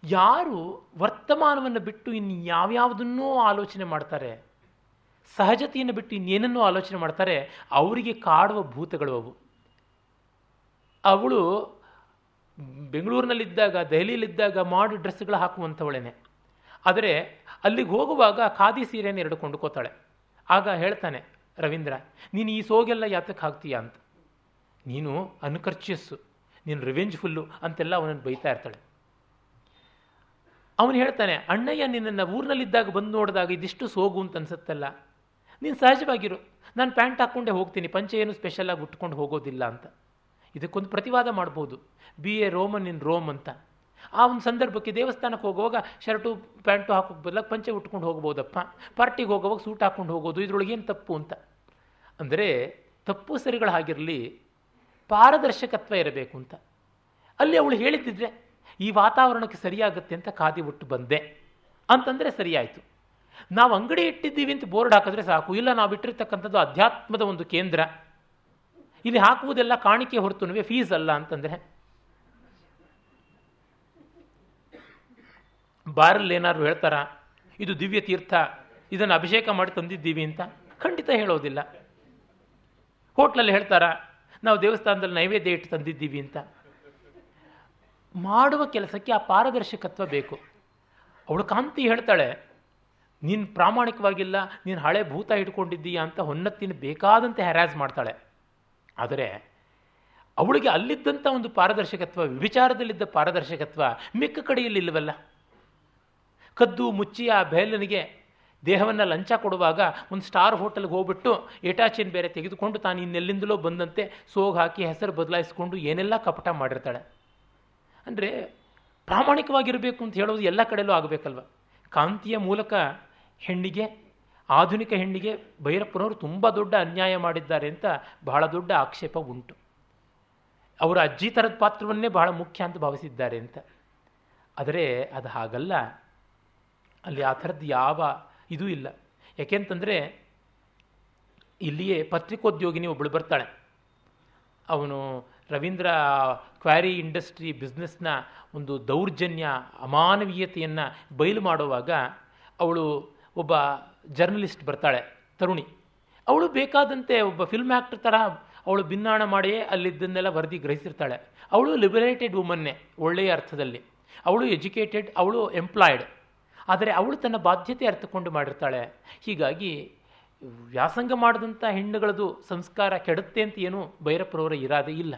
ಯಾರು ವರ್ತಮಾನವನ್ನು ಬಿಟ್ಟು ಇನ್ನು ಯಾವ್ಯಾವುದನ್ನೂ ಆಲೋಚನೆ ಮಾಡ್ತಾರೆ, ಸಹಜತೆಯನ್ನು ಬಿಟ್ಟು ಇನ್ನೇನನ್ನೂ ಆಲೋಚನೆ ಮಾಡ್ತಾರೆ, ಅವರಿಗೆ ಕಾಡುವ ಭೂತಗಳು ಅವು. ಅವಳು ಬೆಂಗಳೂರಿನಲ್ಲಿದ್ದಾಗ, ದೆಹಲಿಯಲ್ಲಿದ್ದಾಗ ಮಾಡಿ ಡ್ರೆಸ್ಗಳು ಹಾಕುವಂಥವಳೇನೆ. ಆದರೆ ಅಲ್ಲಿಗೆ ಹೋಗುವಾಗ ಖಾದಿ ಸೀರೆಯನ್ನು 2 ಕೊಂಡುಕೋತಾಳೆ. ಆಗ ಹೇಳ್ತಾನೆ ರವೀಂದ್ರ, ನೀನು ಈ ಸೋಗೆಲ್ಲ ಯಾತಕ್ಕೆ ಹಾಕ್ತೀಯ ಅಂತ. ನೀನು ಅನ್ಕರ್ಚಿಯಸ್ಸು, ನೀನು ರಿವೆಂಜ್ಫುಲ್ಲು ಅಂತೆಲ್ಲ ಅವನನ್ನು ಬೈತಾ ಇರ್ತಾಳೆ. ಅವನು ಹೇಳ್ತಾನೆ, ಅಣ್ಣಯ್ಯ ನಿನ್ನನ್ನು ಊರಿನಲ್ಲಿದ್ದಾಗ ಬಂದು ನೋಡಿದಾಗ ಇದಿಷ್ಟು ಸೋಗು ಅಂತ ಅನ್ಸುತ್ತಲ್ಲ, ನೀನು ಸಹಜವಾಗಿರು, ನಾನು ಪ್ಯಾಂಟ್ ಹಾಕ್ಕೊಂಡೇ ಹೋಗ್ತೀನಿ, ಪಂಚೆ ಏನು ಸ್ಪೆಷಲಾಗಿ ಉಟ್ಕೊಂಡು ಹೋಗೋದಿಲ್ಲ ಅಂತ. ಇದಕ್ಕೊಂದು ಪ್ರತಿವಾದ ಮಾಡ್ಬೋದು, be a Roman in Rome ಅಂತ. ಆ ಒಂದು ಸಂದರ್ಭಕ್ಕೆ ದೇವಸ್ಥಾನಕ್ಕೆ ಹೋಗುವಾಗ ಶರ್ಟು ಪ್ಯಾಂಟು ಹಾಕೋಕ್ಕೆ ಬದಲಾಗಿ ಪಂಚೆ ಉಟ್ಕೊಂಡು ಹೋಗ್ಬೋದಪ್ಪ, ಪಾರ್ಟಿಗೆ ಹೋಗುವಾಗ ಸೂಟ್ ಹಾಕ್ಕೊಂಡು ಹೋಗೋದು, ಇದ್ರೊಳಗೇನು ತಪ್ಪು ಅಂತ. ಅಂದರೆ ತಪ್ಪು ಸರಿಗಳು ಹಾಗಿರಲಿ, ಪಾರದರ್ಶಕತ್ವ ಇರಬೇಕು ಅಂತ. ಅಲ್ಲಿ ಅವಳು ಹೇಳಿದ್ದಿದ್ರೆ ಈ ವಾತಾವರಣಕ್ಕೆ ಸರಿಯಾಗುತ್ತೆ ಅಂತ ಖಾದಿ ಉಟ್ಟು ಬಂದೆ ಅಂತಂದರೆ ಸರಿಯಾಯಿತು. ನಾವು ಅಂಗಡಿ ಇಟ್ಟಿದ್ದೀವಿ ಅಂತ ಬೋರ್ಡ್ ಹಾಕಿದ್ರೆ ಸಾಕು. ಇಲ್ಲ, ನಾವು ಇಟ್ಟಿರ್ತಕ್ಕಂಥದ್ದು ಅಧ್ಯಾತ್ಮದ ಒಂದು ಕೇಂದ್ರ, ಇಲ್ಲಿ ಹಾಕುವುದೆಲ್ಲ ಕಾಣಿಕೆ ಹೊರತುನುವೆ ಫೀಸ್ ಅಲ್ಲ ಅಂತಂದರೆ, ಬಾರಲ್ಲಿ ಏನಾದ್ರು ಹೇಳ್ತಾರ ಇದು ದಿವ್ಯ ತೀರ್ಥ, ಇದನ್ನು ಅಭಿಷೇಕ ಮಾಡಿ ತಂದಿದ್ದೀವಿ ಅಂತ? ಖಂಡಿತ ಹೇಳೋದಿಲ್ಲ. ಹೋಟ್ಲಲ್ಲಿ ಹೇಳ್ತಾರ ನಾವು ದೇವಸ್ಥಾನದಲ್ಲಿ ನೈವೇದ್ಯ ಇಟ್ಟು ತಂದಿದ್ದೀವಿ ಅಂತ? ಮಾಡುವ ಕೆಲಸಕ್ಕೆ ಆ ಪಾರದರ್ಶಕತ್ವ ಬೇಕು. ಅವಳು ಕಾಂತಿ ಹೇಳ್ತಾಳೆ, ನೀನು ಪ್ರಾಮಾಣಿಕವಾಗಿಲ್ಲ, ನೀನು ಹಳೆ ಭೂತ ಹಿಡ್ಕೊಂಡಿದ್ದೀಯಾ ಅಂತ ಹೊನ್ನತ್ತಿನ ಬೇಕಾದಂತೆ ಹ್ಯಾರಾಸ್ ಮಾಡ್ತಾಳೆ. ಆದರೆ ಅವಳಿಗೆ ಅಲ್ಲಿದ್ದಂಥ ಒಂದು ಪಾರದರ್ಶಕತ್ವ, ವಿಚಾರದಲ್ಲಿದ್ದ ಪಾರದರ್ಶಕತ್ವ ಮಿಕ್ಕ ಕಡೆಯಲ್ಲಿ ಇಲ್ಲವಲ್ಲ. ಕದ್ದು ಮುಚ್ಚಿ ಆ ಬೇಲನಿಗೆ ದೇಹವನ್ನು ಲಂಚ ಕೊಡುವಾಗ ಒಂದು ಸ್ಟಾರ್ ಹೋಟೆಲ್ಗೆ ಹೋಗ್ಬಿಟ್ಟು ಏಟಾಚಿನ್ ಬೇರೆ ತೆಗೆದುಕೊಂಡು ತಾನು ಇನ್ನೆಲ್ಲಿಂದಲೋ ಬಂದಂತೆ ಸೋಗ್ ಹಾಕಿ ಹೆಸರು ಬದಲಾಯಿಸಿಕೊಂಡು ಏನೆಲ್ಲ ಕಪಟ ಮಾಡಿರ್ತಾಳೆ. ಅಂದರೆ ಪ್ರಾಮಾಣಿಕವಾಗಿರಬೇಕು ಅಂತ ಹೇಳೋದು ಎಲ್ಲ ಕಡೆಯಲ್ಲೂ ಆಗಬೇಕಲ್ವ. ಕಾಂತಿಯ ಮೂಲಕ ಹೆಣ್ಣಿಗೆ, ಆಧುನಿಕ ಹೆಣ್ಣಿಗೆ ಭೈರಪ್ಪನವರು ತುಂಬ ದೊಡ್ಡ ಅನ್ಯಾಯ ಮಾಡಿದ್ದಾರೆ ಅಂತ ಬಹಳ ದೊಡ್ಡ ಆಕ್ಷೇಪ ಉಂಟು. ಅವರ ಅಜ್ಜಿ ಥರದ ಪಾತ್ರವನ್ನೇ ಬಹಳ ಮುಖ್ಯ ಅಂತ ಭಾವಿಸಿದ್ದಾರೆ ಅಂತ. ಆದರೆ ಅದು ಹಾಗಲ್ಲ, ಅಲ್ಲಿ ಆ ಥರದ್ದು ಯಾವ ಇದೂ ಇಲ್ಲ. ಯಾಕೆಂತಂದರೆ ಇಲ್ಲಿಯೇ ಪತ್ರಿಕೋದ್ಯೋಗಿನಿ ಒಬ್ಬಳು ಬರ್ತಾಳೆ. ಅವನು ರವೀಂದ್ರ ಕ್ವಾರಿ ಇಂಡಸ್ಟ್ರಿ ಬಿಸ್ನೆಸ್ನ ಒಂದು ದೌರ್ಜನ್ಯ, ಅಮಾನವೀಯತೆಯನ್ನು ಬಯಲು ಮಾಡುವಾಗ ಅವಳು ಒಬ್ಬ ಜರ್ನಲಿಸ್ಟ್ ಬರ್ತಾಳೆ, ತರುಣಿ. ಅವಳು ಬೇಕಾದಂತೆ ಒಬ್ಬ ಫಿಲ್ಮ್ ಆ್ಯಕ್ಟರ್ ಥರ ಅವಳು ಭಿನ್ನಾಣ ಮಾಡಿಯೇ ಅಲ್ಲಿದ್ದನ್ನೆಲ್ಲ ವರದಿ ಗ್ರಹಿಸಿರ್ತಾಳೆ. ಅವಳು ಲಿಬರೇಟೆಡ್ ವುಮನ್ನೇ ಒಳ್ಳೆಯ ಅರ್ಥದಲ್ಲಿ. ಅವಳು ಎಜುಕೇಟೆಡ್, ಅವಳು ಎಂಪ್ಲಾಯ್ಡ್. ಆದರೆ ಅವಳು ತನ್ನ ಬಾಧ್ಯತೆ ಅರ್ಥಕೊಂಡು ಮಾಡಿರ್ತಾಳೆ. ಹೀಗಾಗಿ ವ್ಯಾಸಂಗ ಮಾಡಿದಂಥ ಹೆಣ್ಣುಗಳದು ಸಂಸ್ಕಾರ ಕೆಡುತ್ತೆ ಅಂತ ಏನೂ ಭೈರಪ್ಪನವರ ಇರಾದೆ ಇಲ್ಲ.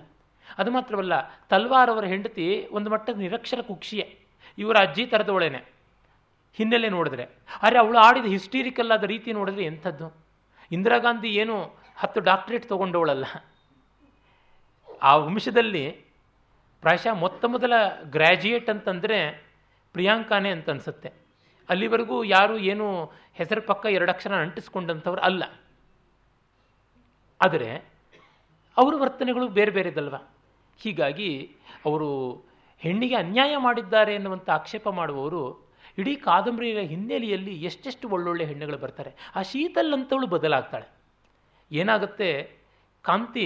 ಅದು ಮಾತ್ರವಲ್ಲ, ತಲ್ವಾರ್ ಅವರ ಹೆಂಡತಿ ಒಂದು ಮಟ್ಟದ ನಿರಕ್ಷರ ಕುಕ್ಷಿಯೇ, ಇವರ ಅಜ್ಜಿ ಥರದವಳೇನೆ ಹಿನ್ನೆಲೆ ನೋಡಿದ್ರೆ. ಆದರೆ ಅವಳು ಆಡಿದ ಹಿಸ್ಟೀರಿಕಲ್ ಆದ ರೀತಿ ನೋಡಿದ್ರೆ ಎಂಥದ್ದು. ಇಂದಿರಾ ಗಾಂಧಿ ಏನು 10 ಡಾಕ್ಟರೇಟ್ ತೊಗೊಂಡವಳಲ್ಲ. ಆ ವಂಶದಲ್ಲಿ ಪ್ರಾಯಶಃ ಮೊದಲ ಗ್ರ್ಯಾಜುಯೇಟ್ ಅಂತಂದರೆ ಪ್ರಿಯಾಂಕಾನೇ ಅಂತ ಅನಿಸುತ್ತೆ. ಅಲ್ಲಿವರೆಗೂ ಯಾರು ಏನು ಹೆಸರು ಪಕ್ಕ 2 ಅಕ್ಷರ ಅಂಟಿಸ್ಕೊಂಡಂಥವ್ರು ಅಲ್ಲ. ಆದರೆ ಅವರ ವರ್ತನೆಗಳು ಬೇರೆ ಬೇರೆದಲ್ವ. ಹೀಗಾಗಿ ಅವರು ಹೆಣ್ಣಿಗೆ ಅನ್ಯಾಯ ಮಾಡಿದ್ದಾರೆ ಎನ್ನುವಂಥ ಆಕ್ಷೇಪ ಮಾಡುವವರು ಇಡೀ ಕಾದಂಬರಿಯ ಹಿನ್ನೆಲೆಯಲ್ಲಿ ಎಷ್ಟೆಷ್ಟು ಒಳ್ಳೊಳ್ಳೆ ಹೆಣ್ಣುಗಳು ಬರ್ತಾರೆ. ಆ ಶೀತಲ್ ಅಂತವಳು ಬದಲಾಗ್ತಾಳೆ. ಏನಾಗುತ್ತೆ, ಕಾಂತಿ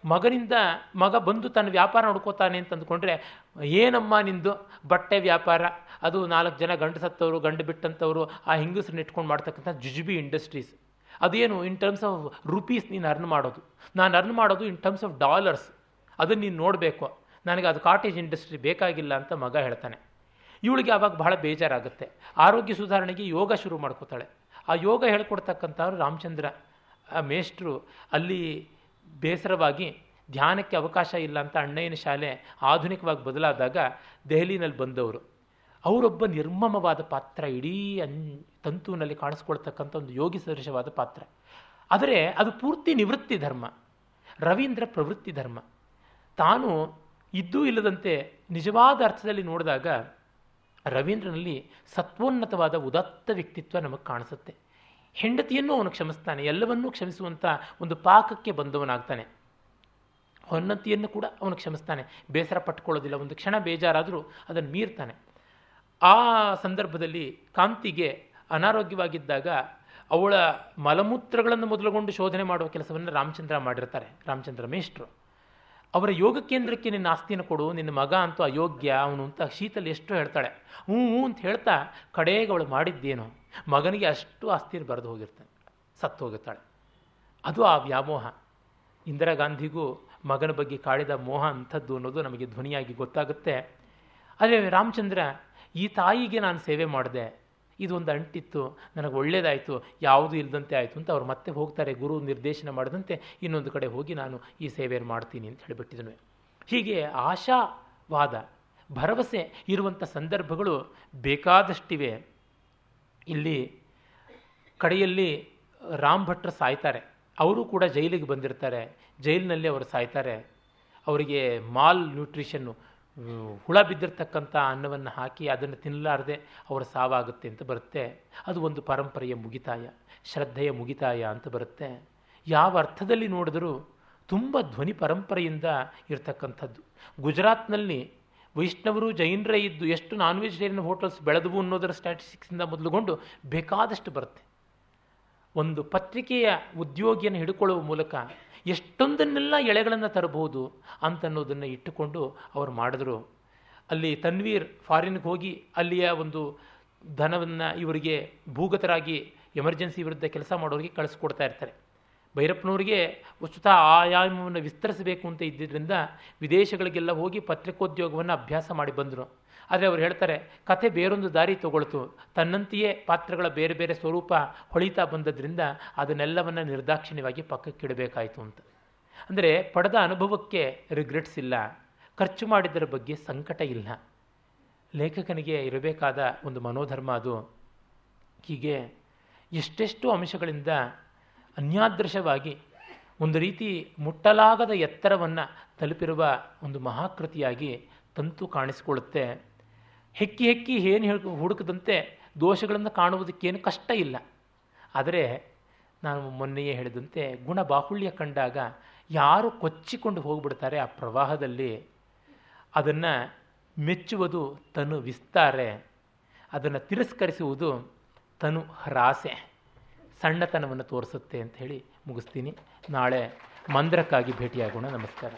ಮಗ ಬಂದು ತನ್ನ ವ್ಯಾಪಾರ ನೋಡ್ಕೋತಾನೆ ಅಂತ ಅಂದ್ಕೊಂಡ್ರೆ, ಏನಮ್ಮ ನಿಂದು ಬಟ್ಟೆ ವ್ಯಾಪಾರ, ಅದು 4 ಜನ ಗಂಡು ಸತ್ತವರು ಗಂಡು ಬಿಟ್ಟಂಥವರು ಆ ಹೆಂಗಸರನ್ನ ಇಟ್ಕೊಂಡು ಮಾಡ್ತಕ್ಕಂಥ ಜುಜುಬಿ ಇಂಡಸ್ಟ್ರೀಸ್. ಅದೇನು ಇನ್ ಟರ್ಮ್ಸ್ ಆಫ್ ರುಪೀಸ್ ನೀನು ಅರ್ನ್ ಮಾಡೋದು, ನಾನು ಅರ್ನ್ ಮಾಡೋದು ಇನ್ ಟರ್ಮ್ಸ್ ಆಫ್ ಡಾಲರ್ಸ್, ಅದನ್ನು ನೀನು ನೋಡಬೇಕು, ನನಗೆ ಅದು ಕಾಟೇಜ್ ಇಂಡಸ್ಟ್ರಿ ಬೇಕಾಗಿಲ್ಲ ಅಂತ ಮಗ ಹೇಳ್ತಾನೆ. ಇವಳಿಗೆ ಆವಾಗ ಬಹಳ ಬೇಜಾರಾಗುತ್ತೆ. ಆರೋಗ್ಯ ಸುಧಾರಣೆಗೆ ಯೋಗ ಶುರು ಮಾಡ್ಕೋತಾಳೆ. ಆ ಯೋಗ ಹೇಳ್ಕೊಡ್ತಕ್ಕಂಥವ್ರು ರಾಮಚಂದ್ರ ಮೇಷ್ಟ್ರು ಅಲ್ಲಿ ಬೇಸರವಾಗಿ ಧ್ಯಾನಕ್ಕೆ ಅವಕಾಶ ಇಲ್ಲ ಅಂತ ಅಣ್ಣಯ್ಯನ ಶಾಲೆ ಆಧುನಿಕವಾಗಿ ಬದಲಾದಾಗ ದೆಹಲಿನಲ್ಲಿ ಬಂದವರು. ಅವರೊಬ್ಬ ನಿರ್ಮಮವಾದ ಪಾತ್ರ, ಇಡೀ ತಂತುವಿನಲ್ಲಿ ಕಾಣಿಸ್ಕೊಳ್ತಕ್ಕಂಥ ಒಂದು ಯೋಗಿ ಸದೃಶವಾದ ಪಾತ್ರ. ಆದರೆ ಅದು ಪೂರ್ತಿ ನಿವೃತ್ತಿ ಧರ್ಮ, ರವೀಂದ್ರ ಪ್ರವೃತ್ತಿ ಧರ್ಮ. ತಾನು ಇದ್ದೂ ಇಲ್ಲದಂತೆ ನಿಜವಾದ ಅರ್ಥದಲ್ಲಿ ನೋಡಿದಾಗ ರವೀಂದ್ರನಲ್ಲಿ ಸತ್ವೋನ್ನತವಾದ ಉದಾತ್ತ ವ್ಯಕ್ತಿತ್ವ ನಮಗೆ ಕಾಣಿಸುತ್ತೆ. ಹೆಂಡತಿಯನ್ನು ಅವನು ಕ್ಷಮಿಸ್ತಾನೆ, ಎಲ್ಲವನ್ನೂ ಕ್ಷಮಿಸುವಂಥ ಒಂದು ಪಾಕಕ್ಕೆ ಬಂದವನಾಗ್ತಾನೆ. ಹೊನ್ನತಿಯನ್ನು ಕೂಡ ಅವನು ಕ್ಷಮಿಸ್ತಾನೆ, ಬೇಸರ ಪಟ್ಕೊಳ್ಳೋದಿಲ್ಲ. ಒಂದು ಕ್ಷಣ ಬೇಜಾರಾದರೂ ಅದನ್ನು ಮೀರ್ತಾನೆ. ಆ ಸಂದರ್ಭದಲ್ಲಿ ಕಾಂತಿಗೆ ಅನಾರೋಗ್ಯವಾಗಿದ್ದಾಗ ಅವಳ ಮಲಮೂತ್ರಗಳನ್ನು ಮೊದಲುಗೊಂಡು ಶೋಧನೆ ಮಾಡುವ ಕೆಲಸವನ್ನು ರಾಮಚಂದ್ರ ಮೇಷ್ಟ್ರು. ಅವರ ಯೋಗ ಕೇಂದ್ರಕ್ಕೆ ನಿನ್ನ ಆಸ್ತಿಯನ್ನು ಕೊಡು, ನಿನ್ನ ಮಗ ಅಂತೂ ಅಯೋಗ್ಯ ಅವನು ಅಂತ ಶೀತಲ್ ಎಷ್ಟು ಹೇಳ್ತಾಳೆ. ಹ್ಞೂ ಅಂತ ಹೇಳ್ತಾ ಕಡೆಗೆ ಅವಳು ಮಾಡಿದ್ದೇನು, ಮಗನಿಗೆ ಅಷ್ಟು ಆಸ್ತಿಯನ್ನು ಬರೆದು ಹೋಗಿರ್ತಾನೆ, ಸತ್ತು ಹೋಗುತ್ತಾಳೆ. ಅದು ಆ ವ್ಯಾಮೋಹ. ಇಂದಿರಾ ಗಾಂಧಿಗೂ ಮಗನ ಬಗ್ಗೆ ಕಾಡಿದ ಮೋಹ ಅಂಥದ್ದು ಅನ್ನೋದು ನಮಗೆ ಧ್ವನಿಯಾಗಿ ಗೊತ್ತಾಗುತ್ತೆ. ಅದೇ ರಾಮಚಂದ್ರ, ಈ ತಾಯಿಗೆ ನಾನು ಸೇವೆ ಮಾಡಿದೆ, ಇದೊಂದು ಅಂಟಿತ್ತು, ನನಗೆ ಒಳ್ಳೆಯದಾಯಿತು, ಯಾವುದೂ ಇಲ್ಲದಂತೆ ಆಯಿತು ಅಂತ ಅವ್ರು ಮತ್ತೆ ಹೋಗ್ತಾರೆ. ಗುರು ನಿರ್ದೇಶನ ಮಾಡಿದಂತೆ ಇನ್ನೊಂದು ಕಡೆ ಹೋಗಿ ನಾನು ಈ ಸೇವೆಯನ್ನು ಮಾಡ್ತೀನಿ ಅಂತ ಹೇಳಿಬಿಟ್ಟಿದನು. ಹೀಗೆ ಆಶಾವಾದ, ಭರವಸೆ ಇರುವಂಥ ಸಂದರ್ಭಗಳು ಬೇಕಾದಷ್ಟಿವೆ. ಇಲ್ಲಿ ಕಡೆಯಲ್ಲಿ ರಾಮ್ ಭಟ್ರು ಸಾಯ್ತಾರೆ. ಅವರು ಕೂಡ ಜೈಲಿಗೆ ಬಂದಿರ್ತಾರೆ. ಜೈಲಿನಲ್ಲಿ ಅವರು ಸಾಯ್ತಾರೆ. ಅವರಿಗೆ ಮಾಲ್ ನ್ಯೂಟ್ರಿಷನ್ನು, ಹುಳ ಬಿದ್ದಿರ್ತಕ್ಕಂಥ ಅನ್ನವನ್ನು ಹಾಕಿ ಅದನ್ನು ತಿನ್ನಲಾರದೆ ಅವರ ಸಾವಾಗುತ್ತೆ ಅಂತ ಬರುತ್ತೆ. ಅದು ಒಂದು ಪರಂಪರೆಯ ಮುಗಿತಾಯ, ಶ್ರದ್ಧೆಯ ಮುಗಿತಾಯ ಅಂತ ಬರುತ್ತೆ. ಯಾವ ಅರ್ಥದಲ್ಲಿ ನೋಡಿದರೂ ತುಂಬ ಧ್ವನಿ ಪರಂಪರೆಯಿಂದ ಇರತಕ್ಕಂಥದ್ದು. ಗುಜರಾತ್ನಲ್ಲಿ ವೈಷ್ಣವರು ಜೈನರೇ ಇದ್ದು ಎಷ್ಟು ನಾನ್ ವೆಜಿಟೇರಿಯನ್ ಹೋಟೆಲ್ಸ್ ಬೆಳೆದವು ಅನ್ನೋದರ ಸ್ಟ್ಯಾಟಿಸ್ಟಿಕ್ಸಿಂದ ಮೊದಲುಗೊಂಡು ಬೇಕಾದಷ್ಟು ಬರುತ್ತೆ. ಒಂದು ಪತ್ರಿಕೆಯ ಉದ್ಯೋಗಿಯನ್ನು ಹಿಡ್ಕೊಳ್ಳುವ ಮೂಲಕ ಎಷ್ಟೊಂದನ್ನೆಲ್ಲ ಎಳೆಗಳನ್ನು ತರಬಹುದು ಅಂತನ್ನೋದನ್ನು ಇಟ್ಟುಕೊಂಡು ಅವರು ಮಾಡಿದ್ರು. ಅಲ್ಲಿ ತನ್ವೀರ್ ಫಾರಿನ್ಗೆ ಹೋಗಿ ಅಲ್ಲಿಯ ಒಂದು ಧನವನ್ನು ಇವರಿಗೆ ಭೂಗತರಾಗಿ ಎಮರ್ಜೆನ್ಸಿ ವಿರುದ್ಧ ಕೆಲಸ ಮಾಡೋರಿಗೆ ಕಳಿಸ್ಕೊಡ್ತಾ ಇರ್ತಾರೆ. ಭೈರಪ್ಪನವರಿಗೆ ವಸ್ತುತಃ ಆಯಾಮವನ್ನು ವಿಸ್ತರಿಸಬೇಕು ಅಂತ ಇದ್ದಿದ್ದರಿಂದ ವಿದೇಶಗಳಿಗೆಲ್ಲ ಹೋಗಿ ಪತ್ರಿಕೋದ್ಯೋಗವನ್ನು ಅಭ್ಯಾಸ ಮಾಡಿ ಬಂದರು. ಆದರೆ ಅವರು ಹೇಳ್ತಾರೆ, ಕಥೆ ಬೇರೊಂದು ದಾರಿ ತಗೊಳ್ತು, ತನ್ನಂತೆಯೇ ಪಾತ್ರಗಳ ಬೇರೆ ಬೇರೆ ಸ್ವರೂಪ ಹೊಳಿತಾ ಬಂದದ್ರಿಂದ ಅದನ್ನೆಲ್ಲವನ್ನು ನಿರ್ದಾಕ್ಷಿಣ್ಯವಾಗಿ ಪಕ್ಕಕ್ಕಿಡಬೇಕಾಯಿತು ಅಂತ. ಅಂದರೆ ಪಡೆದ ಅನುಭವಕ್ಕೆ ರಿಗ್ರೆಟ್ಸ್ ಇಲ್ಲ, ಖರ್ಚು ಮಾಡಿದ್ದರ ಬಗ್ಗೆ ಸಂಕಟ ಇಲ್ಲ. ಲೇಖಕನಿಗೆ ಇರಬೇಕಾದ ಒಂದು ಮನೋಧರ್ಮ ಅದು. ಹೀಗೆ ಎಷ್ಟೆಷ್ಟು ಅಂಶಗಳಿಂದ ಅನ್ಯಾದೃಶವಾಗಿ ಒಂದು ರೀತಿ ಮುಟ್ಟಲಾಗದ ಎತ್ತರವನ್ನು ತಲುಪಿರುವ ಒಂದು ಮಹಾಕೃತಿಯಾಗಿ ತಂತು ಕಾಣಿಸಿಕೊಳ್ಳುತ್ತೆ. ಹೆಕ್ಕಿ ಹೆಕ್ಕಿ ಏನು ಹುಡುಕದಂತೆ ದೋಷಗಳನ್ನು ಕಾಣುವುದಕ್ಕೇನು ಕಷ್ಟ ಇಲ್ಲ. ಆದರೆ ನಾನು ಮೊನ್ನೆಯೇ ಹೇಳಿದಂತೆ ಗುಣ ಬಾಹುಳ್ಯ ಕಂಡಾಗ ಯಾರು ಕೊಚ್ಚಿಕೊಂಡು ಹೋಗ್ಬಿಡ್ತಾರೆ ಆ ಪ್ರವಾಹದಲ್ಲಿ. ಅದನ್ನು ಮೆಚ್ಚುವುದು ತನು ವಿಸ್ತಾರೆ, ಅದನ್ನು ತಿರಸ್ಕರಿಸುವುದು ತನು ಹ್ರಾಸೆ, ಸಣ್ಣತನವನ್ನು ತೋರಿಸುತ್ತೆ ಅಂತ ಹೇಳಿ ಮುಗಿಸ್ತೀನಿ. ನಾಳೆ ಮಂದ್ರಕ್ಕಾಗಿ ಭೇಟಿಯಾಗೋಣ. ನಮಸ್ಕಾರ.